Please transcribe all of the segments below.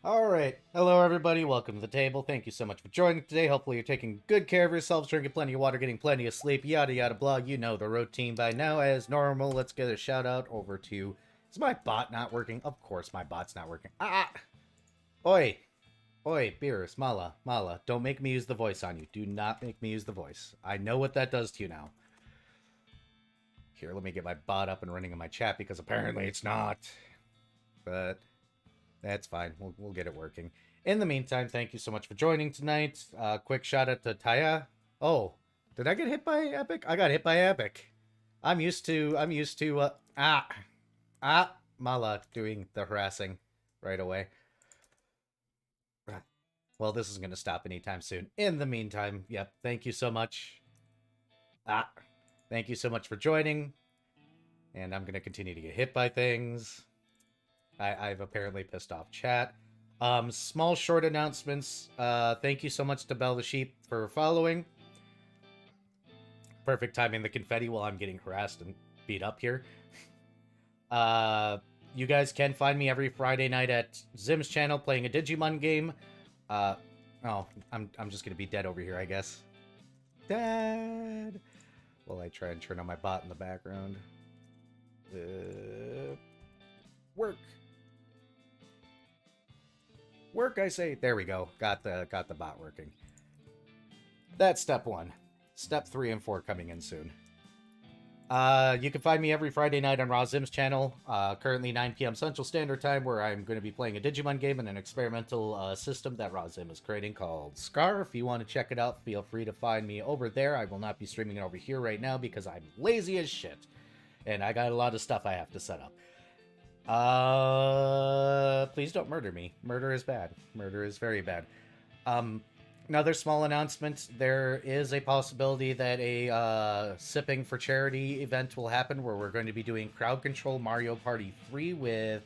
All right. Hello, everybody. Welcome to the table. Thank you so much for joining today. Hopefully, you're taking good care of yourselves, drinking plenty of water, getting plenty of sleep, yada yada blah. You know the routine by now. As normal, let's get a shout out over to. Is my bot not working? Of course, my bot's not working. Oi! Oi, Beerus, Mala. Don't make me use the voice on you. Do not make me use the voice. I know what that does to you now. Here, let me get my bot up and running in my chat because apparently it's not. But that's fine. We'll get it working. In the meantime, thank you so much for joining tonight. Quick shout out to Taya. Oh, did I get hit by Epic? I got hit by Epic. I'm used to Mala doing the harassing right away. Well, this isn't going to stop anytime soon. In the meantime, yep, thank you so much. Thank you so much for joining. And I'm going to continue to get hit by things. I've apparently pissed off chat. Small short announcements. Thank you so much to Bell the Sheep for following. Perfect timing the confetti while I'm getting harassed and beat up here. You guys can find me every Friday night at Zim's channel playing a Digimon game. I'm just gonna be dead over here, I guess. Dad. Well, I try and turn on my bot in the background. Work, I say. There we go. Got the bot working. That's step 1. Step 3 and 4 coming in soon. You can find me every Friday night on Zim's channel, currently 9 p.m. Central Standard Time, where I'm going to be playing a Digimon game in an experimental system that Zim is creating called Scar. If you want to check it out, feel free to find me over there. I will not be streaming it over here right now because I'm lazy as shit, and I got a lot of stuff I have to set up. Please don't murder me. Murder is bad. Murder is very bad. Another small announcement. There is a possibility that a Sipping for Charity event will happen where we're going to be doing Crowd Control Mario Party 3 with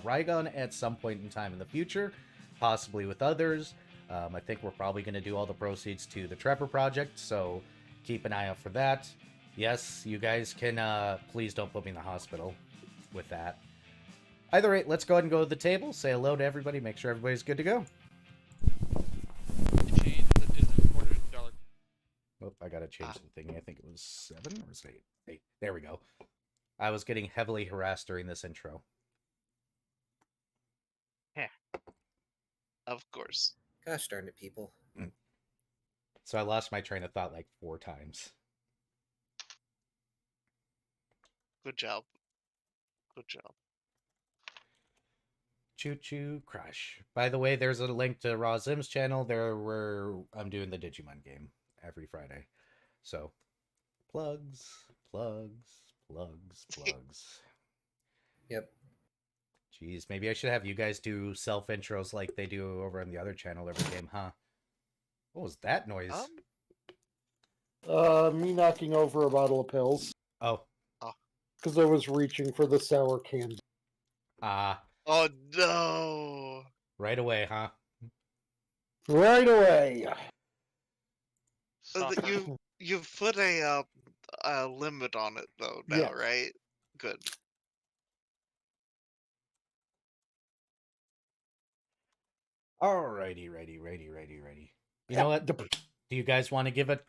Raigon at some point in time in the future, possibly with others. I think we're probably going to do all the proceeds to the Trevor Project, so keep an eye out for that. Yes, you guys can, please don't put me in the hospital with that. Either way, let's go ahead and go to the table, say hello to everybody, make sure everybody's good to go. Oh, I gotta change the thingy. I think it was 7 or 8. 8. There we go. I was getting heavily harassed during this intro. Yeah. Of course. Gosh darn it, people. So I lost my train of thought like 4 times. Good job. Good job. Choo choo crush. By the way, there's a link to Zim's channel there where I'm doing the Digimon game every Friday. So, plugs. Yep. Jeez, maybe I should have you guys do self-intros like they do over on the other channel every game, huh? What was that noise? Me knocking over a bottle of pills. Oh. Because I was reaching for the sour candy. Oh no! Right away, huh? Right away. You've put a limit on it though now, Yeah. right? Good. Alrighty, ready. You know what? Do you guys want to give it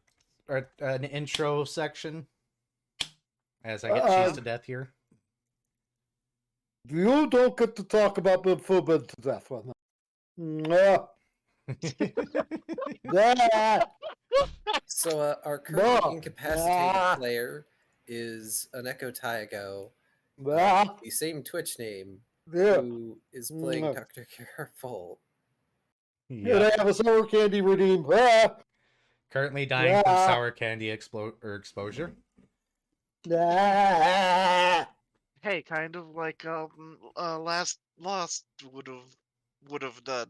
an intro section? As I get cheesed to death here. You don't get to talk about the food to death one. So our current incapacitated player is an Echo Taigo, the same Twitch name, who is playing Dr. Careful. Yeah, I have a sour candy redeem. Currently dying from sour candy exposure. Hey, kind of like last Lost would have done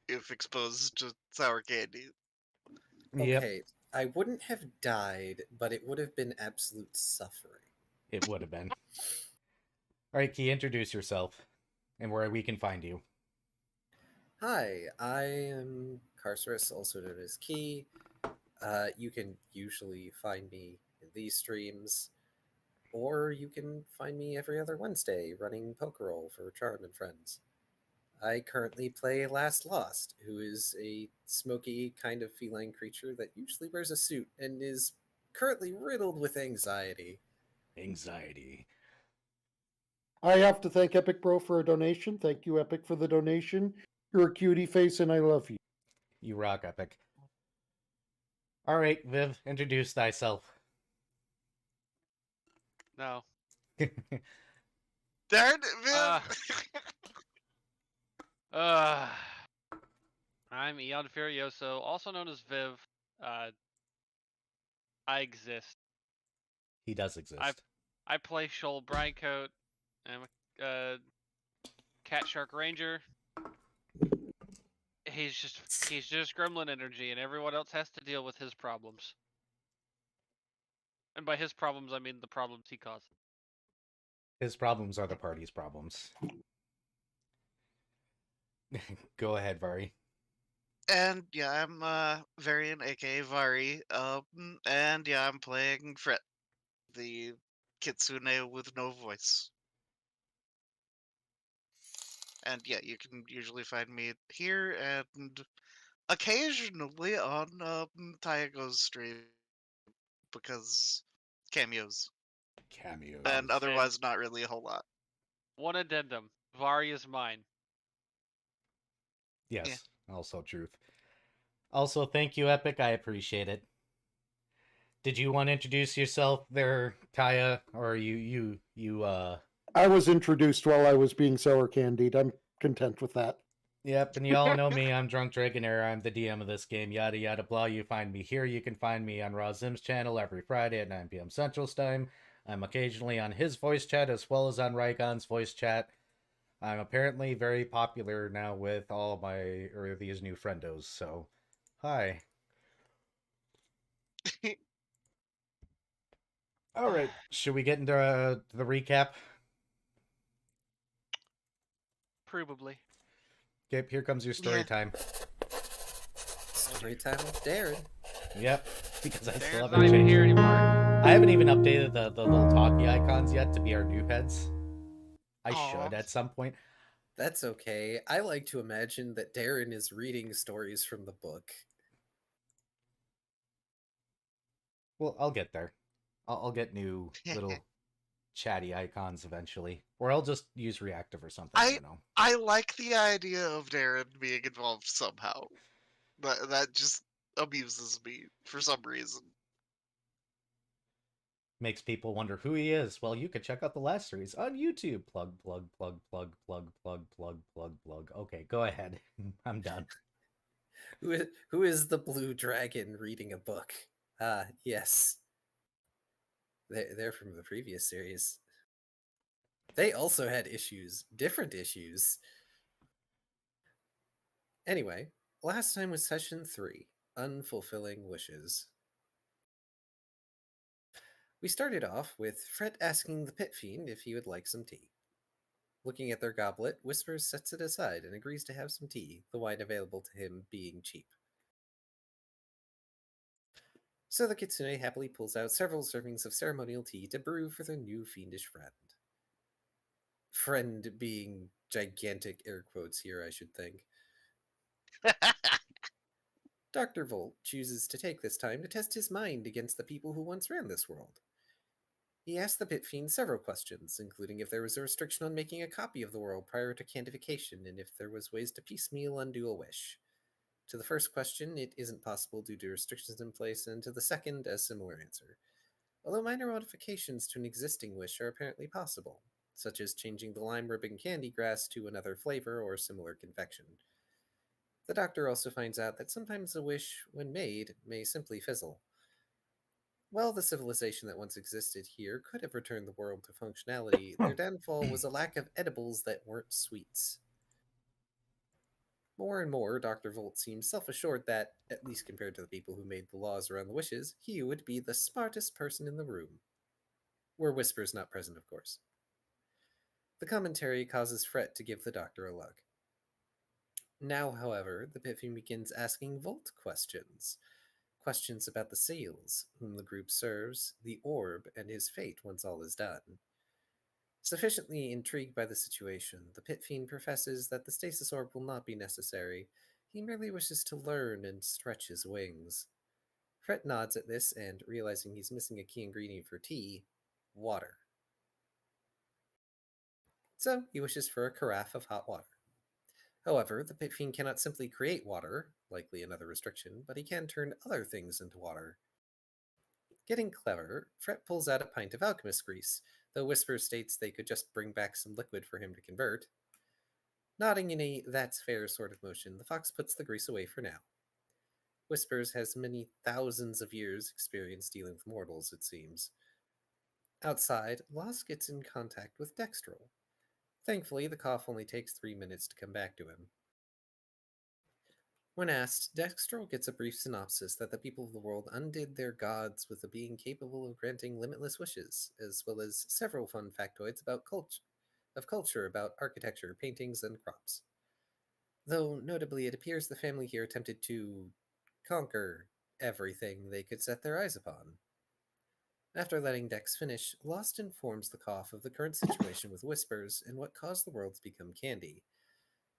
if exposed to sour candy. Okay, yep. I wouldn't have died, but it would have been absolute suffering. It would have been. All right, Key, introduce yourself and where we can find you. Hi, I am Carcerus, also known as Key. You can usually find me in these streams, or you can find me every other Wednesday running Pokerroll for Charm and Friends. I currently play Last Lost, who is a smoky kind of feline creature that usually wears a suit and is currently riddled with anxiety. Anxiety. I have to thank Epic Bro for a donation. Thank you, Epic, for the donation. You're a cutie face, and I love you. You rock, Epic. All right, Viv, introduce thyself. No. Darn it, Viv! I'm Eon Furioso, also known as Viv. I exist. He does exist. I play Shoal Brinecoat. I'm a Cat Shark Ranger. He's just gremlin energy, and everyone else has to deal with his problems. And by his problems, I mean the problems he causes. His problems are the party's problems. Go ahead, Vari. And yeah, I'm Varian, aka Vari. And yeah, I'm playing Fret, the kitsune with no voice. And yeah, you can usually find me here and occasionally on Tyago's stream because cameos. Cameos. And otherwise, not really a whole lot. One addendum: Vari is mine. Yes, also truth. Also, thank you, Epic. I appreciate it. Did you want to introduce yourself there, Kaya, or you? I was introduced while I was being sour candied. I'm content with that. Yep, and you all know me. I'm Drunk Dragonair. I'm the DM of this game. Yada yada blah. You find me here. You can find me on Razim's channel every Friday at 9 p.m. Central Time. I'm occasionally on his voice chat as well as on Rygon's voice chat. I'm apparently very popular now with all these new friendos. So, hi. All right, should we get into the recap? Probably. Okay, here comes your story time. Story time with Darren. Yep, because I still Darren's haven't not even changed. here anymore. I haven't even updated the little talkie icons yet to be our new heads. I should at some point. That's okay. I like to imagine that Darren is reading stories from the book. Well, I'll get there. I'll get new little chatty icons eventually, or I'll just use reactive or something. I don't know. I like the idea of Darren being involved somehow. That just amuses me for some reason. Makes people wonder who he is. Well, you could check out the last series on YouTube. Plug, plug, plug, plug, plug, plug, plug, plug, plug. Okay, go ahead. I'm done. Who is the blue dragon reading a book? Ah, yes. They're from the previous series. They also had issues, different issues. Anyway, last time was session 3, Unfulfilling Wishes. We started off with Fret asking the Pit Fiend if he would like some tea. Looking at their goblet, Whispers sets it aside and agrees to have some tea, the wine available to him being cheap. So the kitsune happily pulls out several servings of ceremonial tea to brew for their new fiendish friend. Friend being gigantic air quotes here, I should think. Dr. Volt chooses to take this time to test his mind against the people who once ran this world. He asks the Pit Fiend several questions, including if there was a restriction on making a copy of the world prior to candification and if there was ways to piecemeal undo a wish. To the first question, it isn't possible due to restrictions in place, and to the second, a similar answer. Although minor modifications to an existing wish are apparently possible, such as changing the lime ribbon candy grass to another flavor or similar confection. The doctor also finds out that sometimes a wish, when made, may simply fizzle. While the civilization that once existed here could have returned the world to functionality, their downfall was a lack of edibles that weren't sweets. More and more, Dr. Volt seems self-assured that, at least compared to the people who made the laws around the wishes, he would be the smartest person in the room. Were Whispers not present, of course. The commentary causes Fret to give the doctor a look. Now, however, the Pit Fiend begins asking Volt questions. Questions about the Seals, whom the group serves, the Orb, and his fate once all is done. Sufficiently intrigued by the situation, the Pit Fiend professes that the stasis orb will not be necessary. He merely wishes to learn and stretch his wings. Fret nods at this and, realizing he's missing a key ingredient for tea, water. So he wishes for a carafe of hot water. However, the Pit Fiend cannot simply create water, likely another restriction, but he can turn other things into water. Getting clever, Fret pulls out a pint of alchemist grease, though Whisper states they could just bring back some liquid for him to convert. Nodding in a that's fair sort of motion, the fox puts the grease away for now. Whispers has many thousands of years' experience dealing with mortals, it seems. Outside, Lost gets in contact with Dextrol. Thankfully, the cough only takes 3 minutes to come back to him. When asked, Dextrol gets a brief synopsis that the people of the world undid their gods with a being capable of granting limitless wishes, as well as several fun factoids about culture about architecture, paintings, and crops. Though notably, it appears the family here attempted to conquer everything they could set their eyes upon. After letting Dex finish, Lost informs the cough of the current situation with Whispers and what caused the world to become candy.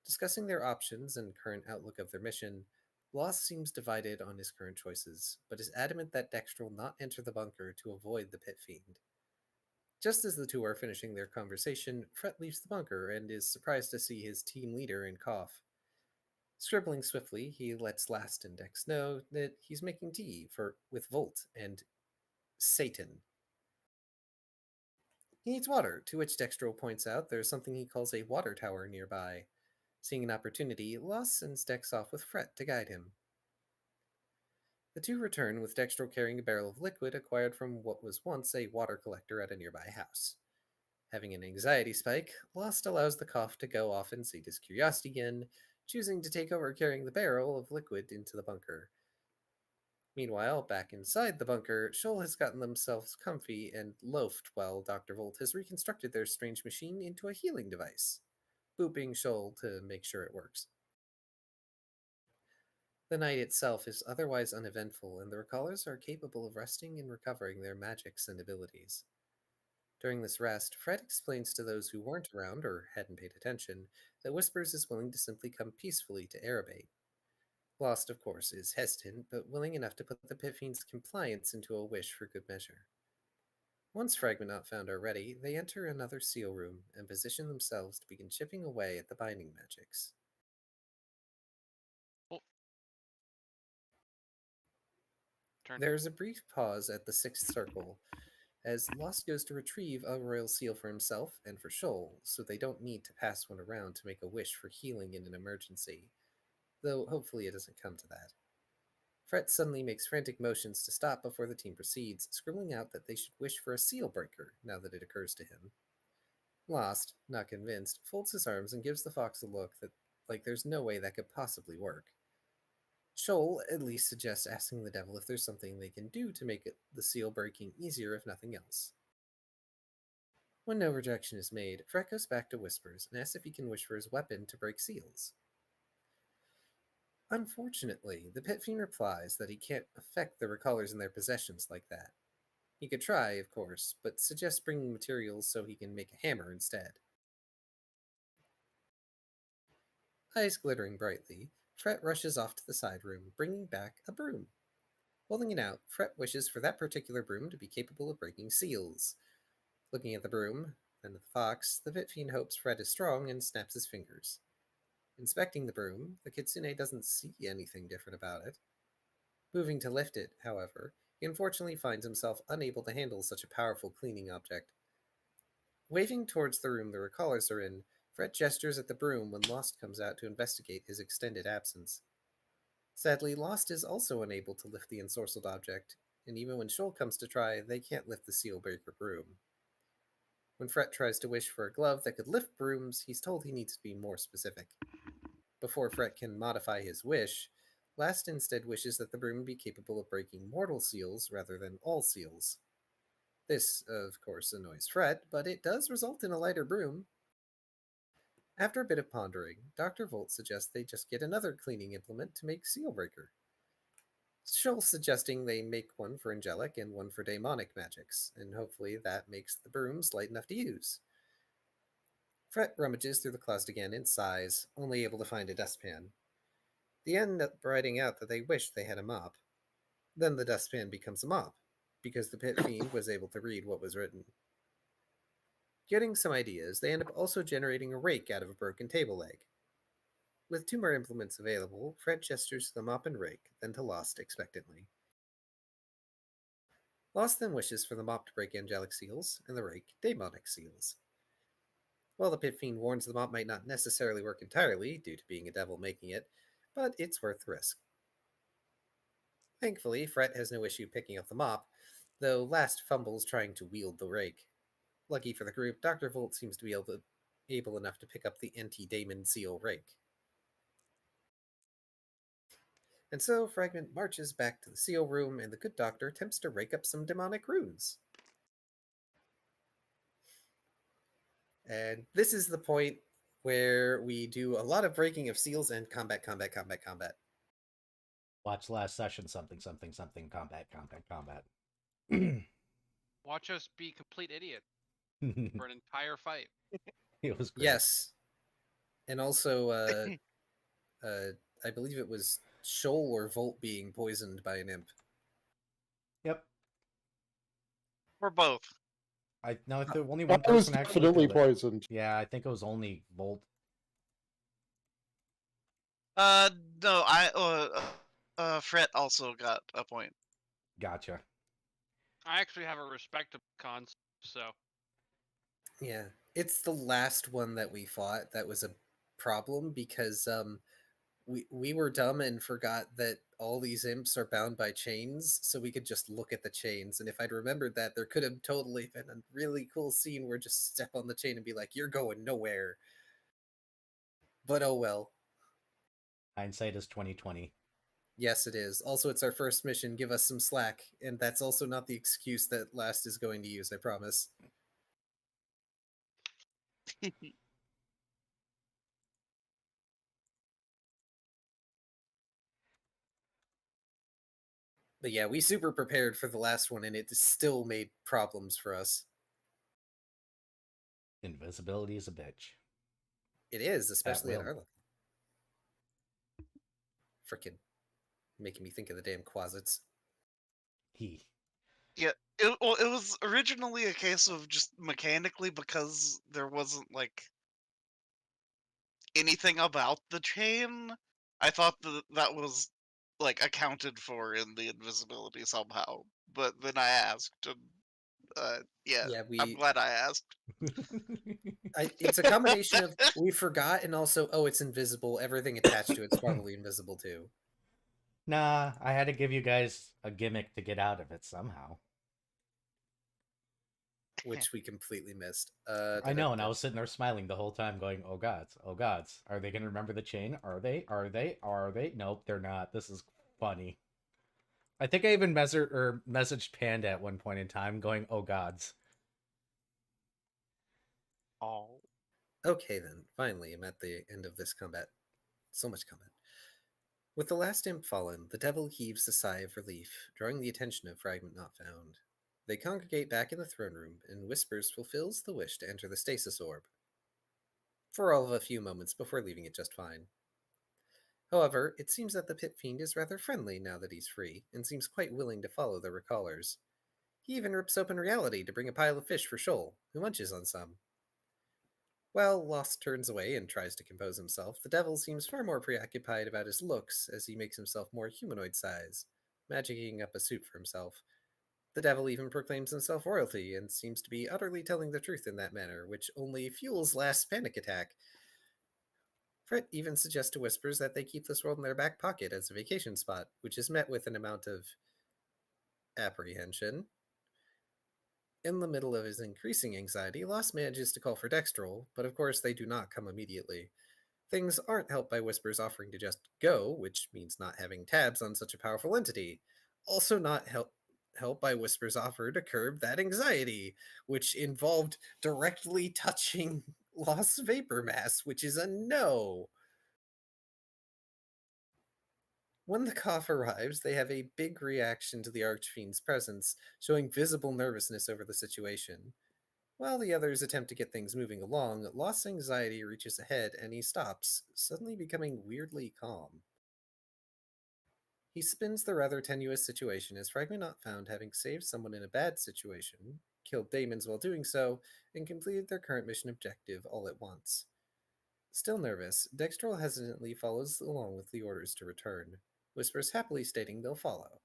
Discussing their options and current outlook of their mission, Lost seems divided on his current choices, but is adamant that Dexter will not enter the bunker to avoid the Pit Fiend. Just as the two are finishing their conversation, Fret leaves the bunker and is surprised to see his team leader in cough. Scribbling swiftly, he lets Last and Dex know that he's making tea with Volt and Satan. He needs water, to which Dextro points out there's something he calls a water tower nearby. Seeing an opportunity, Lost sends Dex off with Fret to guide him. The two return with Dextro carrying a barrel of liquid acquired from what was once a water collector at a nearby house. Having an anxiety spike, Lost allows the cough to go off and sate his curiosity again, choosing to take over carrying the barrel of liquid into the bunker. Meanwhile, back inside the bunker, Shoal has gotten themselves comfy and loafed while Dr. Volt has reconstructed their strange machine into a healing device, booping Shoal to make sure it works. The night itself is otherwise uneventful, and the Recallers are capable of resting and recovering their magics and abilities. During this rest, Fred explains to those who weren't around or hadn't paid attention that Whispers is willing to simply come peacefully to Erebate. Lost, of course, is hesitant, but willing enough to put the Pit Fiend's compliance into a wish for good measure. Once Fragment found are ready, they enter another seal room and position themselves to begin chipping away at the binding magics. There's a brief pause at the sixth circle, as Lost goes to retrieve a royal seal for himself and for Shoal, so they don't need to pass one around to make a wish for healing in an emergency, though hopefully it doesn't come to that. Fret suddenly makes frantic motions to stop before the team proceeds, scribbling out that they should wish for a seal breaker, now that it occurs to him. Lost, not convinced, folds his arms and gives the fox a look that, like, there's no way that could possibly work. Shoal at least suggests asking the devil if there's something they can do to make the seal breaking easier, if nothing else. When no rejection is made, Fret goes back to Whispers and asks if he can wish for his weapon to break seals. Unfortunately, the Pit Fiend replies that he can't affect the Recallers in their possessions like that. He could try, of course, but suggests bringing materials so he can make a hammer instead. Eyes glittering brightly, Fret rushes off to the side room, bringing back a broom. Holding it out, Fret wishes for that particular broom to be capable of breaking seals. Looking at the broom, then at the fox, the Pit Fiend hopes Fret is strong and snaps his fingers. Inspecting the broom, the Kitsune doesn't see anything different about it. Moving to lift it, however, he unfortunately finds himself unable to handle such a powerful cleaning object. Waving towards the room the Recallers are in, Fret gestures at the broom when Lost comes out to investigate his extended absence. Sadly, Lost is also unable to lift the ensorcelled object, and even when Shoal comes to try, they can't lift the seal-breaker broom. When Fret tries to wish for a glove that could lift brooms, he's told he needs to be more specific. Before Fret can modify his wish, Last instead wishes that the broom be capable of breaking mortal seals rather than all seals. This, of course, annoys Fret, but it does result in a lighter broom. After a bit of pondering, Dr. Volt suggests they just get another cleaning implement to make Sealbreaker. Shoal suggesting they make one for angelic and one for daemonic magics, and hopefully that makes the brooms light enough to use. Fret rummages through the closet again and sighs, only able to find a dustpan. They end up writing out that they wish they had a mop. Then the dustpan becomes a mop, because the pit fiend was able to read what was written. Getting some ideas, they end up also generating a rake out of a broken table leg. With 2 more implements available, Fred gestures to the mop and rake, then to Lost expectantly. Lost then wishes for the mop to break angelic seals, and the rake demonic seals. While the pit fiend warns the mop might not necessarily work entirely, due to being a devil making it, but it's worth the risk. Thankfully, Fret has no issue picking up the mop, though Last fumbles trying to wield the rake. Lucky for the group, Dr. Volt seems to be able enough to pick up the anti-Damon seal rake. And so Fragment marches back to the seal room, and the good doctor attempts to rake up some demonic runes. And this is the point where we do a lot of breaking of seals and combat. Watch last session, something, combat. Watch us be complete idiots for an entire fight. It was great. Yes. And also, I believe it was Shoal or Volt being poisoned by an imp. Yep. Or both. No, only one I was person actually definitely killed it. poisoned. Yeah, I think it was only Volt. No, Fret also got a point. Gotcha. I actually have a respectable con, so Yeah, it's the last one that we fought that was a problem because we were dumb and forgot that all these imps are bound by chains, so we could just look at the chains. And if I'd remembered that, there could have totally been a really cool scene where just step on the chain and be like, "You're going nowhere." But oh well. Hindsight is 2020. Yes, it is. Also, it's our first mission. Give us some slack, and that's also not the excuse that Last is going to use. I promise. But yeah, we super prepared for the last one, and it still made problems for us. Invisibility is a bitch. It is, especially at will. our level. Frickin' making me think of the damn quasits. He. Yeah, it was originally a case of just mechanically because there wasn't like anything about the chain. I thought that was like accounted for in the invisibility somehow, but then I asked, and yeah, I'm glad I asked. It's a combination of we forgot and also, oh, it's invisible. Everything attached to it's probably invisible too. Nah, I had to give you guys a gimmick to get out of it somehow. Which we completely missed. I know, and I was sitting there smiling the whole time going, oh gods, are they going to remember the chain? Are they? Nope, they're not. This is funny. I think I even messaged Panda at one point in time going, oh gods. Oh. Okay then, finally I'm at the end of this combat. So much combat. With the last imp fallen, the devil heaves a sigh of relief, drawing the attention of Fragment Not Found. They congregate back in the throne room, and Whispers fulfills the wish to enter the stasis orb. For all of a few moments before leaving it just fine. However, it seems that the pit fiend is rather friendly now that he's free, and seems quite willing to follow the recallers. He even rips open reality to bring a pile of fish for Shoal, who munches on some. While Lost turns away and tries to compose himself, the devil seems far more preoccupied about his looks as he makes himself more humanoid size, magicking up a suit for himself. The devil even proclaims himself royalty and seems to be utterly telling the truth in that manner, which only fuels Last's panic attack. Fret even suggests to Whispers that they keep this world in their back pocket as a vacation spot, which is met with an amount of apprehension. In the middle of his increasing anxiety, Lost manages to call for Dextrol, but of course they do not come immediately. Things aren't helped by Whispers offering to just go, which means not having tabs on such a powerful entity. Also not helped by Whispers' offer to curb that anxiety, which involved directly touching Lost's vapor mass, which is a no. When the cough arrives, they have a big reaction to the Archfiend's presence, showing visible nervousness over the situation. While the others attempt to get things moving along, Lost's anxiety reaches a head and he stops, suddenly becoming weirdly calm. He spins the rather tenuous situation as Fragment Not Found, having saved someone in a bad situation, killed demons while doing so, and completed their current mission objective all at once. Still nervous, Dextrol hesitantly follows along with the orders to return, Whispers happily stating they'll follow.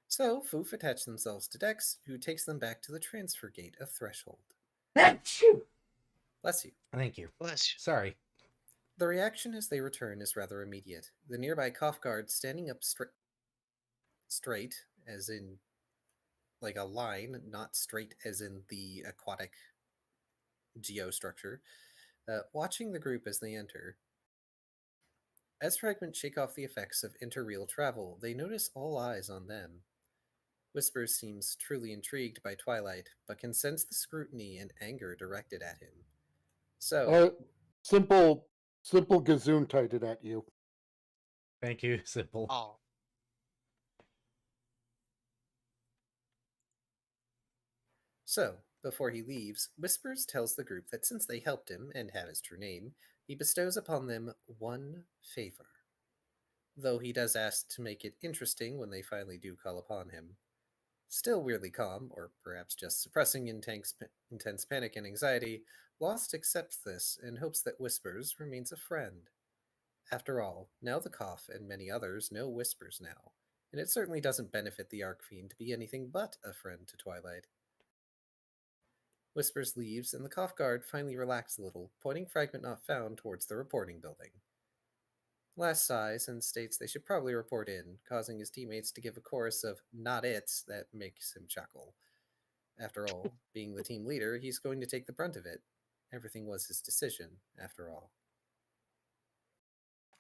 So, Foof attach themselves to Dex, who takes them back to the transfer gate of Threshold. Bless you. Thank you. Bless you. Sorry. The reaction as they return is rather immediate. The nearby cough guard standing up straight, as in like a line, not straight as in the aquatic geostructure, watching the group as they enter. As Fragment shake off the effects of interreal travel, they notice all eyes on them. Whispers seems truly intrigued by Twilight, but can sense the scrutiny and anger directed at him. So, simple gesundheit at you. Thank you, Simple. Oh. So, before he leaves, Whispers tells the group that since they helped him and have his true name, he bestows upon them one favor. Though he does ask to make it interesting when they finally do call upon him. Still weirdly calm, or perhaps just suppressing intense panic and anxiety, Lost accepts this and hopes that Whispers remains a friend. After all, now the Cough and many others know Whispers now, and it certainly doesn't benefit the Archfiend to be anything but a friend to Twilight. Whispers leaves, and the Cough Guard finally relaxes a little, pointing Fragment Not Found towards the reporting building. Last sighs and states they should probably report in, causing his teammates to give a chorus of "not it's" that makes him chuckle. After all, being the team leader, he's going to take the brunt of it. Everything was his decision, after all.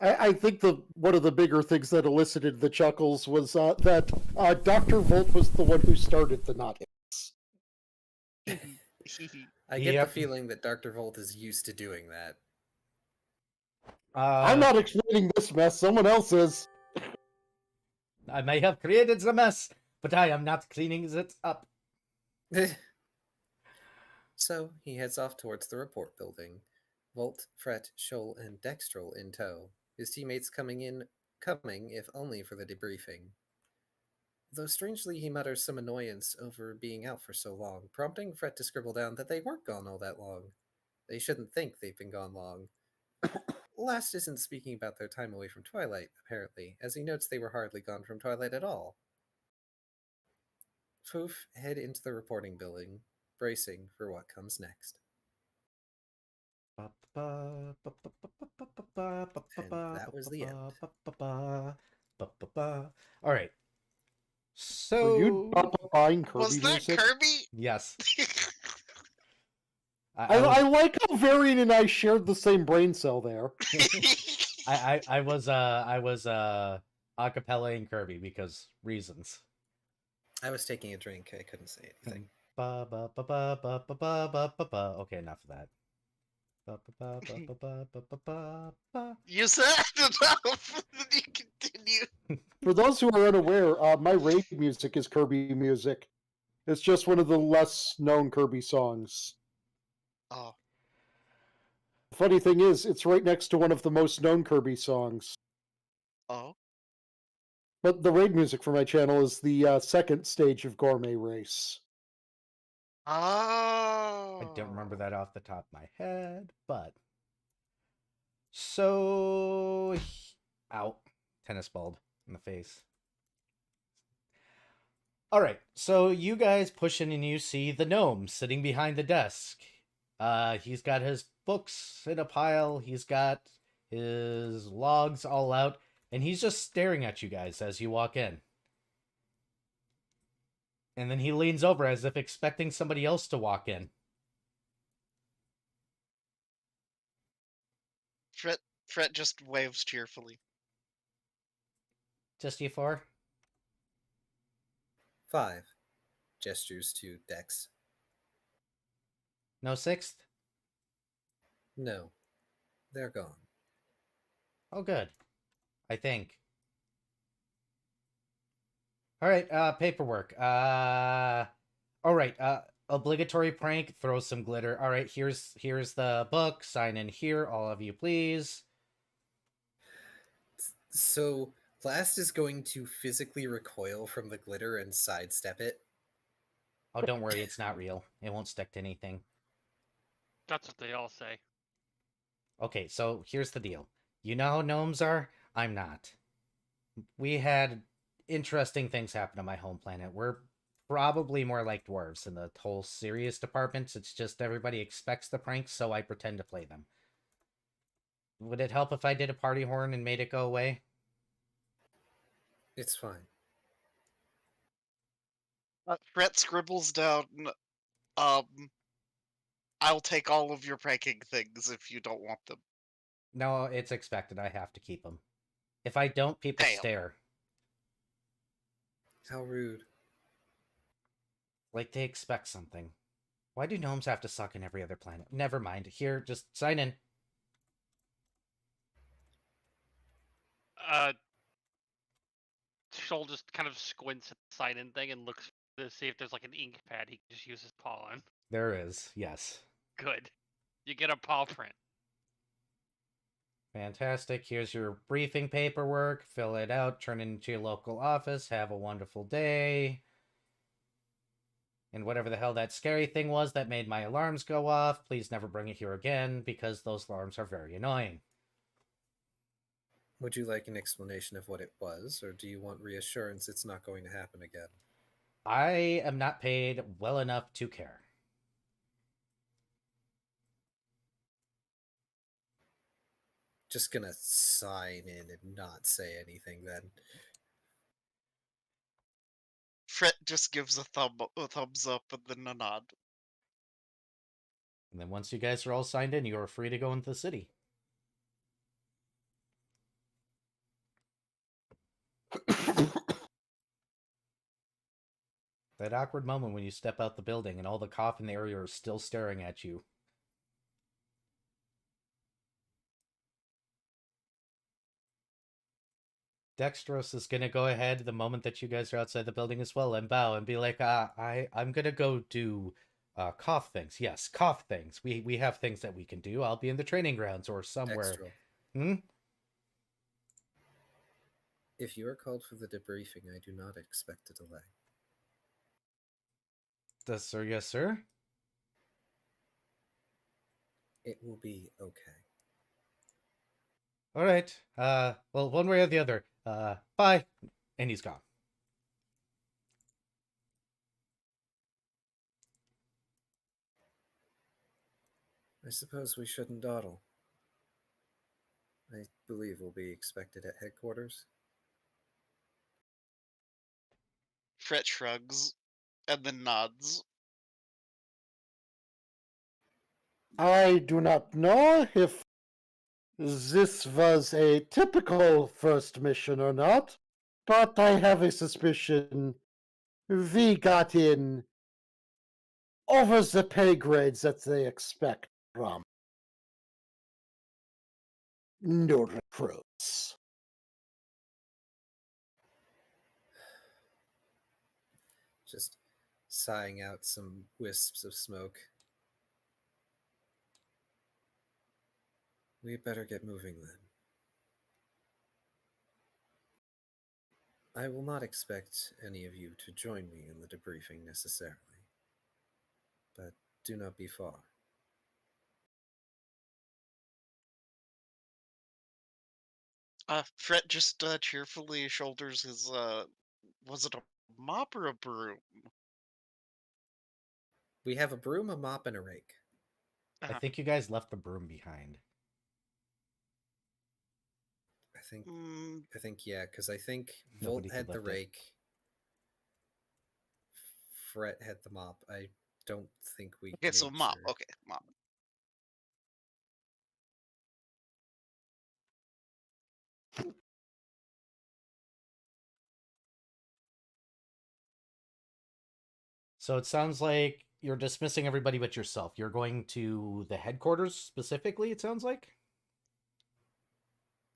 I think one of the bigger things that elicited the chuckles was that Dr. Volt was the one who started the not it's. I get the feeling that Dr. Volt is used to doing that. I'm not explaining this mess, someone else is. I may have created the mess, but I am not cleaning it up. So he heads off towards the report building. Volt, Fret, Shoal, and Dextrol in tow. His teammates coming if only for the debriefing. Though strangely he mutters some annoyance over being out for so long, prompting Fret to scribble down that they weren't gone all that long. They shouldn't think they've been gone long. Last isn't speaking about their time away from Twilight, apparently, as he notes they were hardly gone from Twilight at all. Foof head into the reporting building, bracing for what comes next. And that was the end. All right. So were you buying Kirby was that music? Kirby? Yes. I like how Varian and I shared the same brain cell there. I was acapella-ing Kirby because reasons. I was taking a drink. I couldn't say anything. Okay, enough of that. You said enough. You continue. For those who are unaware, my raid music is Kirby music. It's just one of the less known Kirby songs. Oh. The funny thing is, it's right next to one of the most known Kirby songs. Oh. But the raid music for my channel is the second stage of Gourmet Race. Oh. I don't remember that off the top of my head, but... So... Ow. Tennis balled in the face. Alright, so you guys push in and you see the gnome sitting behind the desk. He's got his books in a pile, he's got his logs all out, and he's just staring at you guys as you walk in. And then he leans over as if expecting somebody else to walk in. Fret just waves cheerfully. Just you four? 5. Gestures to Dex. No sixth? No. They're gone. Oh, good. I think. All right, paperwork. All right, obligatory prank, throw some glitter. All right, here's the book. Sign in here, all of you, please. So Blast is going to physically recoil from the glitter and sidestep it. Oh, don't worry, it's not real. It won't stick to anything. That's what they all say. Okay, so here's the deal. You know how gnomes are? I'm not. We had interesting things happen on my home planet. We're probably more like dwarves in the whole serious departments. It's just everybody expects the pranks, so I pretend to play them. Would it help if I did a party horn and made it go away? It's fine. Fret scribbles down, I'll take all of your pranking things if you don't want them. No, it's expected. I have to keep them. If I don't, people stare. How rude. Like they expect something. Why do gnomes have to suck in every other planet? Never mind. Here, just sign in. Shoal just kind of squints at the sign-in thing and looks to see if there's like an ink pad he can just use his paw on. There is, yes. Good. You get a paw print. Fantastic. Here's your briefing paperwork. Fill it out, turn it into your local office. Have a wonderful day. And whatever the hell that scary thing was that made my alarms go off, please never bring it here again, because those alarms are very annoying. Would you like an explanation of what it was, or do you want reassurance it's not going to happen again? I am not paid well enough to care. Just gonna sign in and not say anything then. Fret just gives a thumbs up and then a nod. And then once you guys are all signed in, you are free to go into the city. That awkward moment when you step out the building and all the cough in the area are still staring at you. Dexterous is gonna go ahead the moment that you guys are outside the building as well and bow and be like, I'm gonna go do cough things. Yes, cough things. We have things that we can do. I'll be in the training grounds or somewhere. Dexterous. If you are called for the debriefing, I do not expect a delay. Sir, yes, sir. It will be okay. All right. Well, one way or the other. Bye. And he's gone. I suppose we shouldn't dawdle. I believe we'll be expected at headquarters. Fret shrugs and then nods. I do not know if this was a typical first mission or not, but I have a suspicion we got in over the pay grades that they expect from new recruits. Just sighing out some wisps of smoke. We better get moving then. I will not expect any of you to join me in the debriefing necessarily, but do not be far. Fret just cheerfully shoulders his, was it a mop or a broom? We have a broom, a mop, and a rake. I think you guys left the broom behind. I think yeah, because I think Nobody Volt had the could lift it. rake. Fret had the mop. I don't think we. Okay, so mop. Sure. Okay, mop. So it sounds like you're dismissing everybody but yourself. You're going to the headquarters specifically, it sounds like?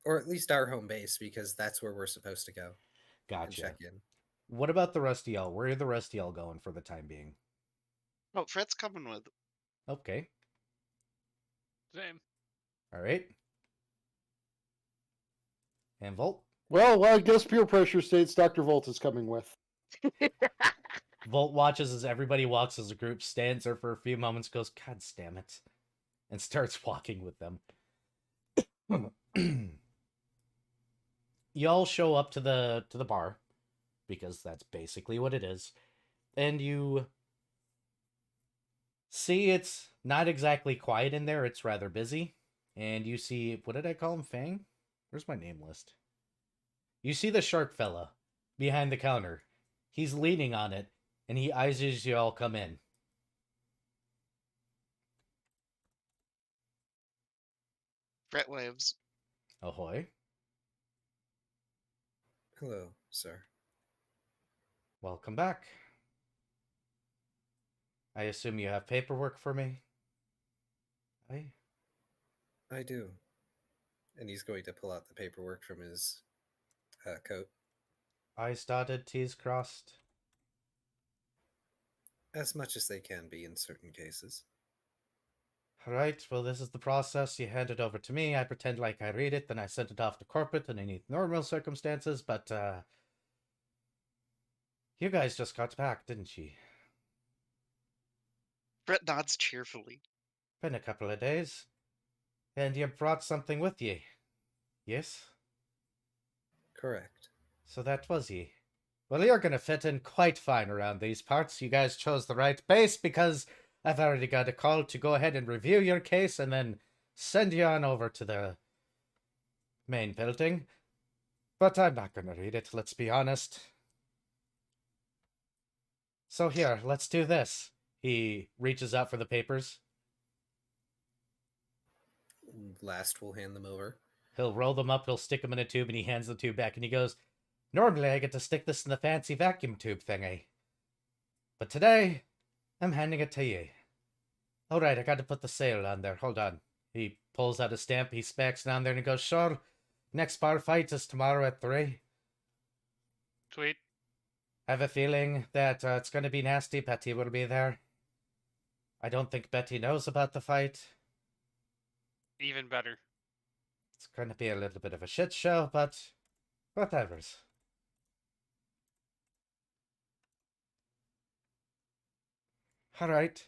Or at least our home base, because that's where we're supposed to go. Gotcha. And check in. What about the rest of y'all? Where are the rest of y'all going for the time being? Oh, Fred's coming with. Okay. Same. All right. And Volt? Well, I guess peer pressure states Dr. Volt is coming with. Volt watches as everybody walks as a group, stands there for a few moments, goes, God damn it, and starts walking with them. Y'all show up to the bar, because that's basically what it is, and you see it's not exactly quiet in there, it's rather busy, and you see, what did I call him, Fang? Where's my name list? You see the shark fella behind the counter. He's leaning on it, and he eyes as you all come in. Fred waves. Ahoy. Hello, sir. Welcome back. I assume you have paperwork for me? I do. And he's going to pull out the paperwork from his coat. I's dotted, T's crossed. As much as they can be in certain cases. Alright, well this is the process. You hand it over to me, I pretend like I read it, then I send it off to corporate underneath normal circumstances, but you guys just got back, didn't you? Fred nods cheerfully. Been a couple of days. And you brought something with ye. Yes? Correct. So that was ye. Well, you're gonna fit in quite fine around these parts. You guys chose the right base because I've already got a call to go ahead and review your case and then send you on over to the main building. But I'm not gonna read it, let's be honest. So here, let's do this. He reaches out for the papers. Last will hand them over. He'll roll them up, he'll stick them in a tube, and he hands the tube back, and he goes, Normally I get to stick this in the fancy vacuum tube thingy. But today, I'm handing it to you. Alright, I got to put the sale on there, hold on. He pulls out a stamp, he smacks down there, and he goes, Sure, next bar fight is tomorrow at 3. Sweet. I have a feeling that it's going to be nasty. Betty will be there. I don't think Betty knows about the fight. Even better. It's going to be a little bit of a shit show, but whatever's. Alright.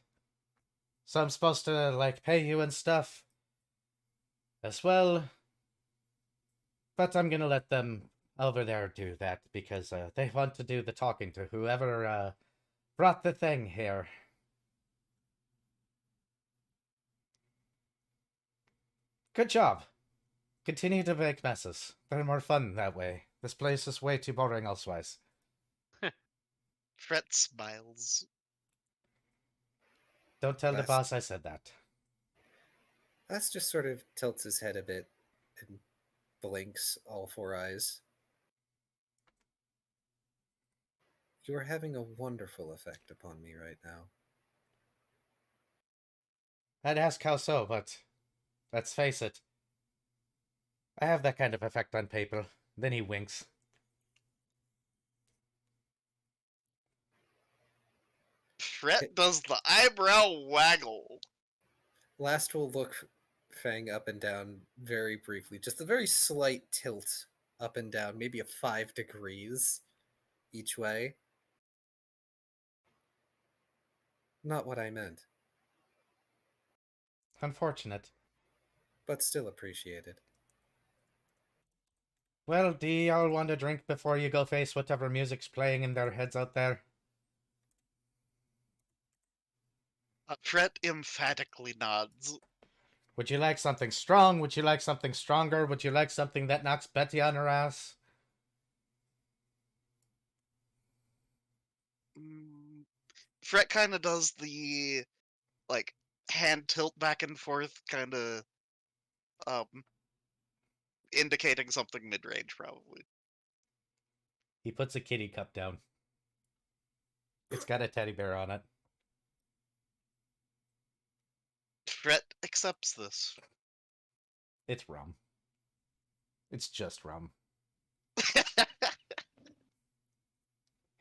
So I'm supposed to, like, pay you and stuff as well. But I'm gonna let them over there do that because they want to do the talking to whoever brought the thing here. Good job. Continue to make messes. They're more fun that way. This place is way too boring elsewise. Fred smiles. Don't tell the boss I said that. Last just sort of tilts his head a bit and blinks all 4 eyes. You are having a wonderful effect upon me right now. I'd ask how so, but let's face it. I have that kind of effect on people. Then he winks. Fred does the eyebrow waggle. Last will look Fang up and down very briefly. Just a very slight tilt up and down, maybe a 5 degrees each way. Not what I meant. Unfortunate. But still appreciated. Well, do y'all want a drink before you go face whatever music's playing in their heads out there? Fred emphatically nods. Would you like something strong? Would you like something stronger? Would you like something that knocks Betty on her ass? Fred kind of does the, like, hand tilt back and forth, kind of, indicating something mid-range, probably. He puts a kitty cup down. It's got a teddy bear on it. Fred accepts this. It's rum. It's just rum.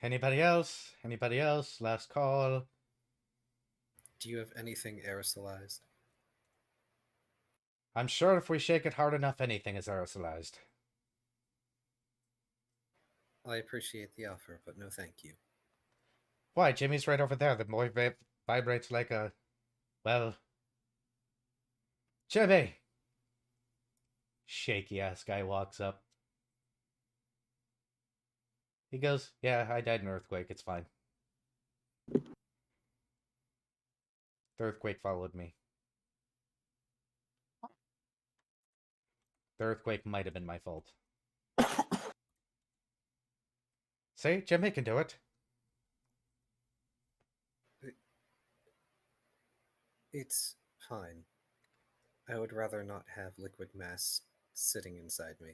Anybody else? Anybody else? Last call. Do you have anything aerosolized? I'm sure if we shake it hard enough, anything is aerosolized. I appreciate the offer, but no thank you. Why? Jimmy's right over there. The boy vibrates like a... Well... Jimmy! Shaky-ass guy walks up. He goes, yeah, I died in an earthquake. It's fine. The earthquake followed me. The earthquake might have been my fault. See? Jimmy can do it. It's fine. I would rather not have liquid mass sitting inside me.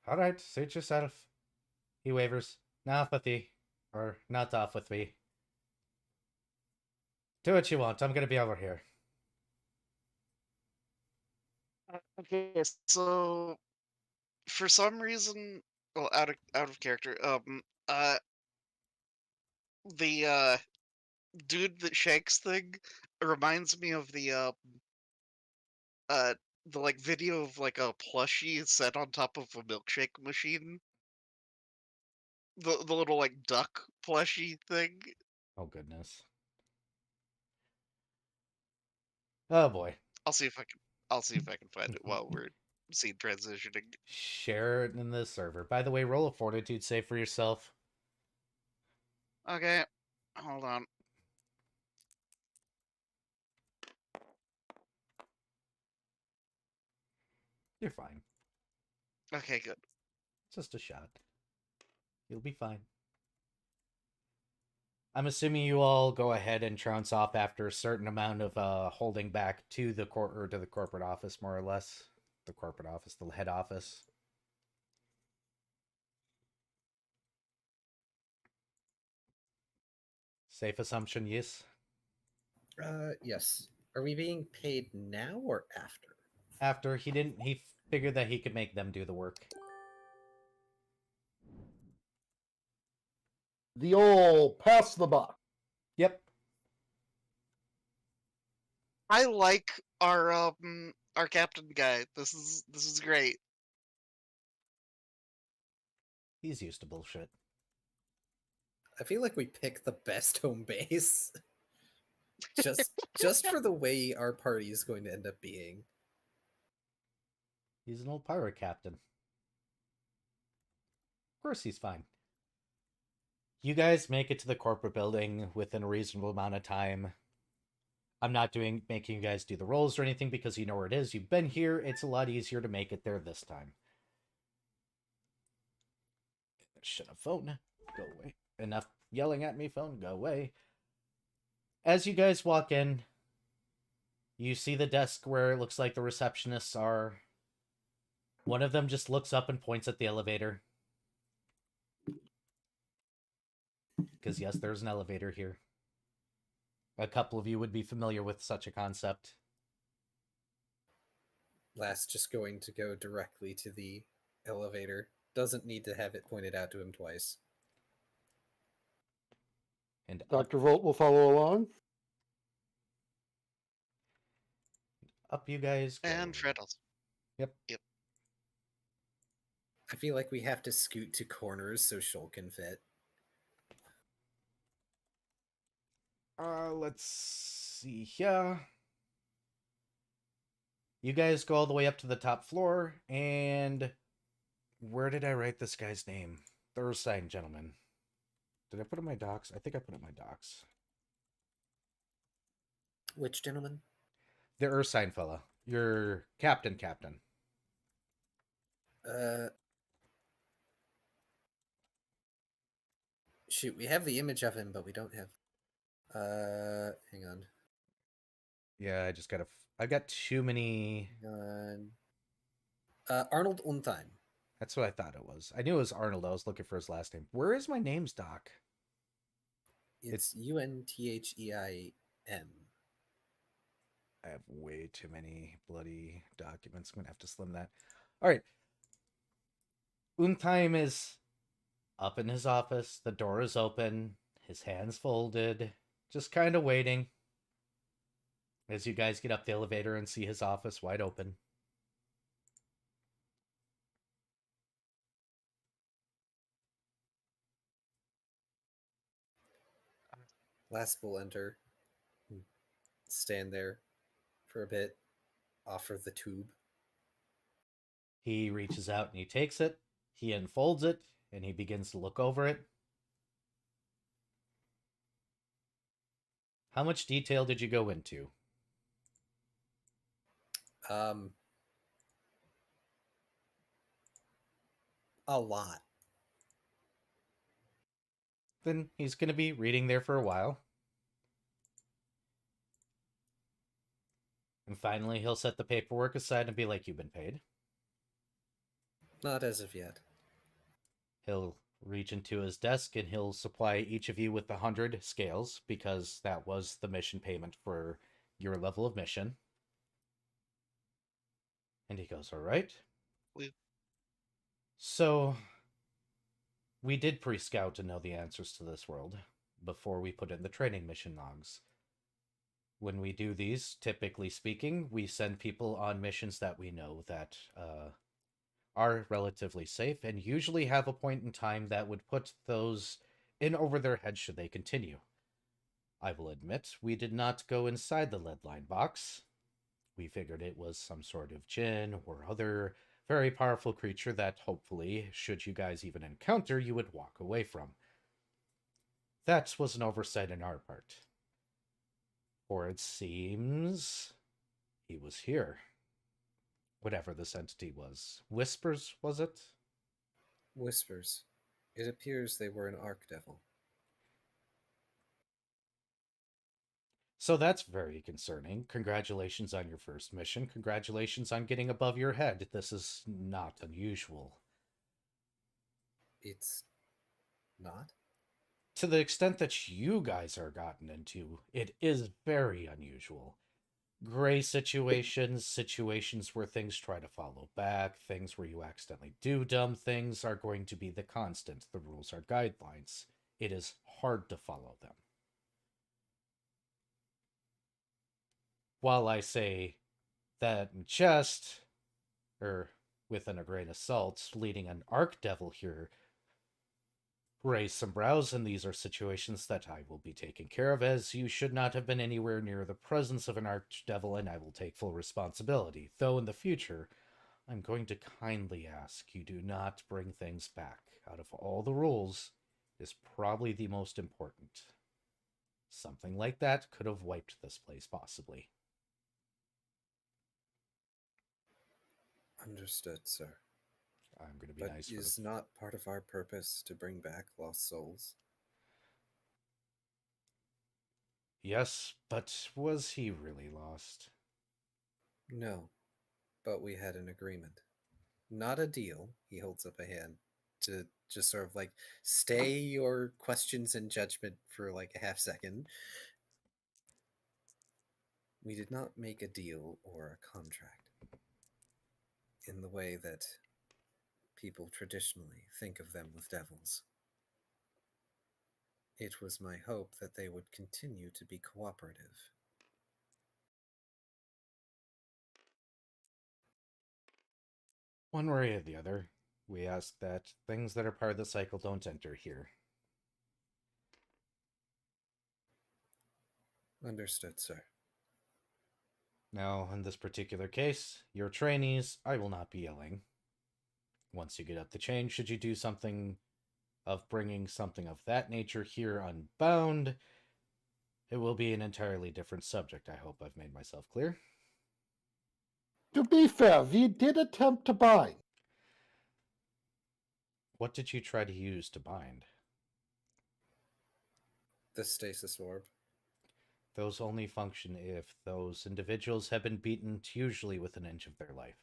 Alright, suit yourself. He wavers. Not with thee. Or, not off with me. Do what you want. I'm gonna be over here. Okay, so for some reason, well, out of character, the dude that shakes thing reminds me of the like video of like a plushie set on top of a milkshake machine. The little like duck plushie thing. Oh, goodness. Oh, boy. I'll see if I can find it while we're scene transitioning. Share it in the server. By the way, roll a fortitude save for yourself. Okay, hold on. You're fine. Okay, good. Just a shot. You'll be fine. I'm assuming you all go ahead and trounce off after a certain amount of holding back to the corporate office, more or less. The corporate office, the head office. Safe assumption, yes. Yes. Are we being paid now or after? After he figured that he could make them do the work. The old pass the buck. Yep. I like our captain guy. This is great. He's used to bullshit. I feel like we picked the best home base. just for the way our party is going to end up being. He's an old pirate captain. Of course he's fine. You guys make it to the corporate building within a reasonable amount of time. I'm not making you guys do the rolls or anything because you know where it is. You've been here. It's a lot easier to make it there this time. Shut up, phone. Go away. Enough yelling at me, phone. Go away. As you guys walk in, you see the desk where it looks like the receptionists are. One of them just looks up and points at the elevator. Because yes, there's an elevator here. A couple of you would be familiar with such a concept. Last just going to go directly to the elevator. Doesn't need to have it pointed out to him twice. And Dr. Volt will follow along. Up you guys go. And Fred also. Yep. I feel like we have to scoot to corners so Shoal can fit. Let's see here. You guys go all the way up to the top floor, and where did I write this guy's name? The Ursine gentleman. Did I put it in my docs? I think I put it in my docs. Which gentleman? The Ursine fella. Your captain. Shoot, we have the image of him, but we don't have... hang on. Yeah, I got too many... Hang on. Arnold Untheim. That's what I thought it was. I knew it was Arnold. I was looking for his last name. Where is my name's doc? It's Untheim. I have way too many bloody documents. I'm going to have to slim that. All right. Untheim is Up in his office, the door is open, his hands folded, just kind of waiting. As you guys get up the elevator and see his office wide open. Last will enter, stand there for a bit, offer the tube. He reaches out and he takes it, he unfolds it, and he begins to look over it. How much detail did you go into? A lot. Then he's going to be reading there for a while. And finally, he'll set the paperwork aside and be like, "You've been paid." Not as of yet. He'll reach into his desk and he'll supply each of you with 100 scales, because that was the mission payment for your level of mission. And he goes, "All right. So, we did pre-scout to know the answers to this world before we put in the training mission logs. When we do these, typically speaking, we send people on missions that we know that are relatively safe and usually have a point in time that would put those in over their heads should they continue. I will admit, we did not go inside the lead line box. We figured it was some sort of djinn or other very powerful creature that hopefully, should you guys even encounter, you would walk away from. That was an oversight on our part. For it seems he was here. Whatever this entity was. Whispers, was it? Whispers. It appears they were an archdevil. So that's very concerning. Congratulations on your first mission. Congratulations on getting above your head. This is not unusual. It's not? To the extent that you guys are gotten into, it is very unusual. Gray situations, situations where things try to follow back, things where you accidentally do dumb things are going to be the constant. The rules are guidelines. It is hard to follow them. While I say that in jest, or within a grain of salt, leading an archdevil here, raise some brows, and these are situations that I will be taking care of, as you should not have been anywhere near the presence of an archdevil, and I will take full responsibility. Though in the future, I'm going to kindly ask you do not bring things back. Out of all the rules, it is probably the most important. Something like that could have wiped this place, possibly. Understood, sir. I'm going to be but nice. Is not part of our purpose to bring back lost souls? Yes, but was he really lost? No, but we had an agreement. Not a deal. He holds up a hand to just sort of like stay your questions and judgment for like a half second. We did not make a deal or a contract in the way that people traditionally think of them with devils. It was my hope that they would continue to be cooperative. One way or the other, we ask that things that are part of the cycle don't enter here. Understood, sir. Now, in this particular case, your trainees, I will not be yelling. Once you get up the chain, should you do something of bringing something of that nature here unbound, it will be an entirely different subject. I hope I've made myself clear. To be fair, we did attempt to bind. What did you try to use to bind? The stasis orb. Those only function if those individuals have been beaten, usually within an inch of their life.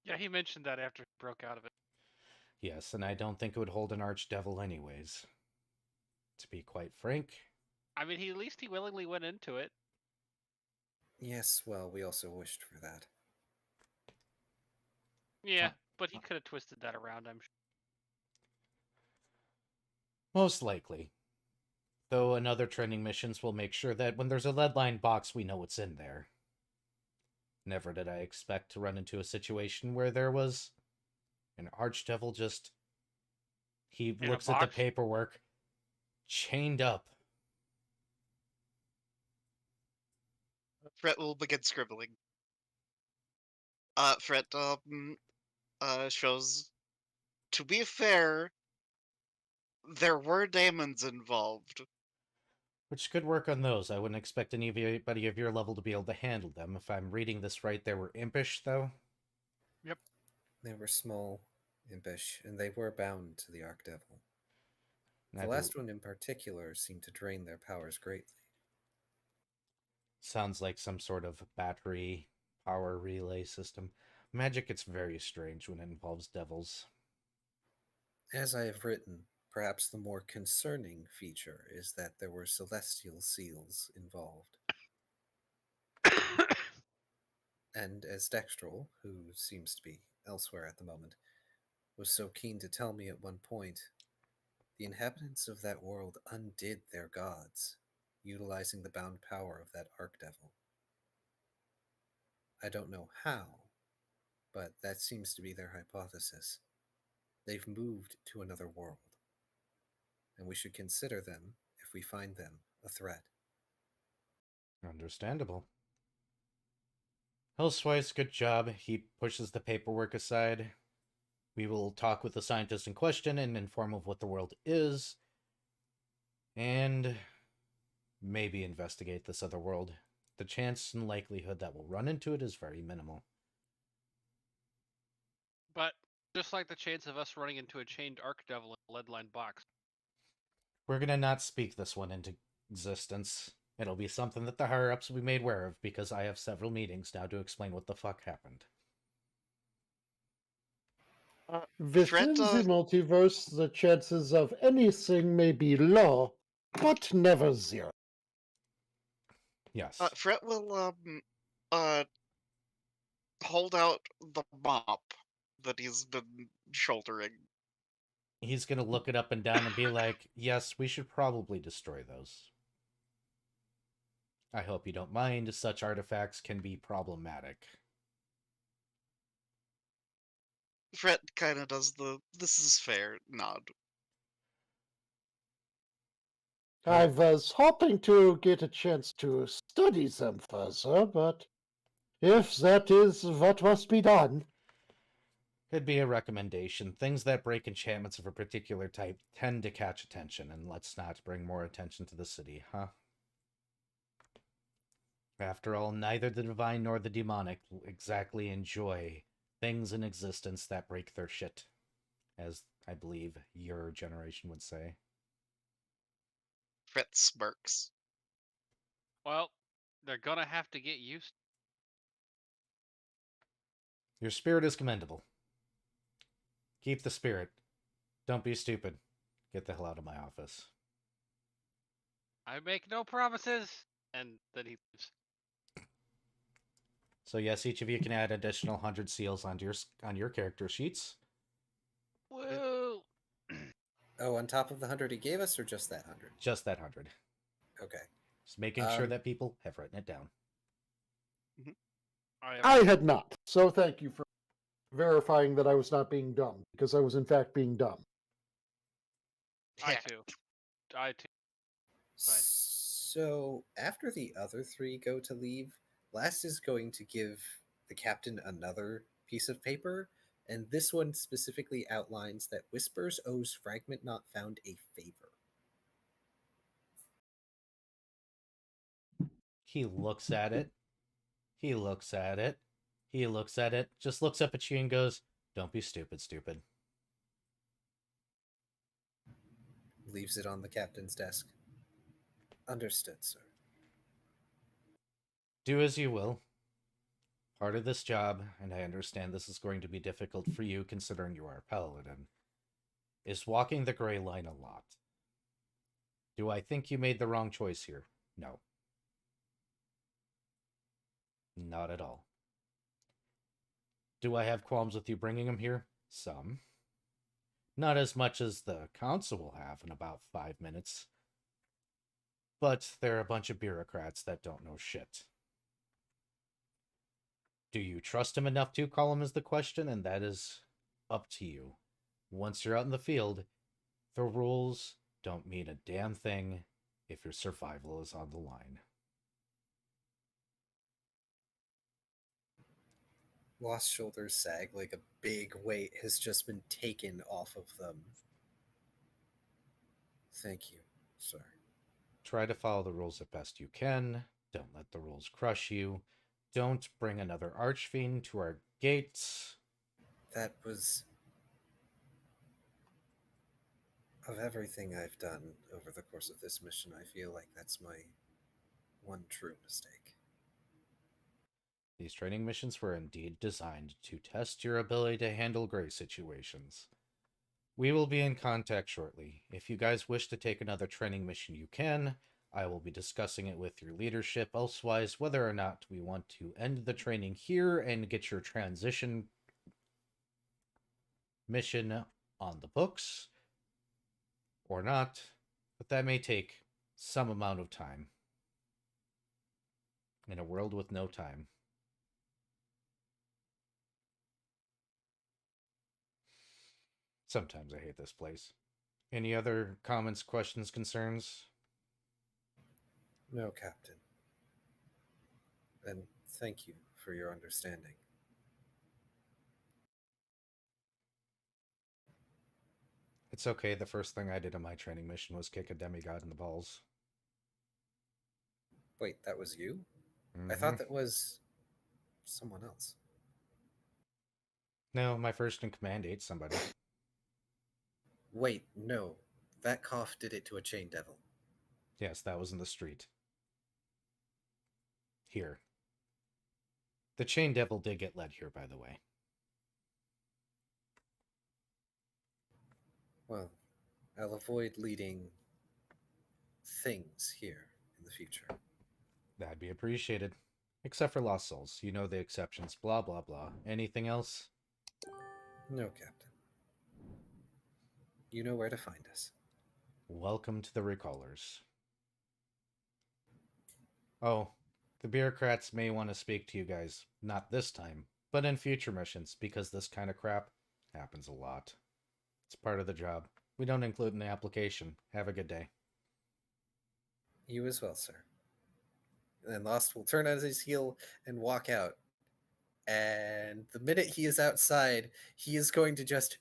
Yeah, he mentioned that after he broke out of it. Yes, and I don't think it would hold an archdevil anyways. To be quite frank. I mean, at least he willingly went into it. Yes, well, we also wished for that. Yeah, but he could have twisted that around, I'm sure. Most likely. Though in other training missions, we'll make sure that when there's a lead-lined box, we know what's in there. Never did I expect to run into a situation where there was an archdevil just... He looks at the paperwork, chained up. Fret will begin scribbling. Fret shows, to be fair, there were daemons involved. Which could work on those. I wouldn't expect anybody of your level to be able to handle them. If I'm reading this right, they were impish, though? Yep. They were small, impish, and they were bound to the Archdevil. The last one in particular seemed to drain their powers greatly. Sounds like some sort of battery power relay system. Magic gets very strange when it involves devils. As I have written, perhaps the more concerning feature is that there were celestial seals involved. And as Dextral, who seems to be elsewhere at the moment, was so keen to tell me at one point, the inhabitants of that world undid their gods, utilizing the bound power of that Archdevil. I don't know how, but that seems to be their hypothesis. They've moved to another world, and we should consider them, if we find them, a threat. Understandable. Hellsweiss, good job. He pushes the paperwork aside. We will talk with the scientist in question and inform of what the world is, and maybe investigate this other world. The chance and likelihood that we'll run into it is very minimal. But just like the chance of us running into a chained archdevil in a lead-lined box. We're gonna not speak this one into existence. It'll be something that the higher-ups will be made aware of, because I have several meetings now to explain what the fuck happened. Within the multiverse, the chances of anything may be low, but never zero. Yes. Fret will hold out the mop that he's been shouldering. He's gonna look it up and down and be like, yes, we should probably destroy those. I hope you don't mind, such artifacts can be problematic. Fret kind of does the "this is fair" nod. I was hoping to get a chance to study them further, but if that is what must be done... Could be a recommendation. Things that break enchantments of a particular type tend to catch attention, and let's not bring more attention to the city, huh? After all, neither the divine nor the demonic exactly enjoy things in existence that break their shit, as I believe your generation would say. Fret smirks. Well, they're gonna have to get used. Your spirit is commendable. Keep the spirit. Don't be stupid. Get the hell out of my office. I make no promises, and then he leaves. So yes, each of you can add additional 100 seals on your character sheets. Woo! Oh, on top of the 100 he gave us, or just that 100? Just that 100. Okay. Just making sure that people have written it down. I had not, so thank you for verifying that I was not being dumb, because I was in fact being dumb. I too. Fine. So after the other three go to leave, Last is going to give the captain another piece of paper, and this one specifically outlines that Whispers owes Fragment Not Found a favor. He looks at it. He looks at it. He looks at it. Just looks up at you and goes, "Don't be stupid, stupid." Leaves it on the captain's desk. Understood, sir. Do as you will. Part of this job, and I understand this is going to be difficult for you considering you are a paladin, is walking the gray line a lot. Do I think you made the wrong choice here? No. Not at all. Do I have qualms with you bringing him here? Some. Not as much as the council will have in about 5 minutes. But they're a bunch of bureaucrats that don't know shit. Do you trust him enough to call him is the question, and that is up to you. Once you're out in the field, the rules don't mean a damn thing if your survival is on the line. Lost shoulders sag like a big weight has just been taken off of them. Thank you, sir. Try to follow the rules as best you can. Don't let the rules crush you. Don't bring another archfiend to our gates. That was... Of everything I've done over the course of this mission, I feel like that's my one true mistake. These training missions were indeed designed to test your ability to handle gray situations. We will be in contact shortly. If you guys wish to take another training mission, you can. I will be discussing it with your leadership, elsewise, whether or not we want to end the training here and get your transition mission on the books, or not, but that may take some amount of time. In a world with no time. Sometimes I hate this place. Any other comments, questions, concerns? No, Captain. And thank you for your understanding. It's okay, the first thing I did on my training mission was kick a demigod in the balls. Wait, that was you? Mm-hmm. I thought that was someone else. No, my first in command ate somebody. Wait, no. That cough did it to a chain devil. Yes, that was in the street. Here. The chain devil did get led here, by the way. Well, I'll avoid leading things here in the future. That'd be appreciated. Except for lost souls. You know the exceptions. Blah, blah, blah. Anything else? No, Captain. You know where to find us. Welcome to the Recallers. Oh, the bureaucrats may want to speak to you guys. Not this time, but in future missions, because this kind of crap happens a lot. It's part of the job. We don't include in the application. Have a good day. You as well, sir. And then Lost will turn on his heel and walk out. And the minute he is outside, he is going to just...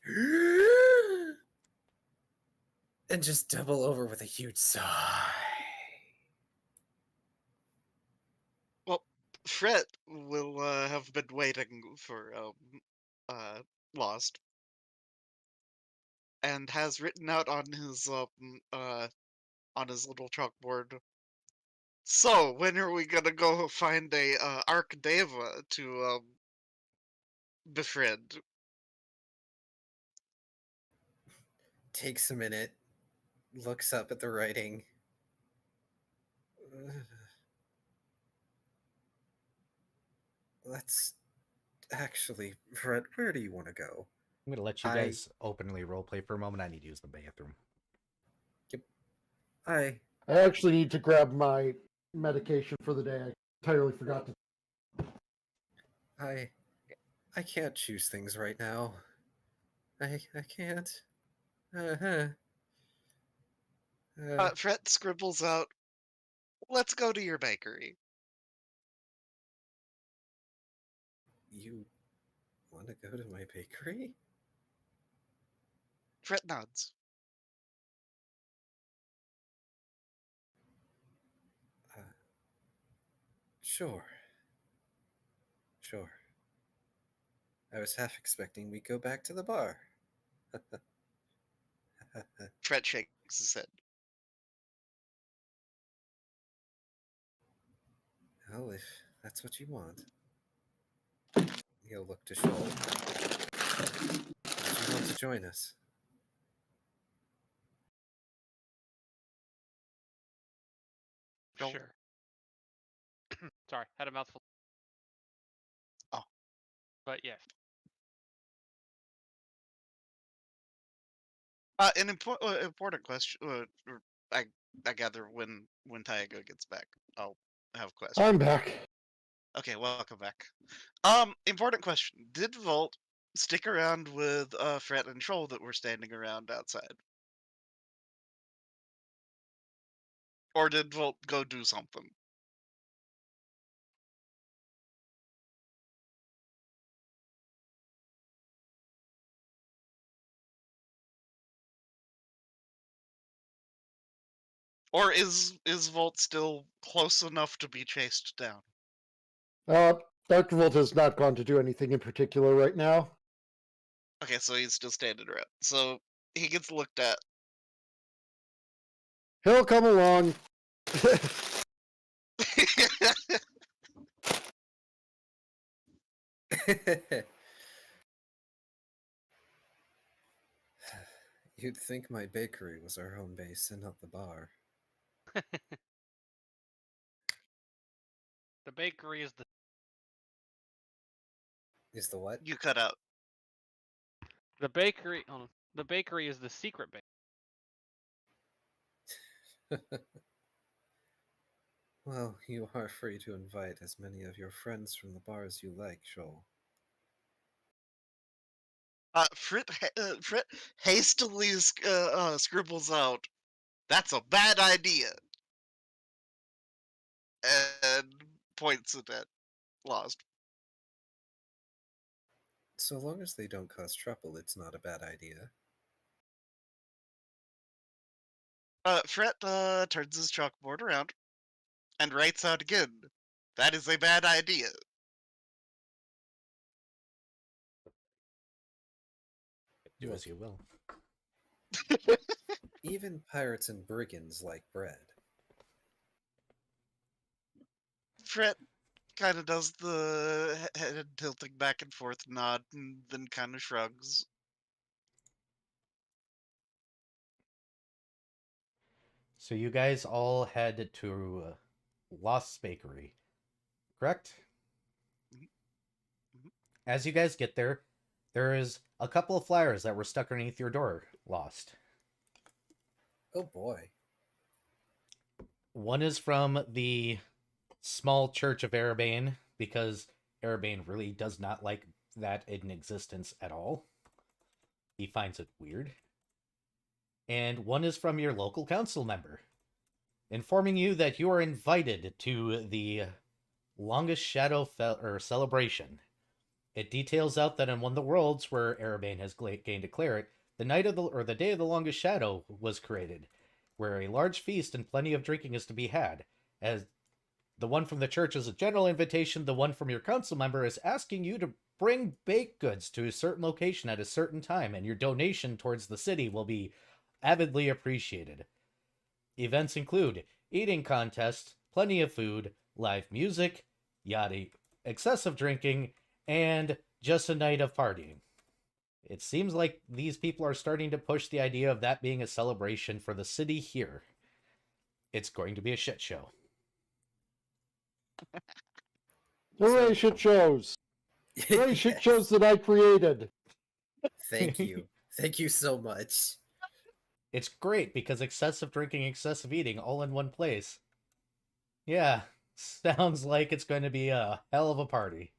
and just double over with a huge sigh. Well, Fred will have been waiting for Lost, and has written out on his little chalkboard. So, when are we gonna go find a Archdeva to befriend? Takes a minute, looks up at the writing. Let's actually, Fred, where do you want to go? I'm going to let you guys openly roleplay for a moment. I need to use the bathroom. Yep. I actually need to grab my medication for the day. I entirely forgot to. I can't choose things right now. I can't. Fred scribbles out, let's go to your bakery. You want to go to my bakery? Fred nods. Sure. I was half expecting we'd go back to the bar. Fred shakes his head. Well, if that's what you want. He'll look to Shoal. Would you want to join us? Sure. Sorry, had a mouthful. Oh. But yes. An important question. I I gather when Taiga gets back, I'll have a question. I'm back. Okay, welcome back. Important question. Did Volt stick around with Fret and Troll that were standing around outside? Or did Volt go do something? Or is Volt still close enough to be chased down? Dr. Volt has not gone to do anything in particular right now. Okay, so he's still standing around. So he gets looked at. He'll come along. You'd think my bakery was our home base and not the bar. The bakery is the... Is the what? You cut out. The bakery... Hold on. The bakery is the secret bakery. Well, you are free to invite as many of your friends from the bar as you like, Shoal. Frit hastily scribbles out, "That's a bad idea," and points it at Lost. So long as they don't cause trouble, it's not a bad idea. Fret turns his chalkboard around and writes out again, "That is a bad idea." Do Look, as you will. even pirates and brigands like bread. Fret kind of does the head tilting back and forth nod and then kind of shrugs. So you guys all head to Lost's Bakery, correct? Mhm. As you guys get there, there is a couple of flyers that were stuck underneath your door, Lost. Oh boy. One is from the small church of Erebane, because Erebane really does not like that in existence at all. He finds it weird. And one is from your local council member, informing you that you are invited to the Longest Shadow celebration. It details out that in one of the worlds where Erebane has gained a cleric, the night of the day of the Longest Shadow was created, where a large feast and plenty of drinking is to be had. As the one from the church is a general invitation, the one from your council member is asking you to bring baked goods to a certain location at a certain time, and your donation towards the city will be avidly appreciated. Events include eating contests, plenty of food, live music, yada, excessive drinking, and just a night of partying. It seems like these people are starting to push the idea of that being a celebration for the city here. It's going to be a shit show. Hooray, shit shows! Hooray, shit shows that I created! Thank you. Thank you so much. It's great because excessive drinking, excessive eating, all in one place. Yeah, sounds like it's going to be a hell of a party.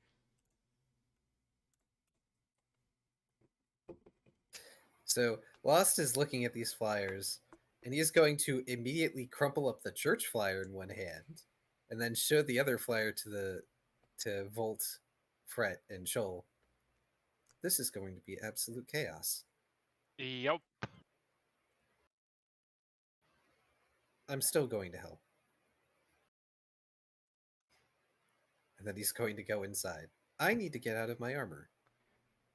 So, Lost is looking at these flyers, and he's going to immediately crumple up the church flyer in one hand, and then show the other flyer to Volt, Fret, and Shoal. This is going to be absolute chaos. Yep. I'm still going to help. And then he's going to go inside. I need to get out of my armor.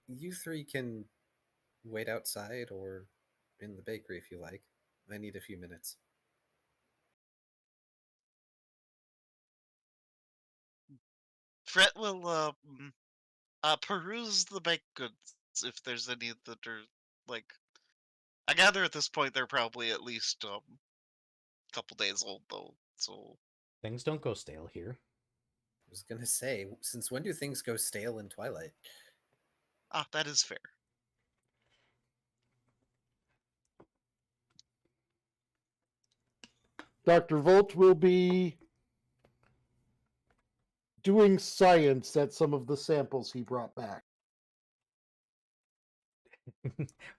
You three can wait outside or in the bakery if you like. I need a few minutes. Fret will peruse the baked goods if there's any that are like. I gather at this point they're probably at least a couple days old though. So Things don't go stale here. I was gonna say, since when do things go stale in Twilight? that is fair. Dr. Volt will be doing science at some of the samples he brought back.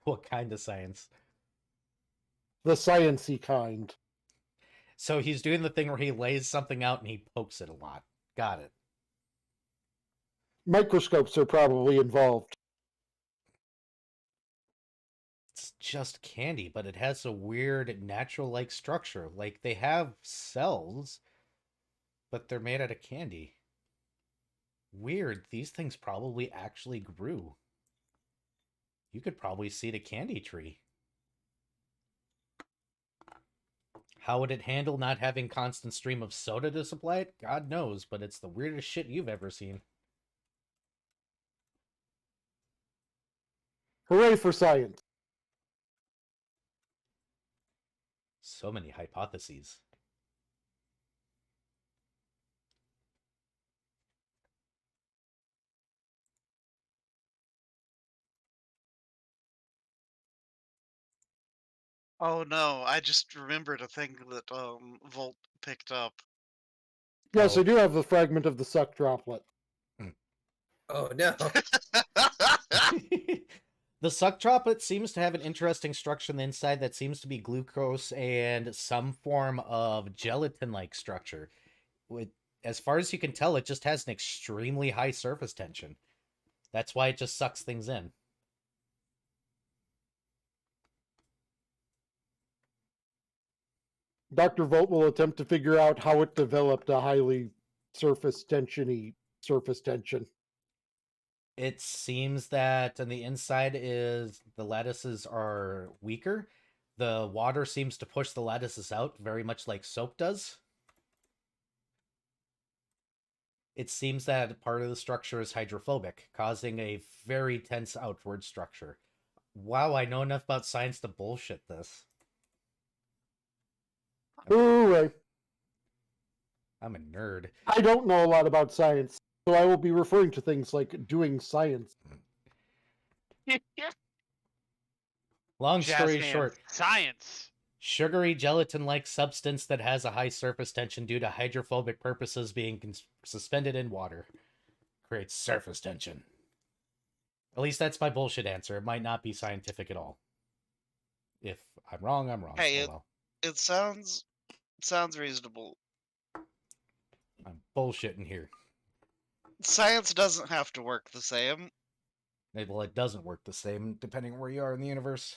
What kind of science? The science-y kind. So he's doing the thing where he lays something out and he pokes it a lot. Got it. Microscopes are probably involved. It's just candy, but it has a weird natural-like structure. Like, they have cells, but they're made out of candy. Weird. These things probably actually grew. You could probably see the candy tree. How would it handle not having constant stream of soda to supply it? God knows, but it's the weirdest shit you've ever seen. Hooray for science. So many hypotheses. Oh no, I just remembered a thing that Volt picked up. Yes, I do have a fragment of the suck droplet. Oh no. The suck droplet seems to have an interesting structure on the inside that seems to be glucose and some form of gelatin-like structure. As far as you can tell, it just has an extremely high surface tension. That's why it just sucks things in. Dr. Volt will attempt to figure out how it developed a highly surface tension-y surface tension. It seems that on the inside is the lattices are weaker. The water seems to push the lattices out, very much like soap does. It seems that part of the structure is hydrophobic, causing a very tense outward structure. Wow, I know enough about science to bullshit this. Hooray. I'm a nerd. I don't know a lot about science, so I will be referring to things like doing science. Long story Jazz hands. short, Science. Sugary gelatin-like substance that has a high surface tension due to hydrophobic purposes being suspended in water. Creates surface tension. At least that's my bullshit answer. It might not be scientific at all. If I'm wrong, I'm wrong. Hey, oh, well. It sounds reasonable. I'm bullshitting here. Science doesn't have to work the same. Well, it doesn't work the same depending where you are in the universe.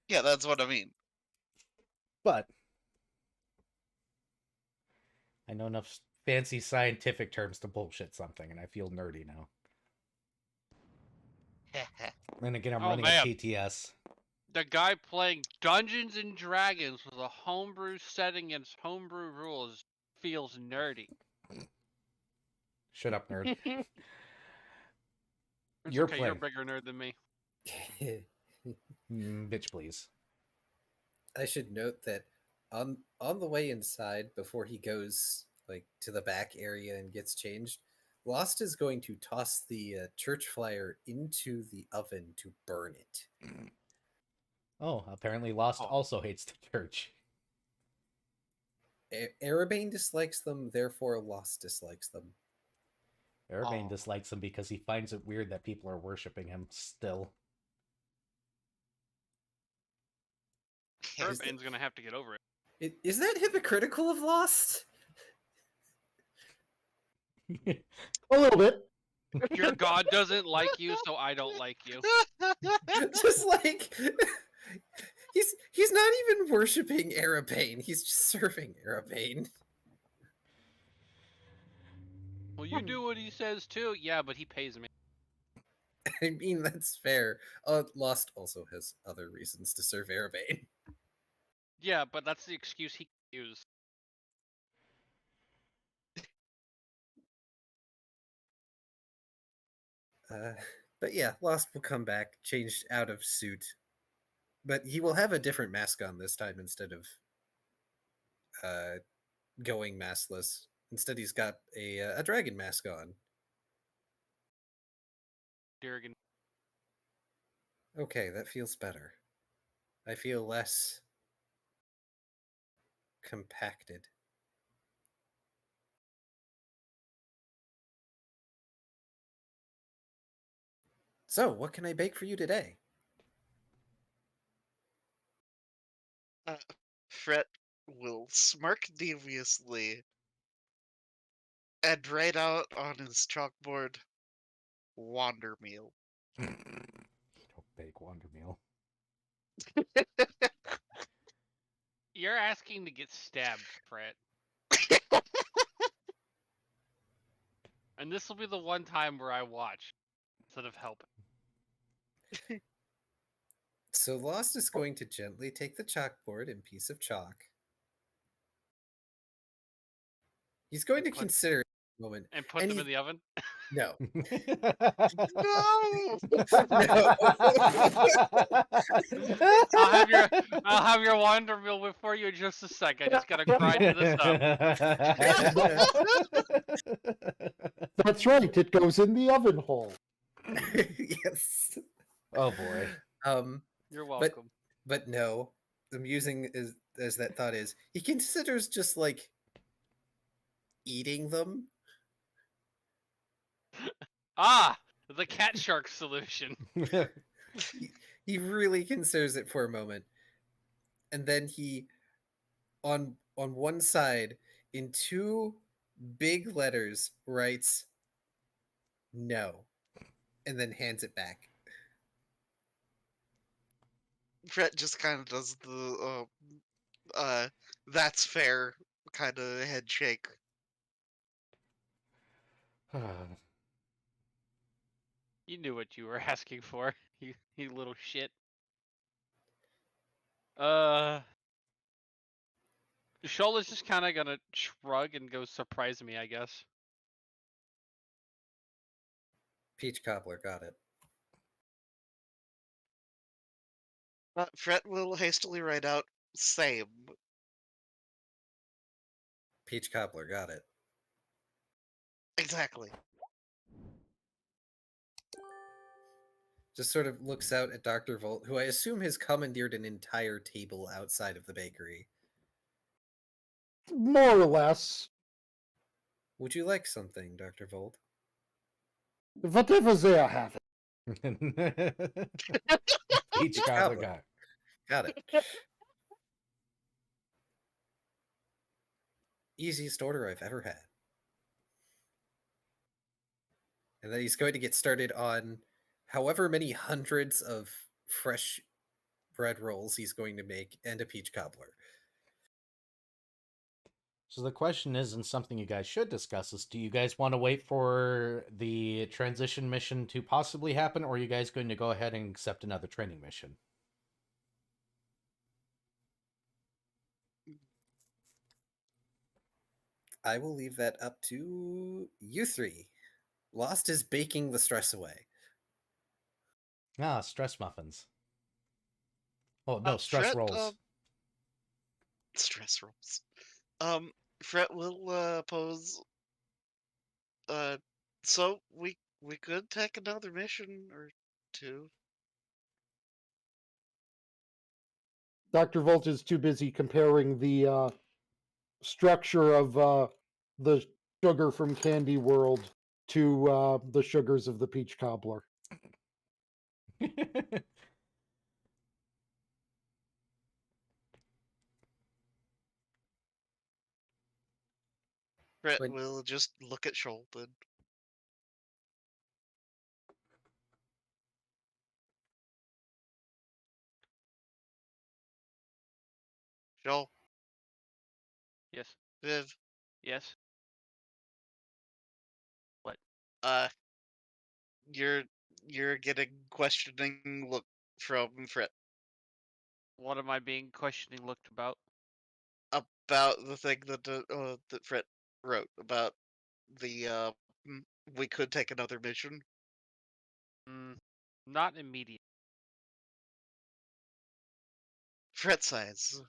Yeah, that's what I mean. But I know enough fancy scientific terms to bullshit something, and I feel nerdy now. And again, I'm running a TTS. The guy playing Dungeons and Dragons with a homebrew setting and homebrew rules feels nerdy. Shut up, nerd. You're okay, you're a bigger nerd than me. Bitch, please. I should note that on the way inside, before he goes like to the back area and gets changed, Lost is going to toss the church flyer into the oven to burn it. Oh, apparently Lost also hates the church. Erebane dislikes them, therefore Lost dislikes them. Erebane dislikes them because he finds it weird that people are worshipping him still. Erabane's gonna have to get over it. Is that hypocritical of Lost? A little bit. Your god doesn't like you, so I don't like you. Just like he's not even worshipping Erebane. He's just serving Erebane. Well, you do what he says too. Yeah, but he pays me. I mean, that's fair. Lost also has other reasons to serve Erebane. Yeah, but that's the excuse he can use. But yeah, Lost will come back, changed out of suit. But he will have a different mask on this time instead of going maskless. Instead, he's got a dragon mask on. Durgan. Okay, that feels better. I feel less compacted. So, what can I bake for you today? Fret will smirk deviously and write out on his chalkboard, Wander Meal. You don't bake Wonder Meal. You're asking to get stabbed, Fred. And this will be the one time where I watch instead of helping. So Lost is going to gently take the chalkboard and piece of chalk. He's going to consider it a moment. And put them in the oven? No. No! No. I'll have your Wander Meal before you in just a sec. I just gotta grind this up. That's right. It goes in the oven hole. Yes. Oh boy. You're welcome. But no. Amusing as that thought is, he considers just like eating them. Ah, the cat shark solution. He really considers it for a moment, and then he, on one side, in 2 big letters, writes "no," and then hands it back. Fret just kind of does the that's fair kind of head shake. You knew what you were asking for, you little shit. Shoal is just kind of gonna shrug and go surprise me, I guess. Peach cobbler, got it. Fret will hastily write out same. Peach cobbler, got it. Exactly. Just sort of looks out at Dr. Volt, who I assume has commandeered an entire table outside of the bakery. More or less. Would you like something, Dr. Volt? Whatever they are having. Each cobbler got. Got it. Easiest order I've ever had. And then he's going to get started on however many hundreds of fresh bread rolls he's going to make and a peach cobbler. So the question is, and something you guys should discuss, is do you guys want to wait for the transition mission to possibly happen, or are you guys going to go ahead and accept another training mission? I will leave that up to you 3. Lost is baking the stress away. Ah, stress muffins. Oh, no, stress Fret, rolls. Stress rolls. Fret will pose. So we could take another mission or 2. Dr. Volt is too busy comparing the structure of the sugar from Candy World to the sugars of the peach cobbler. Fret will just look at Shoal then. Shoal. Yes. Viv. Yes. What? You're getting questioning look from Fret. What am I being questioning looked about? About the thing that that Fret wrote about the we could take another mission. Not immediate. Fret size.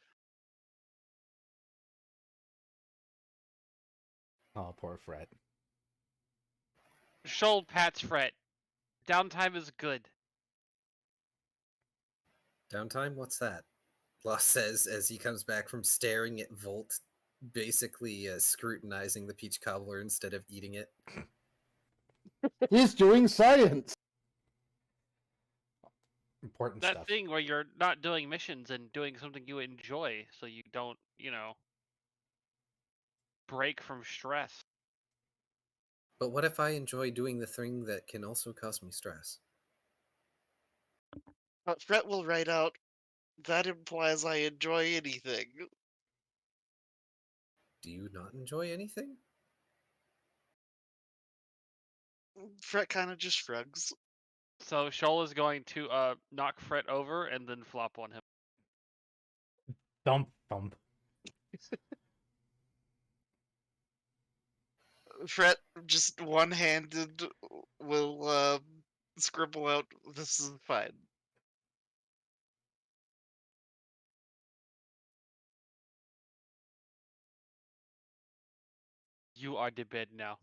Oh, poor Fred. Shoal pats Fret. Downtime is good. Downtime? What's that? Lost says as he comes back from staring at Volt, basically scrutinizing the peach cobbler instead of eating it. He's doing science. Important That stuff. thing where you're not doing missions and doing something you enjoy, so you don't, break from stress. But what if I enjoy doing the thing that can also cause me stress? Fret will write out, that implies I enjoy anything. Do you not enjoy anything? Fret kind of just shrugs. So Shoal is going to knock Fret over and then flop on him. Thump, thump. Fret, just one-handed, will scribble out, this is fine. You are the bed now.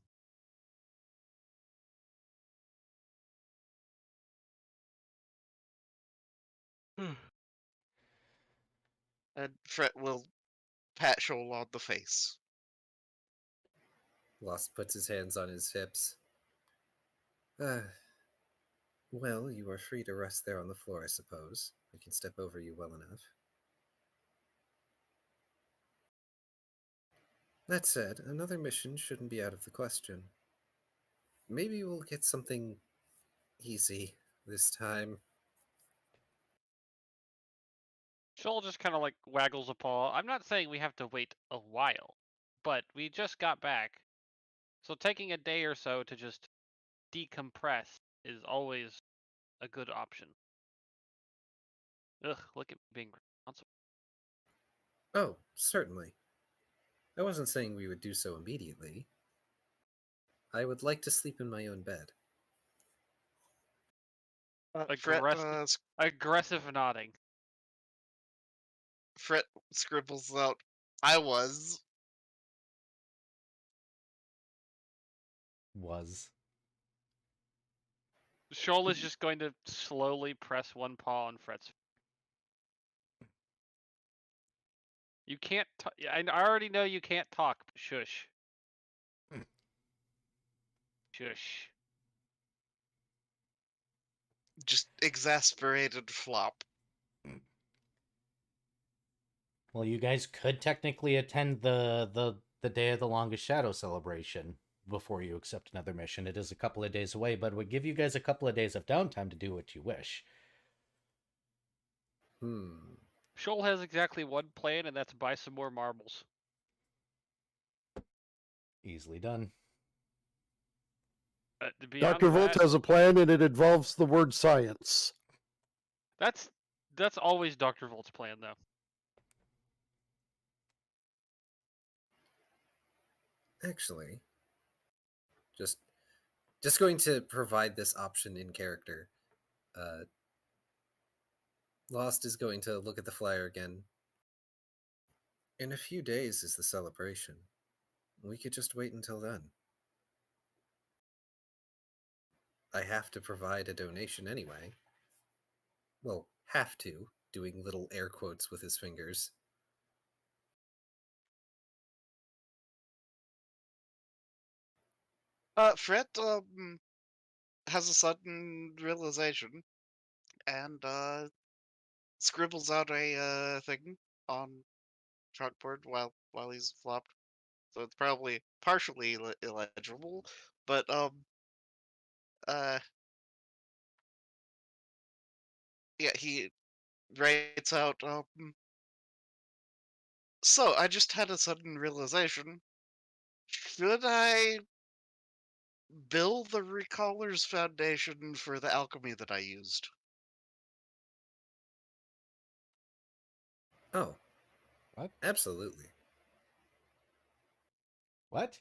And Fret will pat Shoal on the face. Lost puts his hands on his hips. Well, you are free to rest there on the floor, I suppose. I can step over you well enough. That said, another mission shouldn't be out of the question. Maybe we'll get something easy this time. Shoal just kind of like waggles a paw. I'm not saying we have to wait a while, but we just got back. So taking a day or so to just decompress is always a good option. Ugh, look at me being responsible. Oh, certainly. I wasn't saying we would do so immediately. I would like to sleep in my own bed. Aggressive nodding. Fret scribbles out, I was. Shoal is just going to slowly press one paw on Fret's. You can't. I already know you can't talk. But shush. Shush. Just exasperated flop. Well, you guys could technically attend the Day of the Longest Shadow celebration before you accept another mission. It is a couple of days away, but it would give you guys a couple of days of downtime to do what you wish. Shoal has exactly one plan, and that's buy some more marbles. Easily done. Dr. Volt has a plan, and it involves the word science. That's always Dr. Volt's plan, though. Actually, just going to provide this option in character. Lost is going to look at the flyer again. In a few days is the celebration. We could just wait until then. I have to provide a donation anyway. Well, have to, doing little air quotes with his fingers. Fret has a sudden realization and scribbles out a thing on chalkboard while he's flopped. So it's probably partially illegible, but yeah, he writes out so I just had a sudden realization. Should I bill the Recallers Foundation for the alchemy that I used? Oh. What? Absolutely. What?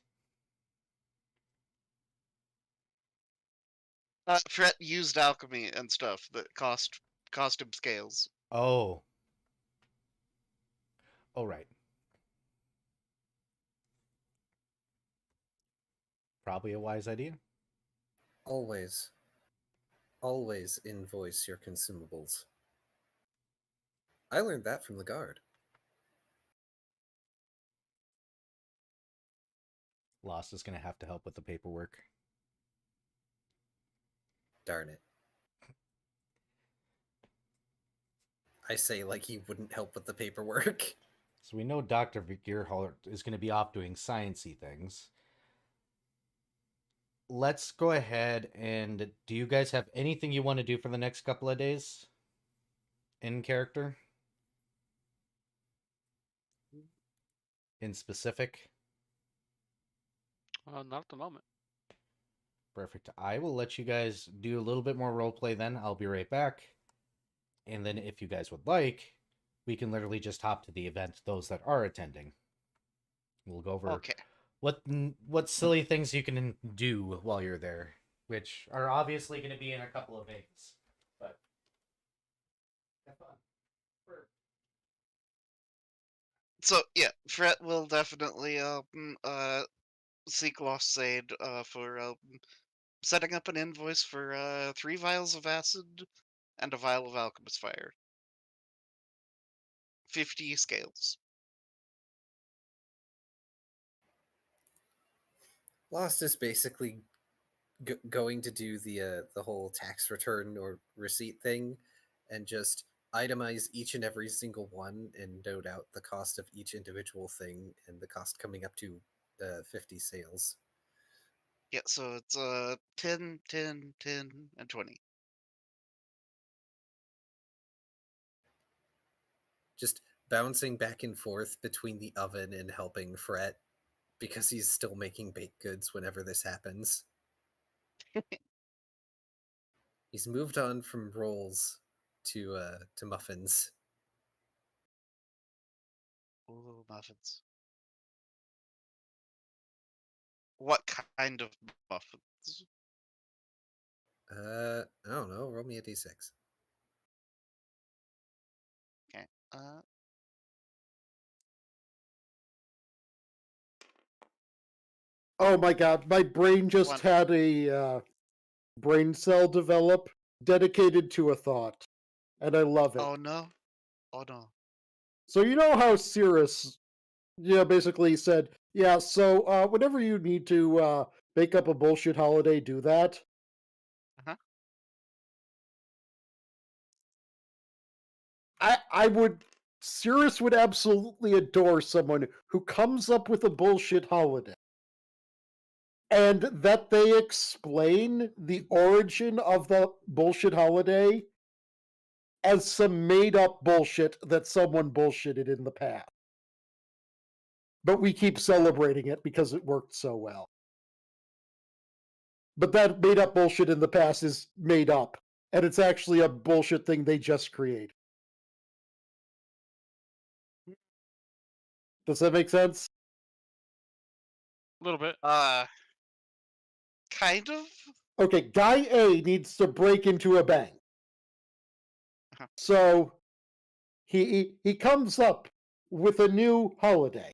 Fret used alchemy and stuff that cost him scales. Oh. Oh, right. Probably a wise idea. Always invoice your consumables. I learned that from the guard. Lost is going to have to help with the paperwork. Darn it. I say like he wouldn't help with the paperwork. So we know Dr. Gearhart is going to be off doing sciencey things. Let's go ahead and... Do you guys have anything you want to do for the next couple of days? In character? In specific? Not at the moment. Perfect. I will let you guys do a little bit more roleplay then. I'll be right back. And then if you guys would like, we can literally just hop to the event, those that are attending. We'll go over what silly things you can do while you're there, which are obviously going to be in a couple of days. But have fun. So yeah, Fret will definitely seek Lost Aid for setting up an invoice for 3 vials of acid and a vial of alchemist fire. 50 scales. Lost is basically going to do the whole tax return or receipt thing, and just itemize each and every single one and note out the cost of each individual thing and the cost coming up to 50 sales. Yeah, so it's 10, 10, 10, and 20. Just bouncing back and forth between the oven and helping Fret because he's still making baked goods whenever this happens. He's moved on from rolls to muffins. Ooh, muffins. What kind of muffins? I don't know. Roll me a d6. Okay. Oh my god, my brain just had a brain cell develop dedicated to a thought. And I love it. Oh no. Oh no. So you know how Cirrus basically said, yeah, so whenever you need to make up a bullshit holiday, do that. Uh-huh. Cirrus would absolutely adore someone who comes up with a bullshit holiday. And that they explain the origin of the bullshit holiday as some made up bullshit that someone bullshitted in the past. But we keep celebrating it because it worked so well. But that made up bullshit in the past is made up. And it's actually a bullshit thing they just created. Does that make sense? A little bit. Kind of? Okay, Guy A needs to break into a bank. Uh-huh. So he comes up with a new holiday.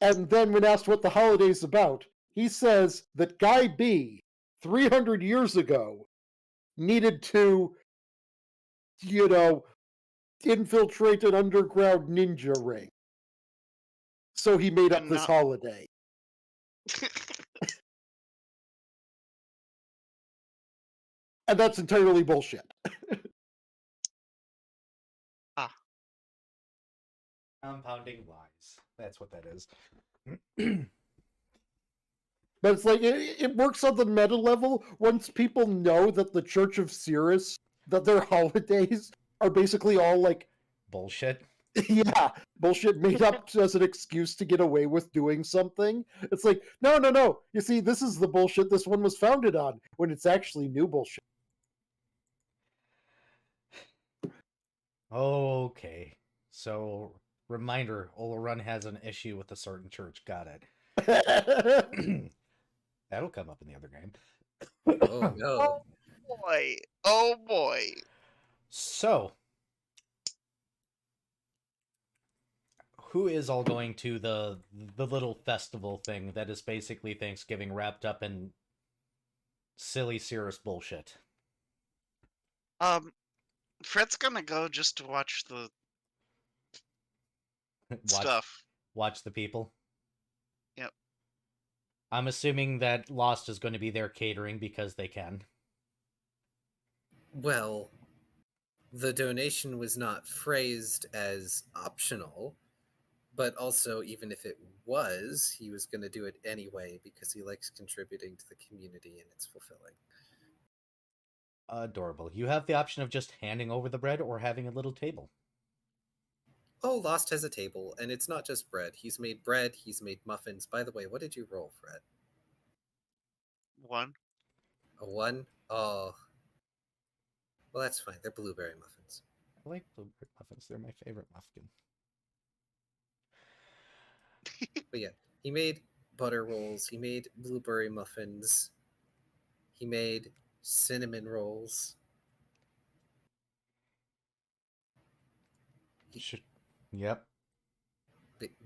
And then when asked what the holiday's about, he says that Guy B, 300 years ago, needed to, infiltrate an underground ninja ring. So he made up this holiday. And that's entirely bullshit. Compounding lies. That's what that is. But it's like, it works on the meta level once people know that the Church of Cirrus, that their holidays are basically all like... bullshit. Yeah, bullshit made up as an excuse to get away with doing something. It's like, no. You see, this is the bullshit this one was founded on, when it's actually new bullshit. Okay. So, reminder, Olorun has an issue with a certain church. Got it. That'll come up in the other game. Oh, no. Oh, boy. So, who is all going to the little festival thing that is basically Thanksgiving wrapped up in silly Cirrus bullshit? Fred's gonna go just to watch the stuff. Watch the people. Yep. I'm assuming that Lost is going to be their catering because they can. Well, the donation was not phrased as optional, but also, even if it was, he was going to do it anyway because he likes contributing to the community and it's fulfilling. Adorable. You have the option of just handing over the bread or having a little table. Oh, Lost has a table, and it's not just bread. He's made bread, he's made muffins. By the way, what did you roll, Fred? 1. A 1? Oh. Well, that's fine. They're blueberry muffins. I like blueberry muffins. They're my favorite muffin. But yeah, he made butter rolls. He made blueberry muffins. He made cinnamon rolls. Yep.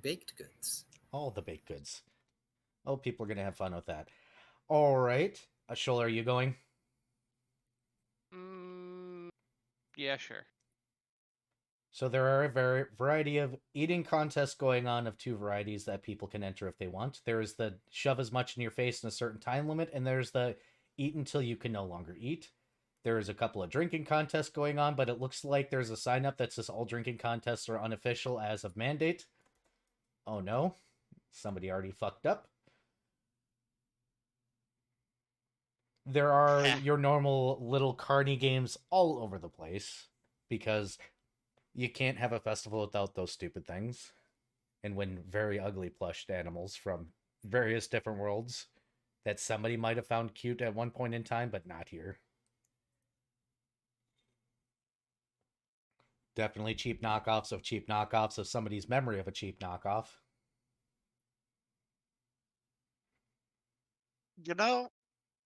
Baked goods. All the baked goods. Oh, people are going to have fun with that. All right. Shoal, are you going? Yeah, sure. So there are a variety of eating contests going on of 2 varieties that people can enter if they want. There is the shove as much in your face in a certain time limit, and there's the eat until you can no longer eat. There's a couple of drinking contests going on, but it looks like there's a sign up that says all drinking contests are unofficial as of mandate. Oh no, somebody already fucked up. There are your normal little carny games all over the place because you can't have a festival without those stupid things and win very ugly plushed animals from various different worlds that somebody might have found cute at one point in time, but not here. Definitely cheap knockoffs of somebody's memory of a cheap knockoff. You know,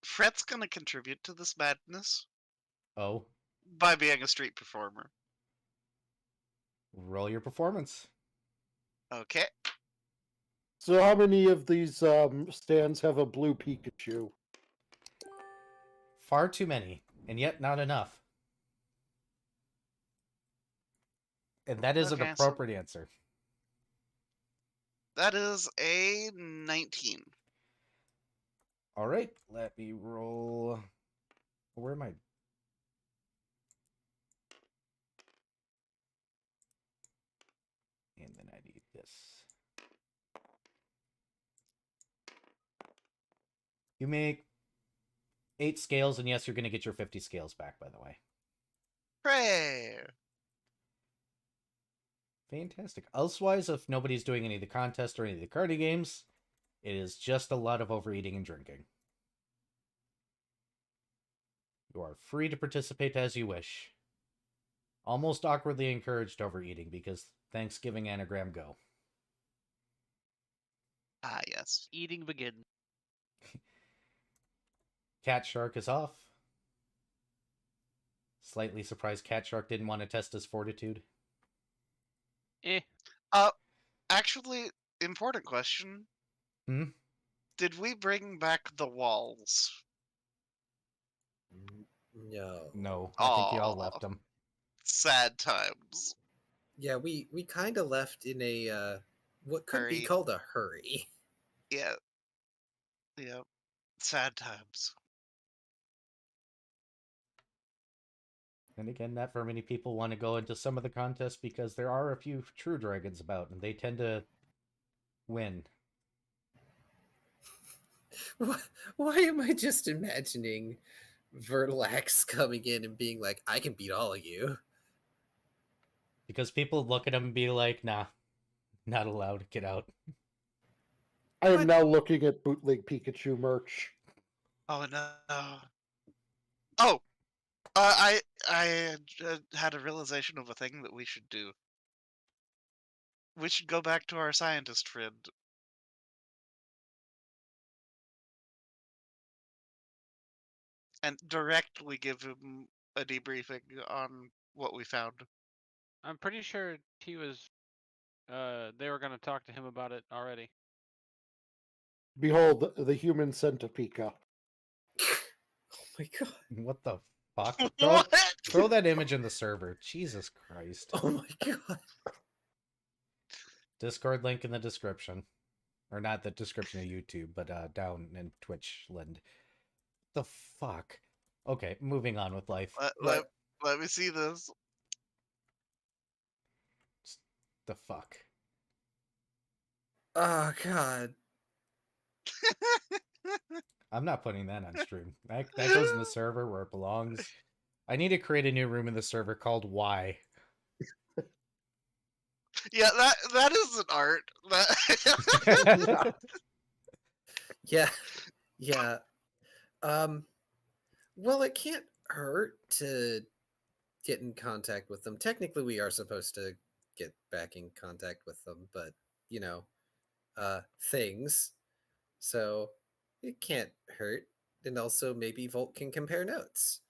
Fred's gonna contribute to this madness. Oh. By being a street performer. Roll your performance. Okay. So how many of these stands have a blue Pikachu? Far too many, and yet not enough. And that is an appropriate answer. That is a 19. All right, let me roll. Where am I? And then I need this. You make 8 scales, and yes, you're going to get your 50 scales back, by the way. Hooray! Fantastic. Elsewise, if nobody's doing any of the contests or any of the cardy games, it is just a lot of overeating and drinking. You are free to participate as you wish. Almost awkwardly encouraged overeating because Thanksgiving anagram go. Ah, yes. Eating begins. Cat Shark is off. Slightly surprised Cat Shark didn't want to test his fortitude. Actually, important question. Did we bring back the walls? No. No, I think you all left them. Sad times. Yeah, we kind of left in a what could be called a hurry. Yeah. Yeah. Sad times. And again, not very many people want to go into some of the contests because there are a few true dragons about, and they tend to win. Why am I just imagining Verlax coming in and being like, I can beat all of you? Because people look at him and be like, nah, not allowed, get out. I am now looking at bootleg Pikachu merch. Oh, no. Oh! I had a realization of a thing that we should do. We should go back to our scientist friend. And directly give him a debriefing on what we found. I'm pretty sure he was, they were going to talk to him about it already. Behold, the human centipede. Oh my god. What the fuck? What? Throw that image in the server. Jesus Christ. Oh my god. Discord link in the description. Or not the description of YouTube, but down in Twitch land. The fuck? Okay, moving on with life. Let me see this. The fuck? Oh god. I'm not putting that on stream. That goes in the server where it belongs. I need to create a new room in the server called Why. Yeah, that is an art. That... Yeah. Yeah. Well, it can't hurt to get in contact with them. Technically, we are supposed to get back in contact with them, but, you know, things. So it can't hurt. And also, maybe Volt can compare notes.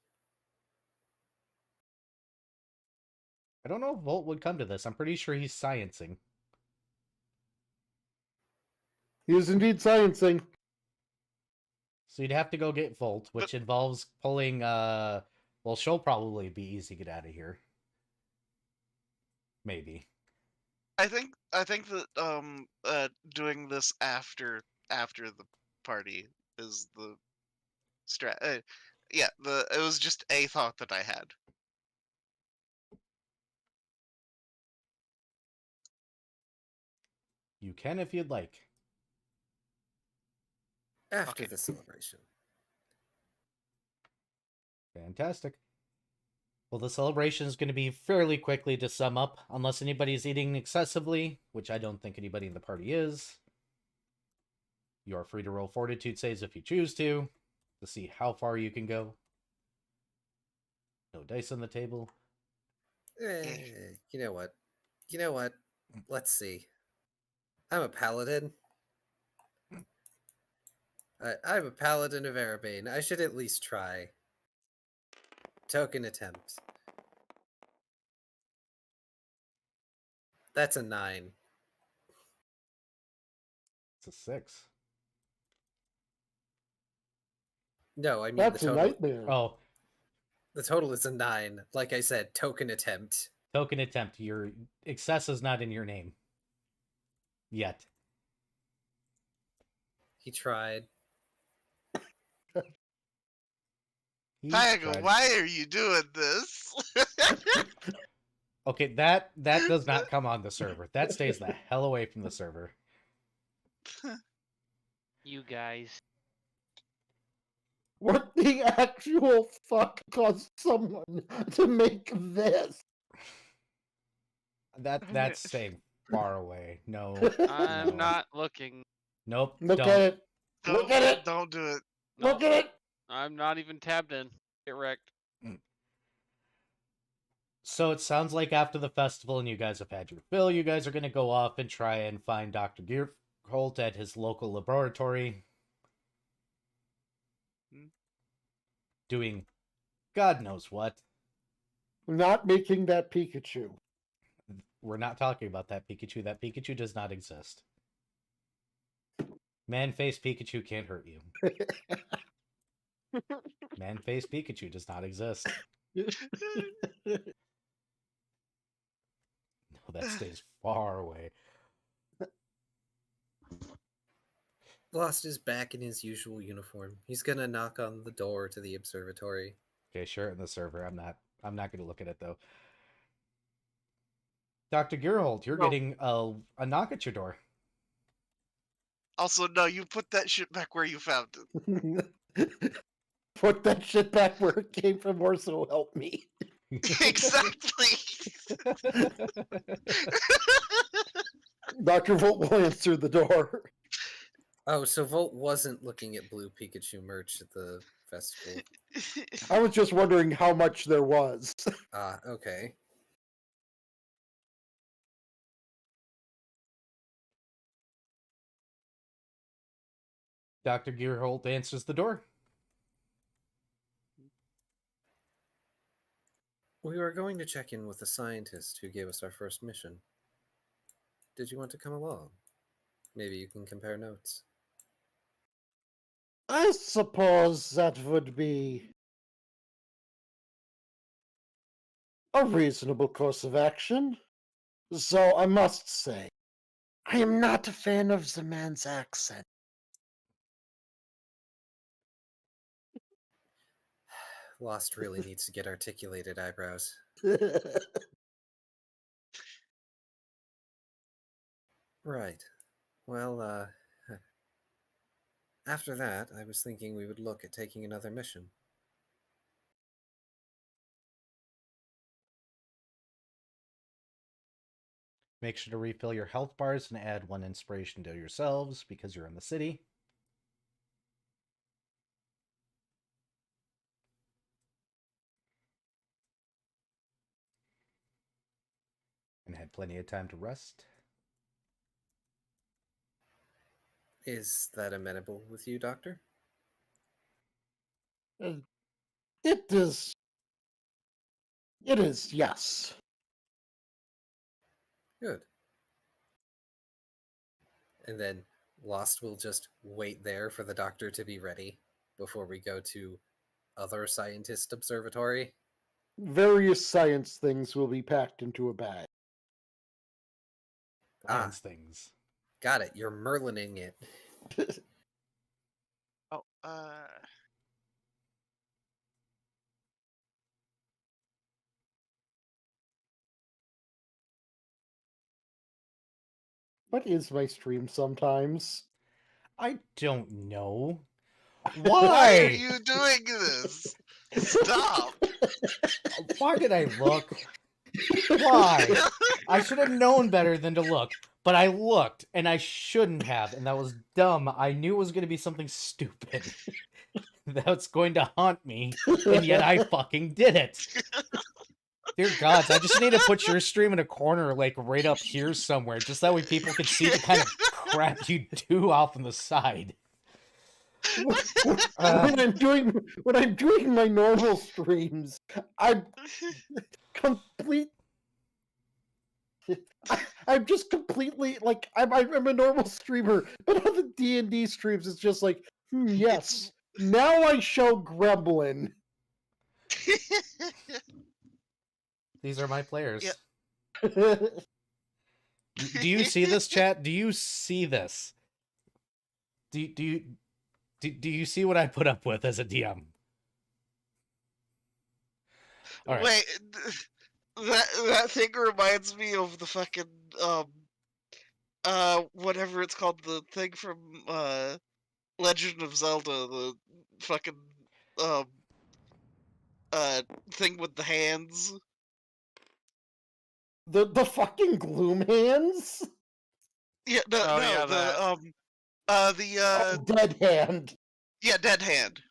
I don't know if Volt would come to this. I'm pretty sure he's sciencing. He is indeed sciencing. So you'd have to go get Volt, which involves pulling, well, she'll probably be easy to get out of here. Maybe. I think that doing this after the party is the strat. Yeah, it was just a thought that I had. You can if you'd like. After the celebration. Fantastic. Well, the celebration is going to be fairly quickly to sum up, unless anybody's eating excessively, which I don't think anybody in the party is. You're free to roll fortitude saves if you choose to see how far you can go. No dice on the table. You know what? Let's see. I'm a paladin. I'm a paladin of Erebane. I should at least try. Token attempt. That's a 9. It's a 6. No, I mean That's the total. a nightmare. Oh. The total is a 9. Like I said, token attempt. Token attempt. Your excess is not in your name. Yet. He tried. Tiger, why are you doing this? Okay, that does not come on the server. That stays the hell away from the server. You guys. What the actual fuck caused someone to make this? That's staying far away. No. I'm not looking. Nope. Look at it. Look at it. Don't do it. Look at it. I'm not even tabbed in. Get wrecked. So it sounds like after the festival and you guys have had your fill, you guys are going to go off and try and find Dr. Gearholt at his local laboratory. Doing God knows what. We're not making that Pikachu. We're not talking about that Pikachu. That Pikachu does not exist. Man-faced Pikachu can't hurt you. Man-faced Pikachu does not exist. No, that stays far away. Lost is back in his usual uniform. He's gonna knock on the door to the observatory. Okay, sure, in the server. I'm not gonna look at it though. Dr. Gearholt, you're getting a knock at your door. Also, no, you put that shit back where you found it. Put that shit back where it came from, or so help me. Exactly. Dr. Volt will answer the door. Oh, so Volt wasn't looking at blue Pikachu merch at the festival. I was just wondering how much there was. Ah, okay. Dr. Gearholt answers the door. We were going to check in with the scientist who gave us our first mission. Did you want to come along? Maybe you can compare notes. I suppose that would be a reasonable course of action. So I must say, I am not a fan of the man's accent. Lost really needs to get articulated eyebrows. Right. Well, after that, I was thinking we would look at taking another mission. Make sure to refill your health bars and add 1 inspiration to yourselves because you're in the city. And had plenty of time to rest. Is that amenable with you, Doctor? It is. It is, yes. Good. And then Lost will just wait there for the doctor to be ready before we go to other scientist observatory. Various science things will be packed into a bag. Science things. Got it. You're Merlining it. Oh, What is my stream sometimes? I don't know. why are Why? you doing this? Stop. Why did I look? Why? I should have known better than to look. But I looked, and I shouldn't have, and that was dumb. I knew it was going to be something stupid that's going to haunt me, and yet I fucking did it. Dear gods, I just need to put your stream in a corner, like, right up here somewhere, just that way people can see the kind of crap you do off on the side. When I'm doing my normal streams, I'm I'm just completely like I'm a normal streamer, but on the D&D streams, it's just like, yes. Now I show Gremlin. These are my players. Yeah. Do you see this, chat? Do you see this? Do you see what I put up with as a DM? All right. Wait, that thing reminds me of the fucking whatever it's called, the thing from Legend of Zelda, the fucking thing with the hands. The fucking gloom hands? Yeah, no, dead hand. Yeah, dead hand.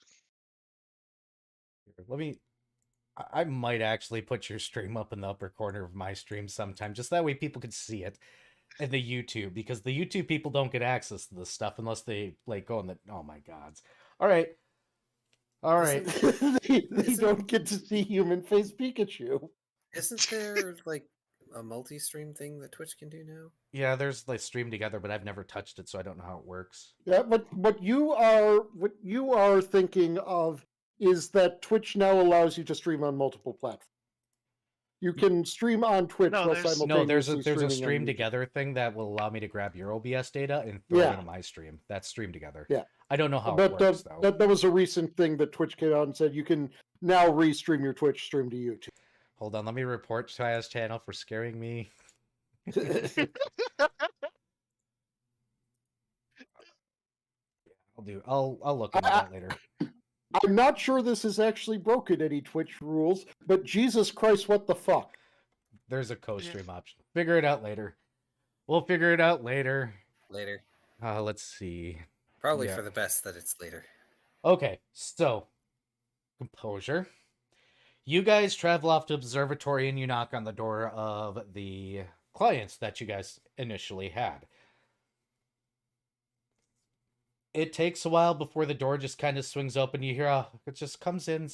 Let me. I might actually put your stream up in the upper corner of my stream sometime, just that way people can see it in the YouTube, because the YouTube people don't get access to this stuff unless they like go on the. Oh my gods! All right. They don't get to see human face Pikachu. Isn't there like a multi-stream thing that Twitch can do now? Yeah, there's like stream together, but I've never touched it, so I don't know how it works. Yeah, but what you are thinking of is that Twitch now allows you to stream on multiple platforms. You can stream on Twitch while simultaneously there's a stream together thing that will allow me to grab your OBS data and throw it into my stream. That's stream together. Yeah. I don't know how it works, though. That was a recent thing that Twitch came out and said you can now restream your Twitch stream to YouTube. Hold on, let me report Chaya's channel for scaring me. I'll look into that later. I'm not sure this has actually broken any Twitch rules, but Jesus Christ, what the fuck? There's a co-stream option. Figure it out later. We'll figure it out later. Later. Let's see. Probably for the best that it's later. Okay, so composure. You guys travel off to observatory and you knock on the door of the clients that you guys initially had. It takes a while before the door just kind of swings open. You hear, it just comes in.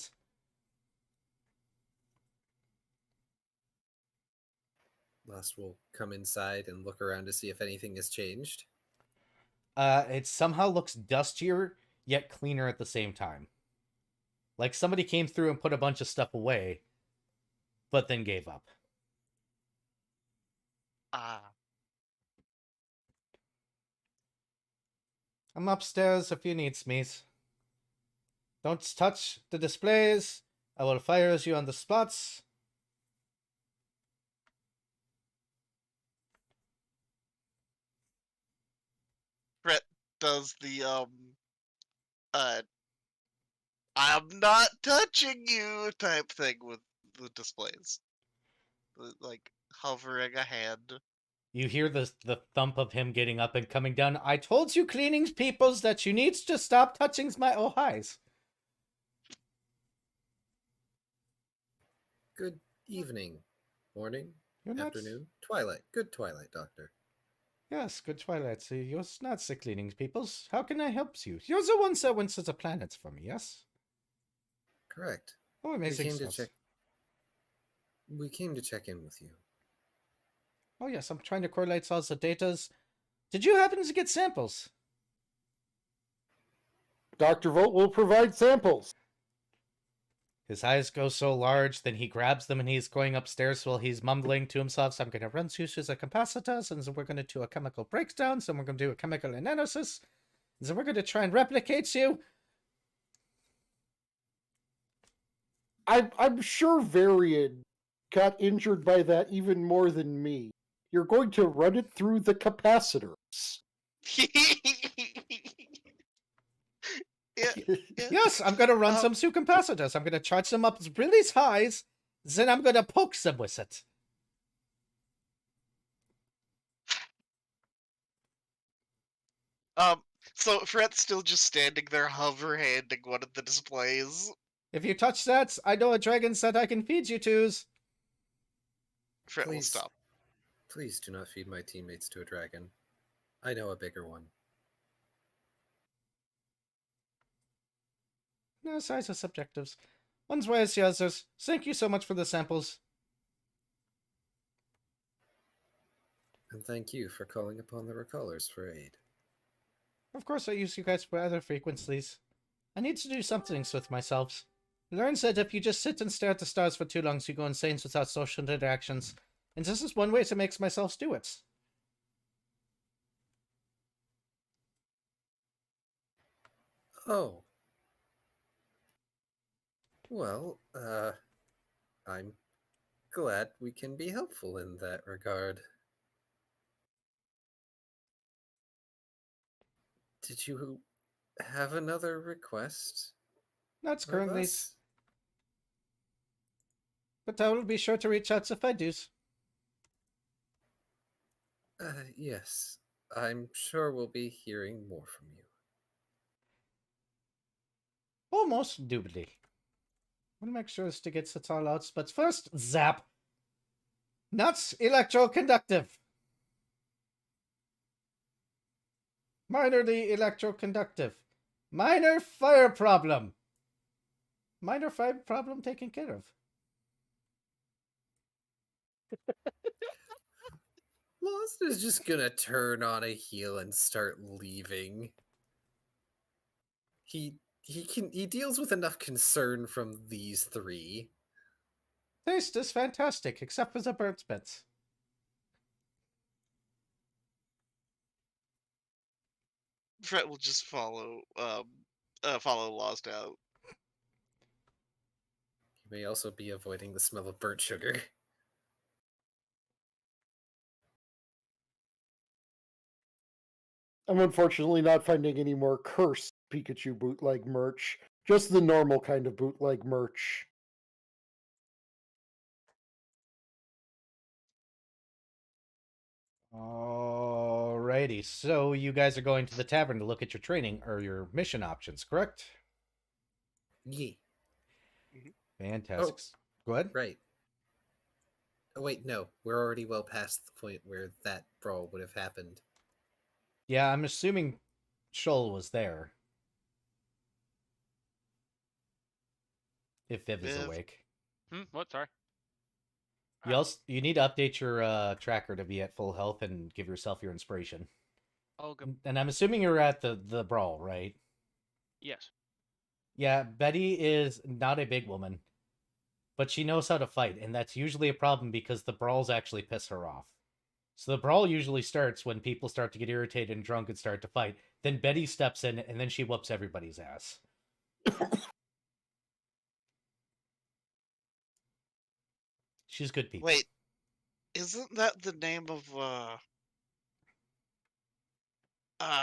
Lost will come inside and look around to see if anything has changed. It somehow looks dustier, yet cleaner at the same time. Like somebody came through and put a bunch of stuff away. but then gave up. I'm upstairs if you need me. Don't touch the displays. I will fire you on the spots. Brett does the I'm not touching you type thing with the displays. Like hovering a hand. You hear the thump of him getting up and coming down. I told you cleaning peoples that you need to stop touching my highs. Good evening, morning, afternoon, twilight. Good twilight, Doctor. Yes, good twilight. See, you're not the cleaning peoples. How can I help you? You're the ones that went to the planets for me, yes? Correct. Oh, amazing stuff. We came to check in with you. Oh, yes, I'm trying to correlate all the datas. Did you happen to get samples? Dr. Volt will provide samples. His eyes go so large, then he grabs them and he's going upstairs while he's mumbling to himself, so I'm going to run through the capacitors, and then we're going to do a chemical breakdown, so we're going to do a chemical analysis, and then we're going to try and replicate you. I'm sure Varian got injured by that even more than me. You're going to run it through the capacitors. Yes, I'm going to run some through capacitors. I'm going to charge them up really high, then I'm going to poke them with it. So Fret's still just standing there hover-handing one of the displays. If you touch that, I know a dragon that I can feed you to. Fret will stop. Please do not feed my teammates to a dragon. I know a bigger one. No, size are subjectives. One's way as the others. Thank you so much for the samples. And thank you for calling upon the recallers for aid. Of course I use you guys for other frequencies. I need to do something with myself. Learn that if you just sit and stare at the stars for too long, you go insane without social interactions. And this is one way to make myself do it. Oh. Well, I'm glad we can be helpful in that regard. Did you have another request? Not currently. But I will be sure to reach out if I do. Yes. I'm sure we'll be hearing more from you. Almost doubly. I want to make sure to get it all out, but first, zap. Nuts electroconductive. Minorly electroconductive. Minor fire problem. Minor fire problem taken care of. Lost is just gonna turn on a heel and start leaving. He deals with enough concern from these three. Taste is fantastic, except for the bird's bits. Fret will just follow Lost out. He may also be avoiding the smell of burnt sugar. I'm unfortunately not finding any more cursed Pikachu bootleg merch. Just the normal kind of bootleg merch. Alrighty, so you guys are going to the tavern to look at your training or your mission options, correct? Yeah. Fantastic. Go ahead. Right. Oh, wait, no. We're already well past the point where that brawl would have happened. Yeah, I'm assuming Shoal was there. If Viv is awake. What? Sorry. You need to update your tracker to be at full health and give yourself your inspiration. Oh, good. And I'm assuming you're at the brawl, right? Yes. Yeah, Betty is not a big woman. but she knows how to fight, and that's usually a problem because the brawls actually piss her off. So the brawl usually starts when people start to get irritated and drunk and start to fight. Then Betty steps in, and then she whoops everybody's ass. She's good people. Wait, isn't that the name of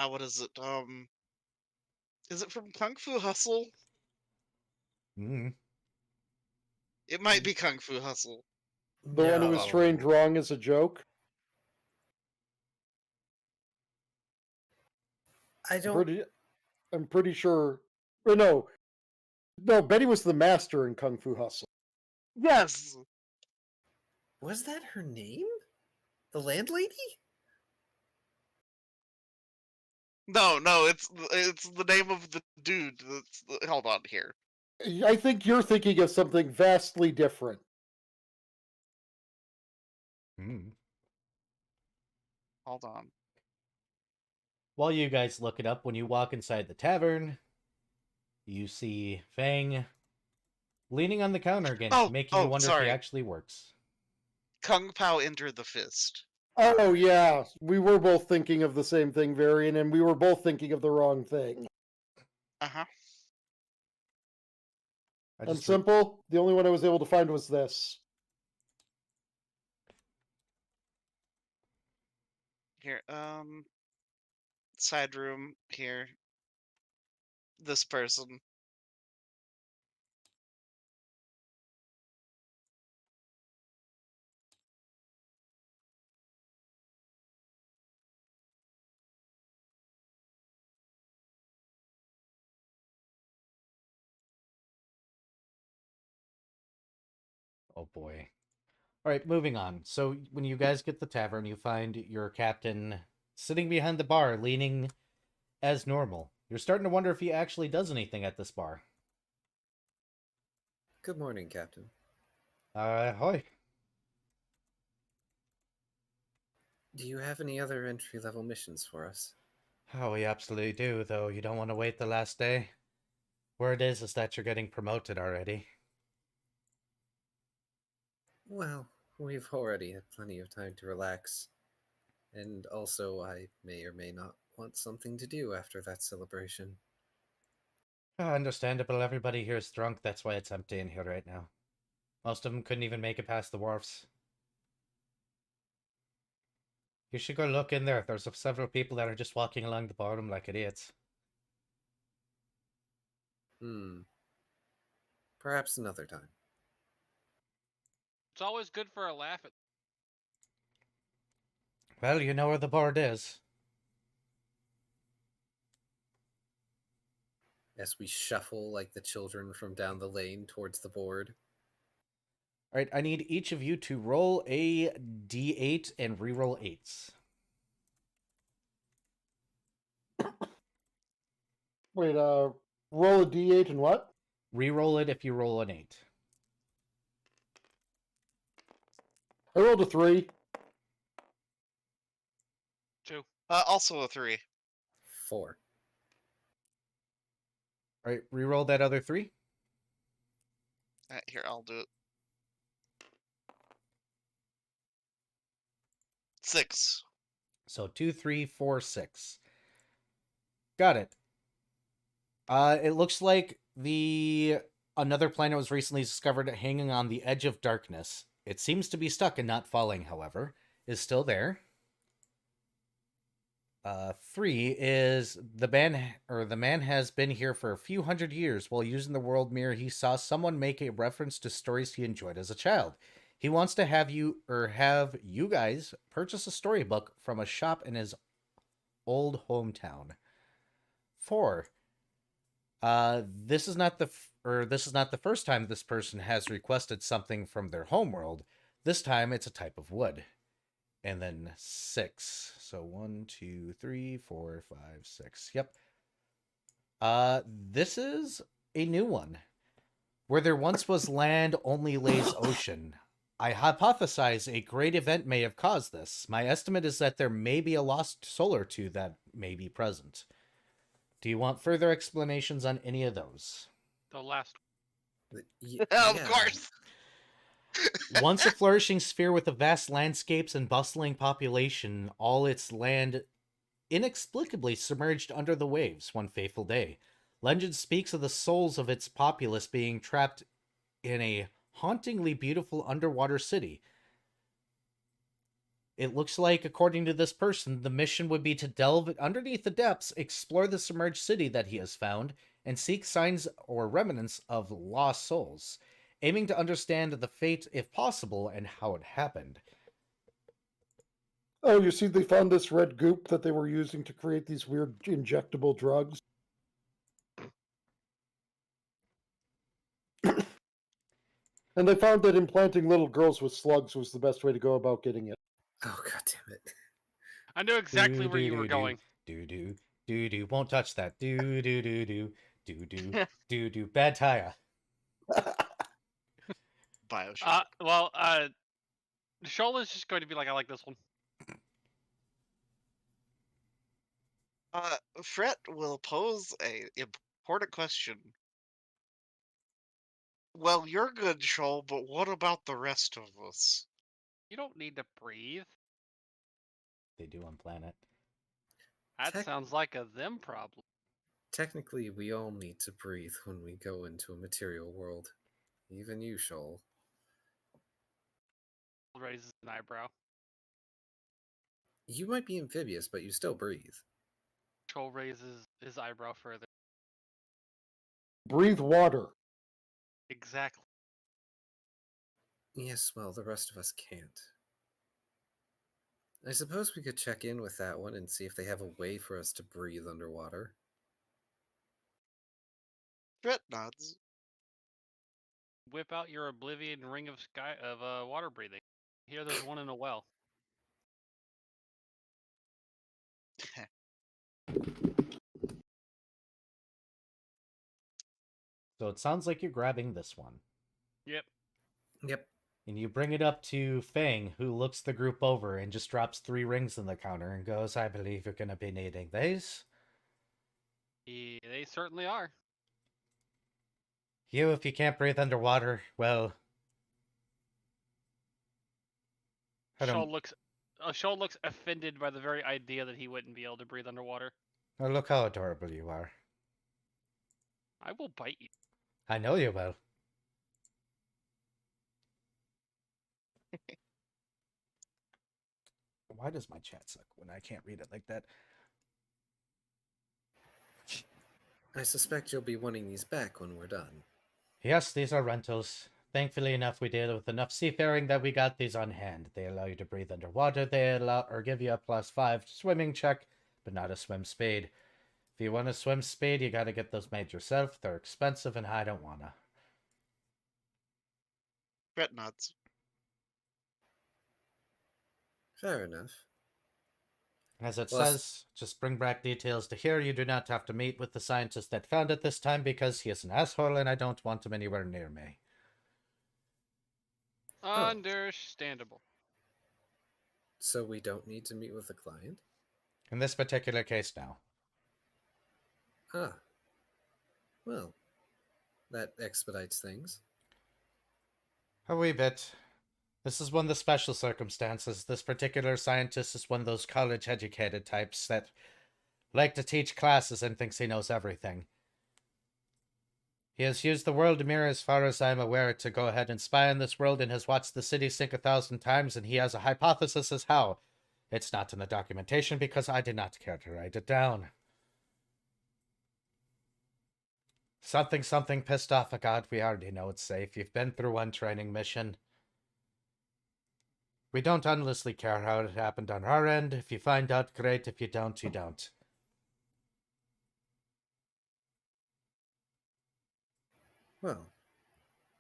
what is it? Is it from Kung Fu Hustle? Mm. It might be Kung Fu Hustle. The one who was trained wrong as a joke? I'm pretty sure. Or no, Betty was the master in Kung Fu Hustle. Yes. Was that her name? The landlady? No, it's the name of the dude. Hold on here. I think you're thinking of something vastly different. Hold on. While you guys look it up, when you walk inside the tavern, you see Fang leaning on the counter again, making you wonder if he actually works. Kung Pao enter the fist. Oh, yeah. We were both thinking of the same thing, Varian, and we were both thinking of the wrong thing. Uh-huh. And simple, the only one I was able to find was this. Here, side room here. This person. Oh boy. All right, moving on. So when you guys get to the tavern, you find your captain sitting behind the bar, leaning as normal. You're starting to wonder if he actually does anything at this bar. Good morning, Captain. Ahoy. Do you have any other entry-level missions for us? Oh, we absolutely do, though you don't want to wait the last day. Word is that you're getting promoted already. Well, we've already had plenty of time to relax. And also, I may or may not want something to do after that celebration. Understandable, everybody here is drunk, that's why it's empty in here right now. Most of them couldn't even make it past the wharfs. You should go look in there. There's several people that are just walking along the bottom like idiots. Perhaps another time. It's always good for a laugh. Well, you know where the board is. As we shuffle like the children from down the lane towards the board. Alright, I need each of you to roll a d8 and reroll 8s. Wait, roll a d8 and what? Reroll it if you roll an 8. I rolled a 3. 2. Also a 3. 4. Alright, reroll that other 3. Here, I'll do it. 6. So 2, 3, 4, 6. Got it. It looks like another planet was recently discovered hanging on the edge of darkness. It seems to be stuck and not falling, however. Is still there. 3 is the man has been here for a few hundred years. While using the world mirror, he saw someone make a reference to stories he enjoyed as a child. He wants to have you guys purchase a storybook from a shop in his old hometown. 4. This is not the first time this person has requested something from their homeworld. This time it's a type of wood. And then 6. So 1, 2, 3, 4, 5, 6. Yep. This is a new one. Where there once was land, only lays ocean. I hypothesize a great event may have caused this. My estimate is that there may be a lost soul or two that may be present. Do you want further explanations on any of those? The last. Of course. Once a flourishing sphere with a vast landscapes and bustling population, all its land inexplicably submerged under the waves one fateful day. Legend speaks of the souls of its populace being trapped in a hauntingly beautiful underwater city. It looks like, according to this person, the mission would be to delve underneath the depths, explore the submerged city that he has found, and seek signs or remnants of lost souls, aiming to understand the fate, if possible, and how it happened. Oh, you see, they found this red goop that they were using to create these weird injectable drugs. And they found that implanting little girls with slugs was the best way to go about getting it. Oh, god damn it. I knew exactly where you were going. Do. Won't touch that. Do. Bad tire. Bioshock. Shoal is just going to be like, I like this one. Fret will pose a important question. Well, you're good, Shoal, but what about the rest of us? You don't need to breathe. They do on planet. That sounds like a them problem. Technically, we all need to breathe when we go into a material world. Even you, Shoal. Raises an eyebrow. You might be amphibious, but you still breathe. Shoal raises his eyebrow further. Breathe water. Exactly. Yes, well, the rest of us can't. I suppose we could check in with that one and see if they have a way for us to breathe underwater. Fret nods. Whip out your Oblivion ring of water breathing. Here, there's one in a well. So it sounds like you're grabbing this one. Yep. And you bring it up to Fang, who looks the group over and just drops 3 rings on the counter and goes, I believe you're going to be needing these. They certainly are. You, if you can't breathe underwater, well... Shoal looks offended by the very idea that he wouldn't be able to breathe underwater. Oh, look how adorable you are. I will bite you. I know you will. Why does my chat suck when I can't read it like that? I suspect you'll be wanting these back when we're done. Yes, these are rentals. Thankfully enough, we deal with enough seafaring that we got these on hand. They allow you to breathe underwater. They allow or give you a +5 swimming check, but not a swim speed. If you want a swim speed, you gotta get those made yourself. They're expensive, and I don't wanna. Fret nods. Fair enough. As it says, just bring back details to here. You do not have to meet with the scientist that found it this time because he is an asshole and I don't want him anywhere near me. Understandable. So we don't need to meet with the client? In this particular case, now. Ah. Well, that expedites things. A wee bit. This is one of the special circumstances. This particular scientist is one of those college-educated types that like to teach classes and thinks he knows everything. He has used the world mirror, as far as I'm aware, to go ahead and spy on this world and has watched the city sink 1,000 times, and he has a hypothesis as how. It's not in the documentation because I did not care to write it down. Something pissed off a god. We already know it's safe. You've been through one training mission. We don't endlessly care how it happened on our end. If you find out, great. If you don't, you don't. Well,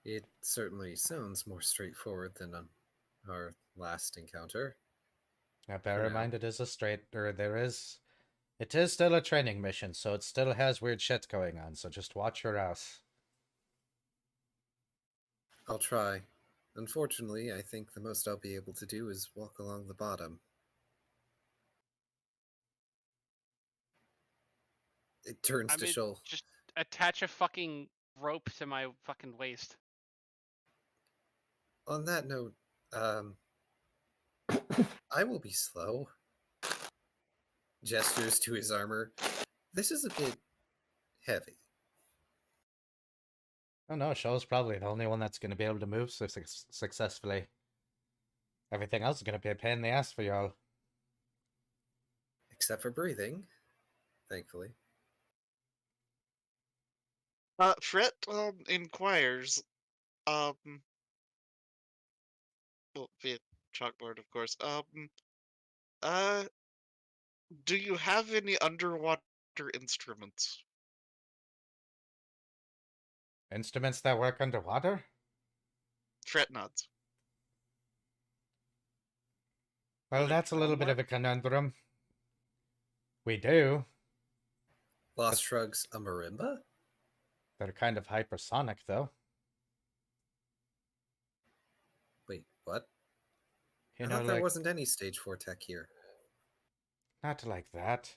it certainly sounds more straightforward than on our last encounter. Now, bear in mind, it is it is still a training mission, so it still has weird shit going on, so just watch your ass. I'll try. Unfortunately, I think the most I'll be able to do is walk along the bottom. It turns to Shoal. Just attach a fucking rope to my fucking waist. On that note, I will be slow. Gestures to his armor. This is a bit heavy. Oh no, Show's probably the only one that's going to be able to move so successfully. Everything else is going to be a pain in the ass for y'all. Except for breathing, thankfully. Fret inquires, well, via chalkboard, of course. Do you have any underwater instruments? Instruments that work underwater? Fret nods. Well, Like that's a little bit of a conundrum. We do. Lost shrugs a marimba? They're kind of hypersonic, though. Wait, what? You I know, thought there like, wasn't any stage 4 tech here. not like that.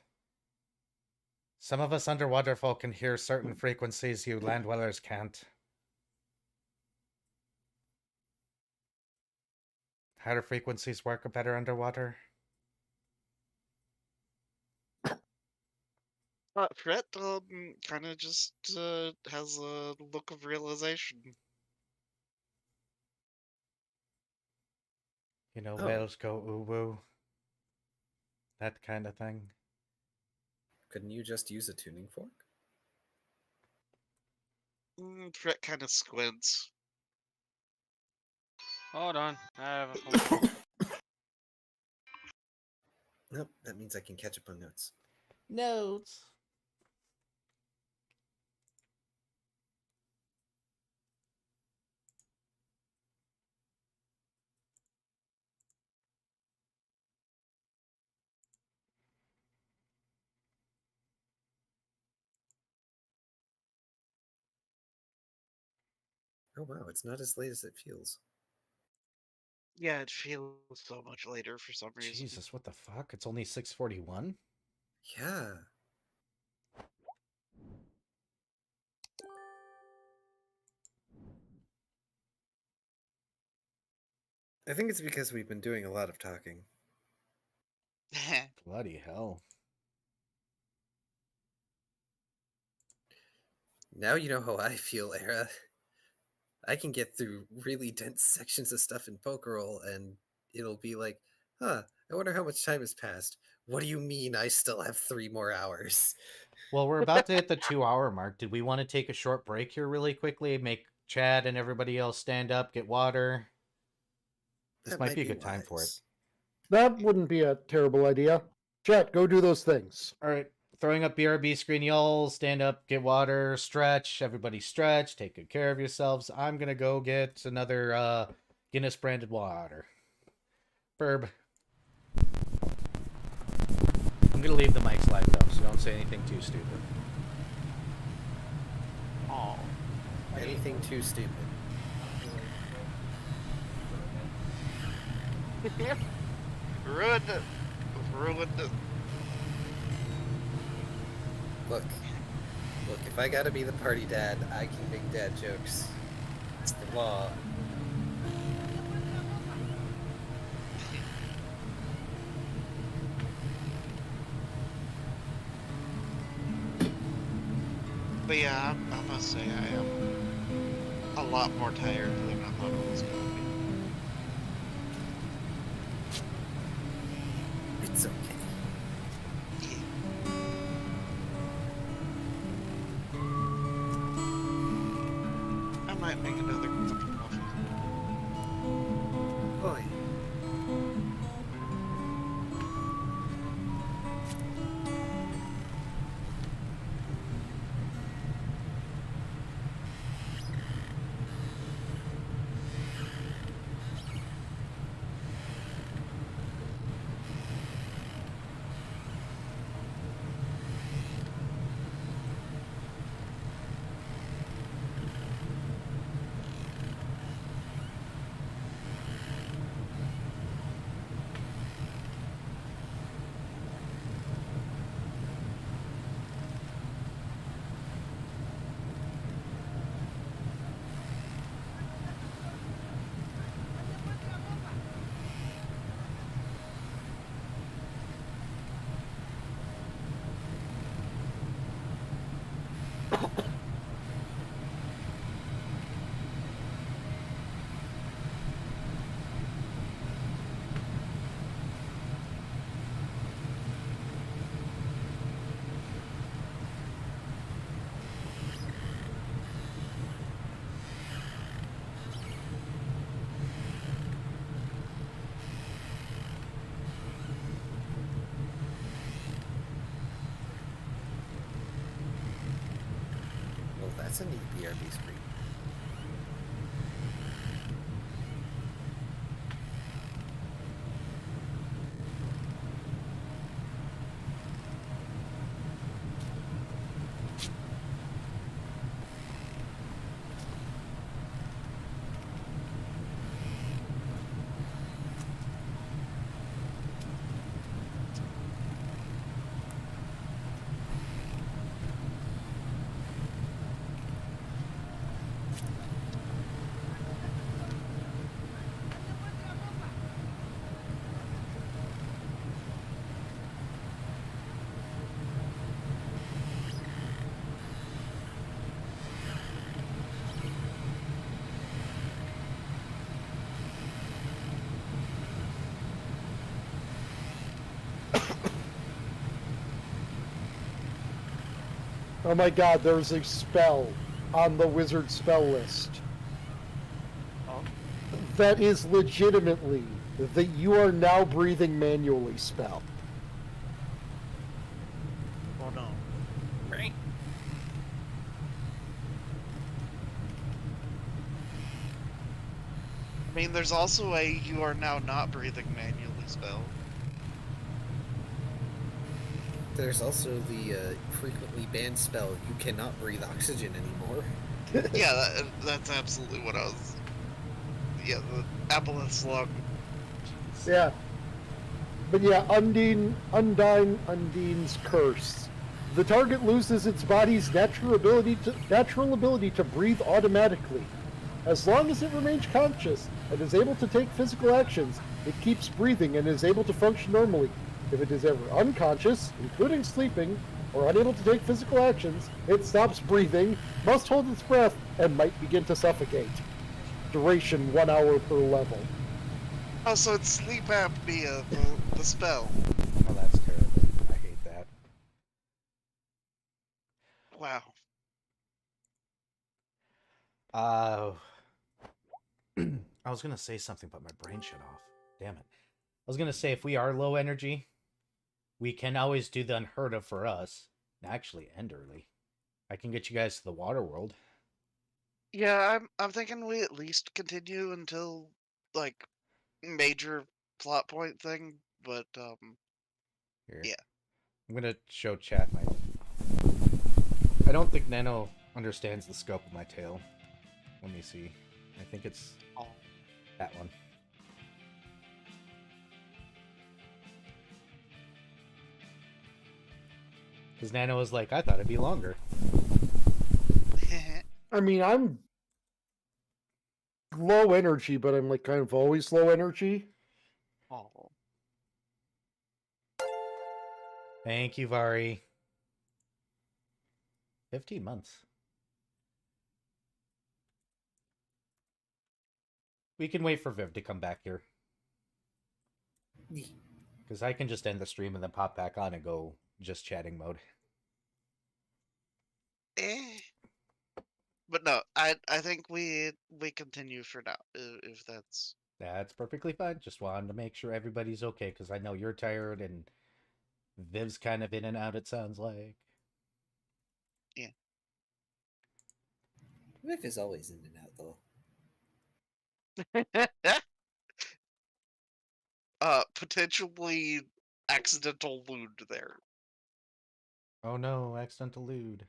Some of us underwater folk can hear certain frequencies you land dwellers can't. How do frequencies work better underwater? Fret kind of just has a look of realization. You know, Oh. whales go ooh-woo. That kind of thing. Couldn't you just use a tuning fork? Fret kind of squints. Hold on. I have a phone. Nope, that means I can catch up on notes. Notes. Oh wow, it's not as late as it feels. Yeah, it feels so much later for some reason. Jesus, what the fuck? It's only 6:41? Yeah. I think it's because we've been doing a lot of talking. Bloody hell. Now you know how I feel, Era. I can get through really dense sections of stuff in Pokerol, and it'll be like, huh, I wonder how much time has passed. What do you mean I still have 3 more hours? Well, we're about to hit the 2-hour mark. Did we want to take a short break here really quickly? Make Chad and everybody else stand up, get water? This might be a good time for it. That wouldn't be a terrible idea. Chet, go do those things. All right. Throwing up BRB screen, y'all stand up, get water, stretch. Everybody stretch. Take good care of yourselves. I'm going to go get another Guinness branded water. Burb. I'm going to leave the mics live, though, so don't say anything too stupid. Oh. Anything too stupid. Ruined it. Ruined it. Look, if I gotta be the party dad, I can make dad jokes. It's the law. But yeah, I must say I am a lot more tired than I thought I was going to be. It's okay. I might make another cup of coffee. Boy. that's a neat BRB screen. Oh my god, there's a spell on the wizard spell list. Oh. That is legitimately the "you are now breathing manually" spell. Oh no. Right. I mean, there's also a "you are now not breathing manually" spell. There's also the frequently banned spell, you cannot breathe oxygen anymore. Yeah, that's absolutely what I was... Yeah, the Aboleth Slug. Yeah. But yeah, Undine's curse. The target loses its body's natural ability to breathe automatically. As long as it remains conscious and is able to take physical actions, it keeps breathing and is able to function normally. If it is ever unconscious, including sleeping, or unable to take physical actions, it stops breathing, must hold its breath, and might begin to suffocate. Duration 1 hour per level. Oh, so it's sleep apnea, the spell. Oh, that's terrible. I hate that. Wow. I was gonna say something, but my brain shut off. Damn it. I was gonna say, if we are low energy, we can always do the unheard of for us. And actually end early. I can get you guys to the water world. Yeah, I'm thinking we at least continue until, like, major plot point thing, but, Here. yeah. I'm gonna show chat my... I don't think Nano understands the scope of my tail. Let me see. I think it's that one. Because Nano was like, I thought it'd be longer. I mean, I'm low energy, but I'm like kind of always low energy. Oh. Thank you, Vari. 15 months. We can wait for Viv to come back here. Because I can just end the stream and then pop back on and go just chatting mode. But no, I think we continue for now, if that's... That's perfectly fine. Just wanted to make sure everybody's okay, because I know you're tired and Viv's kind of in and out, it sounds like. Yeah. Viv is always in and out, though. Potentially accidental lewd there. Oh no, accidental lewd.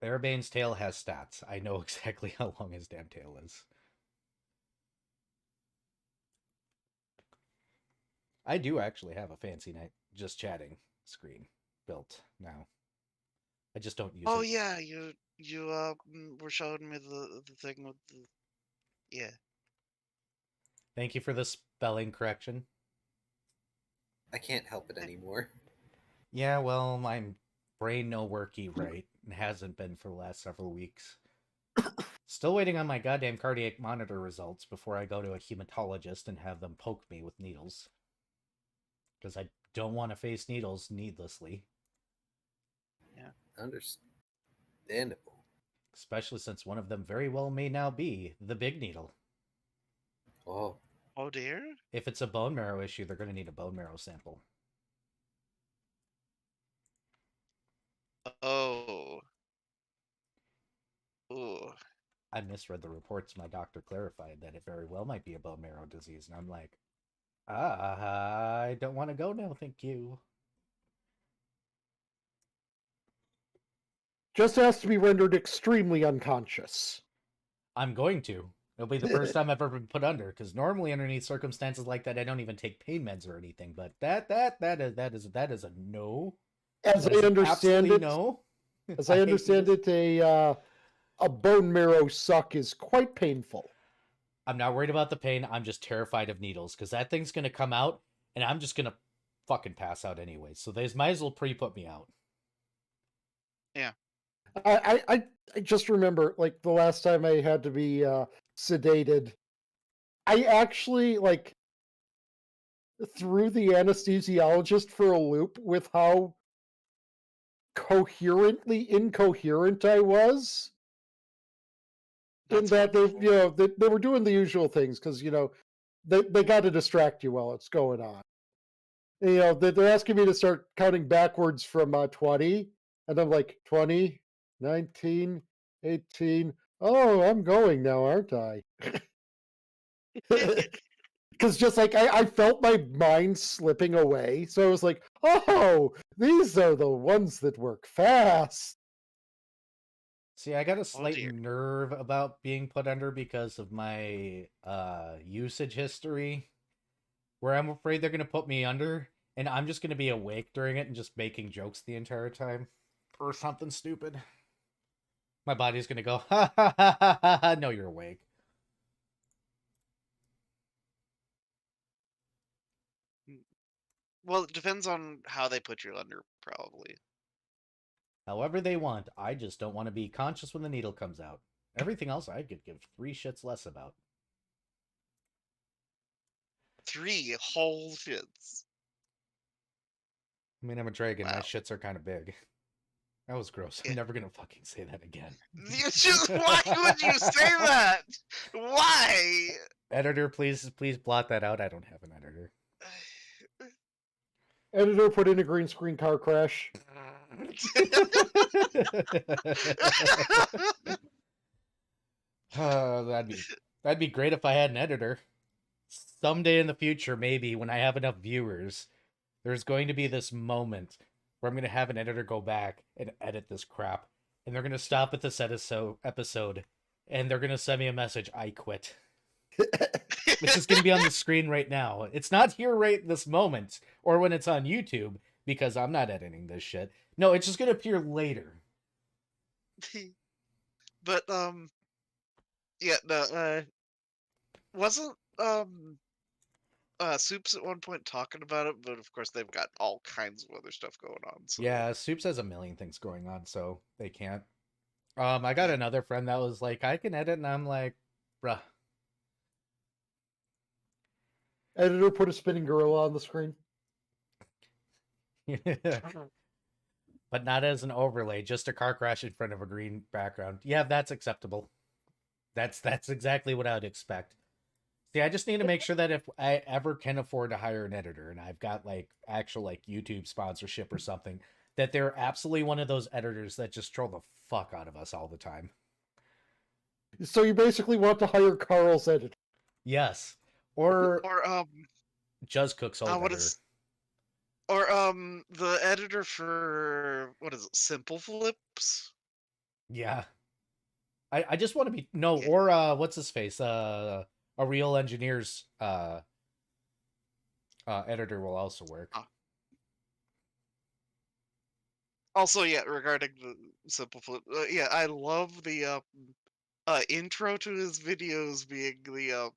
Airbane's tail has stats. I know exactly how long his damn tail is. I do actually have a fancy night just chatting screen built now. I just don't use it. Oh yeah, you were showing me the thing with the... Yeah. Thank you for the spelling correction. I can't help it anymore. Yeah, well, my brain no worky right, and hasn't been for the last several weeks. Still waiting on my goddamn cardiac monitor results before I go to a hematologist and have them poke me with needles. Because I don't want to face needles needlessly. Yeah, understand. Understandable. Especially since one of them very well may now be the big needle. Oh. Oh dear. If it's a bone marrow issue, they're going to need a bone marrow sample. Oh. Ooh. I misread the reports. My doctor clarified that it very well might be a bone marrow disease, and I'm like, I don't want to go now, thank you. Just has to be rendered extremely unconscious. I'm going to. It'll be the first time I've ever been put under, because normally underneath circumstances like that, I don't even take pain meds or anything. But that is a no. As I understand it, no. As I understand it, a bone marrow suck is quite painful. I'm not worried about the pain. I'm just terrified of needles, because that thing's gonna come out, and I'm just gonna fucking pass out anyway. So they might as well pre-put me out. Yeah. I just remember, like, the last time I had to be sedated, I actually, like, threw the anesthesiologist for a loop with how coherently incoherent I was. In that they were doing the usual things, because they got to distract you while it's going on. They're asking me to start counting backwards from 20, and I'm like, 20, 19, 18. Oh, I'm going now, aren't I? Because just like I felt my mind slipping away, so I was like, oh, these are the ones that work fast. See, I got a slight nerve about being put under because of my usage history, where I'm afraid they're going to put me under, and I'm just going to be awake during it and just making jokes the entire time, or something stupid. My body's going to go, ha ha ha ha ha ha, no, you're awake. Well, it depends on how they put you under, probably. However they want. I just don't want to be conscious when the needle comes out. Everything else I could give 3 shits less about. 3 whole shits. I mean, I'm a dragon. Wow. My shits are kind of big. That was gross. Yeah. I'm never gonna fucking say that again. Why would you say that? Why? Editor, please blot that out. I don't have an editor. Editor, put in a green screen car crash. That'd be great if I had an editor. Someday in the future, maybe, when I have enough viewers, there's going to be this moment where I'm going to have an editor go back and edit this crap. And they're going to stop at this episode, and they're going to send me a message, I quit. Which is going to be on the screen right now. It's not here right this moment, or when it's on YouTube, because I'm not editing this shit. No, it's just going to appear later. But, yeah, no, wasn't, Soups at one point talking about it, but of course they've got all kinds of other stuff going on. So. Yeah, Soups has a million things going on, so they can't. I got another friend that was like, I can edit, and I'm like, bruh. Editor, put a spinning gorilla on the screen. But not as an overlay, just a car crash in front of a green background. Yeah, that's acceptable. That's exactly what I would expect. See, I just need to make sure that if I ever can afford to hire an editor, and I've got like actual like YouTube sponsorship or something, that they're absolutely one of those editors that just troll the fuck out of us all the time. So you basically want to hire Carl's editor? Yes. Or Just Cook's old editor. Or the editor for what is it, Simple Flips? Yeah. I just want to be or what's his face? A Real Engineer's editor will also work. Also, yeah, regarding the Simple Flip, yeah, I love the intro to his videos being the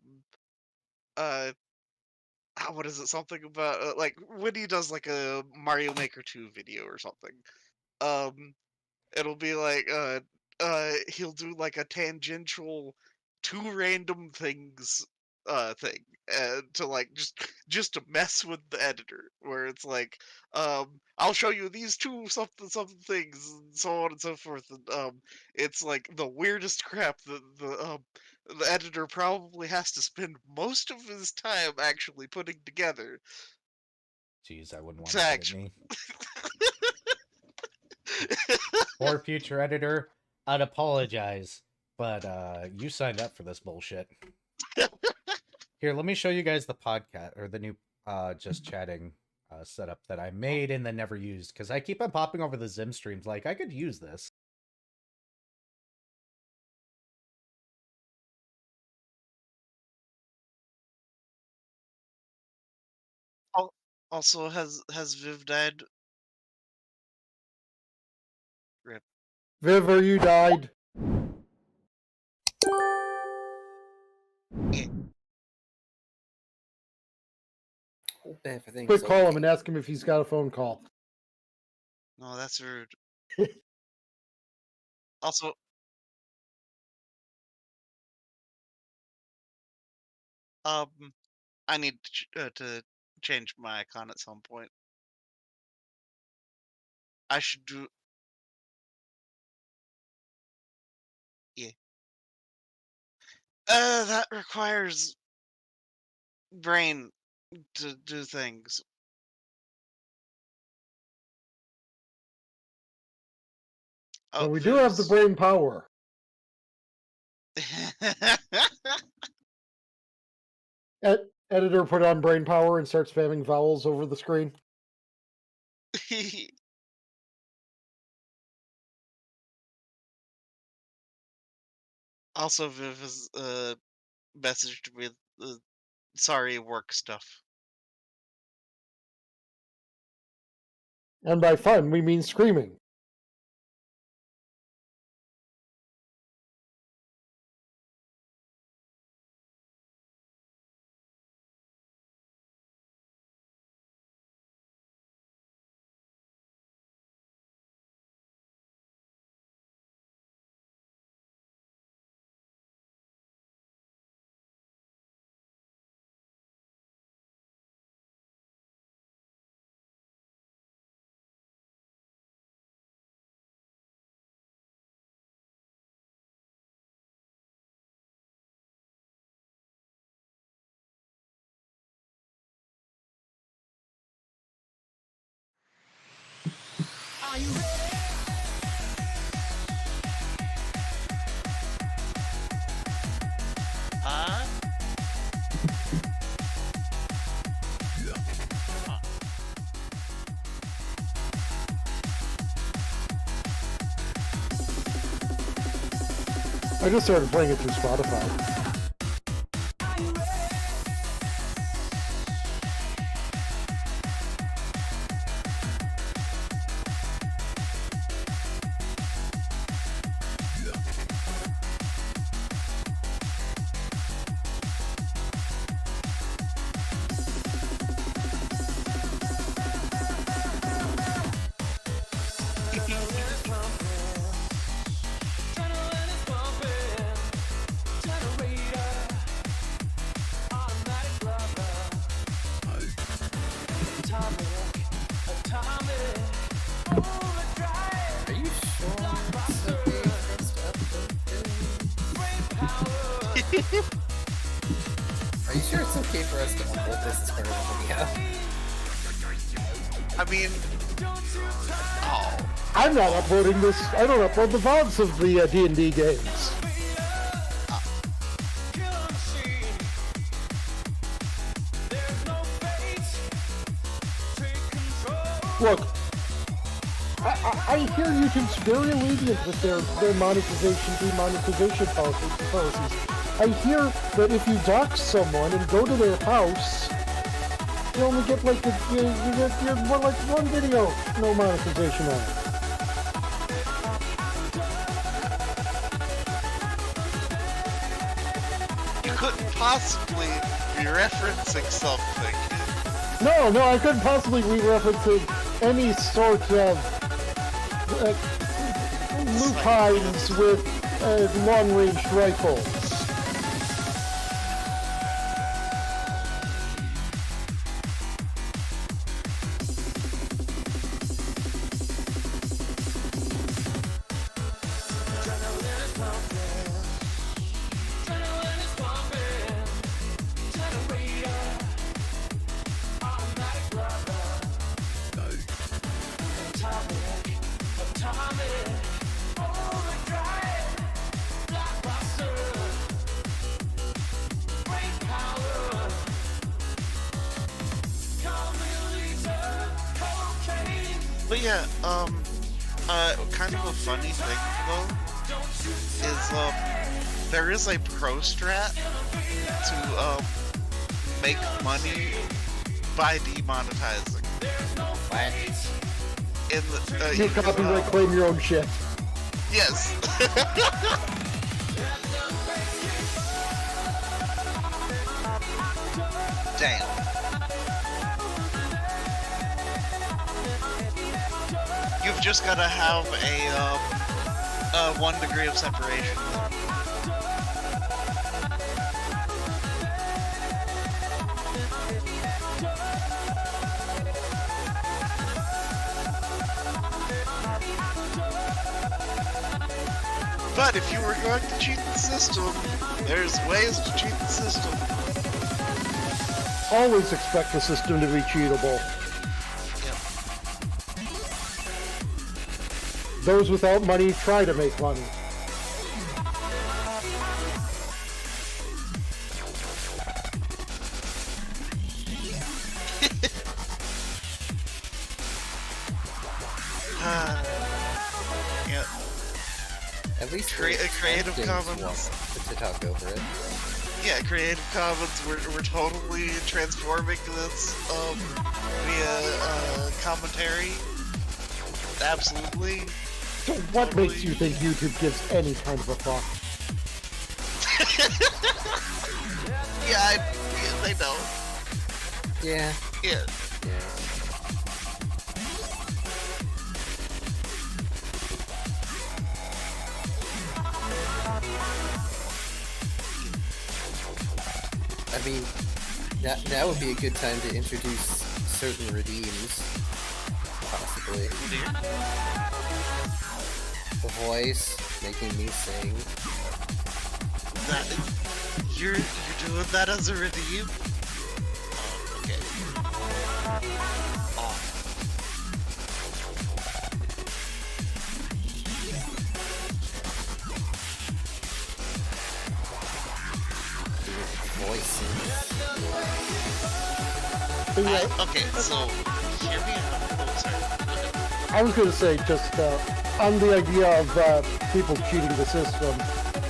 what is it? Something about like when he does like a Mario Maker 2 video or something. It'll be like he'll do like a tangential 2 random things thing to like just to mess with the editor, where it's like I'll show you these two something things and so on and so forth, and it's like the weirdest crap that the editor probably has to spend most of his time actually putting together. Jeez, I wouldn't want to edit me. Or future editor, I'd apologize, but you signed up for this bullshit. Here, let me show you guys the podcast, or the new just chatting setup that I made and then never used, because I keep on popping over the Zim streams like, I could use this. Also, has Viv died? Rip. Viv, are you died? Yeah. Quick, call him and ask him if he's got a phone call. No, that's rude. Also, I need to change my icon at some point. I should do. Yeah. That requires brain to do things. Oh, But we do have the brain power. Editor, put on brain power and start spamming vowels over the screen. Also, Viv has messaged with sorry work stuff. And by fun, we mean screaming. Are you ready? I just started playing it through Spotify. Are you sure it's okay for us to upload this as part of the video? I mean, oh. I'm not uploading this. I don't upload the VODs of the D&D games. Look, I hear YouTube's very lenient with their monetization, demonetization policies. I hear that if you dox someone and go to their house, you only get like you're more like one video, no monetization on it. You couldn't possibly be referencing something. No, I couldn't possibly be referencing any sort of lupines with long-range rifles. But yeah, kind of a funny thing though is there is a pro strat to make money by demonetizing. What? In the You copyright claim your own shit. Yes. Damn. You've just gotta have a 1 degree of separation. But if you were going to cheat the system, there's ways to cheat the system. Always expect the system to be cheatable. Yep. Those without money try to make money. Yep. At least Creative Commons to talk over it. Yeah, Creative Commons, we're totally transforming this via commentary. Absolutely. So what makes you think YouTube gives any kind of a fuck? Yeah, they don't. Yeah. Yeah. Yeah. I mean, that would be a good time to introduce certain redeems, possibly. The voice making me sing. You're doing that as a redeem? Oh, okay. Oh. Voices. Okay, so hear me out. Oh, sorry. I was going to say, just on the idea of people cheating the system,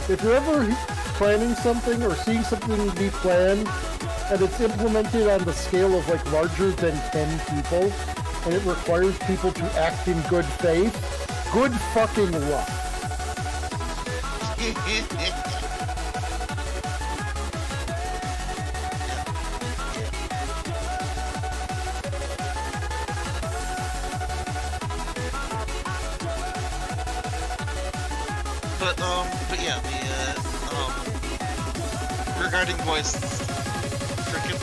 if you're ever planning something or seeing something be planned and it's implemented on the scale of like larger than 10 people and it requires people to act in good faith, good fucking luck. But yeah, regarding voice, frickin'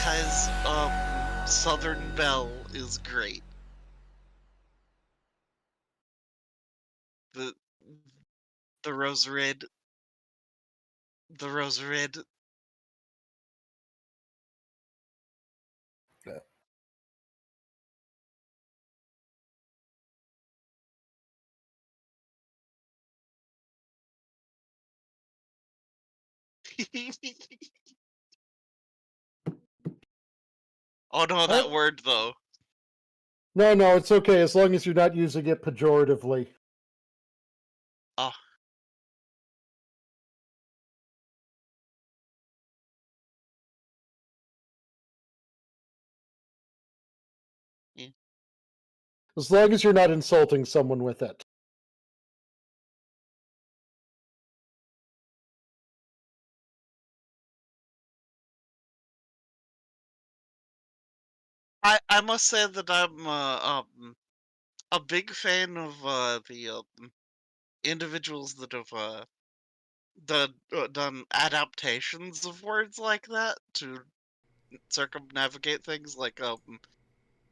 Kai's Southern Belle is great. The Rose Red. The Rose Red. Oh no, that word though. No, it's okay as long as you're not using it pejoratively. Oh. Yeah. As long as you're not insulting someone with it. I must say that I'm a big fan of the individuals that have done adaptations of words like that to circumnavigate things like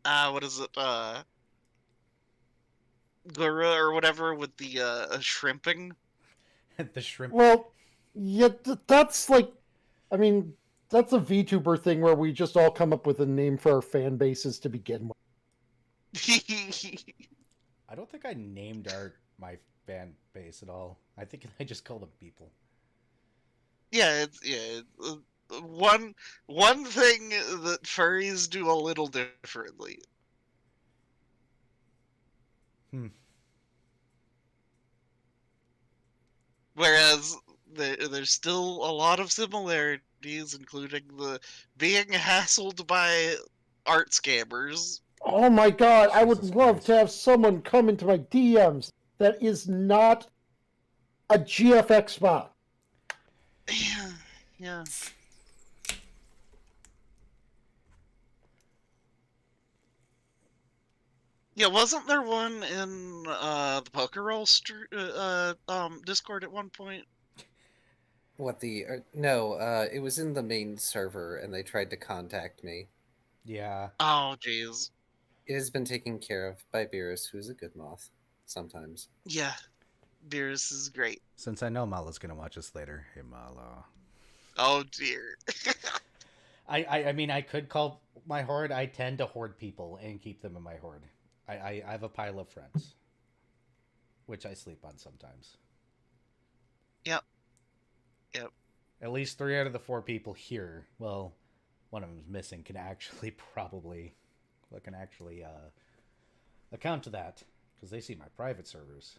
what is it, Gura or whatever with the shrimping. The shrimp. Well, yeah, that's like, I mean, that's a VTuber thing where we just all come up with a name for our fan bases to begin with. I don't think I named my fan base at all. I think I just called them people. Yeah, one thing that furries do a little differently. Whereas there's still a lot of similarities, including the being hassled by art scammers. Oh my god, I would Jesus love Christ. to have someone come into my DMs that is not a GFX bot. Yeah. Yeah, wasn't there one in the Poker Roll Discord at one point? What the... no, it was in the main server, and they tried to contact me. Yeah. Oh, jeez. It has been taken care of by Beerus, who's a good moth, sometimes. Yeah, Beerus is great. Since I know Mala's gonna watch us later. Hey, Mala. Oh, dear. I mean, I could call my horde. I tend to hoard people and keep them in my horde. I have a pile of friends, which I sleep on sometimes. Yep. At least 3 out of the 4 people here, well, one of them's missing, can actually account to that, because they see my private servers.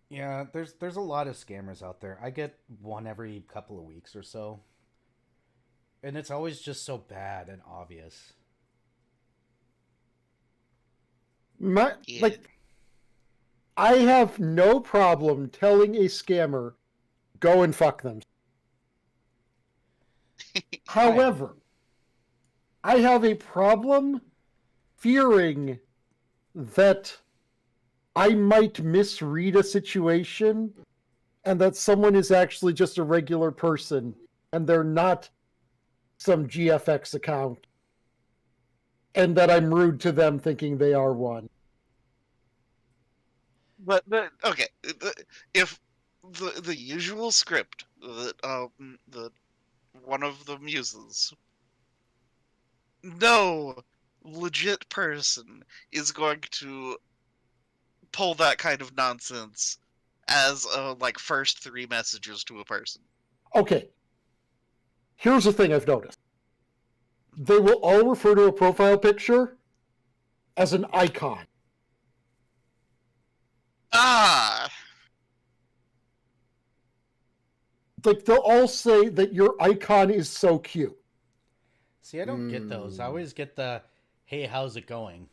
Yeah, there's a lot of scammers out there. I get one every couple of weeks or so. And it's always just so bad and obvious. Like, I have no problem telling a scammer, go and fuck them. However, I have a problem fearing that I might misread a situation and that someone is actually just a regular person and they're not some GFX account, and that I'm rude to them thinking they are one. But okay, if the usual script that one of them uses, no legit person is going to pull that kind of nonsense as like first 3 messages to a person. Okay. Here's the thing I've noticed. They will all refer to a profile picture as an icon. Ah! Like, they'll all say that your icon is so cute. See, I don't get those. I always get the, hey, how's it going?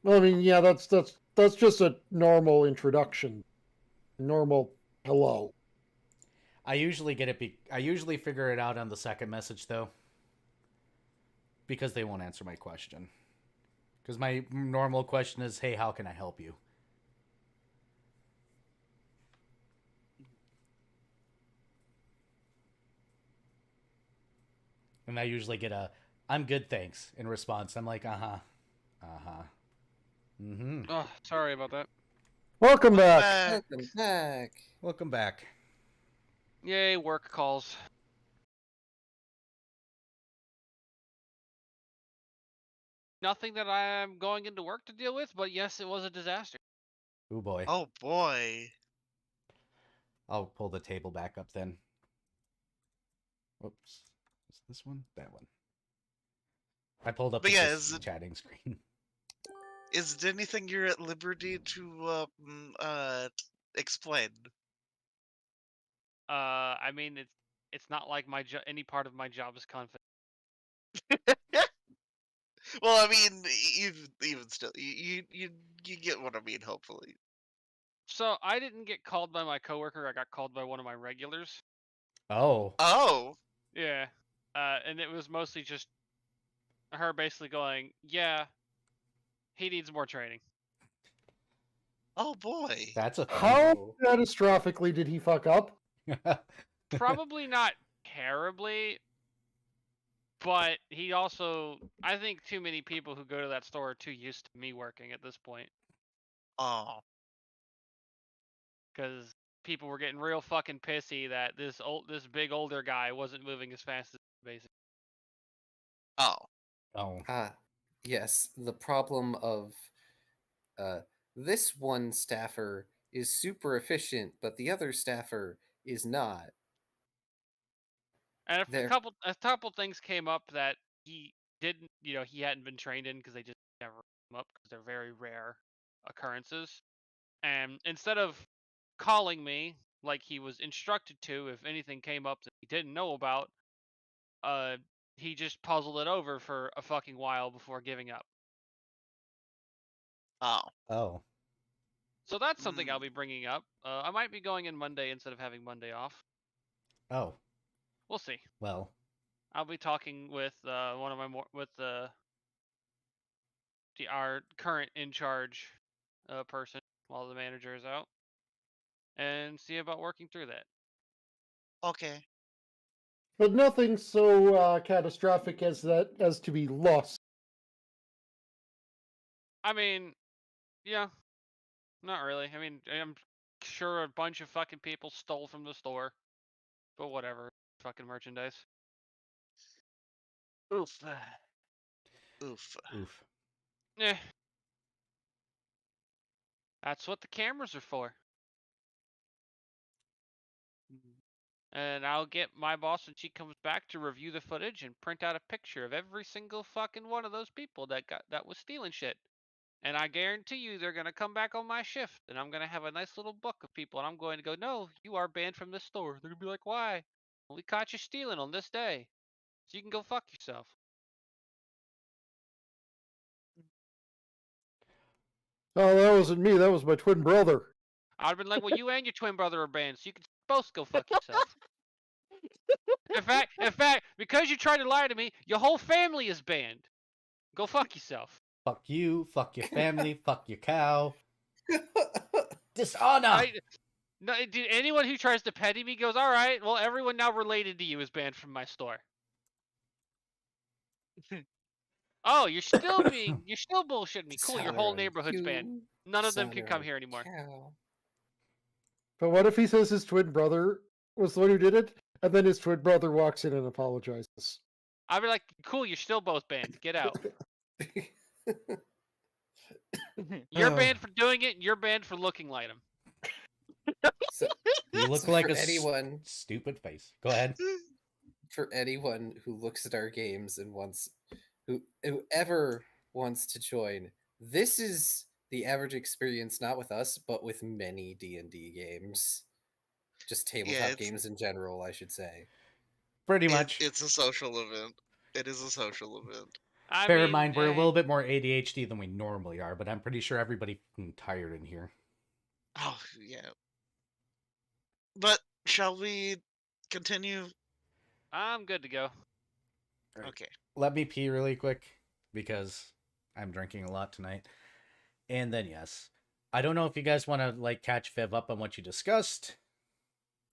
I mean, yeah, that's just a normal introduction. Normal hello. I usually get it. I usually figure it out on the second message, though, because they won't answer my question. Because my normal question is, hey, how can I help you? And I usually get a, I'm good, thanks, in response. I'm like, uh-huh. Uh-huh. Mm-hmm. Oh, sorry about that. Welcome back. Welcome back. Welcome back. Yay, work calls. Nothing that I am going into work to deal with, but yes, it was a disaster. Oh, boy. Oh, boy. I'll pull the table back up then. Whoops. Is this one? That one. I pulled up the chatting screen. Is it anything you're at liberty to explain? I mean, it's not like any part of my job is confidential. Well, I mean, even still, you get what I mean. Hopefully. So I didn't get called by my coworker. I got called by one of my regulars. Oh. Oh. Yeah. And it was mostly just her basically going, yeah, he needs more training. Oh, boy. That's a thing. How catastrophically did he fuck up? Probably not terribly, but he also, I think too many people who go to that store are too used to me working at this point. Oh. Because people were getting real fucking pissy that this big older guy wasn't moving as fast as basically. Oh. Oh. Yes, the problem of this one staffer is super efficient, but the other staffer is not. And a couple things came up that he didn't, he hadn't been trained in because they just never come up because they're very rare occurrences. And instead of calling me like he was instructed to if anything came up that he didn't know about, he just puzzled it over for a fucking while before giving up. Oh. So that's something I'll be bringing up. I might be going in Monday instead of having Monday off. Oh. We'll see. Well. I'll be talking with our current in charge person while the manager is out, and see about working through that. Okay. But nothing so catastrophic as to be lost. I mean, yeah, not really. I mean, I'm sure a bunch of fucking people stole from the store, but whatever. Fucking merchandise. Oof. Eh. That's what the cameras are for. And I'll get my boss when she comes back to review the footage and print out a picture of every single fucking one of those people that was stealing shit. And I guarantee you they're going to come back on my shift, and I'm going to have a nice little book of people, and I'm going to go, no, you are banned from this store. They're going to be like, why? Well, we caught you stealing on this day. So you can go fuck yourself. Oh, that wasn't me. That was my twin brother. I'd have been like, well, you and your twin brother are banned, so you can both go fuck yourself. In fact, because you tried to lie to me, your whole family is banned. Go fuck yourself. Fuck you, fuck your family, fuck your cow. Dishonor! No, dude, anyone who tries to petty me goes, all right, well, everyone now related to you is banned from my store. Oh, you're still bullshitting me. Cool, your whole neighborhood's banned. None of them can come here anymore. But what if he says his twin brother was the one who did it, and then his twin brother walks in and apologizes? I'd be like, cool, you're still both banned. Get out. You're banned for doing it, and you're banned for looking like him. So, you look like a stupid face. Go ahead. For anyone who looks at our games and whoever wants to join, this is the average experience, not with us, but with many D&D games. Just tabletop games in general, I should say. Pretty much. It's a social event. It is a social event. Bear in mind, we're a little bit more ADHD than we normally are, but I'm pretty sure everybody's tired in here. Oh, yeah. But shall we continue? I'm good to go. Right. Okay. Let me pee really quick, because I'm drinking a lot tonight. And then, yes. I don't know if you guys want to, catch Viv up on what you discussed.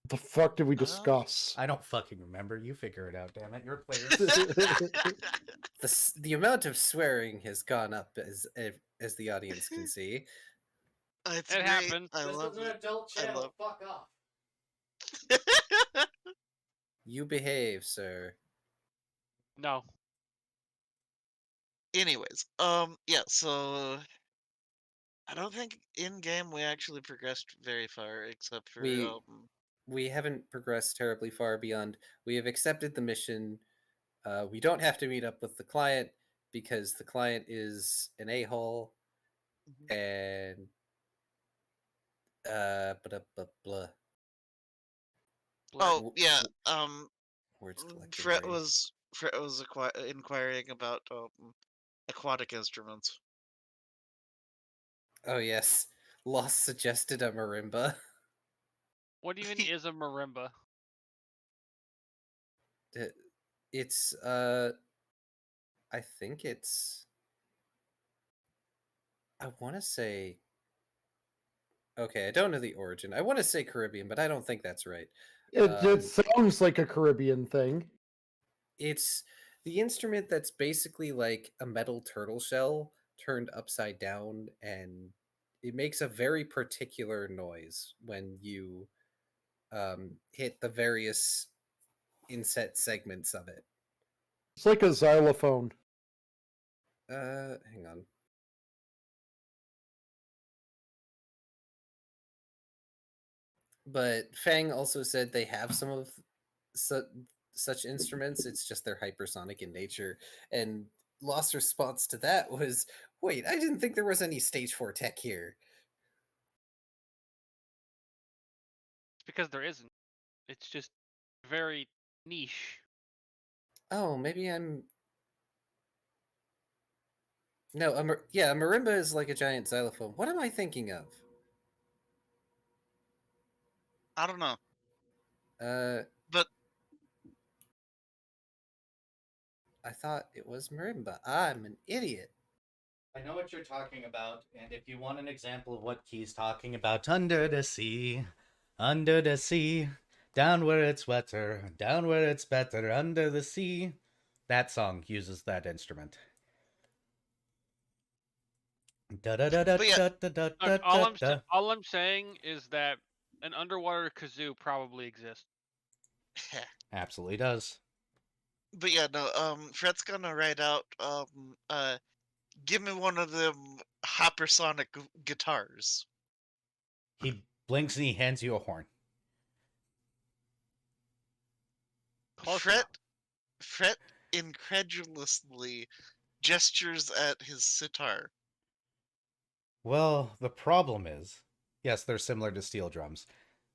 The fuck did we discuss? I don't fucking remember. You figure it out, damn it. You're a player. The amount of swearing has gone up, as the audience can see. It happens. I love an adult channel. Fuck off. You behave, sir. No. Anyways, yeah, so I don't think in game we actually progressed very far, except for we haven't progressed terribly far beyond. We have accepted the mission. We don't have to meet up with the client because the client is an a-hole, and blah. Oh yeah, words collecting. Fret was inquiring about aquatic instruments. Oh yes, Lost suggested a marimba. What even is a marimba? It's I think it's, I want to say, okay, I don't know the origin. I want to say Caribbean, but I don't think that's right. It sounds like a Caribbean thing. It's the instrument that's basically like a metal turtle shell turned upside down, and it makes a very particular noise when you hit the various inset segments of it. It's like a xylophone. Hang on. But Fang also said they have some such instruments. It's just they're hypersonic in nature. And Lost's response to that was, "Wait, I didn't think there was any stage 4 tech here." It's because there isn't. It's just very niche. Oh, maybe I'm. No, a marimba is like a giant xylophone. What am I thinking of? I don't know. But I thought it was marimba. I'm an idiot. I know what you're talking about, and if you want an example of what Key's talking about, under the sea, down where it's wetter, down where it's better, under the sea. That song uses that instrument. Look, all I'm saying is that an underwater kazoo probably exists. Absolutely does. But yeah, no, Fred's gonna write out, give me one of them hypersonic guitars. He blinks and he hands you a horn. Fred incredulously gestures at his sitar. Well, the problem is, yes, they're similar to steel drums.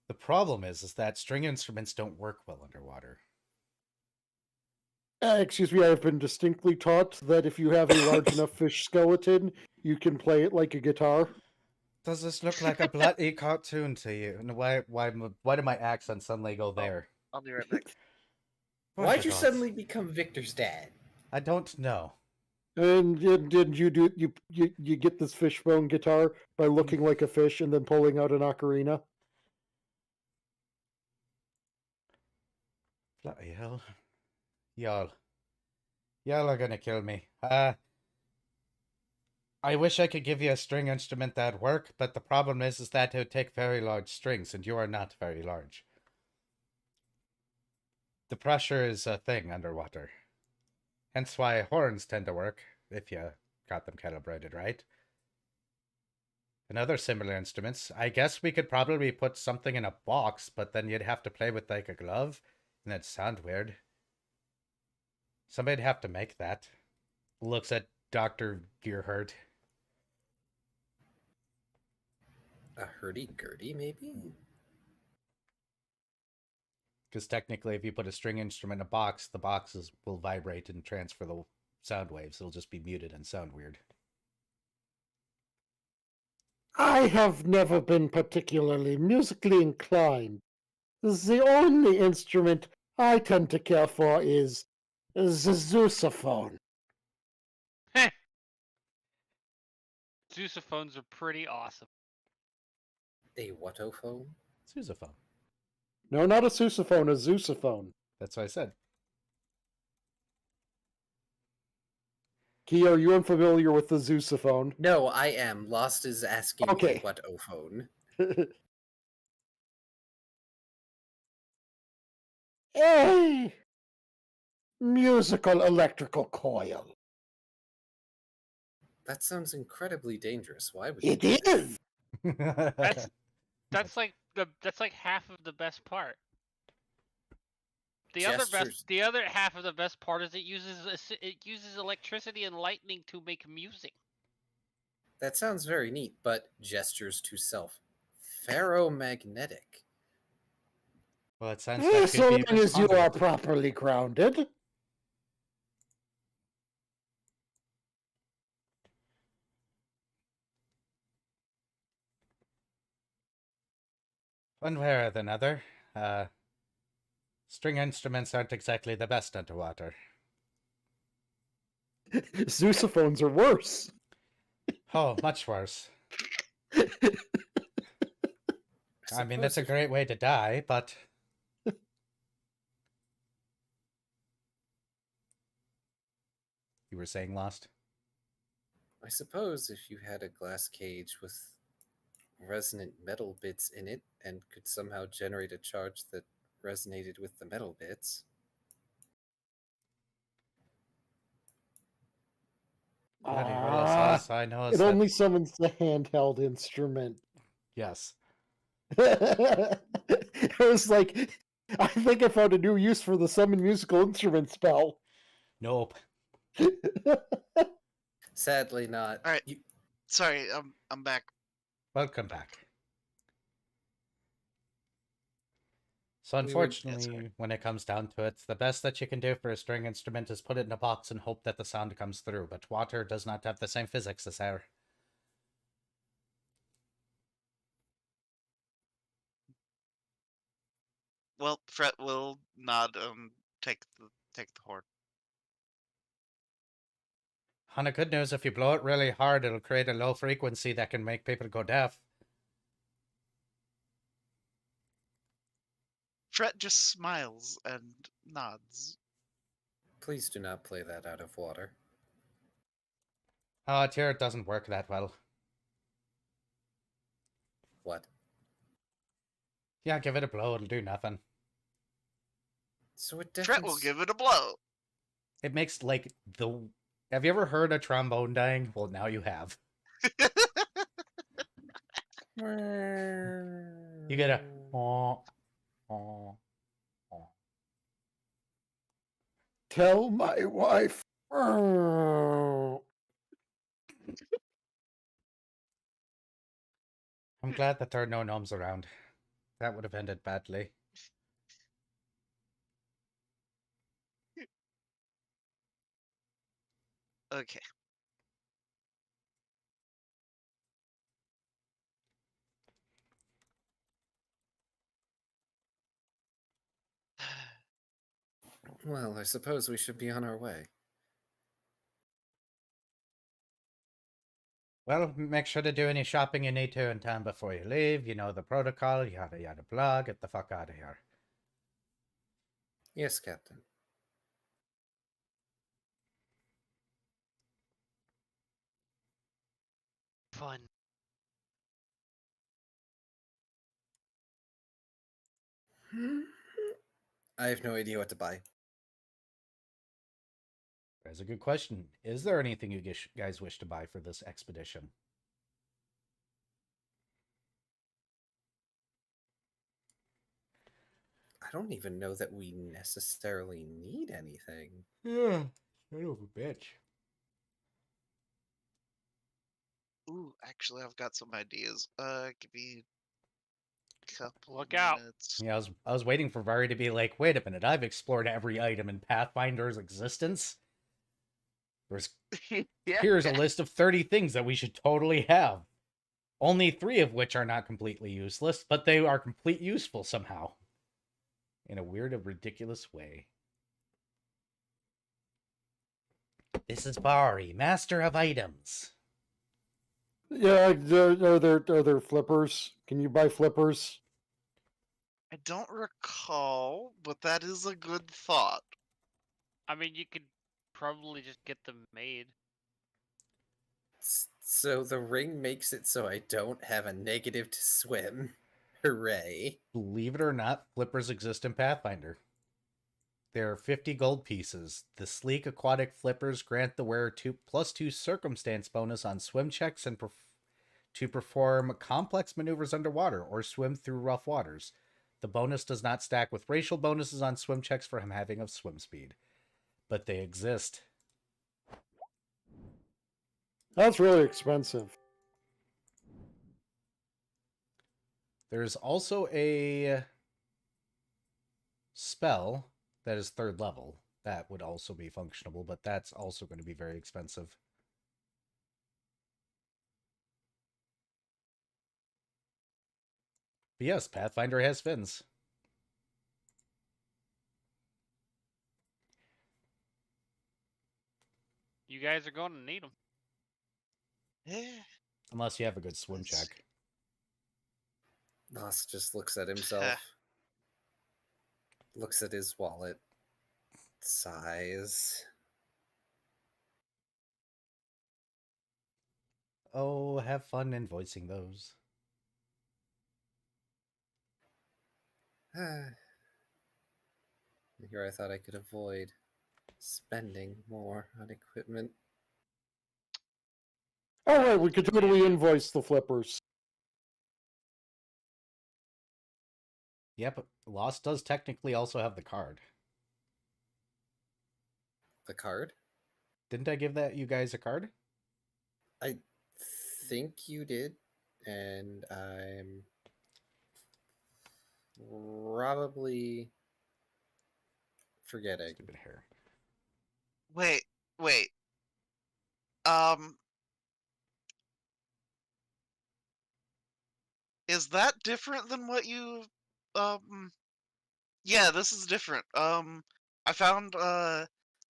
The problem is that string instruments don't work well underwater. Excuse me, I've been distinctly taught that if you have a large enough fish skeleton, you can play it like a guitar. Does this look like a bloody cartoon to you? And why did my accent suddenly go there? I'll be right back. Why'd you suddenly become Victor's dad? I don't know. And did you do you get this fishbone guitar by looking like a fish and then pulling out an ocarina? Bloody hell. Y'all are gonna kill me. I wish I could give you a string instrument that'd work, but the problem is that it would take very large strings, and you are not very large. The pressure is a thing underwater. Hence why horns tend to work, if you got them calibrated right. And other similar instruments, I guess we could probably put something in a box, but then you'd have to play with like a glove, and it'd sound weird. Somebody'd have to make that. Looks at Dr. Gearhurt. A hurdy-gurdy, maybe? Because technically, if you put a string instrument in a box, the boxes will vibrate and transfer the sound waves. It'll just be muted and sound weird. I have never been particularly musically inclined. The only instrument I tend to care for is the sousaphone. Sousaphones are pretty awesome. A whatophone? Sousaphone. No, not a sousaphone, a zeusophone. That's what I said. Key, are you unfamiliar with the zeusophone? No, I am. Lost is asking okay. What whatophone. A musical electrical coil. That sounds incredibly dangerous. Why would it is? That's like half of the best part. The other half of the best part is it uses electricity and lightning to make music. That sounds very neat, but gestures to self. Ferromagnetic. Well, it sounds like so long as you are properly grounded. One way or another, string instruments aren't exactly the best underwater. Sousaphones are worse. Oh, much worse. I mean, that's a great way to die, but... You were saying, Lost? I suppose if you had a glass cage with resonant metal bits in it and could somehow generate a charge that resonated with the metal bits. I know it only summons the handheld instrument. Yes. I was like, I think I found a new use for the summon musical instrument spell. Nope. Sadly not. All right. Sorry, I'm back. Welcome back. So unfortunately, when it comes down to it, the best that you can do for a string instrument is put it in a box and hope that the sound comes through, but water does not have the same physics as air. Well, Fret will nod take the horn. On the good news, if you blow it really hard, it'll create a low frequency that can make people go deaf. Fret just smiles and nods. Please do not play that out of water. Oh, dear, it doesn't work that well. What? Yeah, give it a blow, it'll do nothing. So what difference? Fret will give it a blow. It makes, like, the... Have you ever heard a trombone dying? Well, now you have. You get a... Tell my wife. I'm glad that there are no gnomes around. That would have ended badly. Okay. Well, I suppose we should be on our way. Well, make sure to do any shopping you need to in town before you leave. You know the protocol, yada yada blah. Get the fuck out of here. Yes, Captain. Fun. I have no idea what to buy. That's a good question. Is there anything you guys wish to buy for this expedition? I don't even know that we necessarily need anything. Yeah, son of a bitch. Ooh, actually, I've got some ideas. Give me a couple Look out. minutes. Yeah, I was waiting for Vari to be like, wait a minute, I've explored every item in Pathfinder's existence. Here's a list of 30 things that we should totally have. Only 3 of which are not completely useless, but they are complete useful somehow. In a weird and ridiculous way. This is Bari, master of items. Yeah, are there flippers? Can you buy flippers? I don't recall, but that is a good thought. I mean, you could probably just get them made. So the ring makes it so I don't have a negative to swim. Hooray. Believe it or not, flippers exist in Pathfinder. There are 50 gold pieces. The sleek aquatic flippers grant the wearer +2 circumstance bonus on swim checks and to perform complex maneuvers underwater or swim through rough waters. The bonus does not stack with racial bonuses on swim checks for him having of swim speed. But they exist. That's really expensive. There's also a spell that is 3rd level. That would also be functionable, but that's also going to be very expensive. But yes, Pathfinder has fins. You guys are going to need them. Yeah. Unless you have a good swim check. Moss just looks at himself. Looks at his wallet. Sighs. Oh, have fun invoicing those. Here I thought I could avoid spending more on equipment. All right, we could totally invoice the flippers. Yeah, but Lost does technically also have the card. The card? Didn't I give you guys a card? I think you did, and I'm probably forgetting. Stupid hair. Wait. Is that different than what you, yeah, this is different. I found,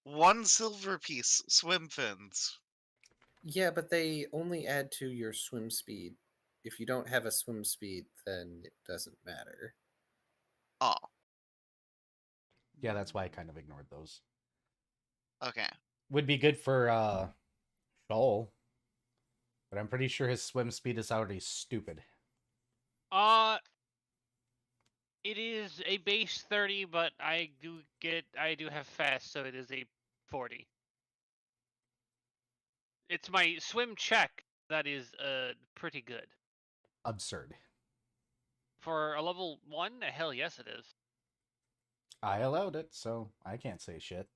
1 silver piece swim fins. Yeah, but they only add to your swim speed. If you don't have a swim speed, then it doesn't matter. Oh. Yeah, that's why I kind of ignored those. Okay. Would be good for Shoal, but I'm pretty sure his swim speed is already stupid. It is a base 30, but I do have fast, so it is a 40. It's my swim check that is pretty good. Absurd. For a level 1, hell yes it is. I allowed it, so I can't say shit.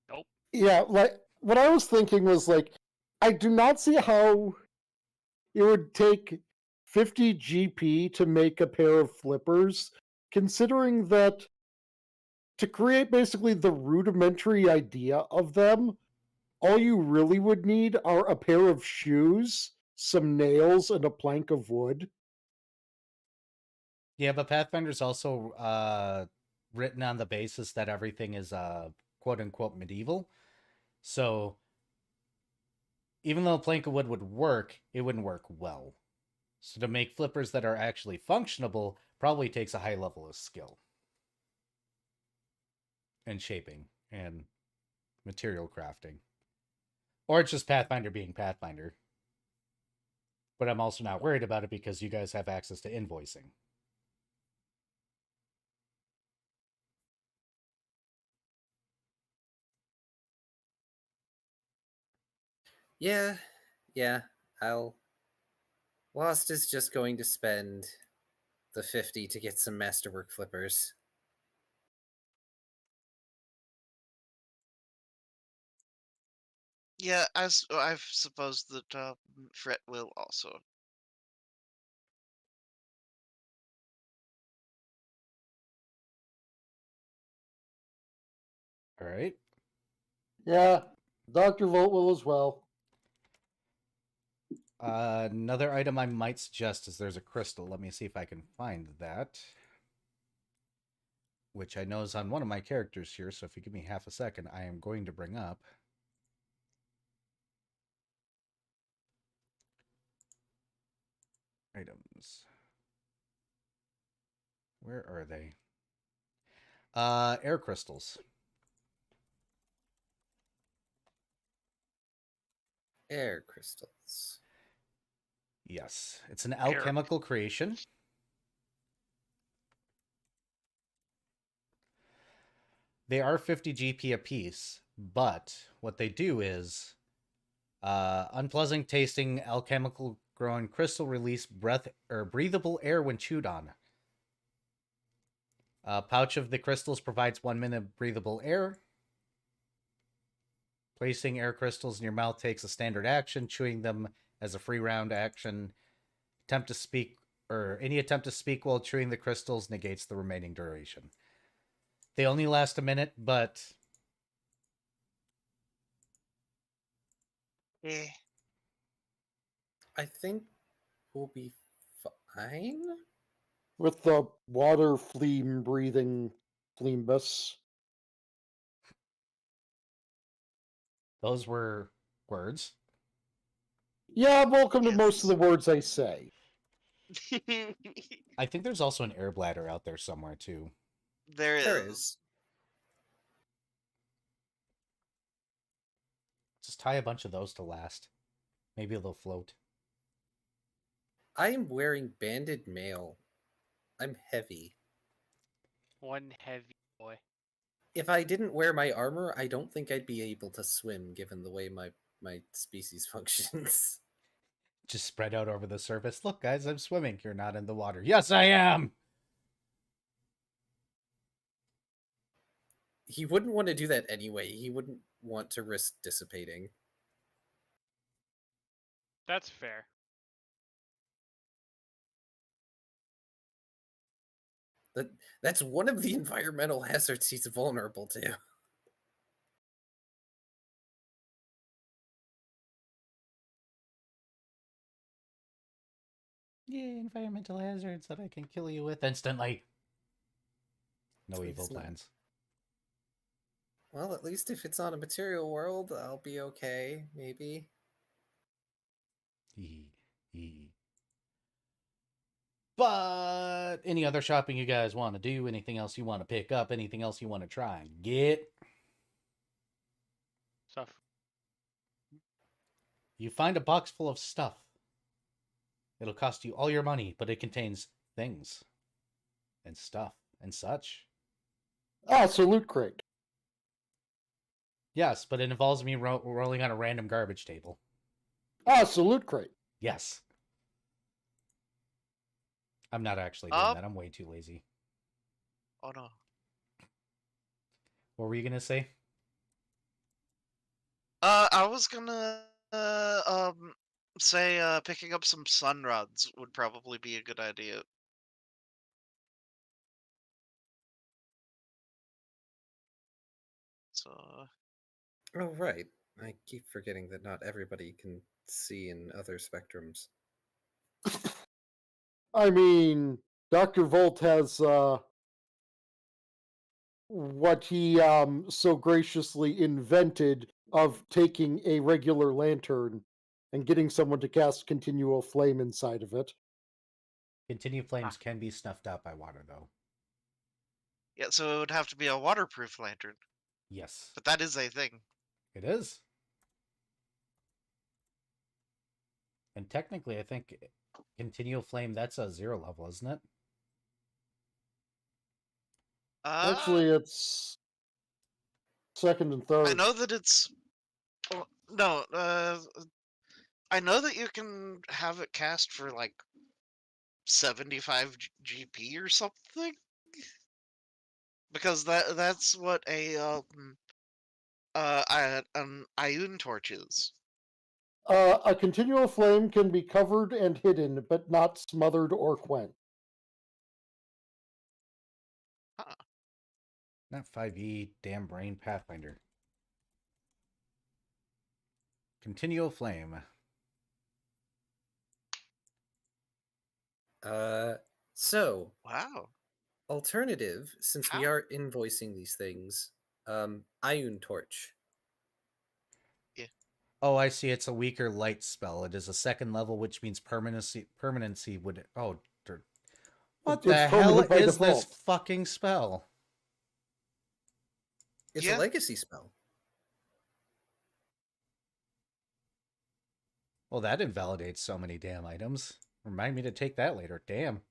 Nope. Yeah, like, what I was thinking was, like, I do not see how it would take 50 GP to make a pair of flippers, considering that to create basically the rudimentary idea of them, all you really would need are a pair of shoes, some nails, and a plank of wood. Yeah, but Pathfinder's also written on the basis that everything is quote unquote medieval. So even though a plank of wood would work, it wouldn't work well. So to make flippers that are actually functionable probably takes a high level of skill. And shaping and material crafting. Or it's just Pathfinder being Pathfinder. But I'm also not worried about it because you guys have access to invoicing. Yeah. Lost is just going to spend the 50 to get some masterwork flippers. Yeah, I've supposed that Fret will also. All right. Yeah, Dr. Volt will as well. Another item I might suggest is there's a crystal. Let me see if I can find that. Which I know is on one of my characters here, so if you give me half a second, I am going to bring up. Items. Where are they? Air crystals. Air crystals. Yes, it's an alchemical creation. They are 50 GP apiece, but what they do is unpleasant tasting alchemical growing crystal release breathable air when chewed on. Pouch of the crystals provides 1 minute breathable air. Placing air crystals in your mouth takes a standard action. Chewing them as a free round action. Any attempt to speak while chewing the crystals negates the remaining duration. They only last a minute, but Yeah. I think we'll be fine with the water flame breathing fleambus. Those were words. Yeah, welcome to most of the words I say. I think there's also an air bladder out there somewhere too. There is. Just tie a bunch of those to last. Maybe they'll float. I am wearing banded mail. I'm heavy. One heavy boy. If I didn't wear my armor, I don't think I'd be able to swim, given the way my species functions. Just spread out over the surface. Look, guys, I'm swimming. You're not in the water. Yes, I am! he wouldn't want to do that anyway. He wouldn't want to risk dissipating. That's fair. That's one of the environmental hazards he's vulnerable to. Yay, environmental hazards that I can kill you with instantly. No evil plans. Well, at least if it's on a material world, I'll be okay, maybe. But any other shopping you guys want to do? Anything else you want to pick up? Anything else you want to try and get? Stuff. You find a box full of stuff. It'll cost you all your money, but it contains things and stuff and such. Ah, so loot crate. Yes, but it involves me rolling on a random garbage table. Ah, so loot crate. Yes. I'm not actually doing that. I'm way too lazy. Oh no. What were you gonna say? I was gonna say picking up some sun rods would probably be a good idea. So. Oh right, I keep forgetting that not everybody can see in other spectrums. I mean, Dr. Volt has what he so graciously invented of taking a regular lantern and getting someone to cast continual flame inside of it. Continued flames can be snuffed out by water, though. Yeah, so it would have to be a waterproof lantern. Yes. But that is a thing. It is. And technically, I think continual flame, that's a 0 level, isn't it? Actually, it's second and third. I know that it's... No, I know that you can have it cast for like 75 GP or something. Because that's what an Ioun torch is. A continual flame can be covered and hidden, but not smothered or quenched. Huh. Not 5e, damn brain Pathfinder. Continual flame. So Wow. Alternative, since we are invoicing these things, Ioun torch. Yeah. Oh, I see. It's a weaker light spell. It is a second level, which means permanency would... Oh, what the hell is this fucking spell? It's a legacy spell. Well, that invalidates so many damn items. Remind me to take that later. Damn.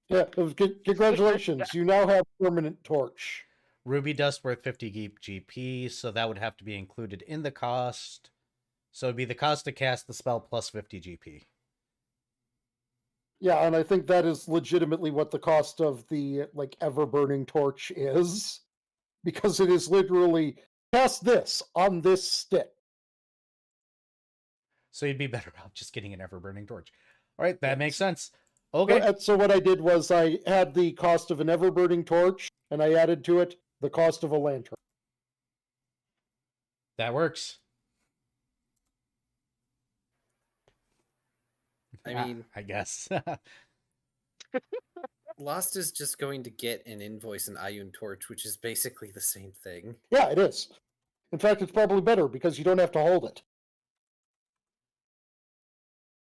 Yeah, congratulations. You now have permanent torch. Ruby dust worth 50 GP, so that would have to be included in the cost. So it'd be the cost to cast the spell plus 50 GP. Yeah, and I think that is legitimately what the cost of the ever-burning torch is. Because it is literally cast this on this stick. So you'd be better off just getting an ever-burning torch. All right, that makes sense. Okay. Well, so what I did was I had the cost of an ever-burning torch, and I added to it the cost of a lantern. That works. I mean, I guess. Lost is just going to get an invoice in Ioun torch, which is basically the same thing. Yeah, it is. In fact, it's probably better because you don't have to hold it.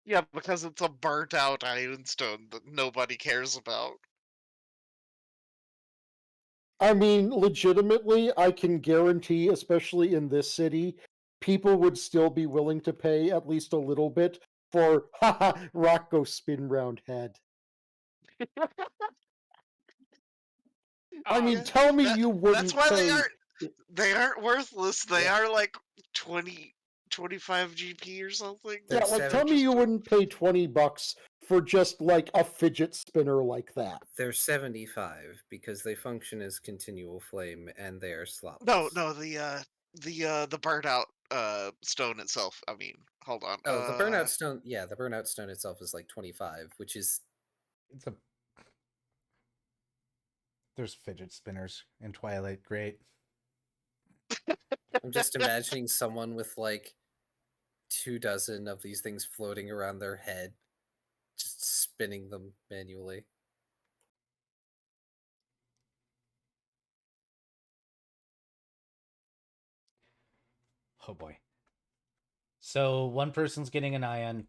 Yeah, because it's a burnt out Ioun stone that nobody cares about. I mean, legitimately, I can guarantee, especially in this city, people would still be willing to pay at least a little bit for, haha, rock go spin round head. I mean, tell me you wouldn't. That's why they aren't worthless. They are like 20, 25 GP or something. Yeah, like tell me you wouldn't pay $20 for just like a fidget spinner like that? They're 75 because they function as continual flame and they are slotless. No, the burnout stone itself. I mean, hold on. Oh, the burnout stone. Yeah, the burnout stone itself is like 25, which is. It's a. There's fidget spinners in Twilight. Great. I'm just imagining someone with like 24 of these things floating around their head, just spinning them manually. Oh boy. So one person's getting an ion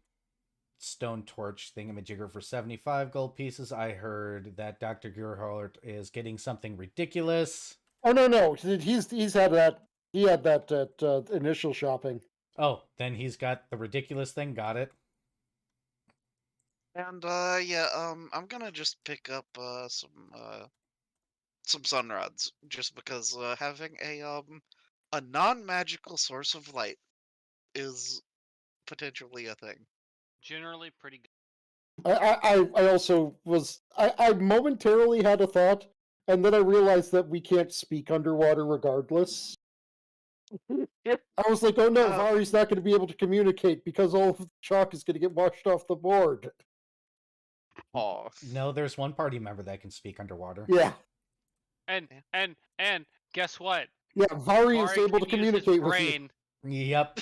stone torch thingamajigger for 75 gold pieces. I heard that Dr. Gerhardt is getting something ridiculous. Oh no, he's had that. He had that at initial shopping. Oh, then he's got the ridiculous thing. Got it. And I'm gonna just pick up some sun rods, just because having a non-magical source of light is potentially a thing. Generally pretty good. I also was I momentarily had a thought, and then I realized that we can't speak underwater regardless. I was like, oh no, Vari's not going to be able to communicate because all of the chalk is going to get washed off the board. Oh No, there's one party member that can speak underwater. Yeah. And guess what? Yeah, Vari is able to can use his communicate with you. brain. Yep.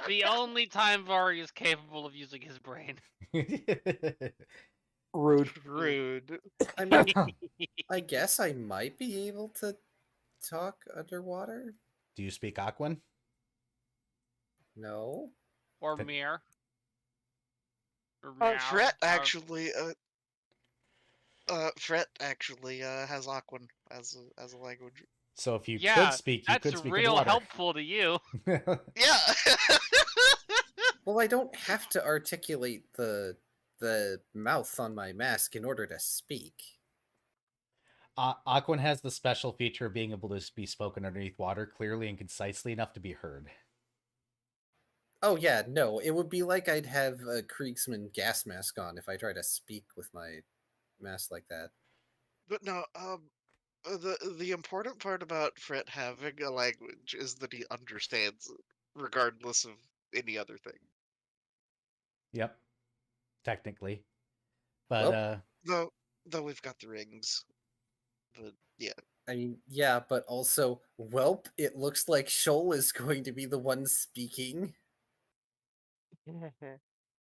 The only time Vari is capable of using his brain. Rude. I mean, I guess I might be able to talk underwater. Do you speak Aquan? No. Or But- Mir. Or Fret actually has Aquan as a language. So if you yeah, could speak, you could that's speak real underwater. helpful to you. Yeah. Well, I don't have to articulate the mouth on my mask in order to speak. Aquan has the special feature of being able to be spoken underneath water clearly and concisely enough to be heard. Oh yeah, no, it would be like I'd have a Kriegsman gas mask on if I try to speak with my mask like that. But no, the important part about Fret having a language is that he understands it, regardless of any other thing. Yep. Technically. But Though we've got the rings. But yeah. I mean, yeah, but also, welp, it looks like Shoal is going to be the one speaking.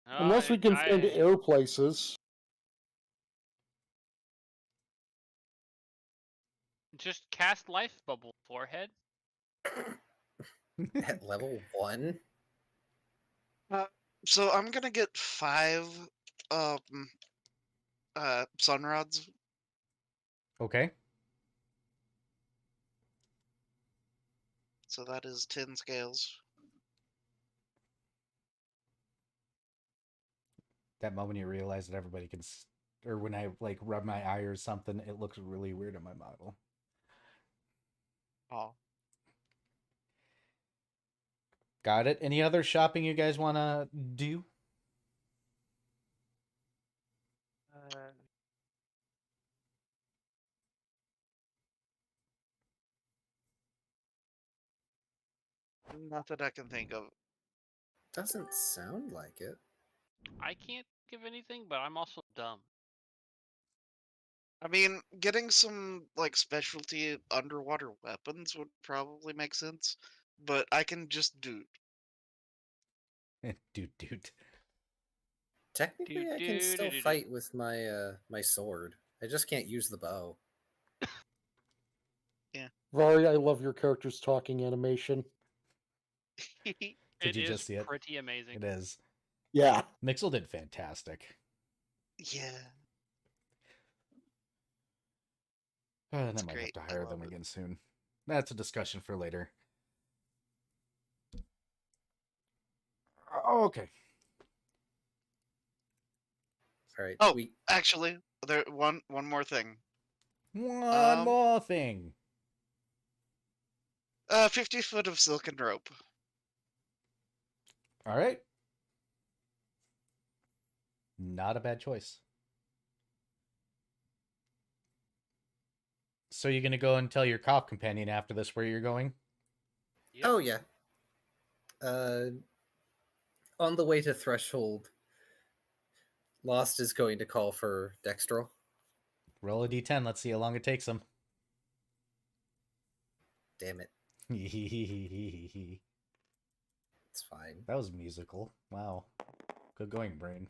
Unless we can find air places. Just cast life bubble, forehead. At level 1? So I'm gonna get 5 sun rods. Okay. So that is 10 scales. That moment you realize that everybody can, or when I like rub my eye or something, it looks really weird on my model. Oh. Got it. Any other shopping you guys want to do? Not that I can think of. Doesn't sound like it. I can't give anything, but I'm also dumb. I mean, getting some like specialty underwater weapons would probably make sense, but I can just do. Dude. Technically, I can still fight with my my sword. I just can't use the bow. Yeah. Vari, I love your character's talking animation. Did you just see it? Pretty amazing. It is. Yeah. Mixel did fantastic. Yeah. And I It's might great. have to I hire love them it. again soon. That's a discussion for later. Okay. All right. Oh, actually, there one more thing. One more thing. 50 foot of silken rope. All right. Not a bad choice. So you're going to go and tell your cop companion after this where you're going? Yep. Oh, yeah. On the way to Threshold, Lost is going to call for Dextrol. Roll a d10. Let's see how long it takes him. Damn it. It's fine. That was musical. Wow. Good going, brain.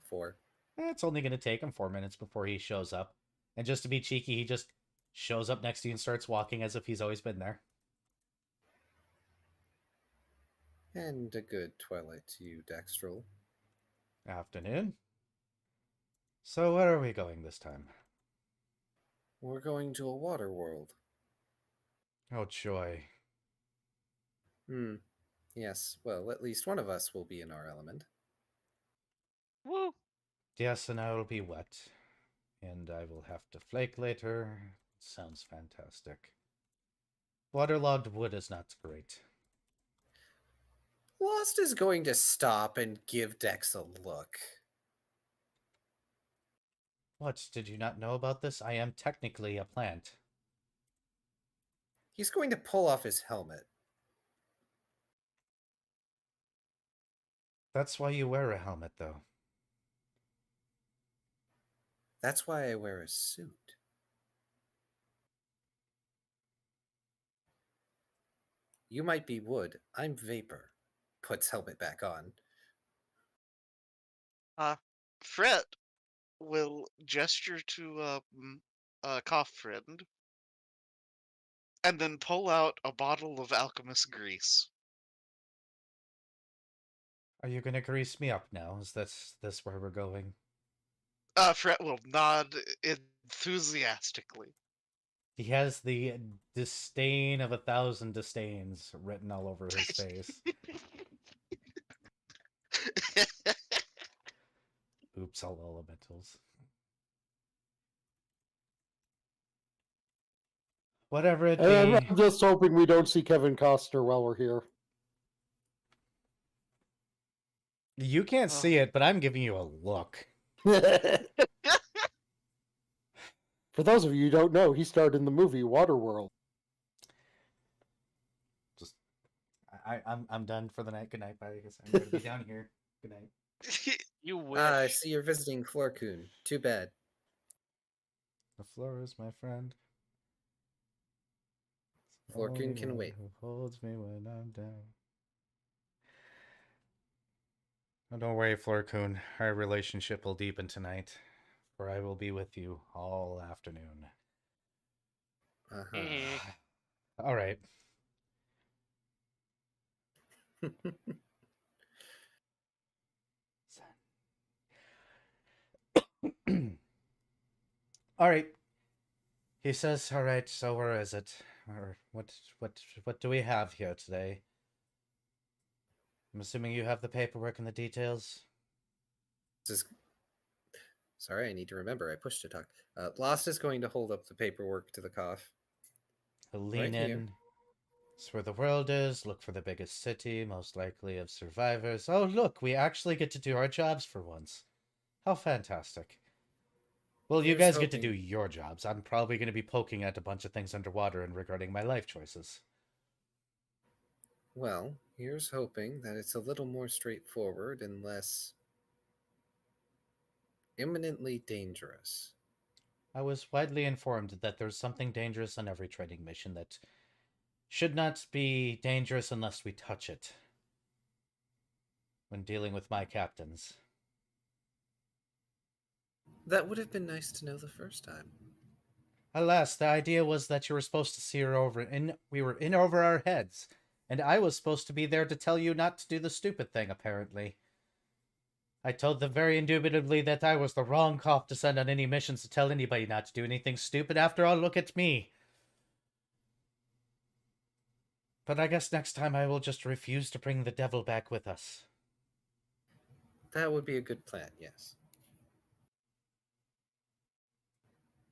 4. It's only going to take him 4 minutes before he shows up. And just to be cheeky, he just shows up next to you and starts walking as if he's always been there. And a good twilight to you, Dextrol. Afternoon. So where are we going this time? We're going to a water world. Oh, joy. Yes, well, at least one of us will be in our element. Woo! Yes, and I will be wet. And I will have to flake later. Sounds fantastic. Waterlogged wood is not great. Lost is going to stop and give Dex a look. What, did you not know about this? I am technically a plant. He's going to pull off his helmet. That's why you wear a helmet, though. That's why I wear a suit. You might be wood. I'm vapor. Puts helmet back on. Fret will gesture to a cough friend and then pull out a bottle of alchemist grease. Are you gonna grease me up now? Is this where we're going? Fret will nod enthusiastically. He has the disdain of 1,000 disdains written all over his face. Oops, all elementals. Whatever it be. I'm just hoping we don't see Kevin Costner while we're here. You can't see it, but I'm giving you a look. For those of you who don't know, he starred in the movie Waterworld. Just, I'm done for the night. Good night, bye. I guess I'm gonna be down here. Good night. You wish. I see you're visiting Florcoon. Too bad. The floor is my friend. Florcoon can wait. Who holds me when I'm down. Oh, don't worry, Florcoon. Our relationship will deepen tonight, for I will be with you all afternoon. All right. All right. He says, "All right. So where is it? Or what do we have here today?" I'm assuming you have the paperwork and the details. Sorry, I need to remember. I pushed to talk. Lost is going to hold up the paperwork to the cough. Lean in. It's where the world is. Look for the biggest city, most likely of survivors. Oh, look, we actually get to do our jobs for once. How fantastic. Well, you guys get to do your jobs. I'm probably going to be poking at a bunch of things underwater and regarding my life choices. Well, here's hoping that it's a little more straightforward and less imminently dangerous. I was widely informed that there's something dangerous on every trading mission that should not be dangerous unless we touch it when dealing with my captains. That would have been nice to know the first time. Alas, the idea was that you were supposed to see her over, and we were in over our heads, and I was supposed to be there to tell you not to do the stupid thing, apparently. I told them very indubitably that I was the wrong cop to send on any missions to tell anybody not to do anything stupid. After all, look at me. But I guess next time I will just refuse to bring the devil back with us. That would be a good plan, yes.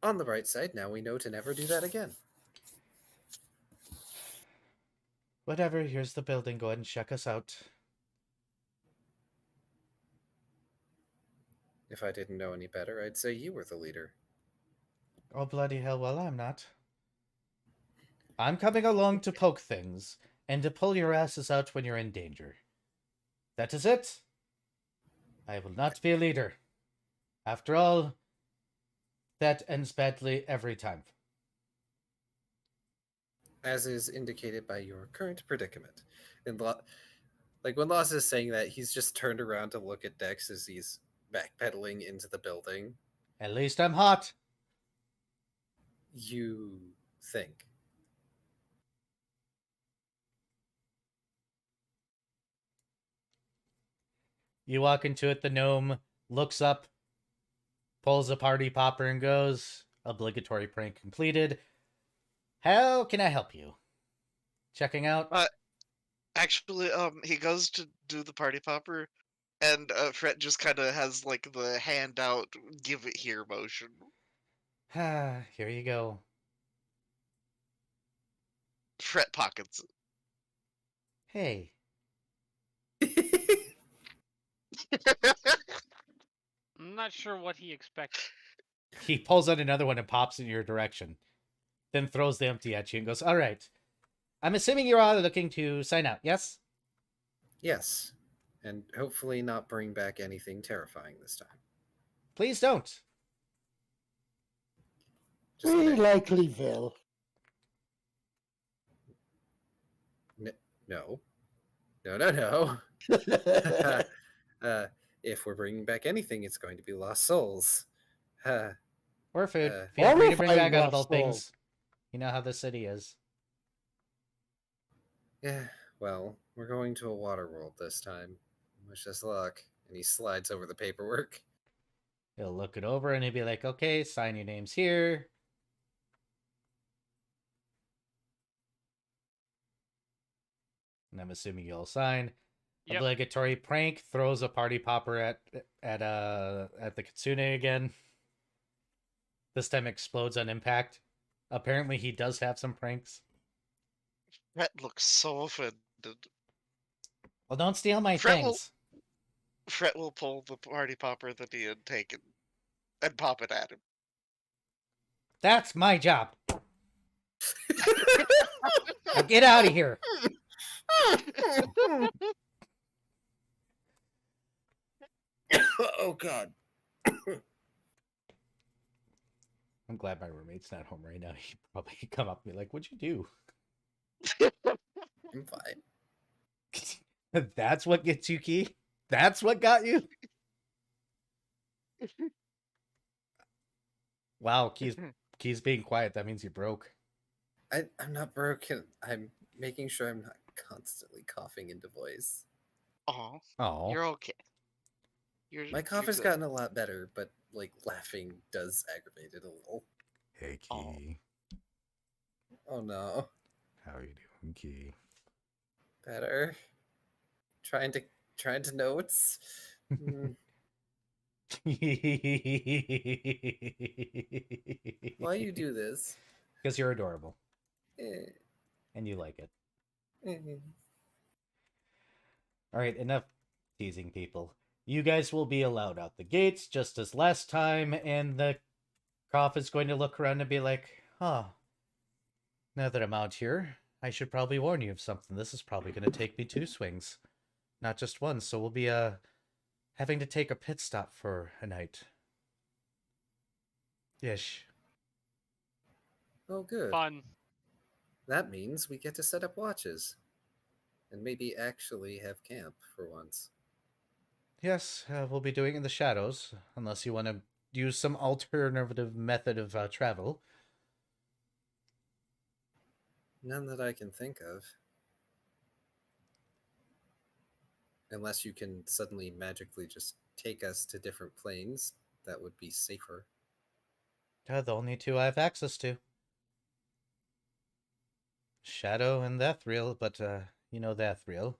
On the bright side, now we know to never do that again. Whatever, here's the building. Go ahead and check us out. If I didn't know any better, I'd say you were the leader. Oh, bloody hell, well, I'm not. I'm coming along to poke things, and to pull your asses out when you're in danger. That is it. I will not be a leader. After all, that ends badly every time. As is indicated by your current predicament. And like when Loss is saying that, he's just turned around to look at Dex as he's backpedaling into the building. At least I'm hot. You think. You walk into it, the gnome looks up, pulls a party popper and goes, obligatory prank completed. How can I help you? Checking out? Actually, he goes to do the party popper, and Fret just kind of has like the hand out, give it here motion. Here you go. Fret pockets it. Hey. I'm not sure what he expects. He pulls out another one and pops in your direction. Then throws the empty at you and goes, all right. I'm assuming you're all looking to sign out, yes? Yes. And hopefully not bring back anything terrifying this time. Please don't. We likely will. No. No. If we're bringing back anything, it's going to be lost souls. Or food. Feel free to bring back lost edible souls. things. You know how the city is. Yeah, well, we're going to a water world this time. Wish us luck. And he slides over the paperwork. He'll look it over and he'll be like, okay, sign your names here. And I'm assuming you'll sign. Yep. Obligatory prank, throws a party popper at the Kitsune again. This time explodes on impact. Apparently he does have some pranks. Fret looks so offended. Well, don't steal my things. Fret will pull the party popper that he had taken and pop it at him. That's my job. Now get out of here. Oh, God. I'm glad my roommate's not home right now. He'd probably come up and be like, what'd you do? I'm fine. That's what gets you, Key? That's what got you? Wow, Key's being quiet. That means you broke. I'm not broken. I'm making sure I'm not constantly coughing into voice. Oh, you're okay. My cough has gotten a lot better, but like laughing does aggravate it a little. Hey, Key. Oh no. How are you doing, Key? Better. Trying to notes. Why you do this? Because you're adorable. And you like it. Alright, enough teasing people. You guys will be allowed out the gates just as last time, and the cough is going to look around and be like, huh, now that I'm out here, I should probably warn you of something. This is probably going to take me 2 swings, not just one, so we'll be having to take a pit stop for a night. Ish. Oh, good. Fun. That means we get to set up watches. And maybe actually have camp for once. Yes, we'll be doing it in the shadows, unless you want to use some alternative method of travel. None that I can think of. Unless you can suddenly magically just take us to different planes, that would be safer. The only 2 I have access to. Shadow and Ethereal, but you know the Ethereal.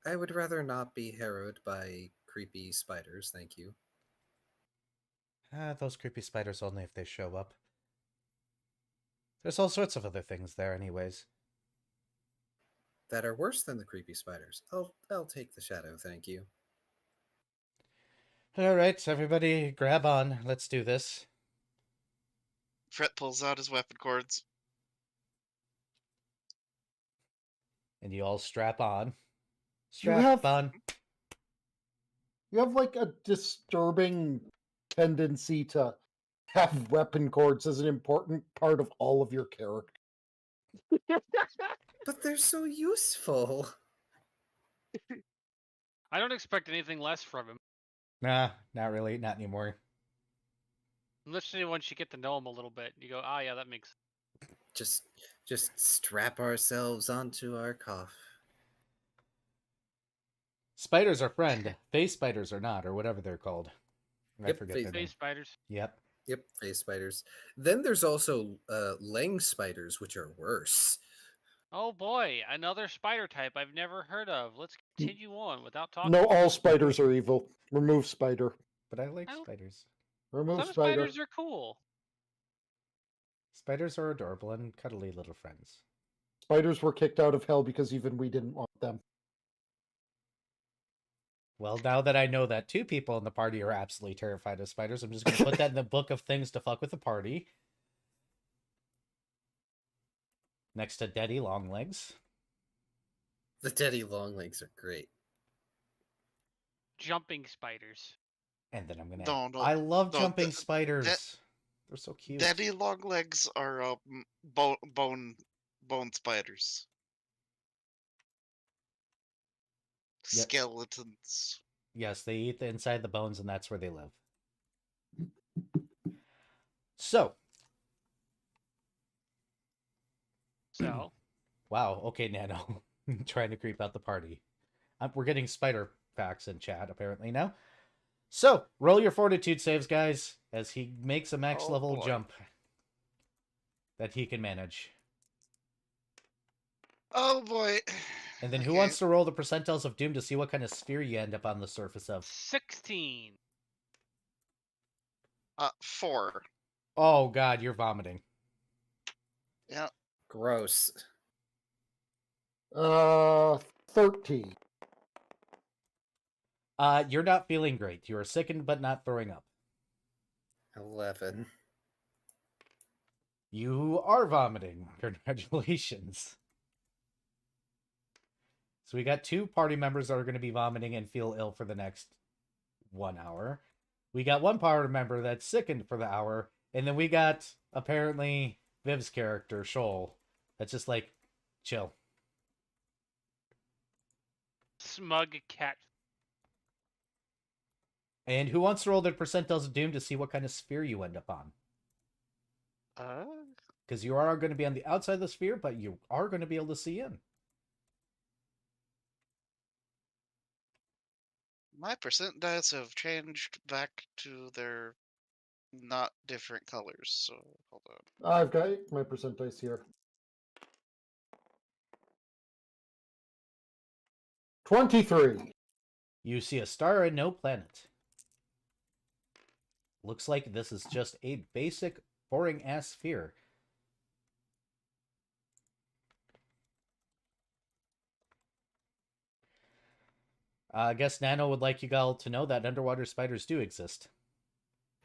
I would rather not be harrowed by creepy spiders, thank you. Those creepy spiders only if they show up. There's all sorts of other things there anyways. That are worse than the creepy spiders. I'll take the shadow, thank you. All right, everybody, grab on. Let's do this. Fret pulls out his weapon cords. And you all strap on. Strap on. You have like a disturbing tendency to have weapon cords as an important part of all of your character. But they're so useful. I don't expect anything less from him. Nah, not really. Not anymore. Literally, once you get to know him a little bit, you go, yeah, that makes Just strap ourselves onto our cough. Spiders are friend. Face spiders are not, or whatever they're called. I Yep, forget their name. face spiders. Yep. Yep, face spiders. Then there's also lang spiders, which are worse. Oh boy, another spider type I've never heard of. Let's continue on without talking. No, all spiders are evil. Remove spider. But I like spiders. Remove Some spider. spiders are cool. Spiders are adorable and cuddly little friends. Spiders were kicked out of hell because even we didn't want them. Well, now that I know that 2 people in the party are absolutely terrified of spiders, I'm just going to put that in the book of things to fuck with the party. Next to Daddy Longlegs. The daddy long legs are great. Jumping spiders. And then I'm going No, to... I love no, jumping spiders. They're so cute. Daddy long legs are bone spiders. Yep. Skeletons. Yes, they eat the inside of the bones, and that's where they live. So. Wow, okay, Nano. Trying to creep out the party. We're getting spider facts in chat, apparently, now. So, roll your fortitude saves, guys, as he makes a max level jump that he can manage. Oh, boy. And then who wants to roll the percentiles of doom to see what kind of sphere you end up on the surface of? 16. 4. Oh, God, you're vomiting. Yeah. Gross. 13. You're not feeling great. You are sickened but not throwing up. 11. You are vomiting. Congratulations. So we got 2 party members that are going to be vomiting and feel ill for the next 1 hour. We got 1 party member that's sickened for the hour. And then we got, apparently, Viv's character, Shoal, that's just like, chill. Smug cat. And who wants to roll their percentiles of doom to see what kind of sphere you end up on? Because you are going to be on the outside of the sphere, but you are going to be able to see in. My percent dice have changed back to their not different colors, so hold on. I've got my percent dice here. 23. You see a star and no planet. Looks like this is just a basic, boring-ass sphere. I guess Nano would like you all to know that underwater spiders do exist.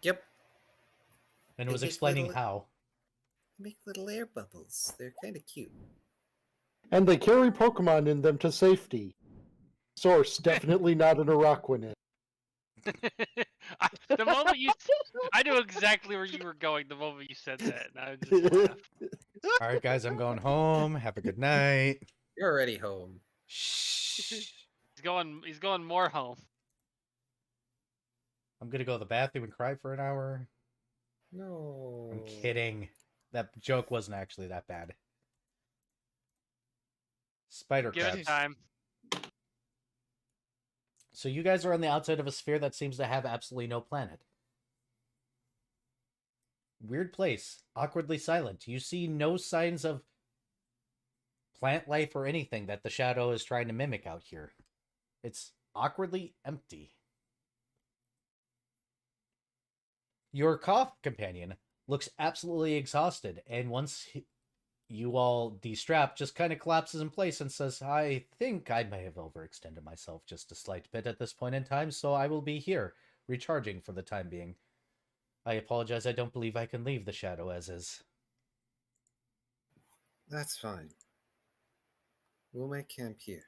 Yep. And it was explaining how. Make little air bubbles. They're kind of cute. And they carry Pokemon in them to safety. Source, definitely not an Araquanid. The moment you... I knew exactly where you were going the moment you said that. And I just laughed. All right, guys, I'm going home. Have a good night. You're already home. Shh. He's going more home. I'm going to go to the bathroom and cry for an hour. No. I'm kidding. That joke wasn't actually that bad. Spider Give crabs. it time. So you guys are on the outside of a sphere that seems to have absolutely no planet. Weird place. Awkwardly silent. You see no signs of plant life or anything that the shadow is trying to mimic out here. It's awkwardly empty. Your cough companion looks absolutely exhausted, and once you all de-strap, just kind of collapses in place and says, I think I may have overextended myself just a slight bit at this point in time, so I will be here. recharging for the time being. I apologize, I don't believe I can leave the shadow as is. That's fine. We'll make camp here.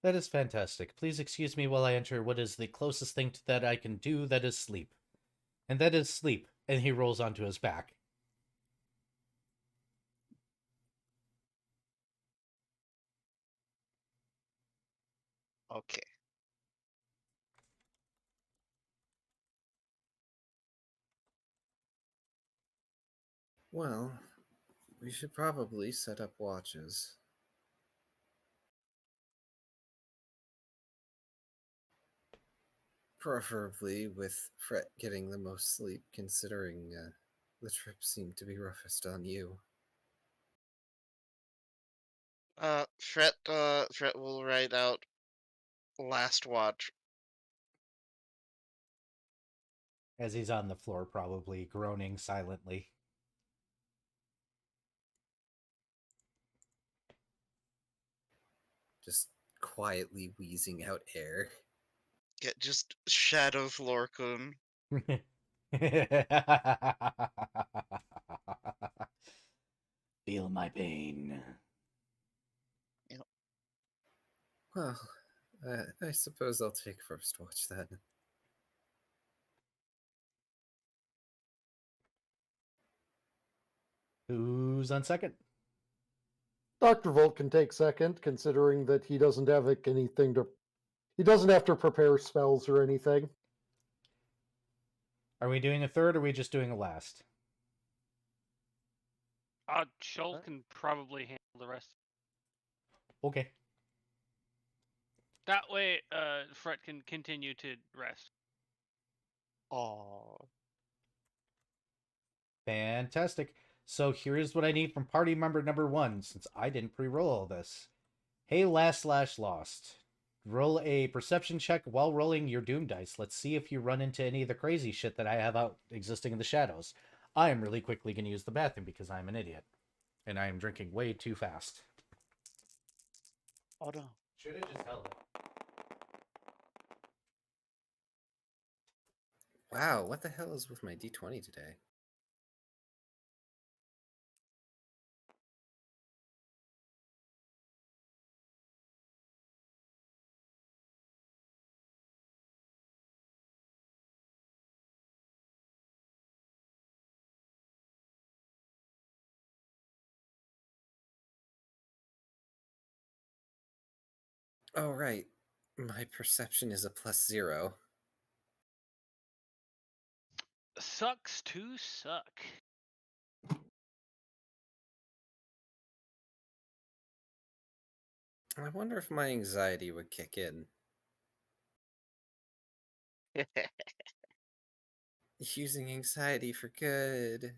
That is fantastic. Please excuse me while I enter what is the closest thing to that I can do, that is sleep. And that is sleep. And he rolls onto his back. Okay. Well, we should probably set up watches. Preferably with Fret getting the most sleep, considering the trip seemed to be roughest on you. Fret will write out last watch. As he's on the floor, probably groaning silently. Just quietly wheezing out air. Yeah, just Shadow Florkun. Feel my pain. Yep. Well, I suppose I'll take first watch then. Who's on second? Dr. Volt can take second, considering that he doesn't have anything to. He doesn't have to prepare spells or anything. Are we doing a third, or are we just doing a last? Shoal can probably handle the rest. Okay. That way, Fret can continue to rest. Aww. Fantastic. So here's what I need from party member number 1, since I didn't pre-roll all this. Hey, lost. Roll a perception check while rolling your doom dice. Let's see if you run into any of the crazy shit that I have out existing in the shadows. I am really quickly going to use the bathroom because I'm an idiot. And I am drinking way too fast. Oh no. Should have just held it. Wow, what the hell is with my D20 today? Oh, right. My perception is a +0. Sucks to suck. I wonder if my anxiety would kick in. Using anxiety for good.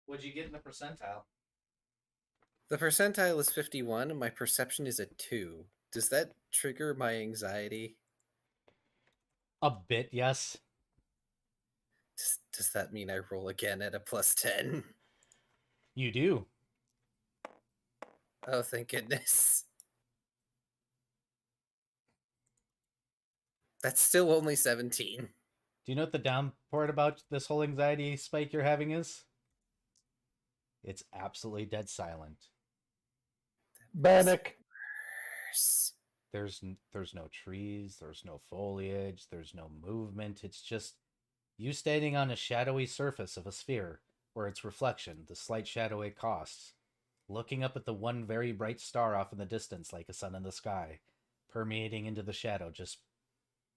What'd you get in the percentile? The percentile is 51, and my perception is a 2. Does that trigger my anxiety? A bit, yes. Does that mean I roll again at a +10? You do. Oh, thank goodness. That's still only 17. Do you know what the down part about this whole anxiety spike you're having is? It's absolutely dead silent. Bannock. There's no trees, there's no foliage, there's no movement. It's just you standing on a shadowy surface of a sphere, or its reflection, the slight shadow it casts, looking up at the one very bright star off in the distance like a sun in the sky, permeating into the shadow just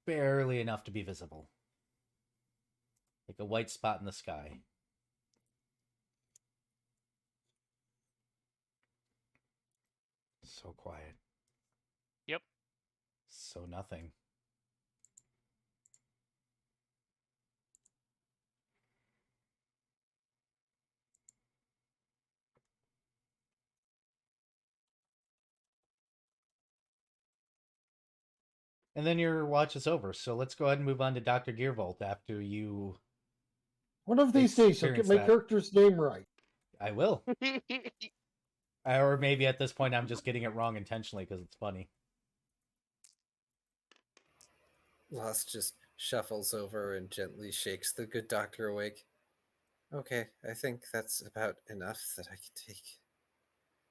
barely enough to be visible. Like a white spot in the sky. So quiet. Yep. So nothing. And then your watch is over. So let's go ahead and move on to Dr. Gearvolt after you. One of these days, I'll get my character's name right. I will. Or maybe at this point, I'm just getting it wrong intentionally because it's funny. Lost just shuffles over and gently shakes the good doctor awake. Okay, I think that's about enough that I can take.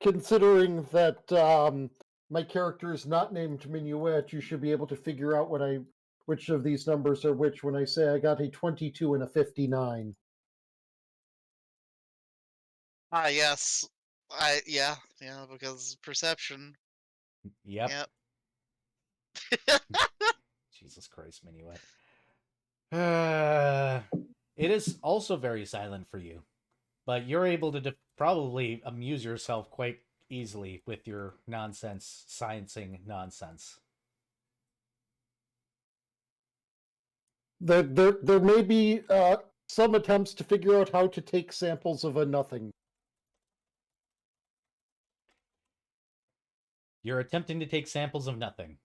Considering that my character is not named Minuet, you should be able to figure out which of these numbers are which when I say I got a 22 and a 59. Yes. Yeah, because perception. Yep. Yep. Jesus Christ, Minuet. It is also very silent for you, but you're able to probably amuse yourself quite easily with your nonsense, sciencing nonsense. There may be some attempts to figure out how to take samples of a nothing. You're attempting to take samples of nothing,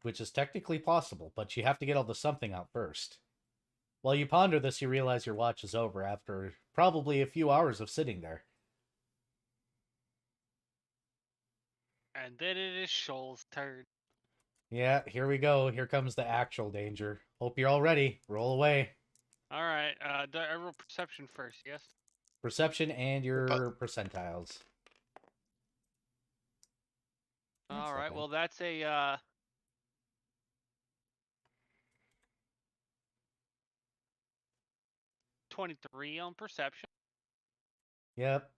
which is technically possible, but you have to get all the something out first. While you ponder this, you realize your watch is over after probably a few hours of sitting there. And then it is Shoal's turn. Yeah, here we go. Here comes the actual danger. Hope you're all ready. Roll away. All right. I roll perception first, yes? Perception and your percentiles. All right. Well, that's a 23 on perception. Yep.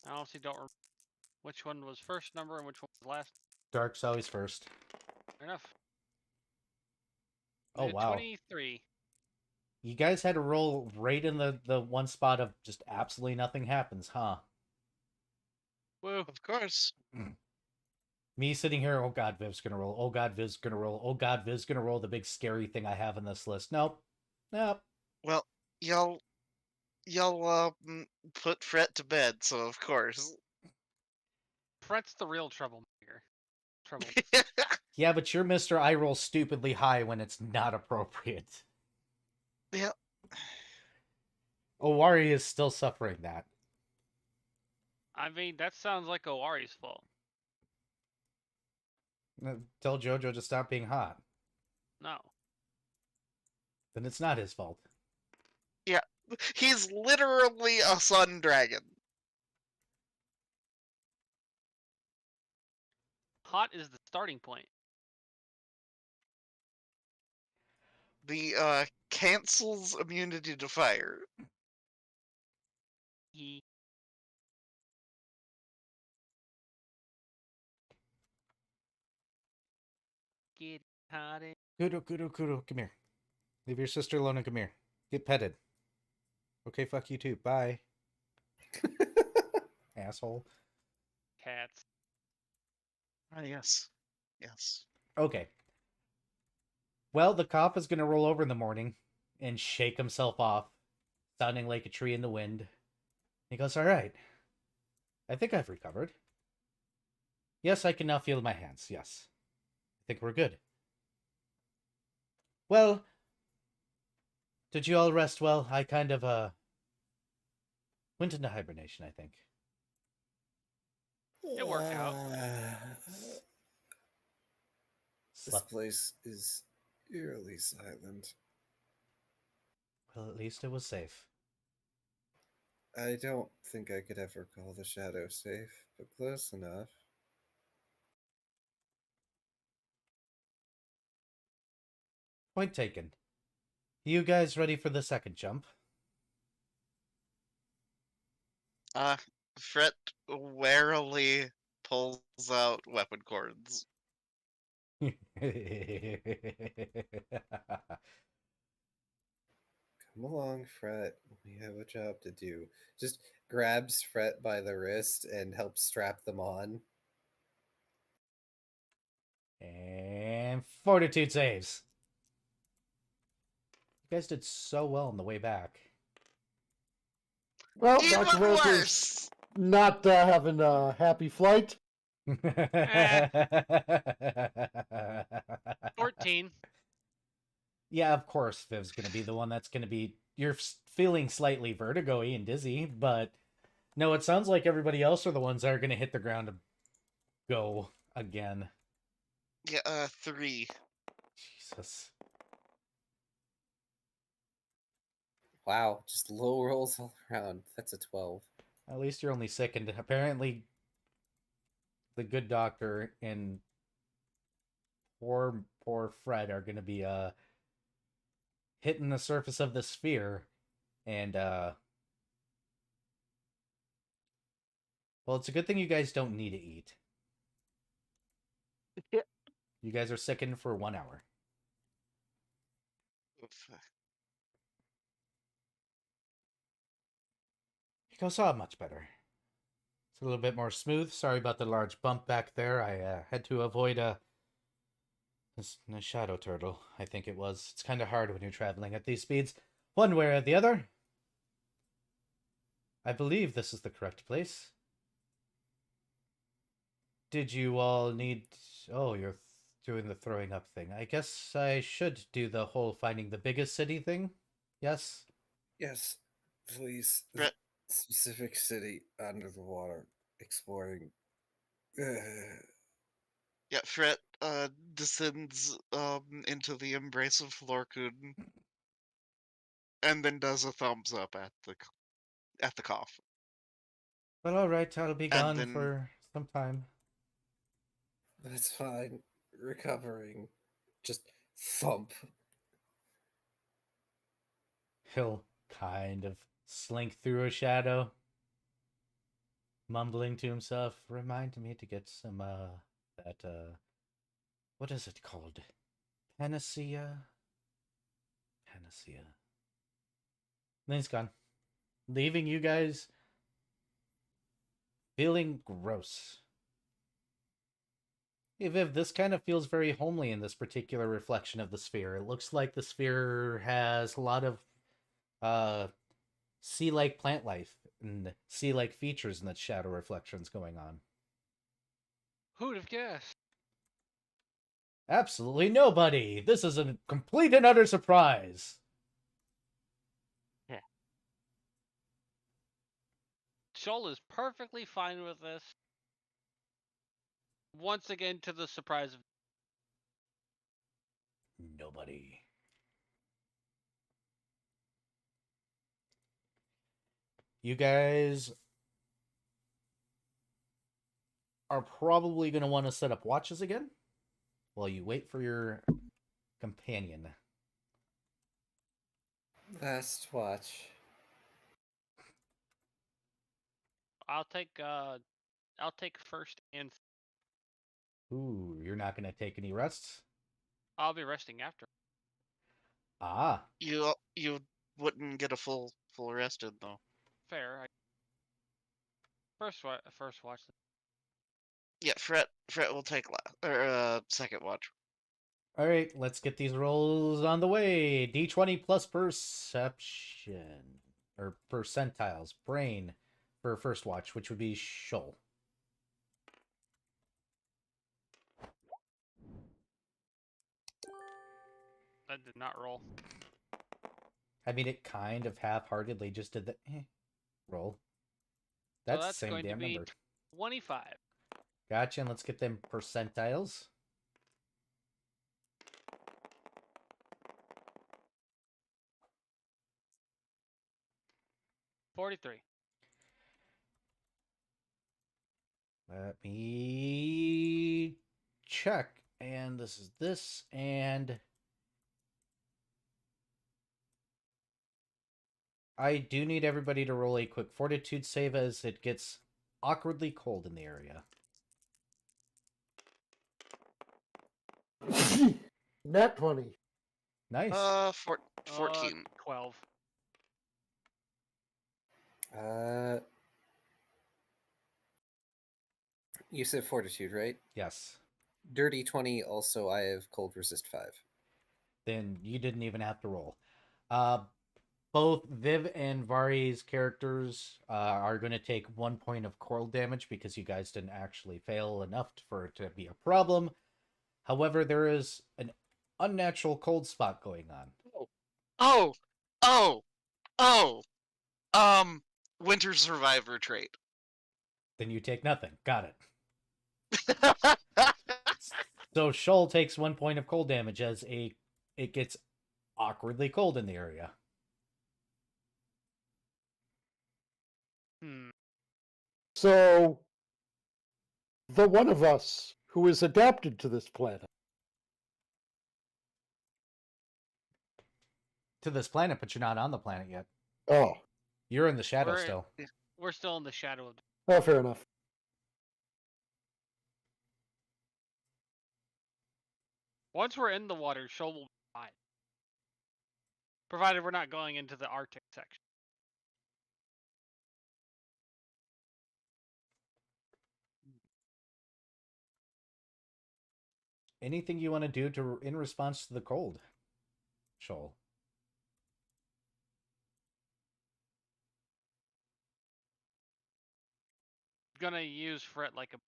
I honestly don't remember which one was first number and which one was last. Dark's always first. Fair enough. Oh, wow. 23. You guys had to roll right in the one spot of just absolutely nothing happens, huh? Woo. Of course. Me sitting here, oh god, Viv's gonna roll. Oh god, Viv's gonna roll. Oh god, Viv's gonna roll the big scary thing I have on this list. Nope. Nope. Well, y'all put Fret to bed, so of course. Fret's the real troublemaker. Yeah, but you're Mr. I roll stupidly high when it's not appropriate. Yeah. Owari is still suffering that. I mean, that sounds like Owari's fault. Tell Jojo to stop being hot. No. Then it's not his fault. Yeah. He's literally a sun dragon. Hot is the starting point. The cancels immunity to fire. Get hot. Kudo, come here. Leave your sister alone and come here. Get petted. Okay, fuck you too. Bye. Asshole. Cats. Yes. Yes. Okay. Well, the cop is going to roll over in the morning and shake himself off, sounding like a tree in the wind. He goes, all right. I think I've recovered. Yes, I can now feel my hands. Yes. I think we're good. Well, did you all rest well? I kind of, went into hibernation, I think. It worked out. This place is eerily silent. Well, at least it was safe. I don't think I could ever call the shadow safe, but close enough. Point taken. You guys ready for the second jump? Fret warily pulls out weapon cords. Come along, Fret. We have a job to do. Just grabs Fret by the wrist and helps strap them on. And fortitude saves. You guys did so well on the way back. Well, Even Dr. worse! not having a happy flight. 14. Yeah, of course, Viv's going to be the one that's going to be. You're feeling slightly vertigo-y and dizzy, but no, it sounds like everybody else are the ones that are going to hit the ground to go again. Yeah, 3. Jesus. Wow, just low rolls all around. That's a 12. At least you're only sickened. Apparently, the good doctor and poor Fred are going to be hitting the surface of the sphere, and well, it's a good thing you guys don't need to eat. Yeah. You guys are sickened for 1 hour. You go saw much better. It's a little bit more smooth. Sorry about the large bump back there. I had to avoid a shadow turtle, I think it was. It's kind of hard when you're traveling at these speeds, one way or the other. I believe this is the correct place. Did you all need... Oh, you're doing the throwing up thing. I guess I should do the whole finding the biggest city thing. Yes? Yes, please. Fret. Specific city under the water, exploring. Yeah, Fret descends into the embrace of Florkun, and then does a thumbs up at the cough. But alright, I'll be gone then, for some time. That's fine. Recovering. Just thump. He'll kind of slink through a shadow, mumbling to himself, remind me to get some, what is it called? Panacea? Panacea. And then he's gone, leaving you guys feeling gross. Hey, Viv, this kind of feels very homely in this particular reflection of the sphere. It looks like the sphere has a lot of sea-like plant life and sea-like features in the shadow reflections going on. Who'd have guessed? Absolutely nobody. This is a complete and utter surprise. Yeah. Shoal is perfectly fine with this. Once again, to the surprise of Nobody. You guys are probably going to want to set up watches again while you wait for your companion. Last watch. I'll take first and Ooh, you're not going to take any rests? I'll be resting after. Ah. You wouldn't get a full rested though. Fair. First watch. Yeah, Fret will take second watch. All right, let's get these rolls on the way. D20 plus perception or percentiles, brain for first watch, which would be Shoal. That did not roll. I mean, it kind of half-heartedly just did the roll. That's the same going damn to be number. 25. Gotcha, and let's get them percentiles. $43. Let me check. And this is this, and I do need everybody to roll a quick fortitude save as it gets awkwardly cold in the area. Nat 20. Nice. 14. 12. You said fortitude, right? Yes. Dirty 20. Also, I have cold resist 5. Then you didn't even have to roll. Both Viv and Vari's characters are going to take 1 point of cold damage because you guys didn't actually fail enough for it to be a problem. However, there is an unnatural cold spot going on. Winter Survivor trait. Then you take nothing. Got it. So Shoal takes 1 point of cold damage as it gets awkwardly cold in the area. So, the one of us who is adapted to this planet. To this planet, but you're not on the planet yet. Oh. You're in the shadow still. We're still in the shadow of... Oh, fair enough. Once we're in the water, Shoal will be fine. Provided we're not going into the Arctic section. Anything you want to do in response to the cold, Shoal? Gonna use Fret like a...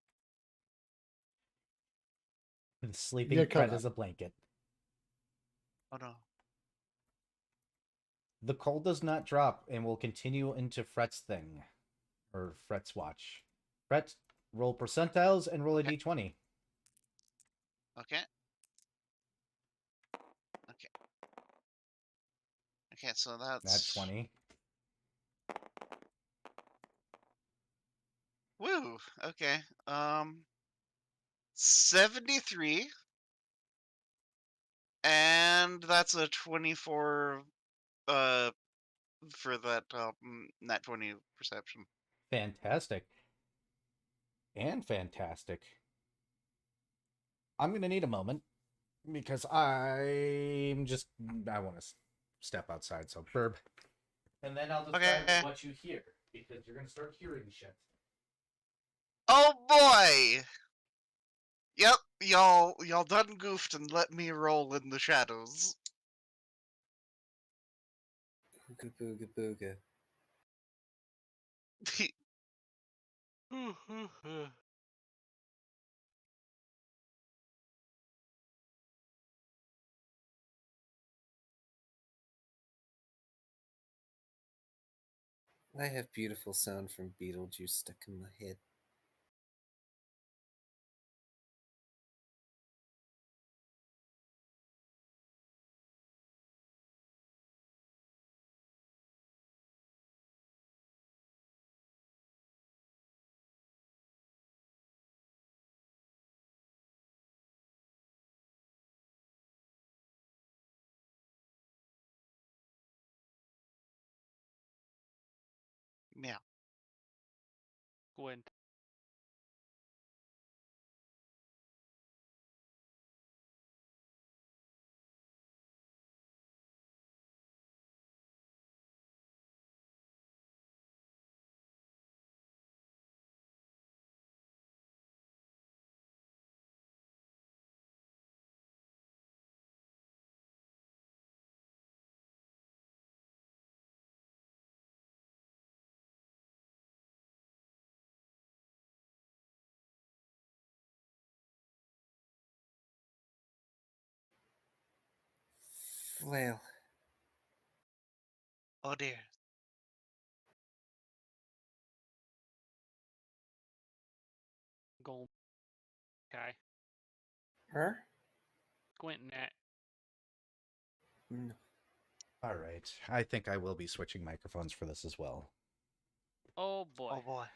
Sleeping Fret as a blanket. Oh no. The cold does not drop and will continue into Fret's thing. Or Fret's watch. Fret, roll percentiles and roll a d20. Okay. Okay, so that's 20. Woo! Okay. 73. And that's a 24 for that nat 20 perception. Fantastic. And fantastic. I'm going to need a moment because I want to step outside, so burp. And then I'll describe what you hear because you're going to start hearing shit. Oh boy! Yep, y'all done goofed and let me roll in the shadows. Booga booga booga. I have beautiful sound from Beetlejuice stuck in my head. Meow. Gwent. Flail. Oh dear. Gold. Okay. Her? Gwent net. No. All right. I think I will be switching microphones for this as well. Oh boy. Oh boy.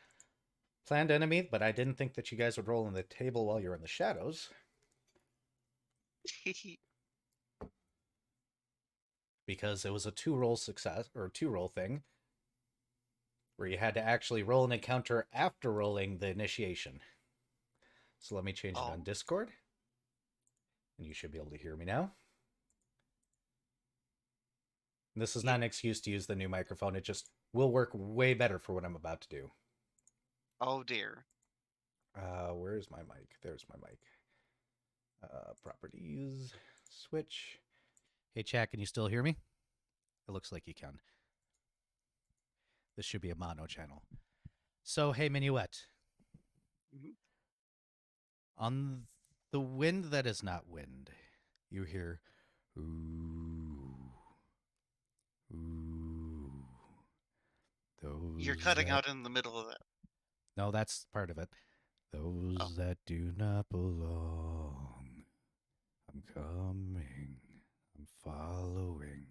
Planned enemy, but I didn't think that you guys would roll on the table while you're in the shadows. Because it was a 2-roll success, or 2-roll thing, where you had to actually roll an encounter after rolling the initiation. So let me change it on Discord. And you should be able to hear me now. And this is not an excuse to use the new microphone. It just will work way better for what I'm about to do. Oh dear. Where's my mic? There's my mic. Properties. Switch. Hey, chat, can you still hear me? It looks like you can. This should be a mono channel. So, hey, Minuet. Mm-hmm. On the wind that is not wind, you hear, ooh, ooh. Those You're cutting out in the middle of that. No, that's part of it. Those that do not belong. I'm coming. I'm following.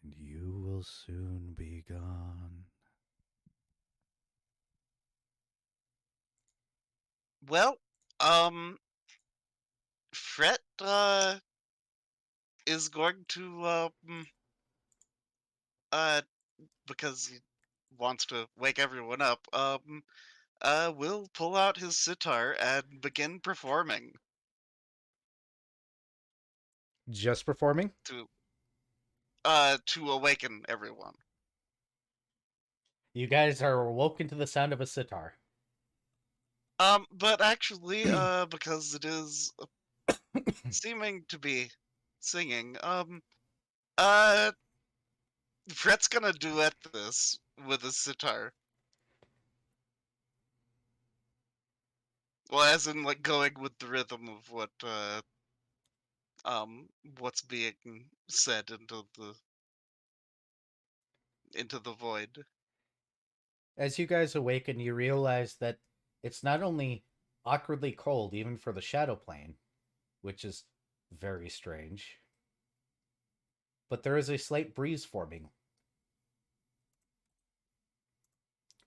And you will soon be gone. Well, Fret is going to because he wants to wake everyone up, will pull out his sitar and begin performing. Just performing? To awaken everyone. You guys are awoken to the sound of a sitar. But actually, because it is seeming to be singing, Fret's gonna duet this with a sitar. Well, as in, like, going with the rhythm of what's being said into the void. As you guys awaken, you realize that it's not only awkwardly cold, even for the shadow plane, which is very strange, but there is a slight breeze forming.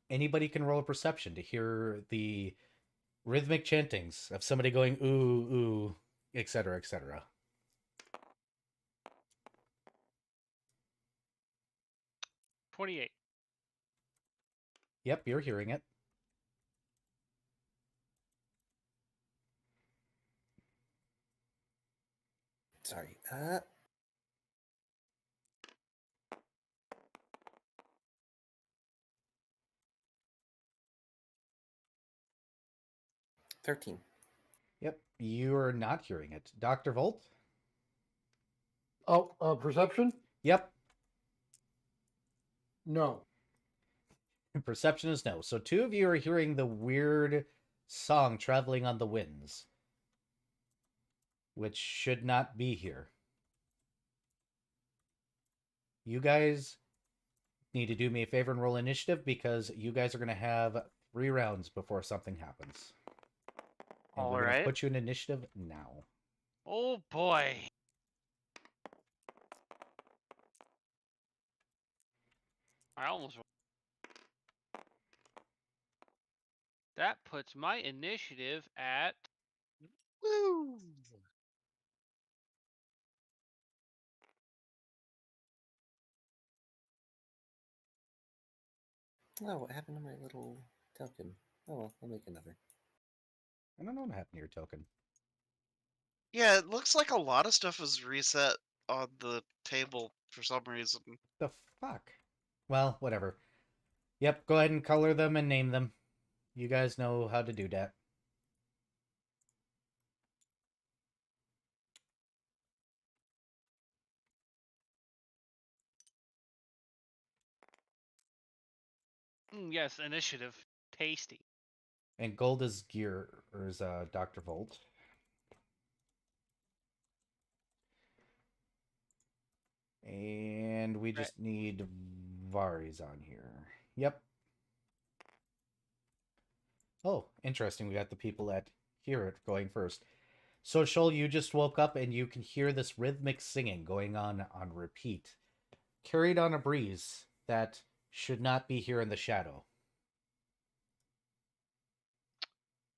Anybody can roll a perception to hear the rhythmic chantings of somebody going ooh, ooh, etc., etc. 28. Yep, you're hearing it. Sorry. 13. Yep, you're not hearing it. Dr. Volt? Oh, perception? Yep. No. Perception is no. So two of you are hearing the weird song traveling on the winds, which should not be here. You guys need to do me a favor and roll initiative because you guys are going to have 3 rounds before something happens. And we're going to put you in initiative now. Oh boy. I almost. That puts my initiative at. Woo! Oh, what happened to my little token? Oh, well, I'll make another. I don't know what happened to your token. Yeah, it looks like a lot of stuff is reset on the table for some reason. The fuck? Well, whatever. Yep, go ahead and color them and name them. You guys know how to do that. Yes, initiative. Tasty. And gold is gear, or is Dr. Volt. And we just need Vari's on here. Yep. Oh, interesting. We got the people that hear it going first. So, Shoal, you just woke up and you can hear this rhythmic singing going on repeat, carried on a breeze that should not be here in the shadow.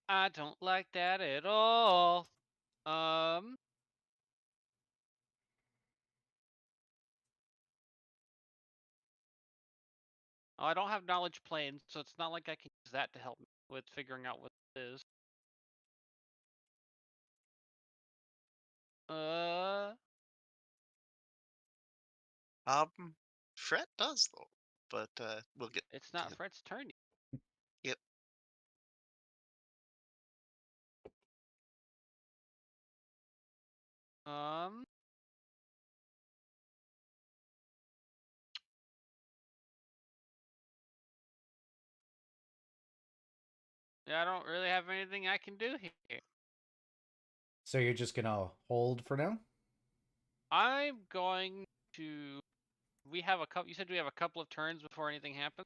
I don't like that at all. I don't have knowledge plane, so it's not like I can use that to help me with figuring out what it is. Fret does though, but we'll get. It's not Fret's turn. Yep. I don't really have anything I can do here. So you're just gonna hold for now? I'm going to. We have a couple. You said we have a couple of turns before anything happens.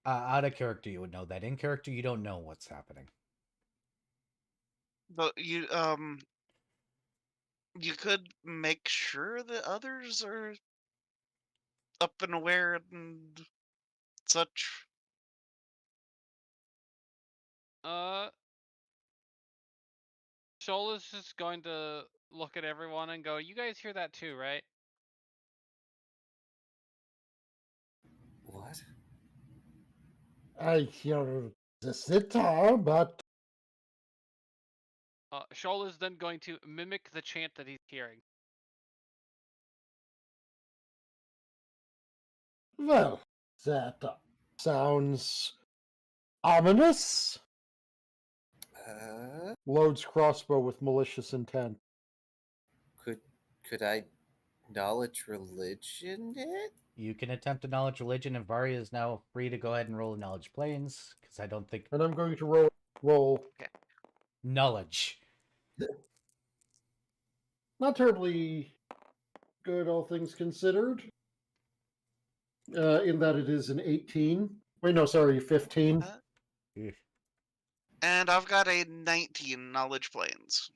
Out of character, you would know that. In character, you don't know what's happening. But you could make sure that others are up and aware and such. Shola's just going to look at everyone and go, "You guys hear that too, right?" What? I hear the sitar, but Shola's then going to mimic the chant that he's hearing. well, that sounds ominous. Loads crossbow with malicious intent. Could I knowledge religion it? You can attempt a knowledge religion, and Varia is now free to go ahead and roll a knowledge planes, because I don't think... And I'm going to roll knowledge. Not terribly good, all things considered. In that it is an 18. Wait, no, sorry, 15. And I've got a 19 knowledge planes.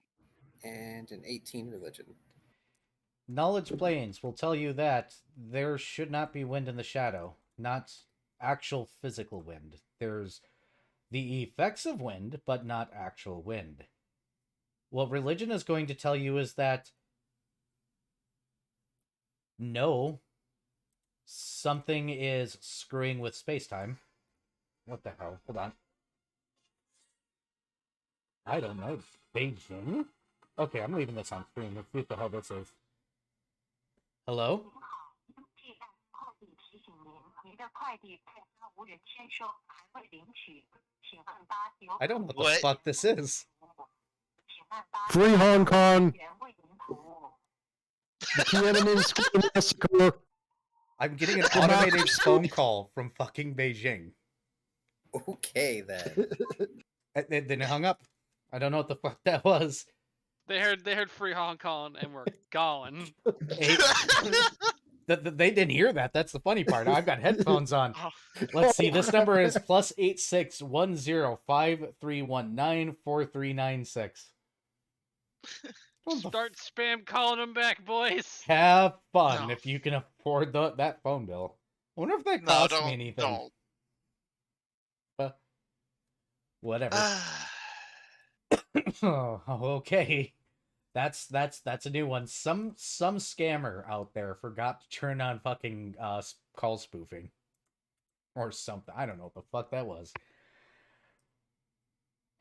And an 18 religion. Knowledge planes will tell you that there should not be wind in the shadow. Not actual physical wind. There's the effects of wind, but not actual wind. What religion is going to tell you is that no, something is screwing with space-time. What the hell? Hold on. I don't know. Beijing? Okay, I'm leaving this on screen. Let's see what the hell this is. Hello? I don't know what the fuck this is. Free Hong Kong! The Tiananmen Square massacre! I'm getting an automated phone call from fucking Beijing. Okay, then. Then it hung up. I don't know what the fuck that was. They heard Free Hong Kong and we're gone. They didn't hear that. That's the funny part. I've got headphones on. Let's see. This number is +86 105319 4396. Start spam calling them back, boys. Have fun if you can afford that phone bill. I wonder if that costs me anything. Whatever. Oh, okay. That's a new one. Some scammer out there forgot to turn on fucking call spoofing. Or something. I don't know what the fuck that was.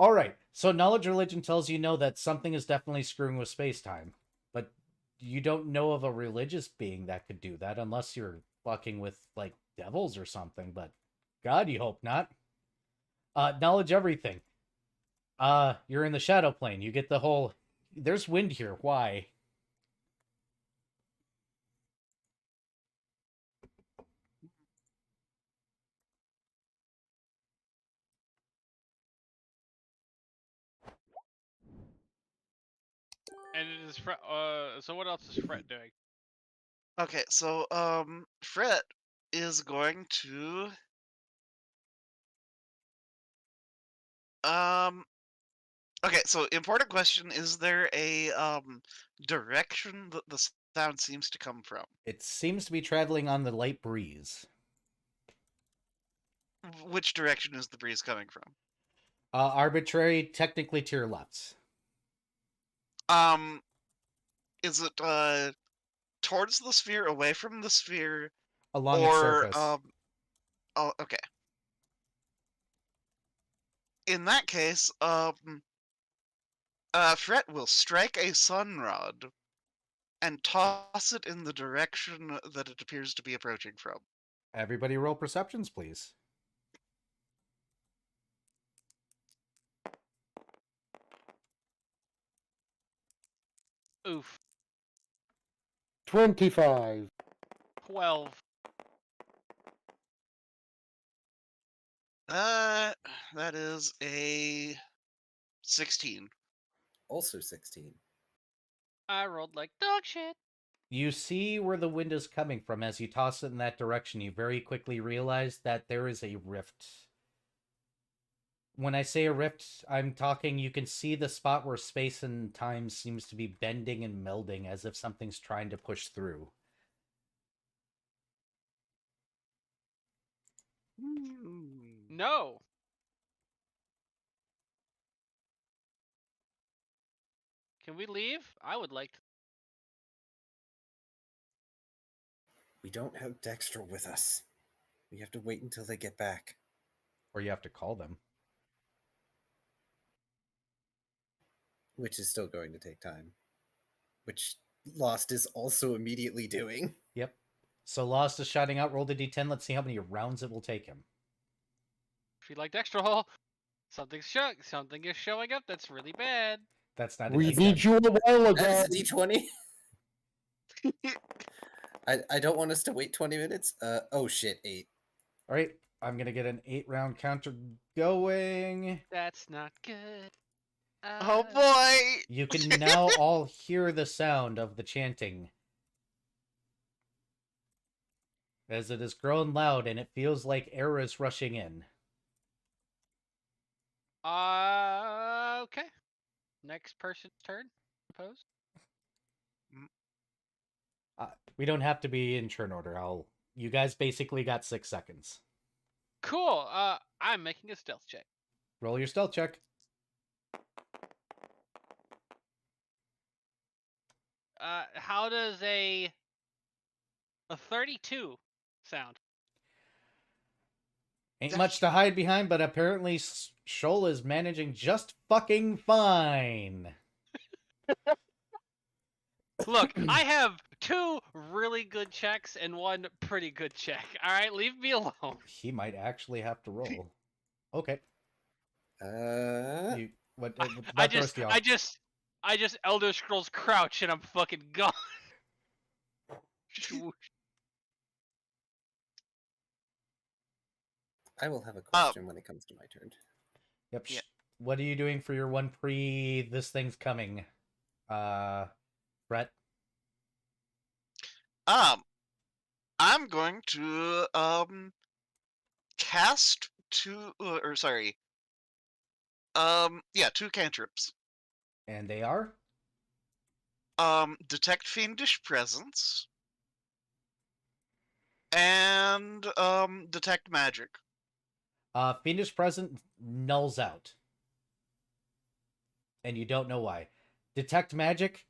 Alright, so knowledge religion tells you that something is definitely screwing with space-time. But you don't know of a religious being that could do that unless you're fucking with, like, devils or something, but God, you hope not. Knowledge everything. You're in the shadow plane. You get the whole... There's wind here. Why? And it is so what else is Fret doing? Okay, so Fret is going to okay, so important question, is there a direction that the sound seems to come from? It seems to be traveling on the light breeze. Which direction is the breeze coming from? Arbitrary, technically to your left. Is it towards the sphere, away from the sphere, along its surface? Oh, okay. In that case, Fret will strike a sunrod and toss it in the direction that it appears to be approaching from. Everybody roll perceptions, please. Oof. 25. 12. That is a 16. Also 16. I rolled like dog shit. You see where the wind is coming from. As you toss it in that direction, you very quickly realize that there is a rift. When I say a rift, I'm talking you can see the spot where space and time seems to be bending and melding as if something's trying to push through. No. Can we leave? I would like to. We don't have Dexter with us. We have to wait until they get back. Or you have to call them. Which is still going to take time. Which Lost is also immediately doing. Yep. So Lost is shouting out, roll the d10, let's see how many rounds it will take him. If you like extra hole, something is showing up that's really bad. That's not We need you a while ago. That's a d20. I don't want us to wait 20 minutes. Oh shit, 8. All right, I'm gonna get an 8-round counter going. That's not good. Oh boy! You can now all hear the sound of the chanting. As it has grown loud and it feels like air is rushing in. Okay. Next person's turn, I suppose. We don't have to be in turn order. You guys basically got 6 seconds. Cool. I'm making a stealth check. Roll your stealth check. How does a 32 sound? Ain't much to hide behind, but apparently Shoal is managing just fucking fine. Look, I have 2 really good checks and 1 pretty good check. All right, leave me alone. He might actually have to roll. Okay. I just Elder Scrolls crouch and I'm fucking gone. I will have a question when it comes to my turn. Yep. Yeah. What are you doing for your one this thing's coming? Brett? I'm going to cast 2 2 cantrips. And they are? Detect Fiendish Presence and Detect Magic. Fiendish Presence nulls out. And you don't know why. Detect Magic?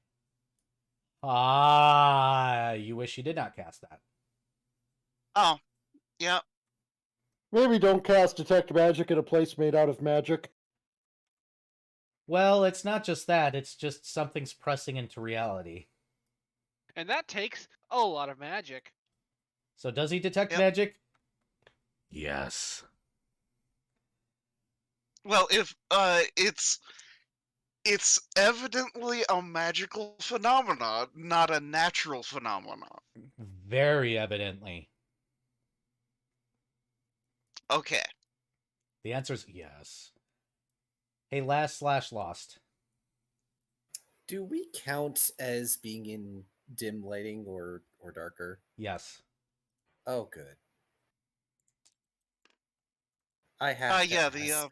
You wish you did not cast that. Oh, yeah. Maybe don't cast Detect Magic in a place made out of magic. Well, it's not just that. It's just something's pressing into reality. And that takes a lot of magic. So does he detect magic? Yes. Well, if it's evidently a magical phenomenon, not a natural phenomenon. Very evidently. Okay. The answer is yes. Hey, Lost. Do we count as being in dim lighting or darker? Yes. Oh, good. I have to ask.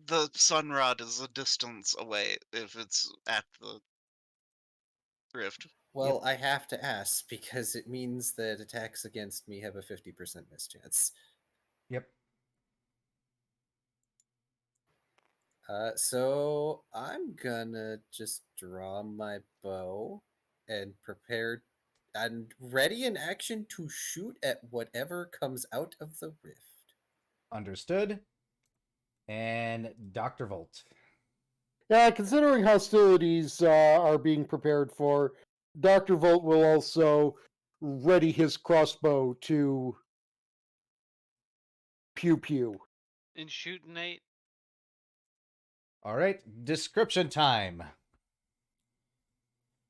The sunrod is a distance away if it's at the rift. Well, I have to ask because it means that attacks against me have a 50% mischance. Yep. So I'm gonna just draw my bow and prepare and ready in action to shoot at whatever comes out of the rift. Understood. And Dr. Volt. Yeah, considering hostilities are being prepared for, Dr. Volt will also ready his crossbow to pew. And shoot Nate. All right, description time.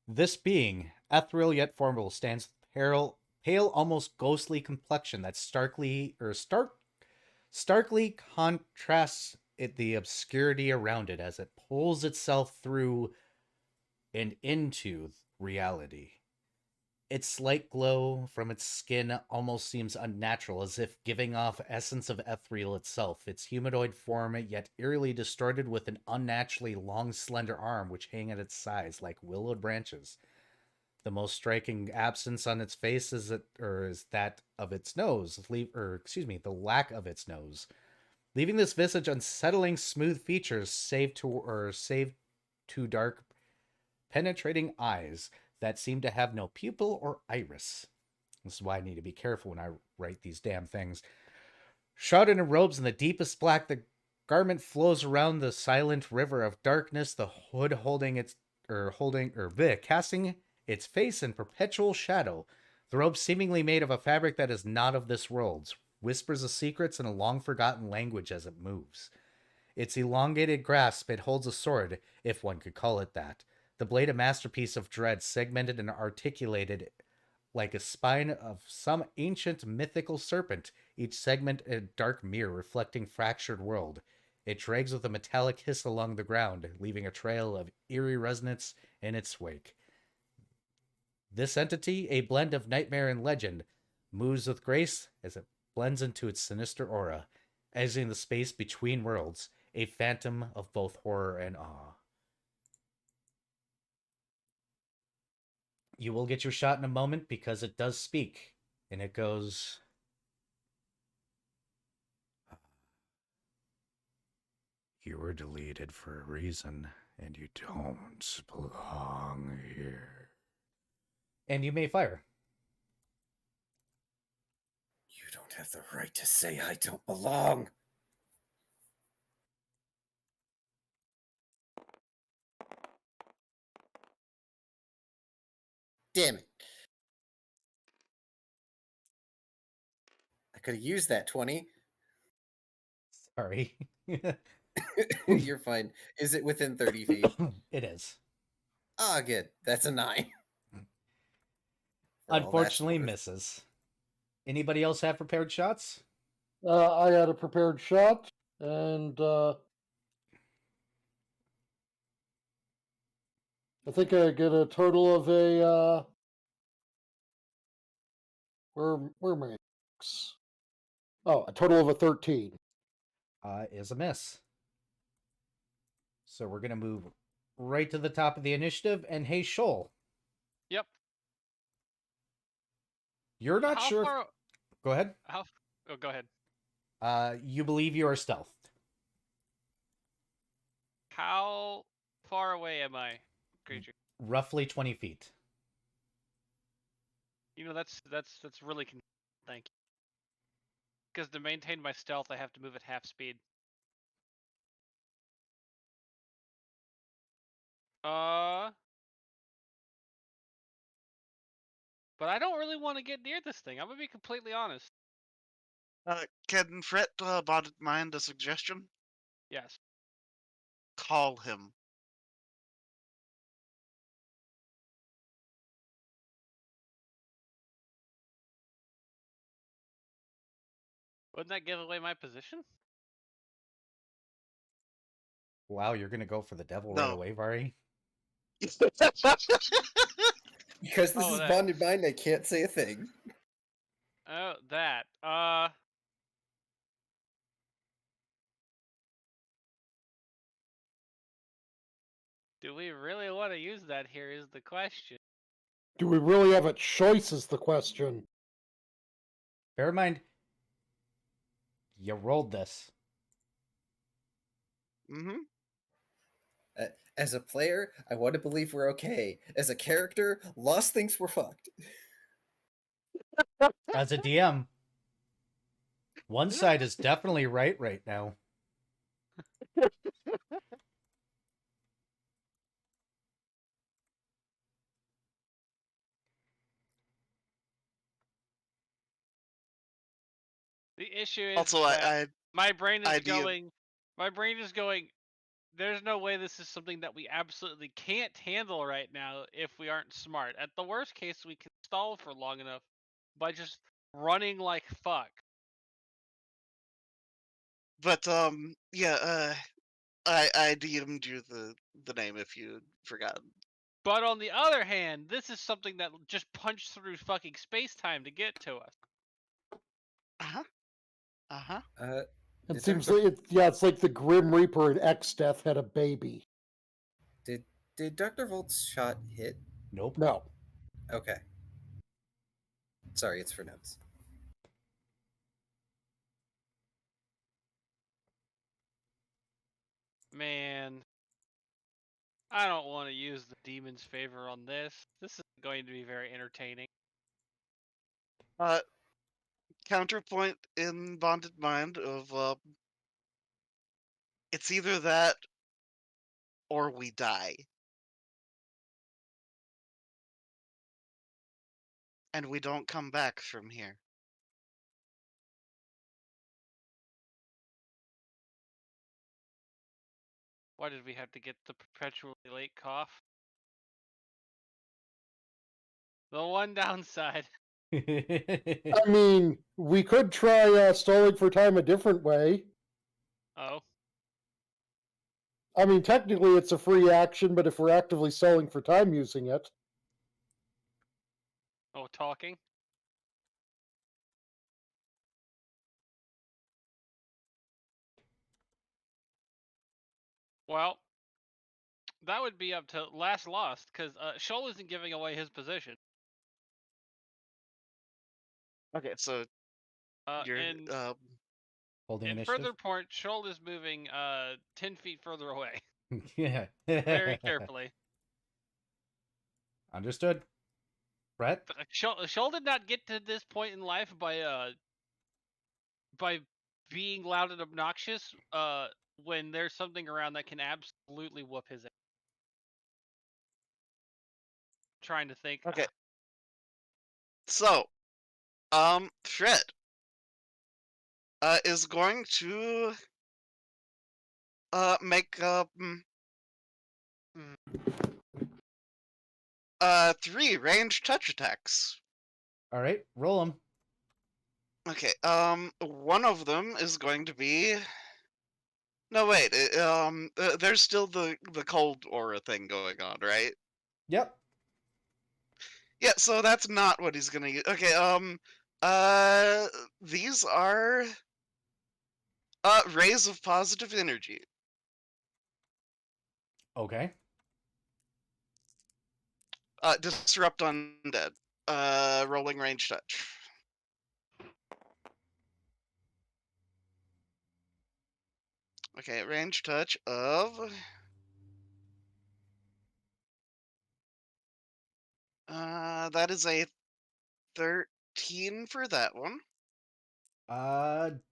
This being, ethereal yet formidable, stands pale, almost ghostly complexion that's starkly contrasts the obscurity around it as it pulls itself through and into reality. Its slight glow from its skin almost seems unnatural, as if giving off essence of ethereal itself, its humanoid form yet eerily distorted with an unnaturally long, slender arm which hang at its sides like willowed branches. The most striking absence on its face is that of its nose, the lack of its nose, leaving this visage unsettling smooth features save to dark penetrating eyes that seem to have no pupil or iris. This is why I need to be careful when I write these damn things. Shrouded in robes in the deepest black, the garment flows around the silent river of darkness, the hood casting its face in perpetual shadow. The robe seemingly made of a fabric that is not of this world, whispers of secrets in a long forgotten language as it moves. Its elongated grasp, it holds a sword, if one could call it that. The blade a masterpiece of dread, segmented and articulated like a spine of some ancient mythical serpent, each segment a dark mirror reflecting fractured world. It drags with a metallic hiss along the ground, leaving a trail of eerie resonance in its wake. This entity, a blend of nightmare and legend, moves with grace as it blends into its sinister aura, exiting the space between worlds, a phantom of both horror and awe. You will get your shot in a moment because it does speak, and it goes, "You were deleted for a reason, and you don't belong here." And you may fire. You don't have the right to say I don't belong. Damn it. I could have used that 20. Sorry. You're fine. Is it within 30 feet? It is. Ah, good. That's a 9. Unfortunately, misses. Anybody else have prepared shots? I had a prepared shot, and I think I get a total of a where am I? Oh, a total of a 13. Is a miss. So we're gonna move right to the top of the initiative, and hey, Shoal. Yep. You're not How sure. Far... Go ahead. Oh, go ahead. You believe you are stealthed. How far away am I, creature? Roughly 20 feet. You know, that's really thank you. Because to maintain my stealth, I have to move at half speed. But I don't really want to get near this thing. I'm gonna be completely honest. Can Fret mind a suggestion? Yes. Call him. Wouldn't that give away my position? Wow, you're gonna go for the devil No. right away, Vari? Because this is bonded mind, I can't say a thing. Oh, that. Do we really want to use that here is the question. Do we really have a choice is the question. Bear in mind, you rolled this. Mm-hmm. As a player, I want to believe we're okay. As a character, Lost thinks we're fucked. As a DM, one side is definitely right now. The issue is Also, my brain is going. My brain is going. There's no way this is something that we absolutely can't handle right now if we aren't smart. At the worst case, we can stall for long enough by just running like fuck. But yeah, I DM'd you the name if you forgot. But on the other hand, this is something that just punched through fucking space-time to get to us. Uh-huh. Uh-huh. It seems like it's like the Grim Reaper and X-Death had a baby. Did Dr. Volt's shot hit? Nope. No. Okay. Sorry, it's for notes. Man, I don't want to use the demon's favor on this. This is going to be very entertaining. Counterpoint in Bonded Mind of it's either that or we die. And we don't come back from here. Why did we have to get the perpetually late cough? The one downside. I mean, we could try stalling for time a different way. Oh. I mean, technically it's a free action, but if we're actively stalling for time using it. Oh, talking? Well, that would be up to Last Lost, because Shoal isn't giving away his position. Okay, so you're and holding in initiative. further point, Shoal is moving 10 feet further away. Yeah. Very carefully. Understood. Brett? Shoal did not get to this point in life by being loud and obnoxious when there's something around that can absolutely whoop his ass. Trying to think. okay. So, Fred is going to make 3 ranged touch attacks. All right, roll them. Okay, one of them is going to be. No, wait. There's still the cold aura thing going on, right? Yep. Yeah, so that's not what he's gonna use. Okay, these are rays of positive energy. Okay. Disrupt undead. Rolling range touch. Okay, range touch of. That is a 13 for that one.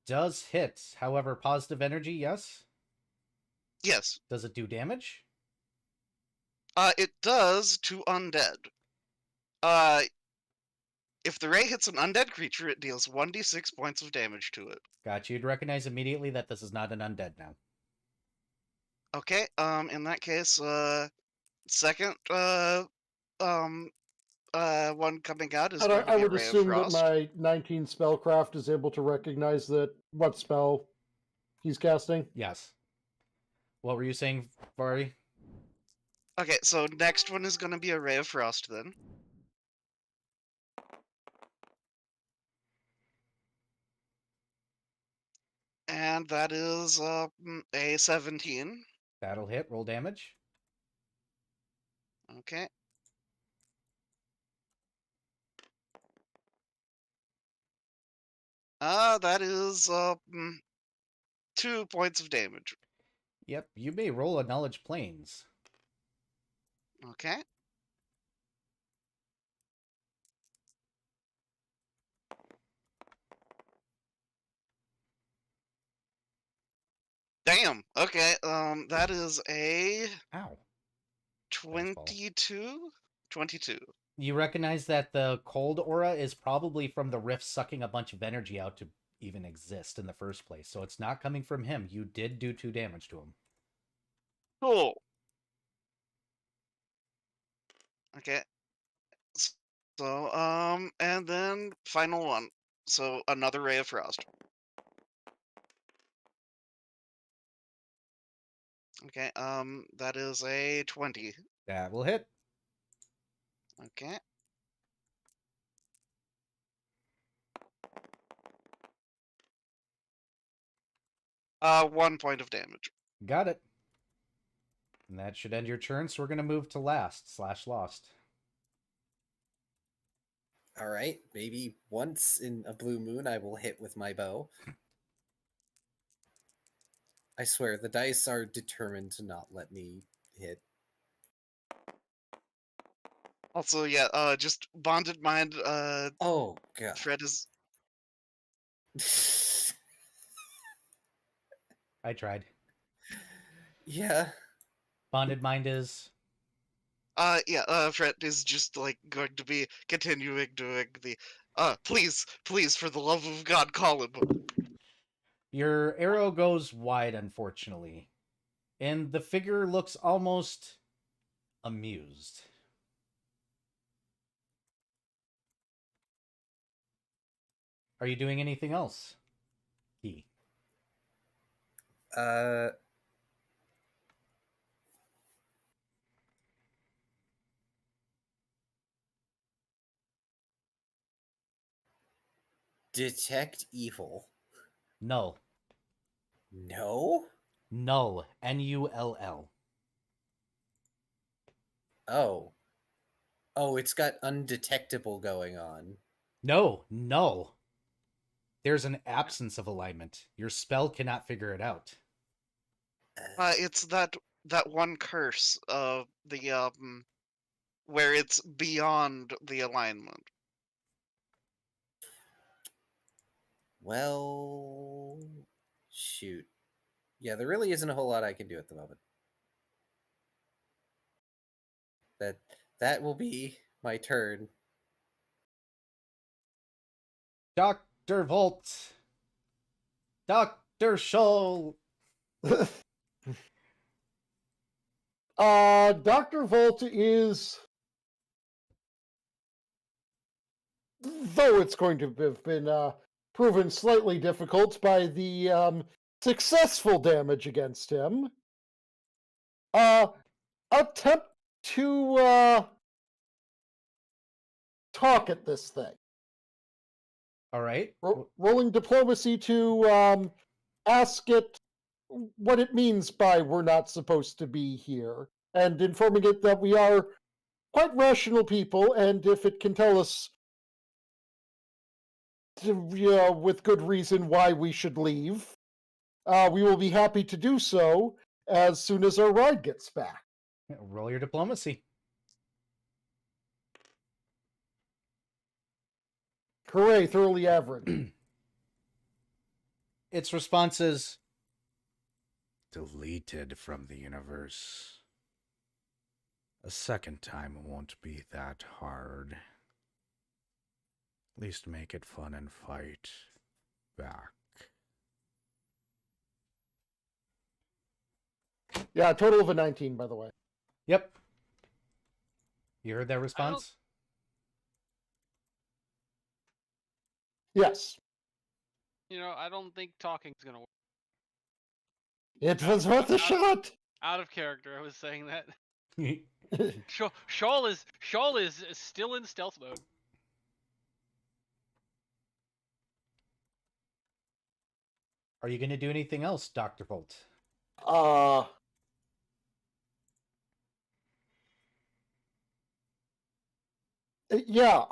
Does hit. However, positive energy, yes? Yes. Does it do damage? It does to undead. If the ray hits an undead creature, it deals 1d6 points of damage to it. Gotcha. You'd recognize immediately that this is not an undead now. Okay, in that case, second, one coming out is going to I be a would ray of assume that frost. my 19 spellcraft is able to recognize what spell he's casting. Yes. What were you saying, Vari? Okay, so next one is going to be a ray of frost then. And that is a 17. That'll hit. Roll damage. Okay. That is 2 points of damage. Yep, you may roll a knowledge planes. Okay. Damn. Okay. That is a. Ow. 22. 22. You recognize that the cold aura is probably from the rift sucking a bunch of energy out to even exist in the first place. So it's not coming from him. You did do 2 damage to him. Cool. Okay. So, and then final one. So another ray of frost. Okay, that is a 20. That will hit. Okay. One point of damage. Got it. And that should end your turn, so we're going to move to last/lost. All right, maybe once in a blue moon I will hit with my bow. I swear, the dice are determined to not let me hit. Also, yeah, just bonded mind, Oh, God. Fred is... I tried. Yeah. Bonded mind is... yeah, Fred is just, like, going to be continuing doing the, please, for the love of God, call him. Your arrow goes wide, unfortunately. And the figure looks almost amused. Are you doing anything else? He. Detect evil. Null. No? Null. Null. Oh. Oh, it's got undetectable going on. No, null. There's an absence of alignment. Your spell cannot figure it out. It's that one curse of the, where it's beyond the alignment. Well, shoot. Yeah, there really isn't a whole lot I can do at the moment. That will be my turn. Dr. Volt. Dr. Scholl. Dr. Volt is, though it's going to have been proven slightly difficult by the successful damage against him, attempt to talk at this thing. All right. Rolling diplomacy to ask it what it means by we're not supposed to be here, and informing it that we are quite rational people, and if it can tell us with good reason why we should leave, we will be happy to do so as soon as our ride gets back. Roll your diplomacy. Hooray, thoroughly average. Its response is deleted from the universe. A second time won't be that hard. At least make it fun and fight back. Yeah, a total of a 19, by the way. Yep. You heard that response? Yes. I don't think talking's gonna work. It was worth a shot! Out of character, I was saying that. Shawl is still in stealth mode. Are you going to do anything else, Dr. Volt? Yeah,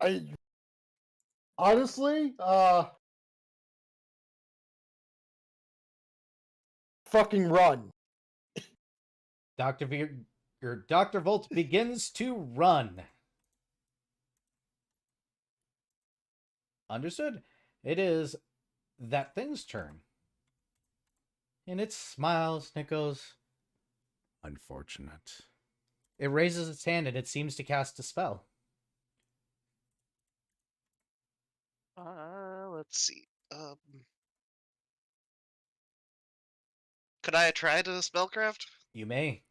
I honestly, fucking run. Dr. Volt begins to run. Understood. It is that thing's turn. And it smiles and it goes, unfortunate. It raises its hand and it seems to cast a spell. Let's see. Could I try to spellcraft? You may.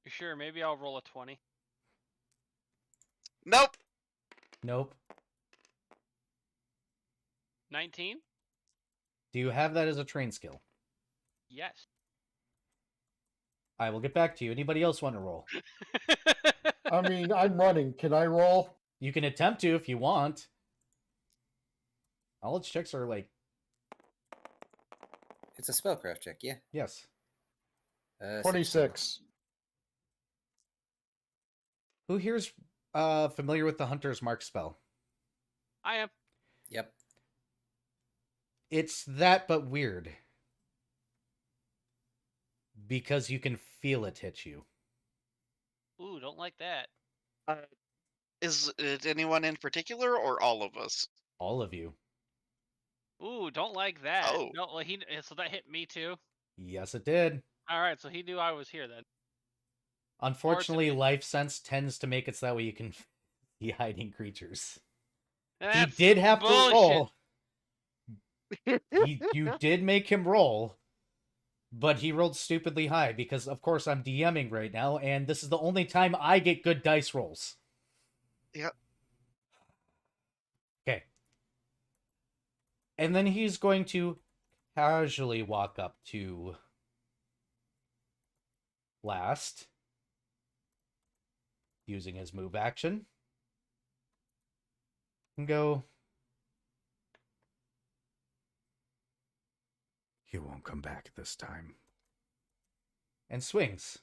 You sure? Maybe I'll roll a 20. Nope. Nope. 19? Do you have that as a train skill? Yes. I will get back to you. Anybody else want to roll? I mean, I'm running. Can I roll? You can attempt to if you want. Knowledge checks are like... It's a spellcraft check, yeah. Yes. 26. Who here's familiar with the Hunter's Mark spell? I am. Yep. It's that, but weird. Because you can feel it hit you. Ooh, don't like that. Is it anyone in particular or all of us? All of you. Ooh, don't like that. Oh. No, well, so that hit me too. Yes, it did. All right, so he knew I was here then. Unfortunately, life sense tends to make it so that way you can see hiding creatures. That's he did have bullshit. to roll. You did make him roll, but he rolled stupidly high because, of course, I'm DMing right now, and this is the only time I get good dice rolls. Yep. Okay. And then he's going to casually walk up to Last, using his move action, and go, "You won't come back this time." And swings.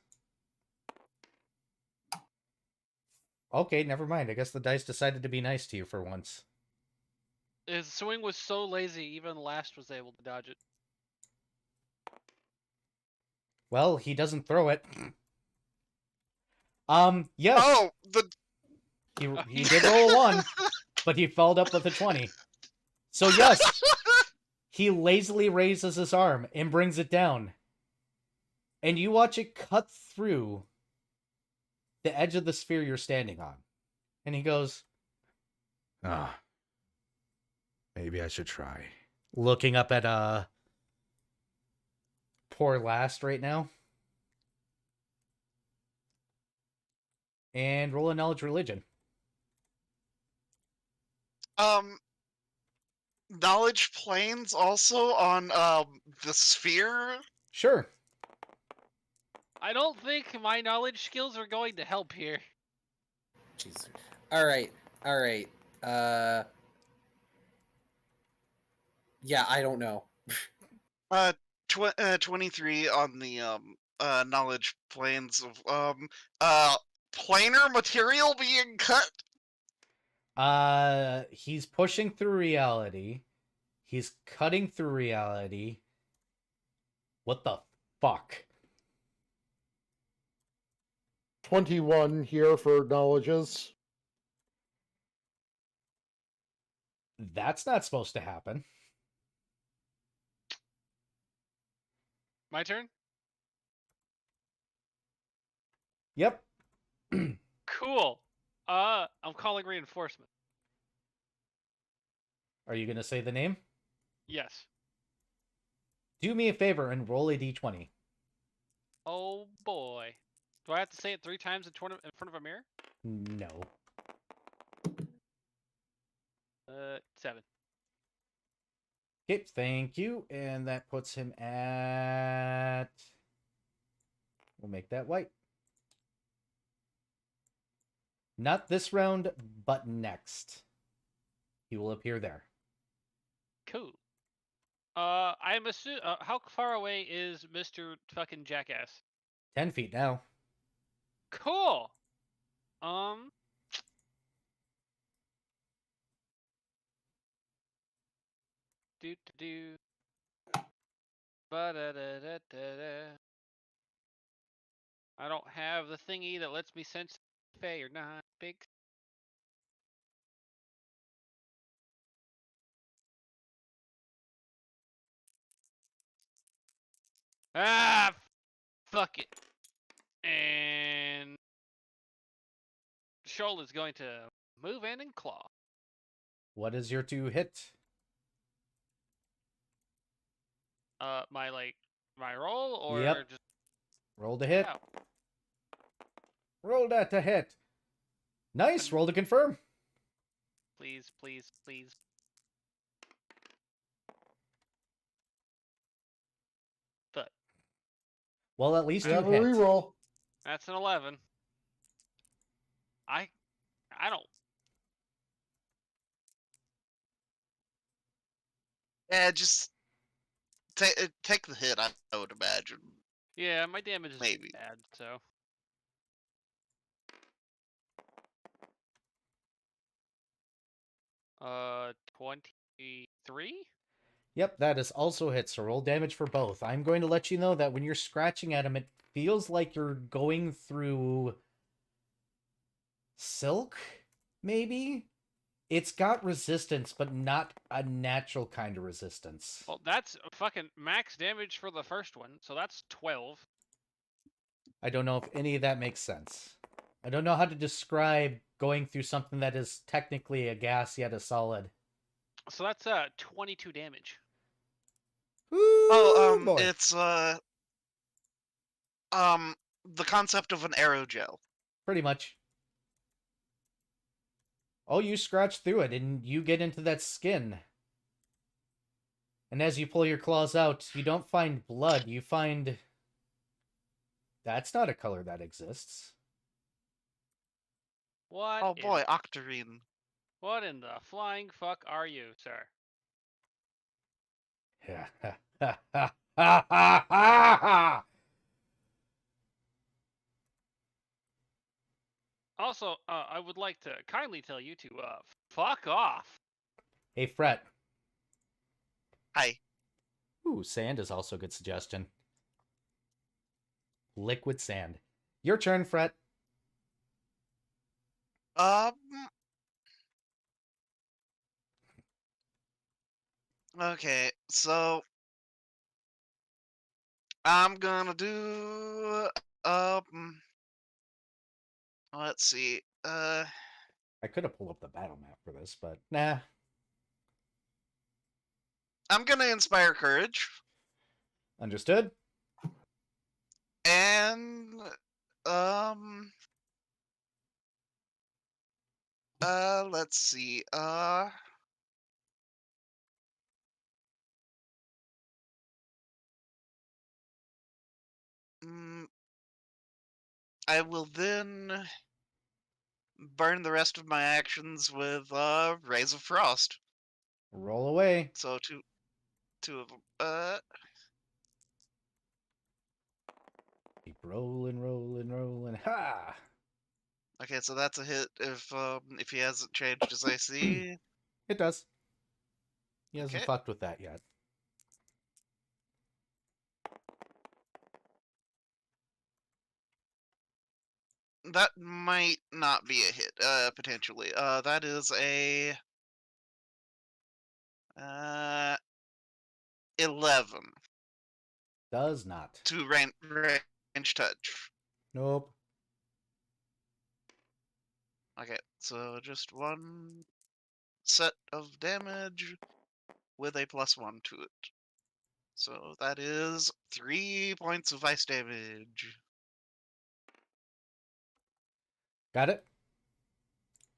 Okay, never mind. I guess the dice decided to be nice to you for once. His swing was so lazy, even Last was able to dodge it. Well, he doesn't throw it. Yes. Oh, He did roll a 1, but he followed up with a 20. So yes, he lazily raises his arm and brings it down. And you watch it cut through the edge of the sphere you're standing on. And he goes, maybe I should try. Looking up at poor Last right now. And roll a knowledge religion. Knowledge planes also on the sphere? Sure. I don't think my knowledge skills are going to help here. Jesus. All right. Yeah, I don't know. 23 on the knowledge planes of planar material being cut. He's pushing through reality. He's cutting through reality. What the fuck? 21 here for knowledges. That's not supposed to happen. My turn? Yep. Cool. I'm calling reinforcement. Are you going to say the name? Yes. Do me a favor and roll a d20. Oh boy. Do I have to say it 3 times in front of a mirror? No. 7. Okay, thank you. And that puts him at... We'll make that white. Not this round, but next. He will appear there. Cool. I'm assuming. How far away is Mr. fucking Jackass? 10 feet now. Cool. Do. Ba-da-da-da-da-da. I don't have the thingy that lets me sense Fey or not. Big. Ah, fuck it. And Shoal is going to move in and claw. What is your 2 hit? My roll or Yep. just Roll to hit. out? Roll that to hit. Nice. Roll to confirm. Please, please, please. But Well, at least You you have a hit. reroll. that's an 11. I don't. Yeah, just take the hit. I would imagine. Yeah, my damage is Maybe. bad, so. Uh, 23? Yep, that is also hit, so roll damage for both. I'm going to let you know that when you're scratching at him, it feels like you're going through silk, maybe? It's got resistance, but not a natural kind of resistance. Well, that's fucking max damage for the first one, so that's 12. I don't know if any of that makes sense. I don't know how to describe going through something that is technically a gas yet a solid. So that's 22 damage. Ooh, boy. It's the concept of an aerogel. Pretty much. Oh, you scratch through it and you get into that skin. And as you pull your claws out, you don't find blood, you find... That's not a color that exists. What? Oh boy, octarine. What in the flying fuck are you, sir? Also, I would like to kindly tell you to fuck off. Hey, Fret. Hi. Ooh, sand is also a good suggestion. Liquid sand. Your turn, Fret. Okay, so I'm gonna do let's see. I could have pulled up the battle map for this, but nah. I'm gonna inspire courage. Understood? And let's see. I will then burn the rest of my actions with Rays of Frost. Roll away. So two of them. Keep rolling, rolling, rolling. Ha! Okay, so that's a hit if he hasn't changed his AC. It does. He hasn't Okay. fucked with that yet. That might not be a hit, potentially. That is a 11 Does not. to range touch. Nope. Okay, so just one set of damage with a +1 to it. So that is 3 points of ice damage. Got it?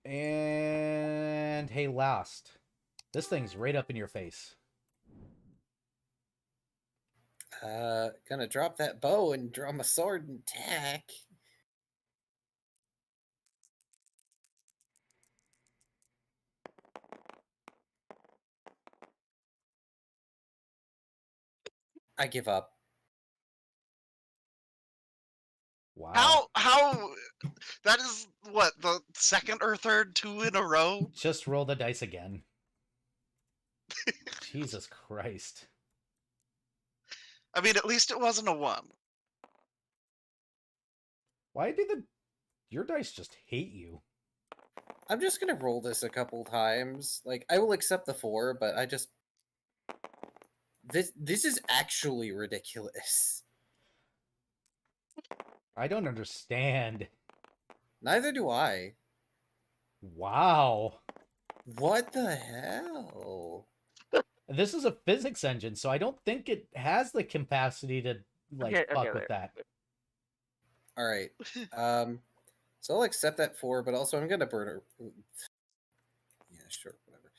And hey, last. This thing's right up in your face. Gonna drop that bow and draw my sword and attack. I give up. Wow. How that is what, the second or third 2 in a row? Just roll the dice again. Jesus Christ. I mean, at least it wasn't a 1. Why do your dice just hate you? I'm just gonna roll this a couple times. Like, I will accept the 4, but I just... This is actually ridiculous. I don't understand. Neither do I. Wow. What the hell? This is a physics engine, so I don't think it has the capacity to fuck with that. All right. So I'll accept that 4, but also I'm gonna burn her. Yeah. sure, whatever.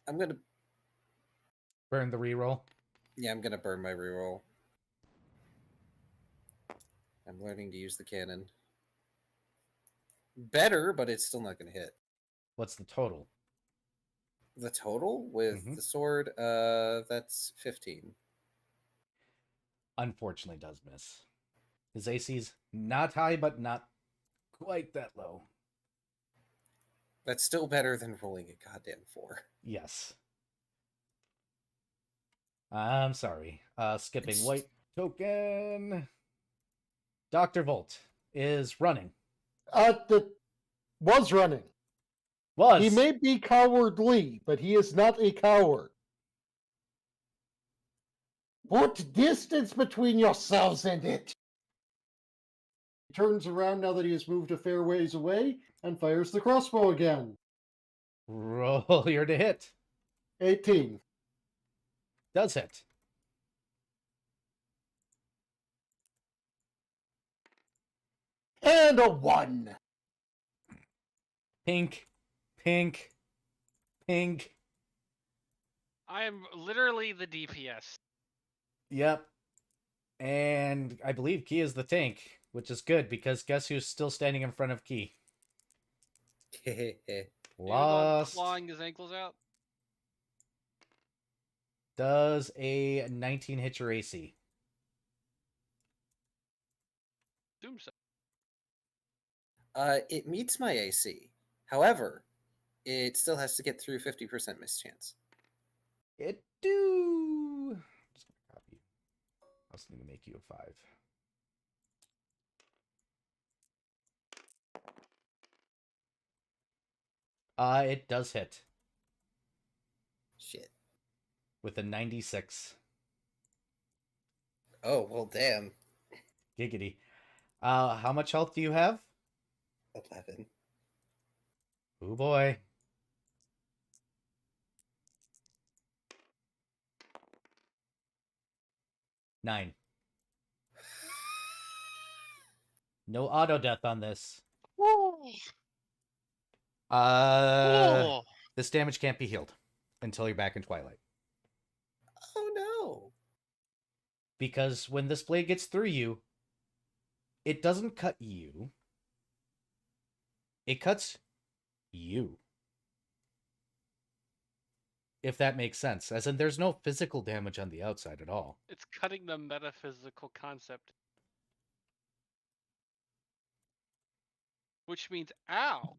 I'm gonna burn the reroll. Yeah, I'm gonna burn my reroll. I'm learning to use the cannon. Better, but it's still not gonna hit. What's the total? The total with the sword, that's 15. Unfortunately, does miss. His AC's not high, but not quite that low. That's still better than rolling a goddamn 4. Yes. I'm sorry. Skipping white token. Dr. Volt is running. Was running. Was. He may be cowardly, but he is not a coward. Put distance between yourselves and it. He turns around now that he has moved a fair ways away and fires the crossbow again. Roll your to hit. 18. Does hit. And a 1. Pink. Pink. Pink. I am literally the DPS. Yep. And I believe Key is the tank, which is good because guess who's still standing in front of Key? Lost. Clawing his ankles out. Does a 19 hit your AC? Doomsday. It meets my AC. However, it still has to get through 50% mischance. It do. Just gonna copy. I was going to make you a 5. It does hit. Shit. With a 96. Oh, well, damn. Giggity. How much health do you have? 11. Oh boy. Nine. No auto death on this. This damage can't be healed until you're back in Twilight. Oh no. Because when this blade gets through you, it doesn't cut you. It cuts you. If that makes sense. As in, there's no physical damage on the outside at all. It's cutting the metaphysical concept. Which means, ow.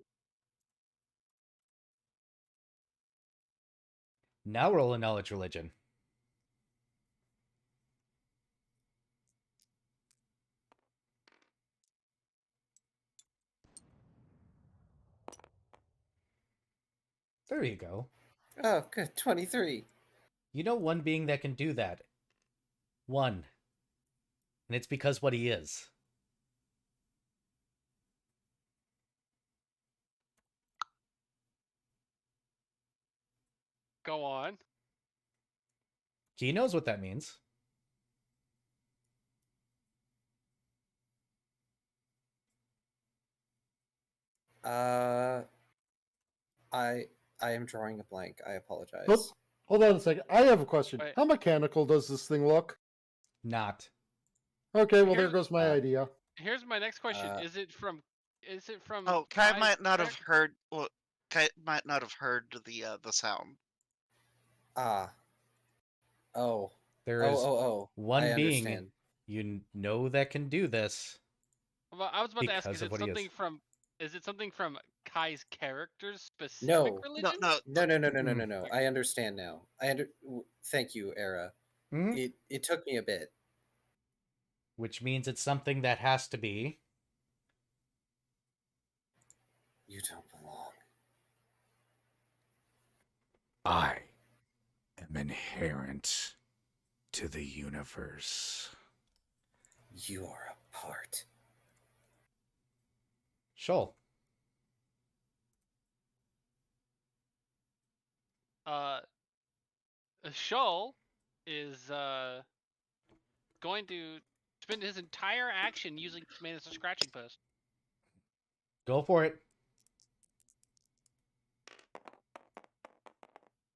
Now roll a knowledge religion. There you go. Oh, good. 23. You know one being that can do that. One. And it's because what he is. Go on. He knows what that means. I am drawing a blank. I apologize. But, hold on a second. I have a question. Wait. How mechanical does this thing look? Not. Okay, well, there goes my idea. Here's my next question. Is it from Oh, Kai might not have heard Kai might not have heard the sound. Oh. There is one I being understand. you know that can do this. Well, I was about to ask, because is of it what he something is. from Kai's character's specific religion? No. I understand now. Thank you, Era. Mhm. It took me a bit. Which means it's something that has to be. You don't belong. I am inherent to the universe. You are a part. Shoal. Shoal is going to spend his entire action using command as a scratching post. Go for it.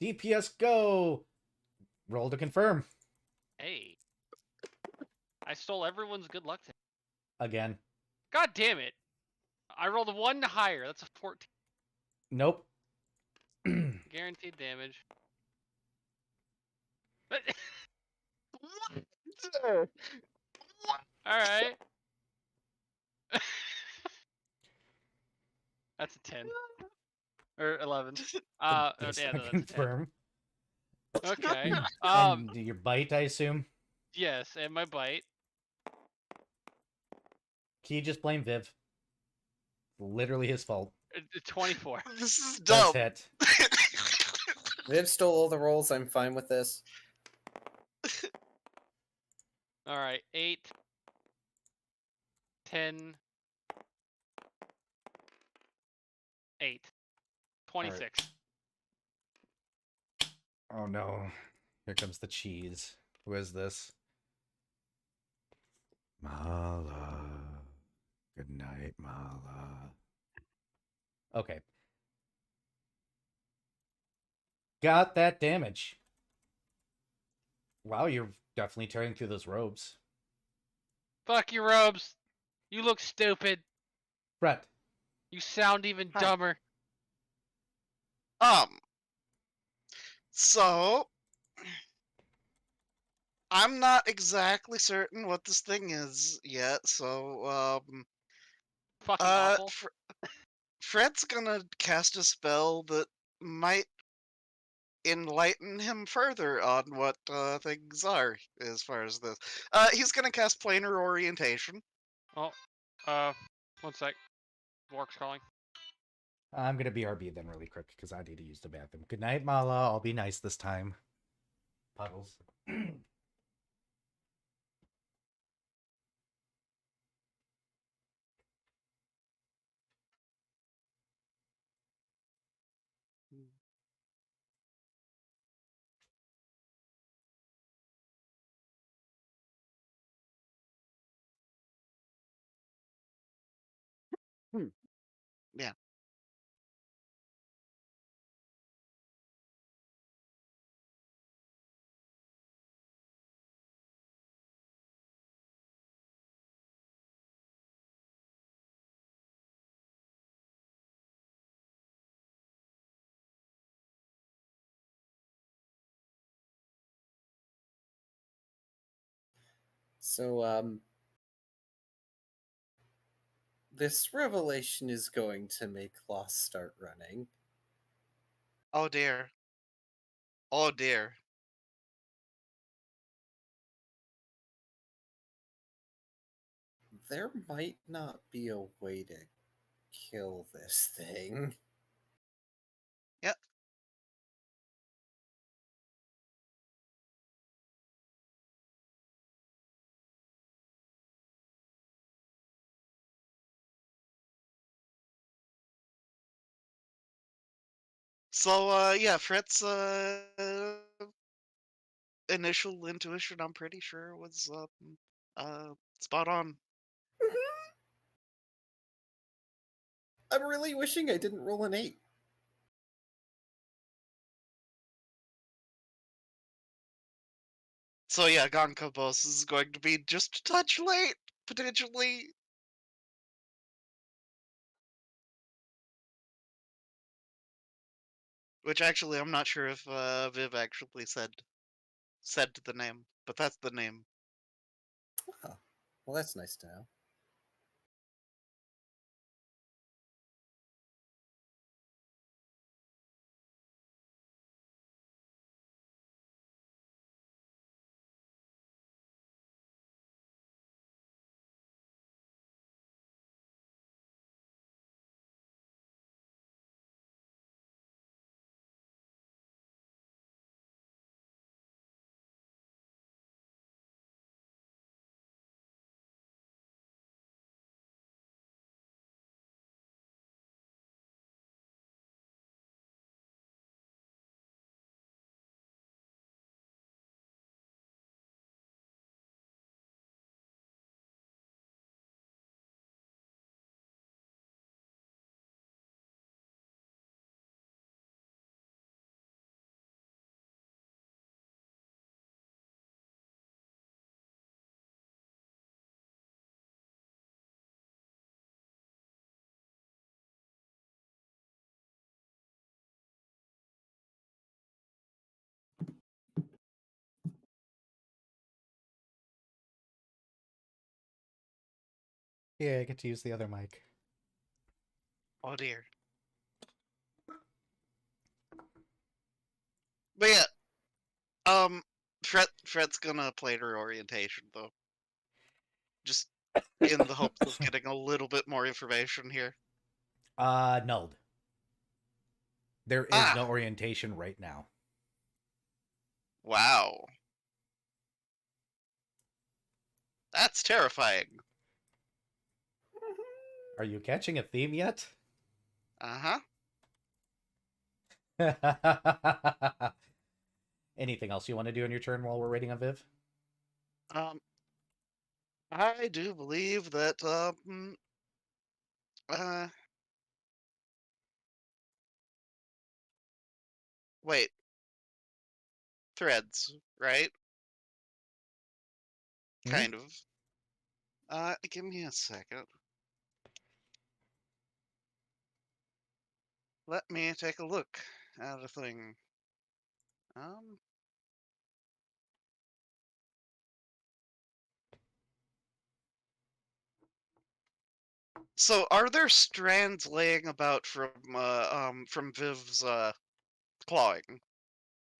DPS go! Roll to confirm. Hey. I stole everyone's good luck today. Again. God damn it. I rolled a 1 higher. That's a 14. Nope. Guaranteed damage. What? Alright. That's a 10. Or 11. Yeah, Just that's a 10. confirm. Okay. And your bite, I assume? Yes, and my bite. Can you just blame Viv? Literally his fault. 24. This is Does dumb. hit. Viv stole all the rolls. I'm fine with this. Alright, 8, 10, 8. 26. Oh no. Here comes the cheese. Who is this? Mala. Good night, Mala. Okay. Got that damage. Wow, you're definitely tearing through those robes. Fuck your robes. You look stupid. Brett. You sound even dumber. So I'm not exactly certain what this thing is yet, so Fucking awful. Fred's gonna cast a spell that might enlighten him further on what things are as far as this. He's gonna cast planar orientation. Oh, one sec. Vork's calling. I'm gonna BRB then really quick because I need to use the bathroom. Good night, Mala. I'll be nice this time. Puddles. Yeah. So, this revelation is going to make Lost start running. Oh dear. Oh dear. There might not be a way to kill this thing. Yep. So yeah, Fred's initial intuition, I'm pretty sure, was spot on. I'm really wishing I didn't roll an 8. So yeah, Gonkabos is going to be just a touch late, potentially. Which actually, I'm not sure if Viv actually said the name, but that's the name. Oh, well, that's nice to know. Yeah, I get to use the other mic. Oh dear. But yeah, Fred's gonna play her orientation though. Just in the hopes of getting a little bit more information here. Nulled. There is no orientation right now. Wow. That's terrifying. Are you catching a theme yet? Uh-huh. Anything else you want to do on your turn while we're waiting on Viv? I do believe that, wait. Threads, right? Kind of. Give me a second. Let me take a look at a thing. So are there strands laying about from Viv's, clawing?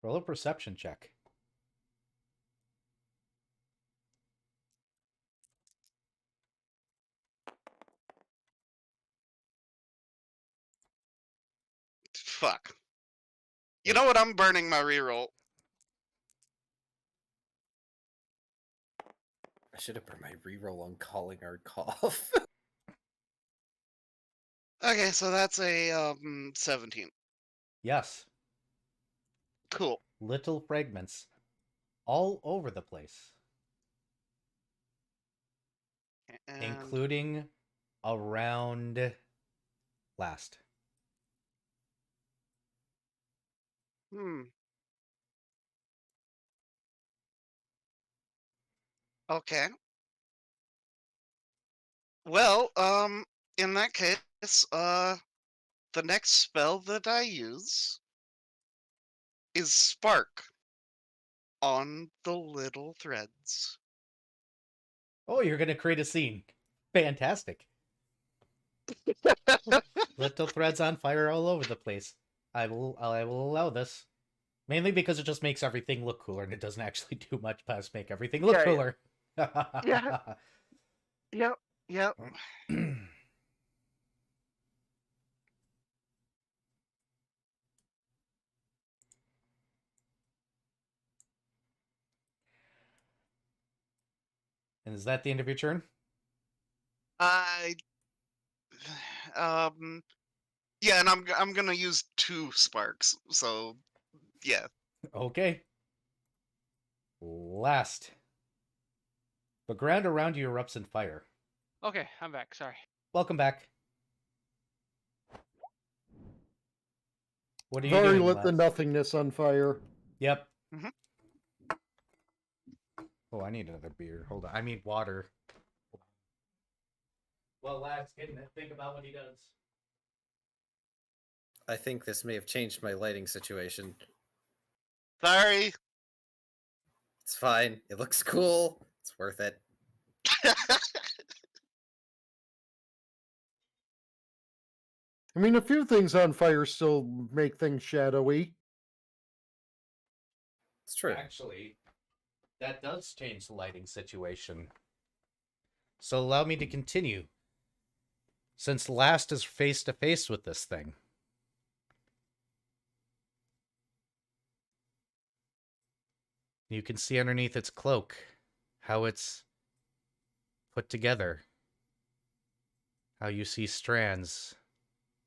Roll a perception check. Fuck. You know what? I'm burning my reroll. I should have put my reroll on calling our cough. Okay, so that's a 17. Yes. Cool. Little fragments all over the place. And... including around last. Okay. Well, in that case, the next spell that I use is Spark on the little threads. Oh, you're going to create a scene. Fantastic. Little threads on fire all over the place. I will allow this. Mainly because it just makes everything look cooler, and it doesn't actually do much past make everything look cooler. Yeah. Yep. And is that the end of your turn? Yeah, and I'm gonna use 2 sparks, so yeah. Okay. Last. The ground around you erupts in fire. Okay, I'm back. Sorry. Welcome back. What are you Very doing? lit the nothingness on fire. Yep. Oh, I need another beer. Hold on. I need water. Well, Lad's getting it. Think about what he does. I think this may have changed my lighting situation. Sorry. It's fine. It looks cool. It's worth it. I mean, a few things on fire still make things shadowy. It's true. Actually, that does change the lighting situation. So allow me to continue. Since Last is face to face with this thing. You can see underneath its cloak how it's put together. How you see strands.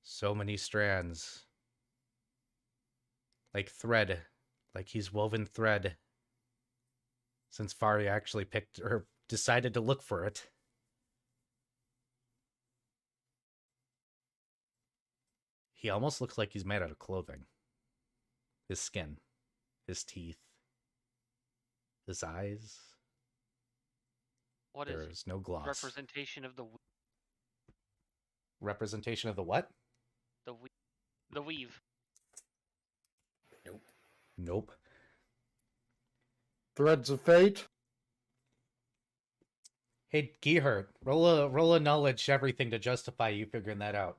So many strands. Like thread. Like he's woven thread. Since Fari actually picked or decided to look for it. He almost looks like he's made out of clothing. His skin. His teeth. His eyes. What is There's no gloss. representation of the Representation of the what? the weave? Nope. Threads of fate. Hey, Geehurt, roll a knowledge everything to justify you figuring that out.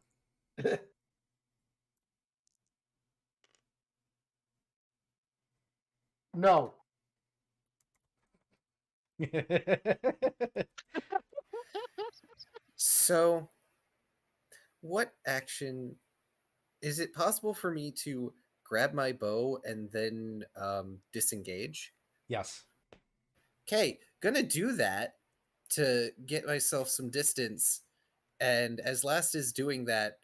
No. So, what action is it possible for me to grab my bow and then disengage? Yes. Okay, gonna do that to get myself some distance. And as Last is doing that,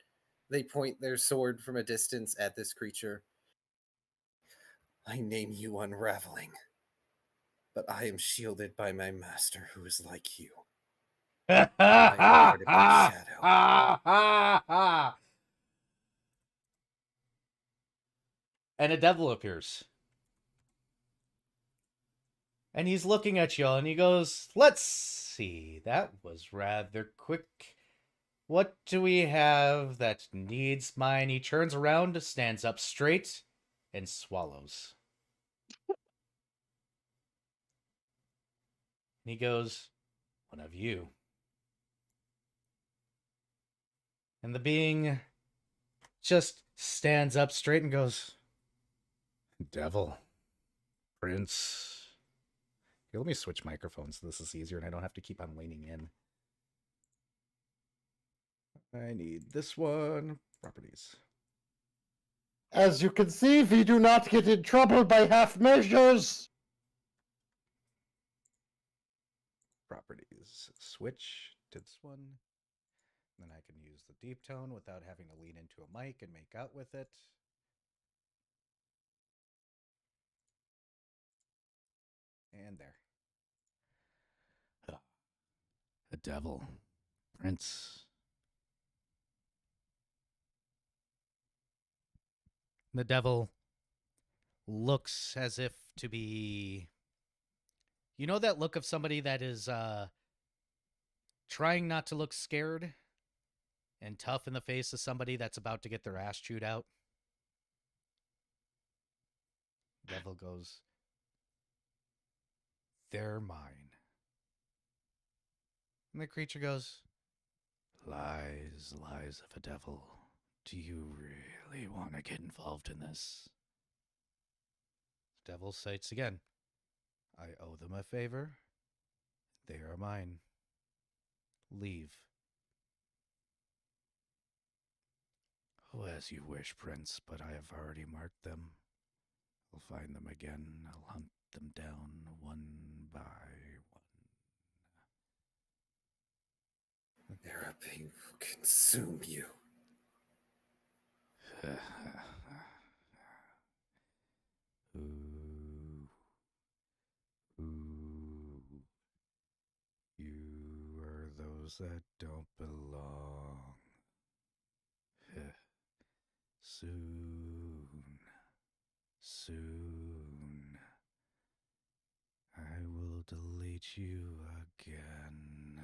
they point their sword from a distance at this creature. I name you Unraveling, but I am shielded by my master who is like you. I am incredibly shadow. And a devil appears. And he's looking at y'all and he goes, let's see, that was rather quick. What do we have that needs mine? He turns around, stands up straight, and swallows. And he goes, one of you. And the being just stands up straight and goes, devil, prince. Here, let me switch microphones so this is easier and I don't have to keep on leaning in. I need this one. Properties. As you can see, we do not get in trouble by half measures. Properties. Switch to this one. Then I can use the deep tone without having to lean into a mic and make out with it. And there. The devil. Prince. The devil looks as if to be... You know that look of somebody that is trying not to look scared and tough in the face of somebody that's about to get their ass chewed out? Devil goes, they're mine. And the creature goes, lies, lies of a devil. Do you really want to get involved in this? The devil cites again. I owe them a favor. They are mine. Leave. Oh, as you wish, Prince, but I have already marked them. I'll find them again. I'll hunt them down one by one. Their pain will consume you. Ooh. Ooh. You are those that don't belong. Soon, I will delete you again.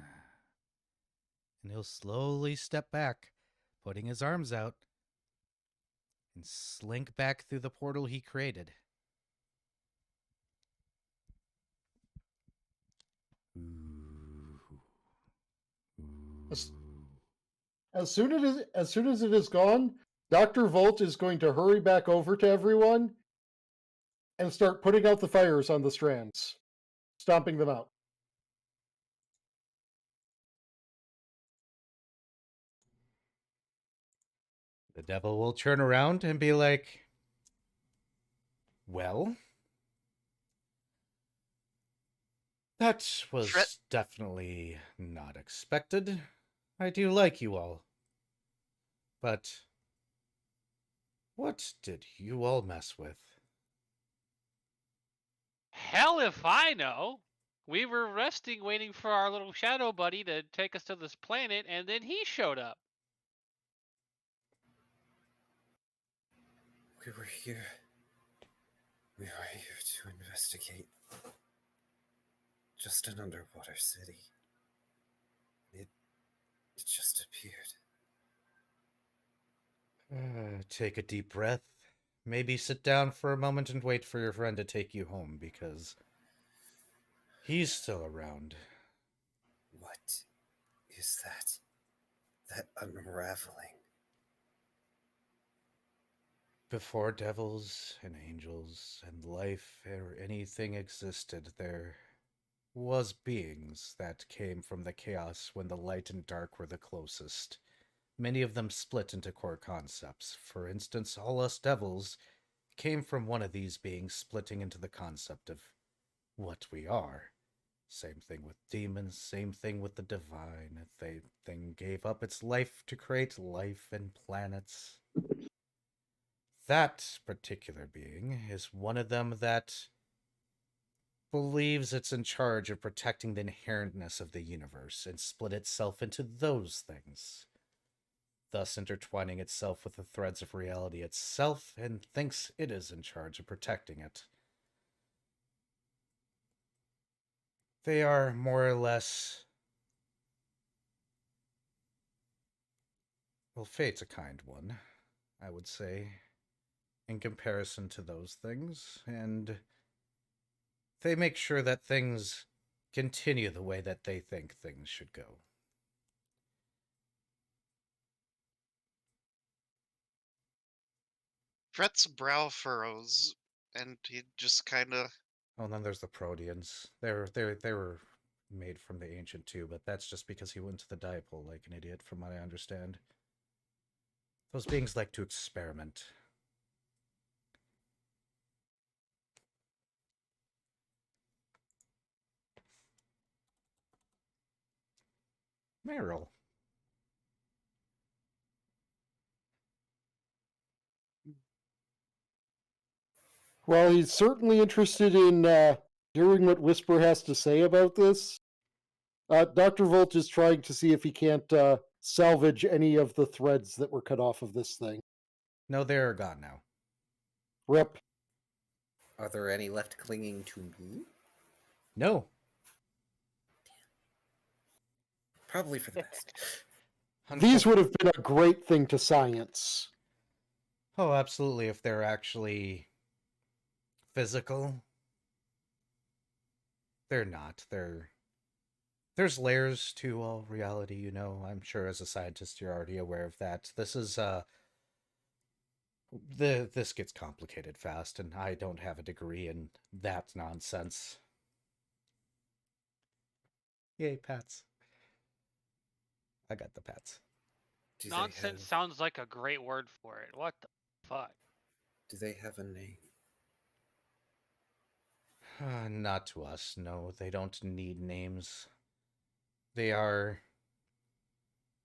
And he'll slowly step back, putting his arms out, and slink back through the portal he created. Ooh. Ooh. As soon as it is gone, Dr. Volt is going to hurry back over to everyone and start putting out the fires on the strands, stomping them out. The devil will turn around and be like, well, that was definitely not expected. I do like you all. But what did you all mess with? Hell if I know. We were resting waiting for our little shadow buddy to take us to this planet, and then he showed up. We were here. We were here to investigate just an underwater city. It just appeared. Take a deep breath. Maybe sit down for a moment and wait for your friend to take you home, because he's still around. is that unraveling? Before devils and angels and life or anything existed, there was beings that came from the chaos when the light and dark were the closest. Many of them split into core concepts. For instance, all us devils came from one of these beings splitting into the concept of what we are. Same thing with demons, same thing with the divine. The thing gave up its life to create life and planets. That particular being is one of them that believes it's in charge of protecting the inherentness of the universe and split itself into those things, thus intertwining itself with the threads of reality itself and thinks it is in charge of protecting it. They are more or less... Well, fate's a kind one, I would say, in comparison to those things, and they make sure that things continue the way that they think things should go. Fret's brow furrows, and he just kind of... Oh, and then there's the Proteans. They were made from the ancient too, but that's just because he went to the dipole like an idiot, from what I understand. Those beings like to experiment. Meryl. Well, he's certainly interested in hearing what Whisper has to say about this. Dr. Volt is trying to see if he can't salvage any of the threads that were cut off of this thing. No, they're gone now. Rip. Are there any left clinging to me? No. Probably for the best. These would have been a great thing to science. Oh, absolutely, if they're actually physical. They're not. There's layers to all reality, you know. I'm sure as a scientist you're already aware of that. This is this gets complicated fast, and I don't have a degree in that nonsense. Yay, pets. I got the pets. Nonsense sounds like a great word for it. What the fuck? Do they have a name? Not to us, no. They don't need names. They are...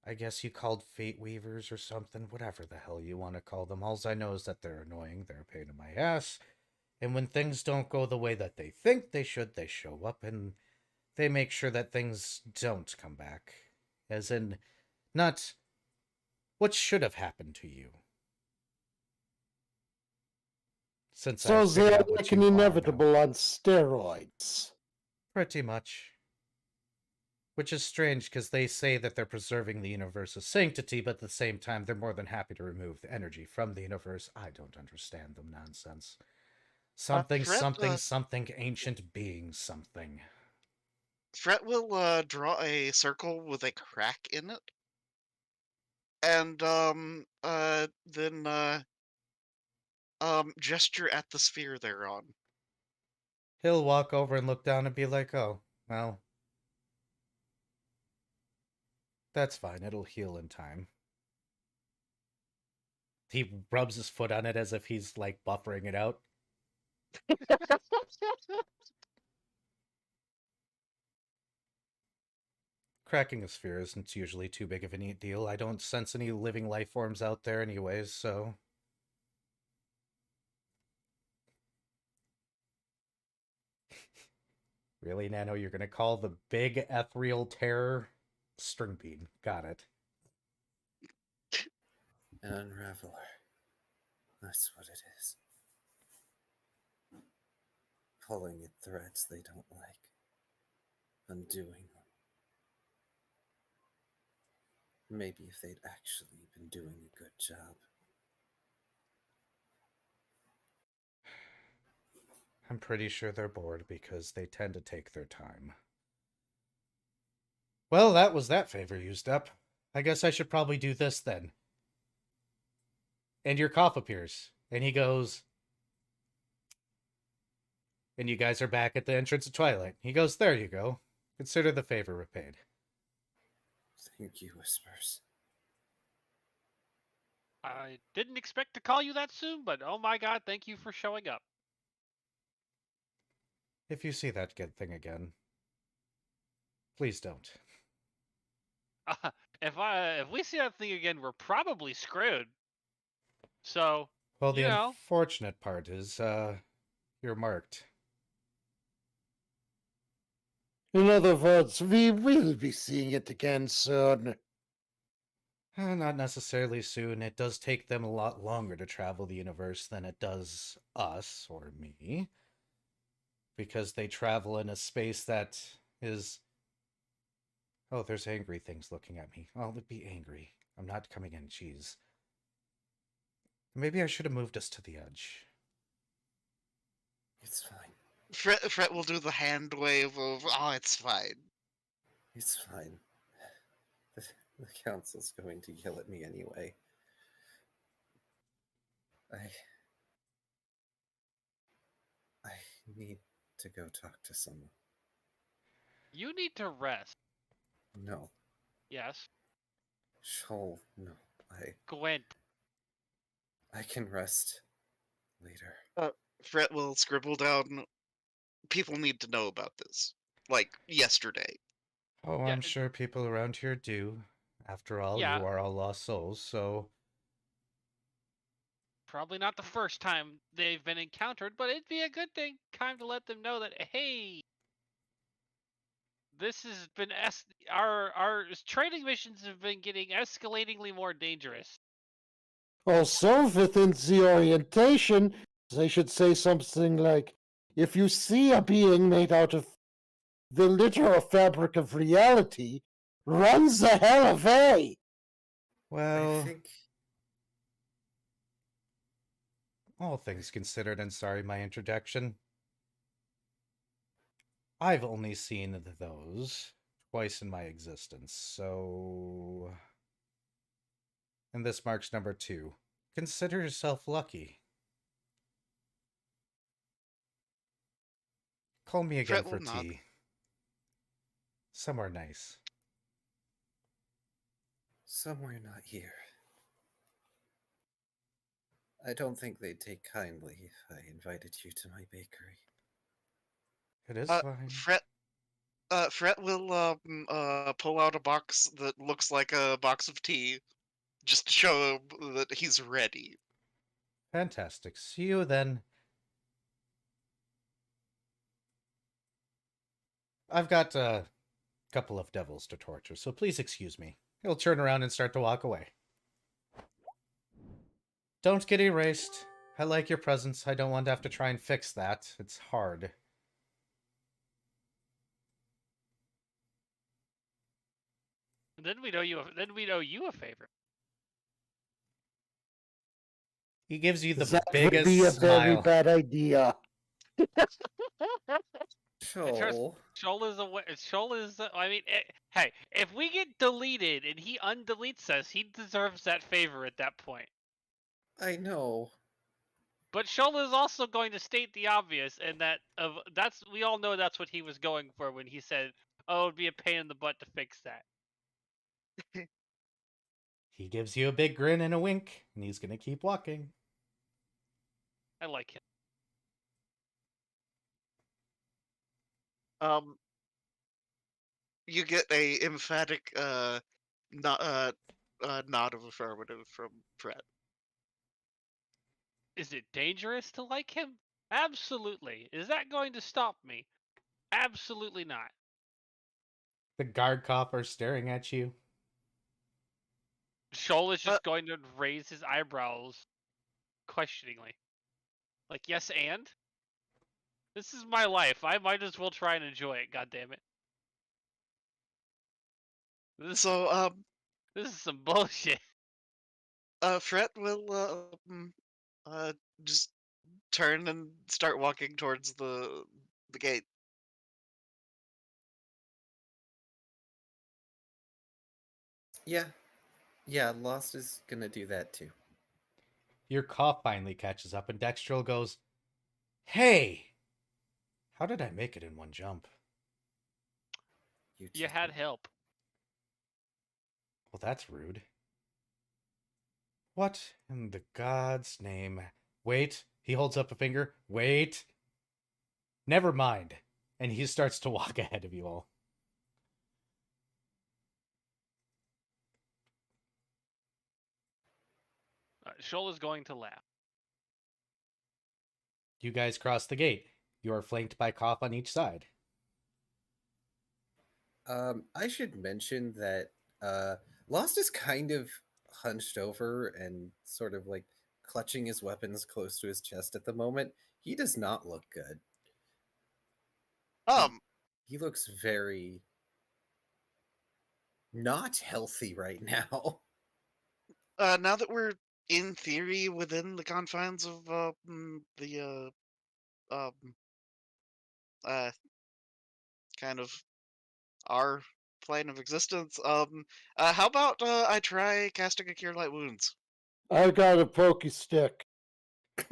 I guess you called Fate Weavers or something, whatever the hell you want to call them. All I know is that they're annoying, they're a pain in my ass, and when things don't go the way that they think they should, they show up and they make sure that things don't come back. As in, not what should have happened to you. Since so they're like an inevitable now. on steroids. Pretty much. Which is strange, because they say that they're preserving the universe's sanctity, but at the same time, they're more than happy to remove the energy from the universe. I don't understand them nonsense. Something, something, ancient being something. Fret will draw a circle with a crack in it, and then gesture at the sphere they're on. He'll walk over and look down and be like, oh, well, that's fine, it'll heal in time. He rubs his foot on it as if he's, like, buffering it out. Cracking a sphere isn't usually too big of a neat deal. I don't sense any living life forms out there anyways, so... Really, Nano? You're gonna call the big ethereal terror string bean. Got it. An unraveler. That's what it is. Pulling at threads they don't like. Undoing them. Maybe if they'd actually been doing a good job. I'm pretty sure they're bored because they tend to take their time. Well, that was that favor used up. I guess I should probably do this then. And your cough appears. And he goes, and you guys are back at the entrance of Twilight. He goes, there you go. Consider the favor repaid. Thank you, Whispers. I didn't expect to call you that soon, but oh my god, thank you for showing up. If you see that good thing again, please don't. If we see that thing again, we're probably screwed. So, Well, the you know. unfortunate part is, you're marked. In other words, we will be seeing it again soon. Not necessarily soon. It does take them a lot longer to travel the universe than it does us, or me. Because they travel in a space that is... Oh, there's angry things looking at me. I'll be angry. I'm not coming in, jeez. Maybe I should have moved us to the edge. It's fine. Fret will do the hand wave of, oh, it's fine. It's fine. The council's going to yell at me anyway. I need to go talk to someone. You need to rest. No. Yes. Shoal, no. Gwent. I can rest later. Fret will scribble down, people need to know about this. Like, yesterday. Oh, Yeah. I'm sure people around here do. After all, Yeah. you are all lost souls, so... Probably not the first time they've been encountered, but it'd be a good thing. Time to let them know that, hey, this has been our trading missions have been getting escalatingly more dangerous. Also, within the orientation, they should say something like, if you see a being made out of the literal fabric of reality, run the hell away! Well, I think... all things considered, and sorry my introduction, I've only seen those twice in my existence, so... And this marks number 2. Consider yourself lucky. Call me again for tea. Somewhere nice. Somewhere not here. I don't think they'd take kindly if I invited you to my bakery. It is fine. Fret will pull out a box that looks like a box of tea, just to show him that he's ready. Fantastic. See you then. I've got a couple of devils to torture, so please excuse me. He'll turn around and start to walk away. Don't get erased. I like your presence. I don't want to have to try and fix that. It's hard. Then we know you a favor. He gives you the That biggest would be a smile. very bad idea. Shoal. Shoal is. I mean, hey, if we get deleted and he undeletes us, he deserves that favor at that point. I know. But Shoal is also going to state the obvious, and that's we all know that's what he was going for when he said, "Oh, it'd be a pain in the butt to fix that." He gives you a big grin and a wink, and he's gonna keep walking. I like him. You get a emphatic nod of affirmative from Fred. Is it dangerous to like him? Absolutely. Is that going to stop me? Absolutely not. The guard cop are staring at you. Shoal is just going to raise his eyebrows questioningly. Like, yes, and? This is my life. I might as well try and enjoy it, goddammit. This is some bullshit. Fret will just turn and start walking towards the gate. Yeah, Lost is gonna do that too. Your cough finally catches up, and Dextril goes, "Hey! How did I make it in one jump?" You had help. Well, that's rude. What in the God's name? Wait. He holds up a finger. Wait. Never mind. And he starts to walk ahead of you all. Shoal is going to laugh. You guys cross the gate. You are flanked by Cough on each side. I should mention that Lost is kind of hunched over and sort of like clutching his weapons close to his chest at the moment. He does not look good. He looks very not healthy right now. Now that we're in theory within the confines of the kind of our plane of existence, how about I try casting a Cure Light Wounds? I got a pokey stick.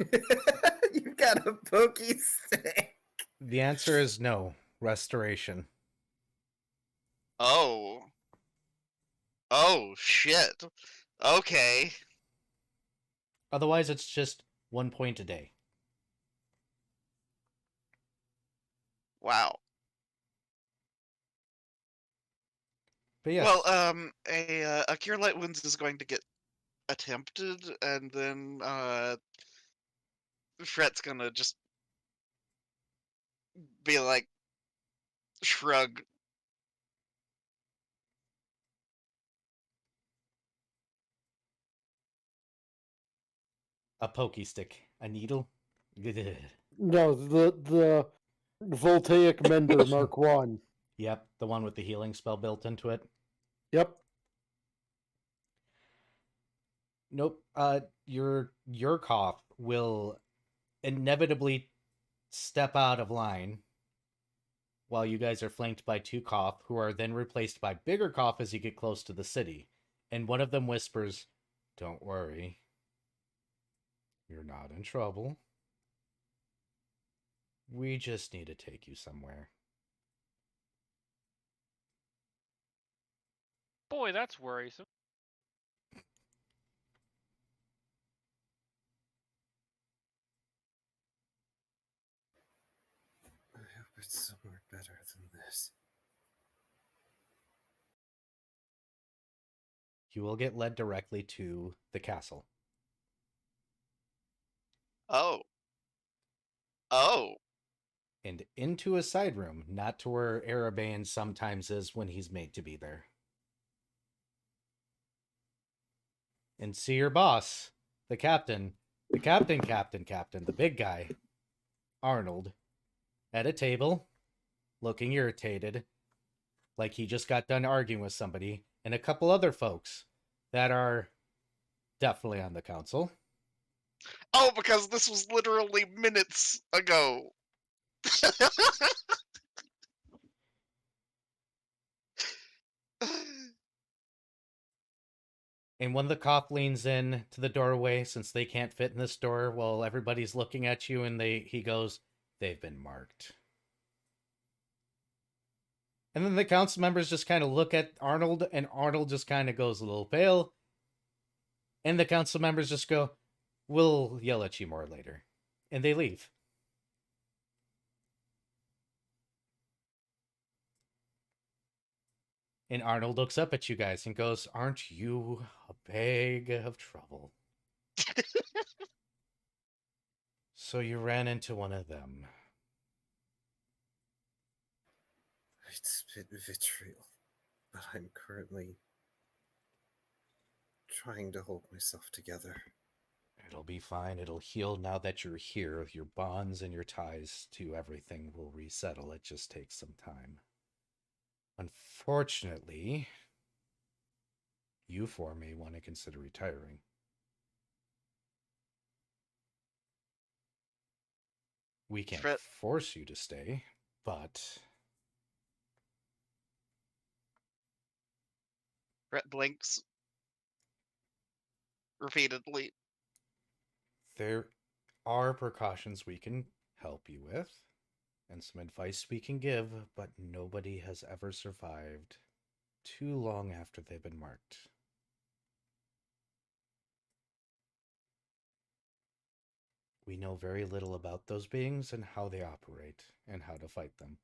You got a pokey stick. The answer is no. Restoration. Oh. Oh, shit. Okay. Otherwise, it's just 1 point a day. Wow. But yes. Well, a Cure Light Wounds is going to get attempted, and then Fret's gonna just be like, shrug. A pokey stick. A needle? No, the Voltaic Mender Mark 1. Yep, the one with the healing spell built into it. Yep. Nope. Your cough will inevitably step out of line while you guys are flanked by two cough, who are then replaced by bigger cough as you get close to the city. And one of them whispers, "Don't worry. You're not in trouble. We just need to take you somewhere." Boy, that's worrisome. I hope it's somewhere better than this. You will get led directly to the castle. Oh. Oh. And into a side room, not to where Arabane sometimes is when he's made to be there. And see your boss, the captain, the big guy, Arnold, at a table, looking irritated, like he just got done arguing with somebody, and a couple other folks that are definitely on the council. Oh, because this was literally minutes ago. And when the cop leans in to the doorway, since they can't fit in this door while everybody's looking at you, and he goes, "They've been marked." And then the council members just kind of look at Arnold, and Arnold just kind of goes a little pale. And the council members just go, "We'll yell at you more later." And they leave. And Arnold looks up at you guys and goes, "Aren't you a bag of trouble?" So you ran into one of them. I'd spit vitriol, but I'm currently trying to hold myself together. It'll be fine. It'll heal now that you're here. Your bonds and your ties to everything will resettle. It just takes some time. Unfortunately, you four may want to consider retiring. We can't force you to stay, but Brett blinks repeatedly. There are precautions we can help you with, and some advice we can give, but nobody has ever survived too long after they've been marked. We know very little about those beings and how they operate and how to fight them.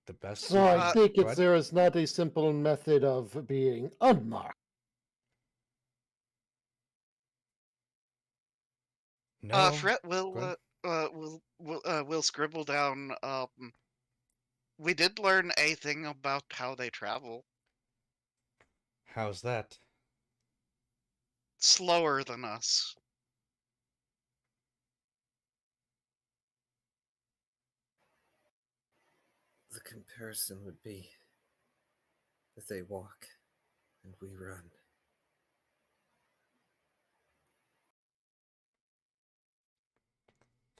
The best. So I think Go ahead. there is not a simple method of being unmarked. No. Fret Go ahead. will scribble down. We did learn a thing about how they travel. How's that? Slower than us. The comparison would be that they walk and we run.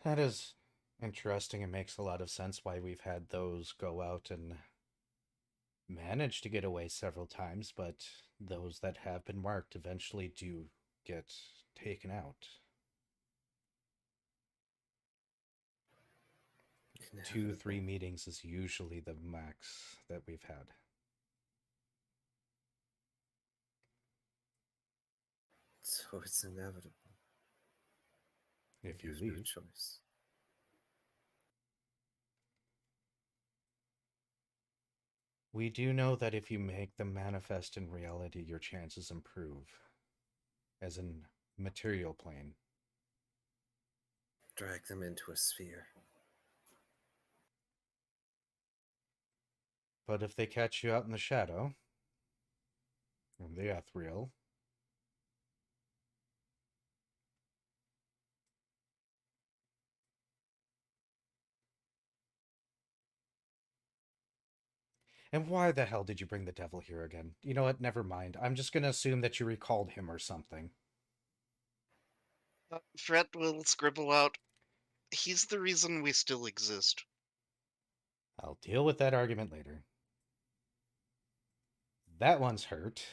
That is interesting. It makes a lot of sense why we've had those go out and manage to get away several times, but those that have been marked eventually do get taken out. 2-3 meetings is usually the max that we've had. So it's inevitable. If you There's leave. no choice. We do know that if you make them manifest in reality, your chances improve. As in material plane. Drag them into a sphere. But if they catch you out in the shadow, or the ethereal, and why the hell did you bring the devil here again? You know what? Never mind. I'm just going to assume that you recalled him or something. Fret will scribble out. He's the reason we still exist. I'll deal with that argument later. That one's hurt,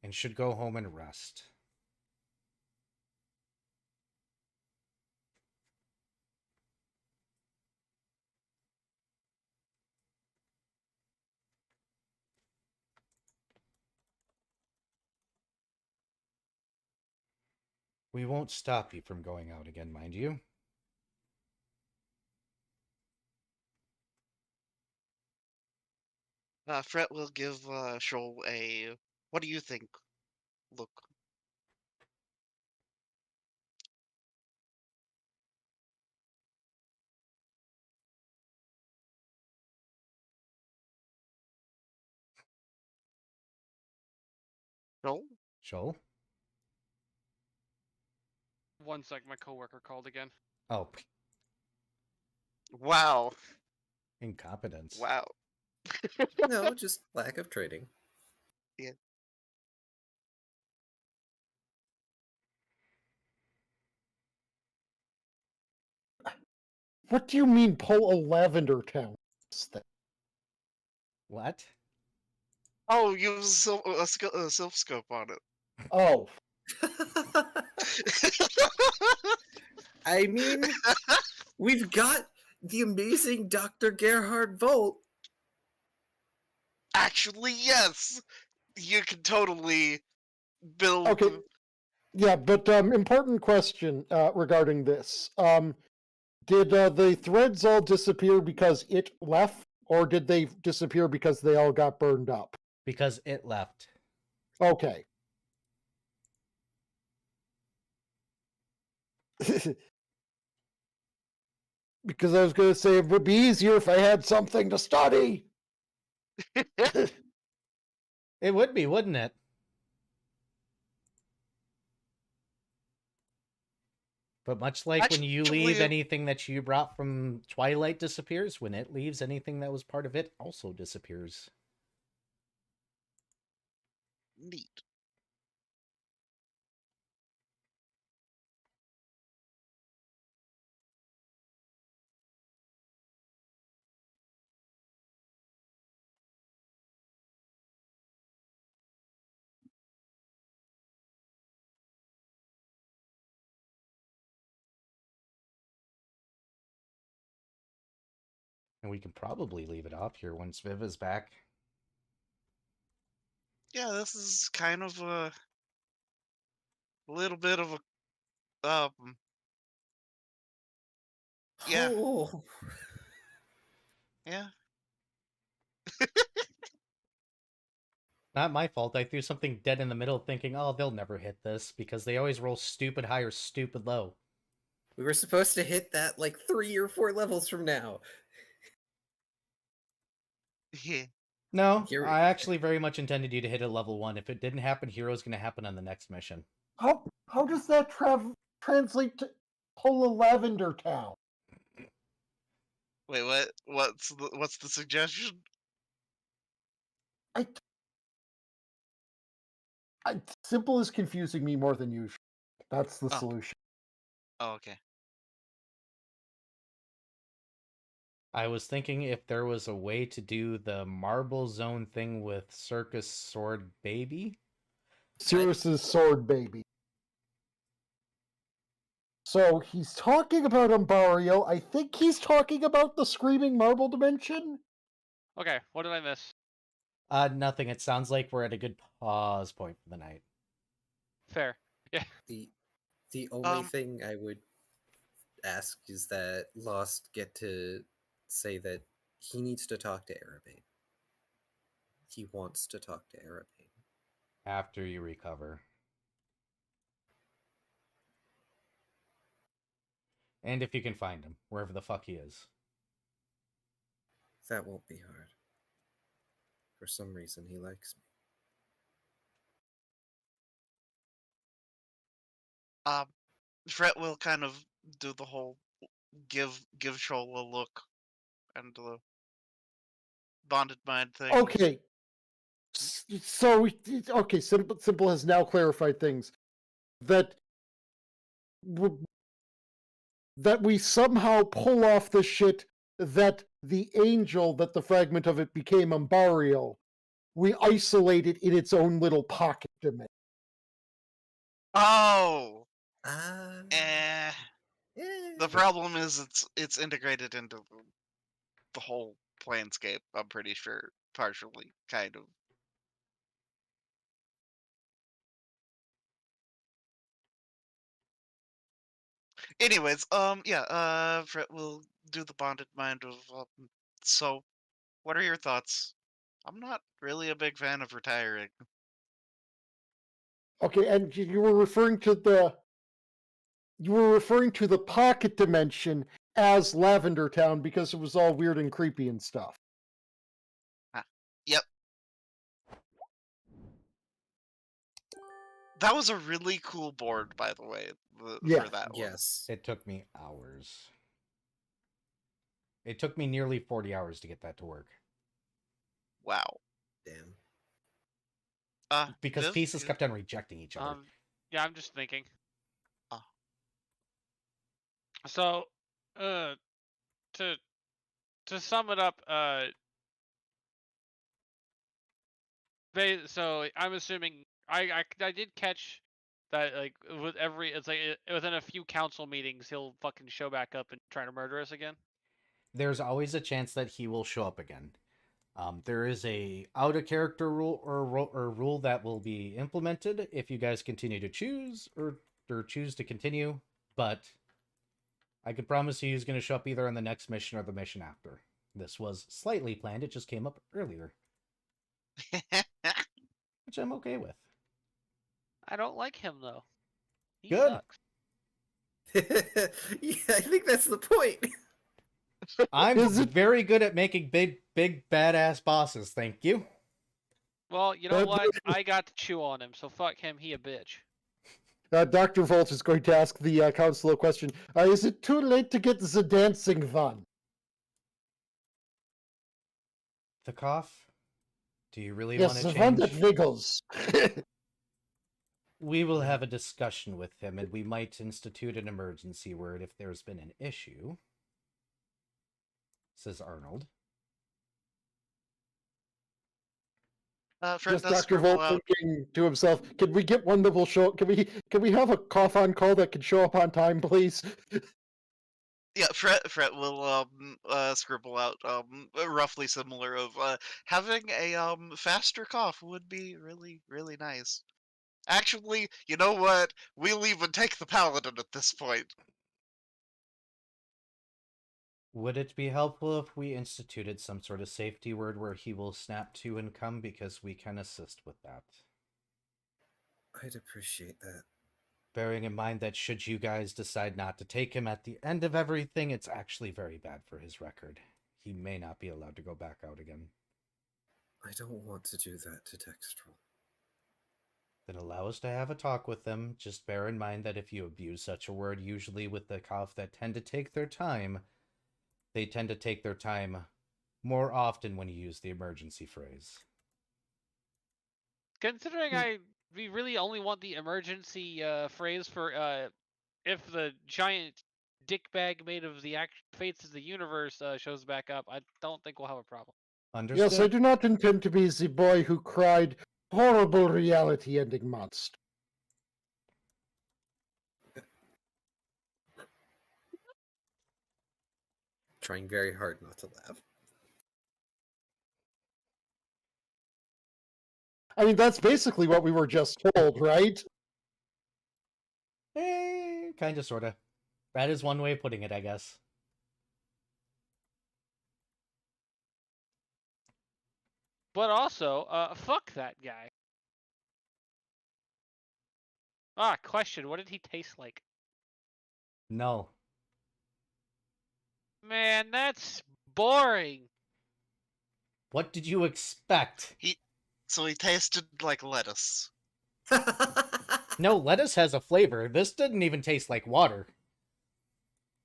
and should go home and rest. We won't stop you from going out again, mind you. Fret will give Shoal a what do you think look. Shoal? Shoal? One sec, my coworker called again. Oh. Wow. Incompetence. Wow. No, just lack of training. Yeah. What do you mean pull a lavender town? What? Oh, use a silph scope on it. Oh. I mean, we've got the amazing Dr. Gerhard Volt. Actually, yes. You can totally build. Okay. Yeah, but important question regarding this. Did the threads all disappear because it left, or did they disappear because they all got burned up? Because it left. Okay. Because I was going to say it would be easier if I had something to study. It would be, wouldn't it? But much like when you leave, anything that you brought from Twilight disappears. When it leaves, anything that was part of it also disappears. Neat. And we can probably leave it off here once Viv is back. Yeah, this is kind of a little bit of a yeah. Oh. Yeah. Not my fault. I threw something dead in the middle thinking, oh, they'll never hit this, because they always roll stupid high or stupid low. We were supposed to hit that like 3 or 4 levels from now. Yeah. No, I actually very much intended you to hit a level 1. If it didn't happen, Hero's going to happen on the next mission. How does that translate to Pola Lavender Town? Wait, what? What's the suggestion? Simple is confusing me more than usual. That's the solution. Oh, okay. I was thinking if there was a way to do the Marble Zone thing with Circus Sword Baby. Cirrus's Sword Baby. So he's talking about Umbario. I think he's talking about the Screaming Marble Dimension. Okay, what did I miss? Nothing. It sounds like we're at a good pause point for the night. Fair. Yeah. The only thing I would ask is that Lost get to say that he needs to talk to Arabane. He wants to talk to Arabane. After you recover. And if you can find him, wherever the fuck he is. That won't be hard. For some reason, he likes me. Fret will kind of do the whole give Shoal a look and the bonded mind thing. Okay. So, okay, Simple has now clarified things. That we somehow pull off the shit that the angel, that the fragment of it became Umbario, we isolate it in its own little pocket dimension. Oh! Yeah. The problem is it's integrated into the whole planescape, I'm pretty sure. Partially, kind of. Anyways, yeah, Fret will do the bonded mind of, so, what are your thoughts? I'm not really a big fan of retiring. Okay, and you were referring to the pocket dimension as Lavender Town because it was all weird and creepy and stuff. Yep. That was a really cool board, by the way, for that one. Yes. It took me hours. It took me nearly 40 hours to get that to work. Wow. Damn. Because pieces kept on rejecting each other. Yeah, I'm just thinking. Oh. So, to sum it up, so I'm assuming I did catch that, like, with it's like within a few council meetings he'll fucking show back up and try to murder us again. There's always a chance that he will show up again. There is a out of character rule or rule that will be implemented if you guys continue to choose or choose to continue, but I could promise you he's going to show up either on the next mission or the mission after. This was slightly planned, it just came up earlier. Which I'm okay with. I don't like him though. He Good. Sucks. Yeah, I think that's the point. I'm very good at making big badass bosses, thank you. Well, you know what? I got to chew on him, so fuck him, he a bitch. Dr. Volt is going to ask the council a question. Is it too late to get the dancing van? The cough? Do you really yes, want to change? Yes, the one that wiggles. We will have a discussion with him, and we might institute an emergency word if there's been an issue, says Arnold. Just Dr. Volt thinking to himself, can we get one that will show? Can we have a cough on call that can show up on time, please? Yeah, Fret will scribble out roughly similar of having a faster cough would be really, really nice. Actually, you know what? We'll even take the paladin at this point. Would it be helpful if we instituted some sort of safety word where he will snap to and come, because we can assist with that? I'd appreciate that. Bearing in mind that should you guys decide not to take him at the end of everything, it's actually very bad for his record. He may not be allowed to go back out again. I don't want to do that to Dextral. Then allow us to have a talk with them. Just bear in mind that if you abuse such a word, usually with the cough that tend to take their time, they tend to take their time more often when you use the emergency phrase. Considering we really only want the emergency phrase for if the giant dickbag made of the fates of the universe shows back up, I don't think we'll have a problem. Understood? Yes, I do not intend to be the boy who cried horrible reality-ending monster. Trying very hard not to laugh. I mean, that's basically what we were just told, right? Kinda, sorta. That is one way of putting it, I guess. But also, fuck that guy. Question, what did he taste like? No. Man, that's boring. What did you expect? So he tasted like lettuce. No, lettuce has a flavor. This didn't even taste like water.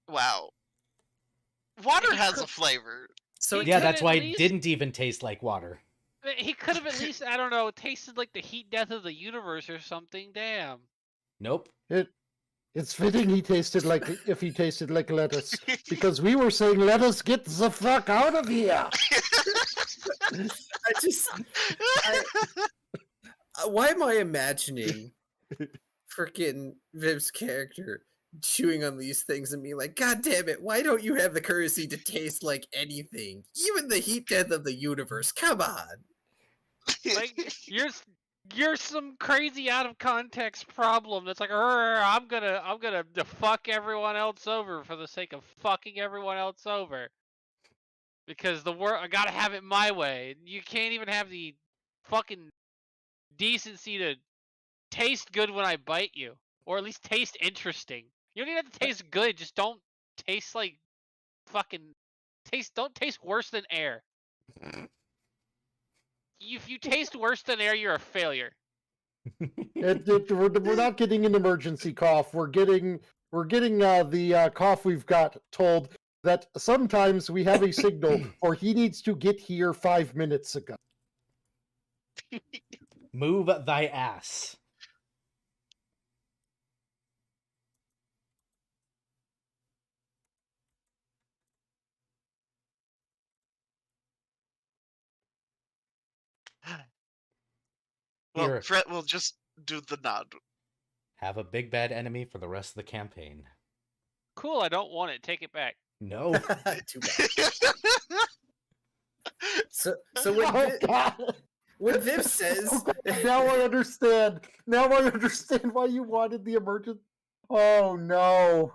Wow. Water has a flavor. So yeah, that's why it didn't even taste like water. He could have at least, I don't know, tasted like the heat death of the universe or something. Damn. Nope. It's fitting he tasted like if he tasted like lettuce, because we were saying, "Let us get the fuck out of here." Why am I imagining freaking Viv's character chewing on these things and being like, "God damn it! Why don't you have the courtesy to taste like anything, even the heat death of the universe? Come on!" Like you're some crazy out of context problem that's like, I'm gonna fuck everyone else over for the sake of fucking everyone else over. Because the world, I gotta have it my way. You can't even have the fucking decency to taste good when I bite you, or at least taste interesting. You don't even have to taste good. Just don't taste like fucking Don't taste worse than air. If you taste worse than air, you're a failure. We're not getting an emergency cough. We're getting the cough we've got told that sometimes we have a signal or he needs to get here 5 minutes ago. Move thy ass. Well, Here. Fret will just do the nod. Have a big bad enemy for the rest of the campaign. Cool, I don't want it. Take it back. No. Too bad. So when Viv says, now I understand. Now I understand why you wanted the emergency. Oh no.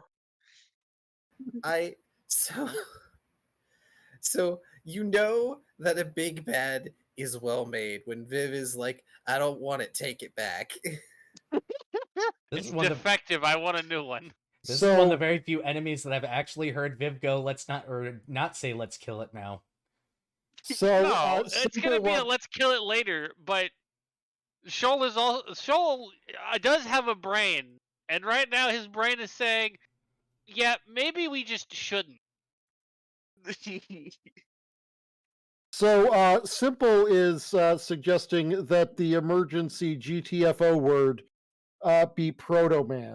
So you know that a big bad is well made when Viv is like, "I don't want it, take it back." It's defective. I want a new one. This is one of the very few enemies that I've actually heard Viv go, not say let's kill it now. So no, it's gonna be a let's kill it later, but Shoal does have a brain, and right now his brain is saying, yeah, maybe we just shouldn't. So, Simple is suggesting that the emergency GTFO word be Proto-Man.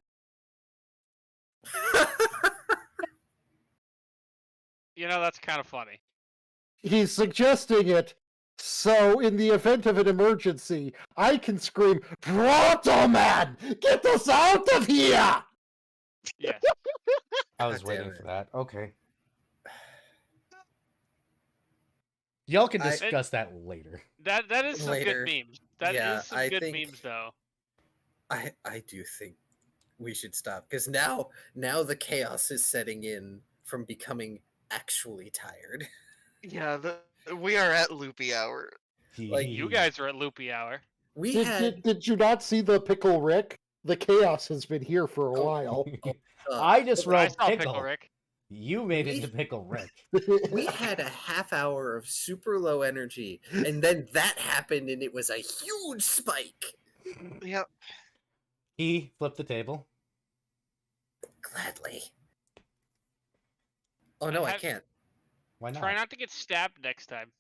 You know, that's kind of funny. He's suggesting it, so in the event of an emergency, I can scream, "Proto-Man! Get us out of here!" Yes. I was God damn waiting it. for that. Okay. Y'all can I- discuss that later. That is some Later. good memes. That is Yeah, some I good think- memes, though. I do think we should stop because now the chaos is setting in from becoming actually tired. Yeah, we are at loopy hour. Like, You guys are at loopy hour. We Did, had did you not see the Pickle Rick? The chaos has been here for a Oh. while. I just I wrote saw pickle. Pickle Rick. You made it We- into Pickle Rick. we had a half hour of super low energy, and then that happened, and it was a huge spike. Yep. He flipped the table. Gladly. Oh no, I can't. Why not? Try not to get stabbed next time.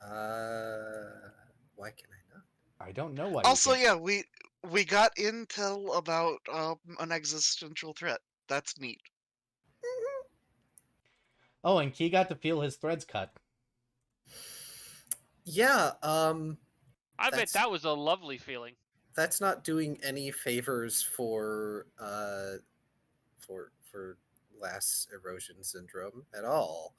Why can I not? I don't know why. Also, yeah, we got intel about an existential threat. That's neat. Oh, and Key got to feel his threads cut. Yeah, I bet That's- that was a lovely feeling. that's not doing any favors for Lass erosion syndrome at all.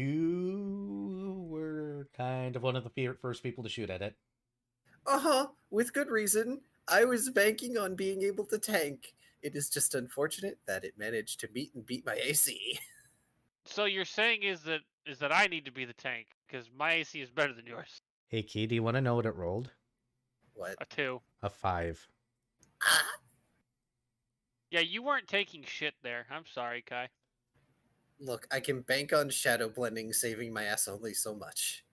You were kind of one of the first people to shoot at it. With good reason. I was banking on being able to tank. It is just unfortunate that it managed to beat my AC. So you're saying is that I need to be the tank because my AC is better than yours. Hey, Key, do you want to know what it rolled? What? A 2. A 5. Ah! Yeah, you weren't taking shit there. I'm sorry, Kai. Look, I can bank on shadow blending saving my ass only so much.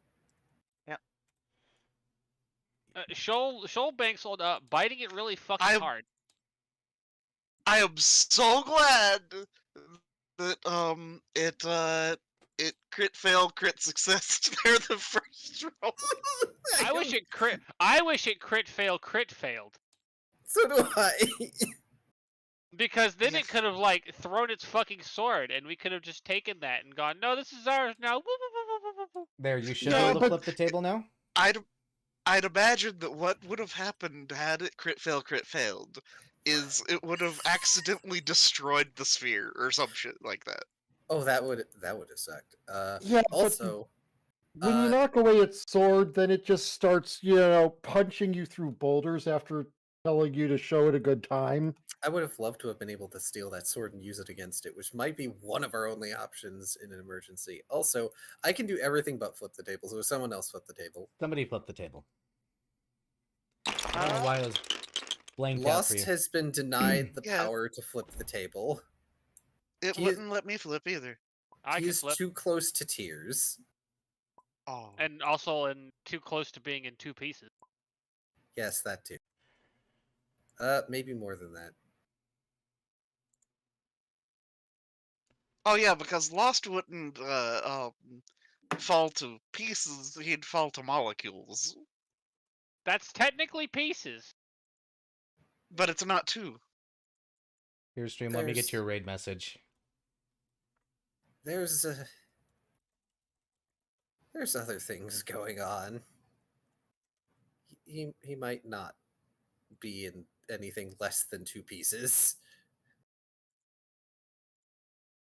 Shoal banks on biting it really fucking hard. I am so glad that it crit fail, crit success. They're the first roll. I wish it crit failed. So do I. Because then it could have like thrown its fucking sword, and we could have just taken that and gone, no, this is ours now. There, you should No, be able to but- flip the table now. I'd imagine that what would have happened had it crit failed is it would have accidentally destroyed the sphere or some shit like that. Oh, that would have sucked. Yeah, but Also, when you knock away its sword, then it just starts, punching you through boulders after telling you to show it a good time. I would have loved to have been able to steal that sword and use it against it, which might be one of our only options in an emergency. Also, I can do everything but flip the table, so someone else flip the table. Somebody flip the table. I don't know why I was blanked out for Lost you. has been denied the Yeah. power to flip the table. It He- wouldn't let me flip either. I He can is flip. too close to tears. Oh. And also too close to being in 2 pieces. Yes, that too. Maybe more than that. Oh yeah, because Lost wouldn't fall to pieces, he'd fall to molecules. That's technically pieces. But it's not 2. Here, stream, let me get There's- your raid message. There's other things going on. He might not be in anything less than 2 pieces.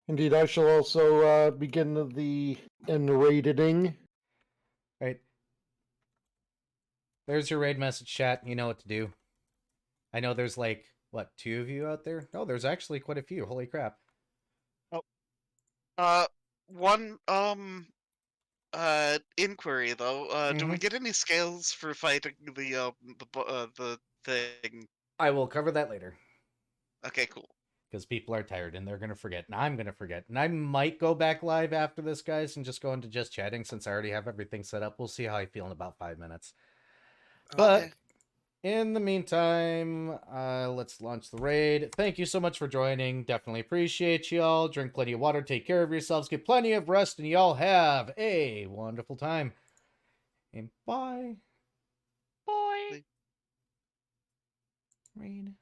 Indeed, I shall also begin the enraiding. Right. There's your raid message, chat. You know what to do. I know there's like, what, 2 of you out there? Oh, there's actually quite a few. Holy crap. One inquiry though. Do we get any scales for fighting the thing? I will cover that later. Okay, cool. Because people are tired and they're going to forget. And I'm going to forget. And I might go back live after this, guys, and just go into just chatting since I already have everything set up. We'll see how I feel in about 5 minutes. But Okay. in the meantime, let's launch the raid. Thank you so much for joining. Definitely appreciate y'all. Drink plenty of water. Take care of yourselves. Get plenty of rest. And y'all have a wonderful time. And bye. Boy. Raid.